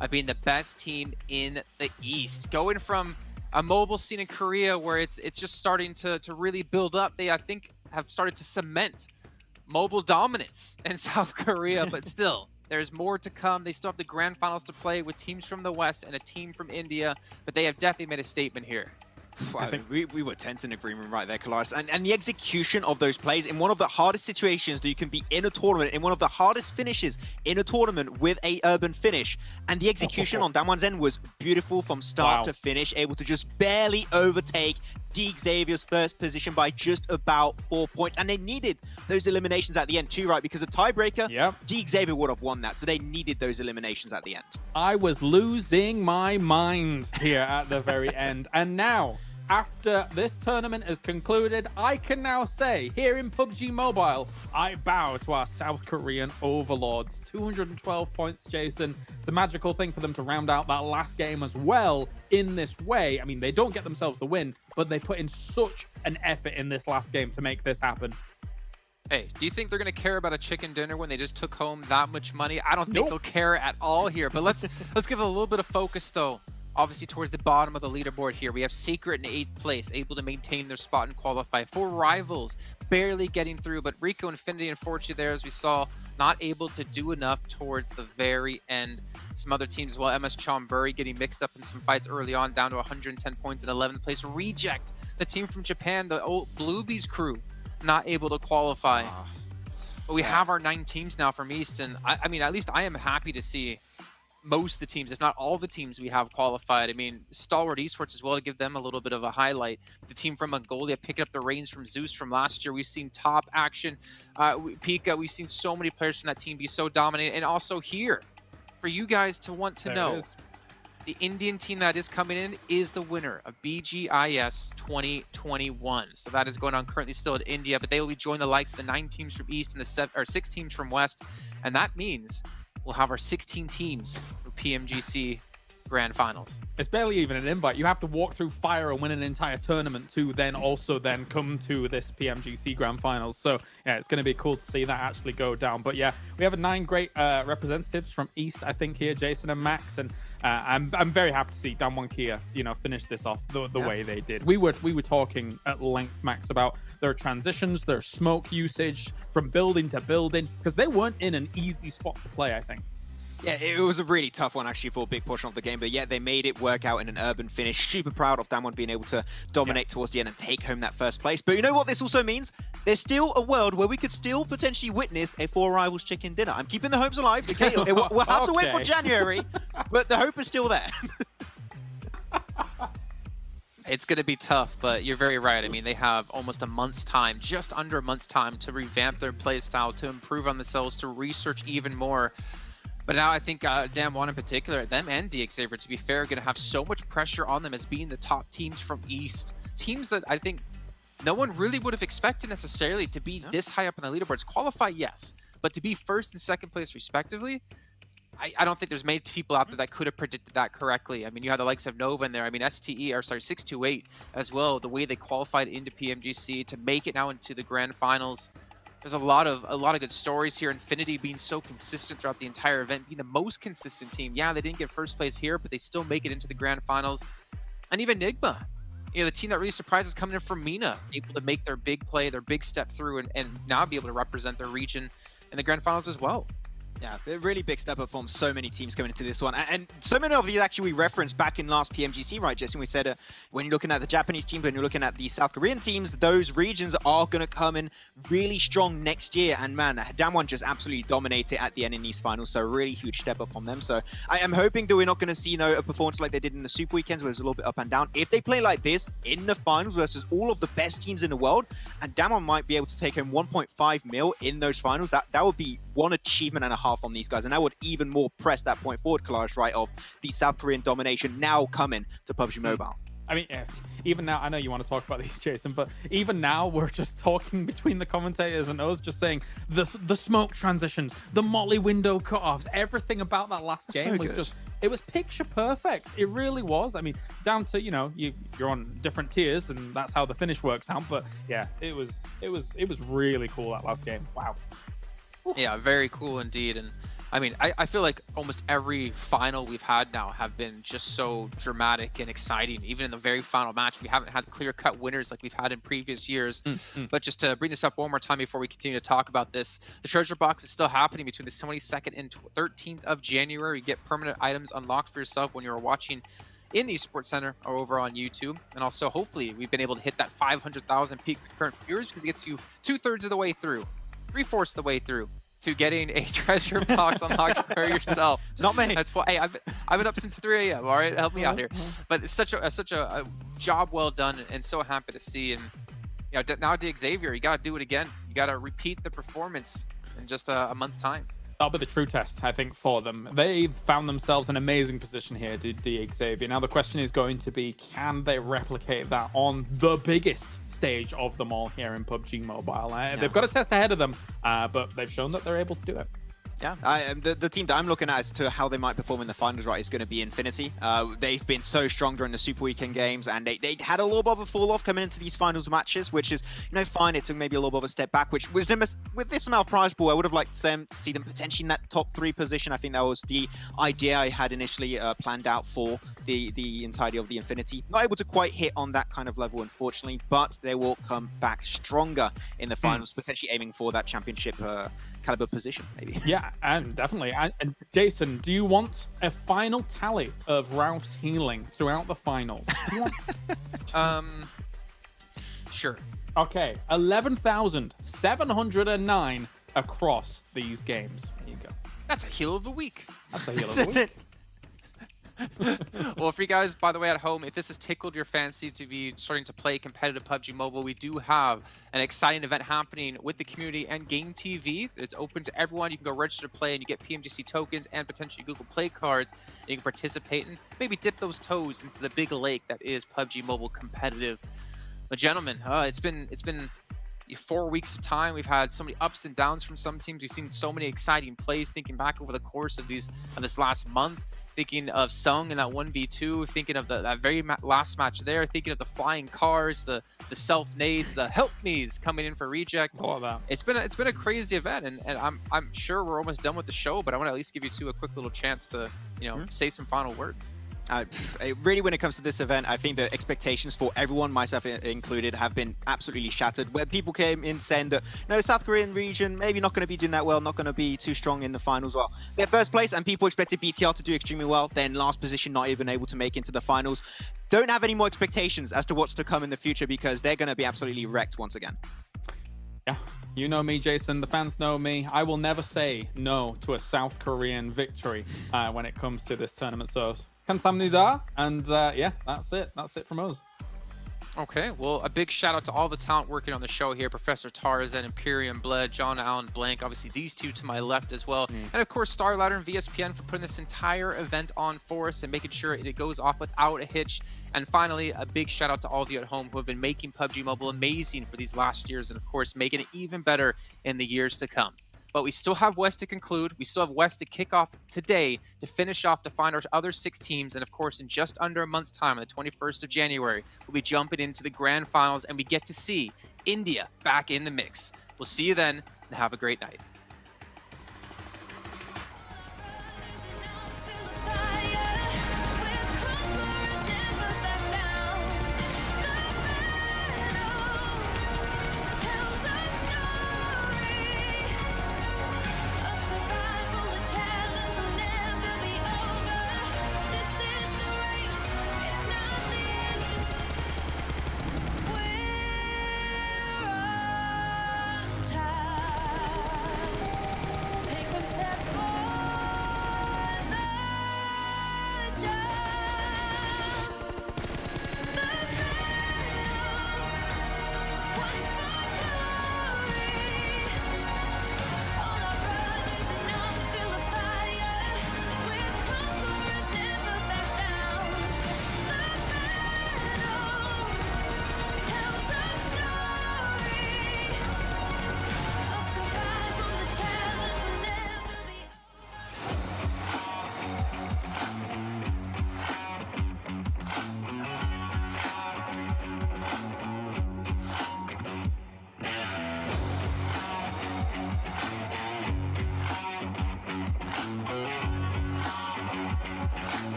of being the best team in the East. Going from a mobile scene in Korea where it's just starting to really build up. They, I think, have started to cement mobile dominance in South Korea, but still, there's more to come. They still have the grand finals to play with teams from the West and a team from India, but they have definitely made a statement here. I think we were tense in agreement right there, Kalaris. And the execution of those plays in one of the hardest situations that you can be in a tournament, in one of the hardest finishes in a tournament with a urban finish. And the execution on Damwon's end was beautiful from start to finish, able to just barely overtake DXavier's first position by just about 4 points. And they needed those eliminations at the end too, right? Because a tiebreaker, DXavier would have won that. So they needed those eliminations at the end. I was losing my mind here at the very end. And now, after this tournament has concluded, I can now say, here in PUBG Mobile, I bow to our South Korean overlords. 212 points, Jason. It's a magical thing for them to round out that last game as well in this way. I mean, they don't get themselves the win, but they put in such an effort in this last game to make this happen. Hey, do you think they're going to care about a chicken dinner when they just took home that much money? I don't think they'll care at all here. But let's give it a little bit of focus, though. Obviously, towards the bottom of the leaderboard here, we have Secret in 8th place, able to maintain their spot and qualify. 4 rivals barely getting through, but Rico, Infinity, and Fortune there, as we saw, not able to do enough towards the very end. Some other teams as well, MS Chonburi getting mixed up in some fights early on, down to 110 points in 11th place. Reject, the team from Japan, the old Bluebees crew, not able to qualify. But we have our 9 teams now from East, and I mean, at least I am happy to see most of the teams, if not all the teams we have qualified. I mean, Stalwart Esports as well, to give them a little bit of a highlight. The team from Mongolia picking up the reins from Zeus from last year. We've seen top action. Pika, we've seen so many players from that team be so dominant. And also here, for you guys to want to know, the Indian team that is coming in is the winner of BGIS 2021. So that is going on currently still in India, but they will be joining the likes of the 9 teams from East and the 6 teams from West. And that means we'll have our 16 teams for PMGC Grand Finals. It's barely even an invite. You have to walk through fire and win an entire tournament to then also then come to this PMGC Grand Finals. So yeah, it's going to be cool to see that actually go down. But yeah, we have 9 great representatives from East, I think, here, Jason and Max, and I'm very happy to see Damwon Kia, you know, finish this off the way they did. We were talking at length, Max, about their transitions, their smoke usage from building to building, because they weren't in an easy spot to play, I think. Yeah, it was a really tough one actually for a big portion of the game, but yet they made it work out in an urban finish. Super proud of Damwon being able to dominate towards the end and take home that first place. But you know what this also means? There's still a world where we could still potentially witness a 4 rivals chicken dinner. I'm keeping the hopes alive, okay? We'll have to wait for January, but the hope is still there. It's going to be tough, but you're very right. I mean, they have almost a month's time, just under a month's time, to revamp their play style, to improve on themselves, to research even more. But now I think Damwon in particular, them and DXavier, to be fair, are going to have so much pressure on them as being the top teams from East. Teams that I think no one really would have expected necessarily to be this high up on the leaderboards. Qualify, yes. But to be 1st and 2nd place respectively, I don't think there's many people out there that could have predicted that correctly. I mean, you have the likes of Nova in there. I mean, 628 as well, the way they qualified into PMGC to make it now into the grand finals. There's a lot of good stories here. Infinity being so consistent throughout the entire event, being the most consistent team. Yeah, they didn't get 1st place here, but they still make it into the grand finals. And even Nigma, you know, the team that really surprised us coming in from MENA, able to make their big play, their big step through, and now be able to represent their region in the grand finals as well. Yeah, a really big step up from so many teams coming into this one. And so many of these actually we referenced back in last PMGC, right, Jesse? We said when you're looking at the Japanese teams, when you're looking at the South Korean teams, those regions are going to come in really strong next year. And man, Damwon just absolutely dominated at the end in these finals. So really huge step up from them. So I am hoping that we're not going to see, you know, a performance like they did in the Super Weekends where it was a little bit up and down. If they play like this in the finals versus all of the best teams in the world, and Damwon might be able to take home 1.5 mil in those finals, that would be one achievement and a half on these guys, and that would even more press that point forward, Kalash, right, of the South Korean domination now coming to PUBG Mobile. I mean, yeah, even now, I know you want to talk about these, Jason, but even now we're just talking between the commentators and us, just saying the smoke transitions, the molly window cutoffs, everything about that last game was just, it was picture perfect. It really was. I mean, down to, you know, you're on different tiers and that's how the finish works out. But yeah, it was really cool, that last game. Wow. Yeah, very cool indeed. And I mean, I feel like almost every final we've had now have been just so dramatic and exciting. Even in the very final match, we haven't had clear-cut winners like we've had in previous years. But just to bring this up one more time before we continue to talk about this, the treasure box is still happening between the 22nd and 13th of January. You get permanent items unlocked for yourself when you're watching in the Esports Center or over on YouTube. And also, hopefully, we've been able to hit that 500,000 peak concurrent viewers because it gets you 2/3 of the way through. 3/4 of the way through to getting a treasure box unlocked for yourself. It's not me. That's why. Hey, I've been up since 3 a.m. All right, help me out here. But it's such a job well done, and so happy to see. And you know, now DXavier, you got to do it again. You got to repeat the performance in just a month's time. That'll be the true test, I think, for them. They've found themselves in an amazing position here, DXavier. Now, the question is going to be, can they replicate that on the biggest stage of them all here in PUBG Mobile? They've got a test ahead of them, but they've shown that they're able to do it. Yeah, the team that I'm looking at as to how they might perform in the finals, right, is going to be Infinity. They've been so strong during the Super Weekend games, and they had a little bit of a fall off coming into these finals matches, which is, fine. It took maybe a little bit of a step back, which was with this amount of prize pool, I would have liked them to see them potentially in that top 3 position. I think that was the idea I had initially planned out for the entirety of the Infinity. Not able to quite hit on that kind of level, unfortunately, but they will come back stronger in the finals, potentially aiming for that championship caliber position, maybe. Yeah, and definitely. And Jason, do you want a final tally of Ralph's healing throughout the finals? Do you want... Sure. Okay, 11,709 across these games. There you go. That's a heal of the week. That's a heal of the week. Well, for you guys, by the way, at home, if this has tickled your fancy to be starting to play competitive PUBG Mobile, we do have an exciting event happening with the community and Game TV. It's open to everyone. You can go register to play, and you get PMGC tokens and potentially Google Play cards. And you can participate and maybe dip those toes into the big lake that is PUBG Mobile competitive. But gentlemen, it's been 4 weeks of time. We've had so many ups and downs from some teams. We've seen so many exciting plays. Thinking back over the course of this last month. Thinking of Sung in that 1v2, thinking of that very last match there, thinking of the flying cars, the self nades, the help me's coming in for reject. All of that. It's been a crazy event, and I'm sure we're almost done with the show, but I want to at least give you two a quick little chance to say some final words. Really, when it comes to this event, I think the expectations for everyone, myself included, have been absolutely shattered. Where people came in saying that, South Korean region maybe not going to be doing that well, not going to be too strong in the finals. Well, they're first place, and people expected BTR to do extremely well. Then last position, not even able to make into the finals. Don't have any more expectations as to what's to come in the future, because they're going to be absolutely wrecked once again. Yeah, you know me, Jason. The fans know me. I will never say no to a South Korean victory when it comes to this tournament. So, 감사합니다. And yeah, that's it. That's it from us. Okay, well, a big shout out to all the talent working on the show here. Professor Tarzan, Imperium Bled, John Allen Blank, obviously these two to my left as well. And of course, Starladder and VSPN for putting this entire event on for us and making sure it goes off without a hitch. And finally, a big shout out to all of you at home who have been making PUBG Mobile amazing for these last years, and of course, making it even better in the years to come. But we still have West to conclude. We still have West to kick off today to finish off to find our other 6 teams. And of course, in just under a month's time, on the 21st of January, we'll be jumping into the grand finals, and we get to see India back in the mix. We'll see you then, and have a great night.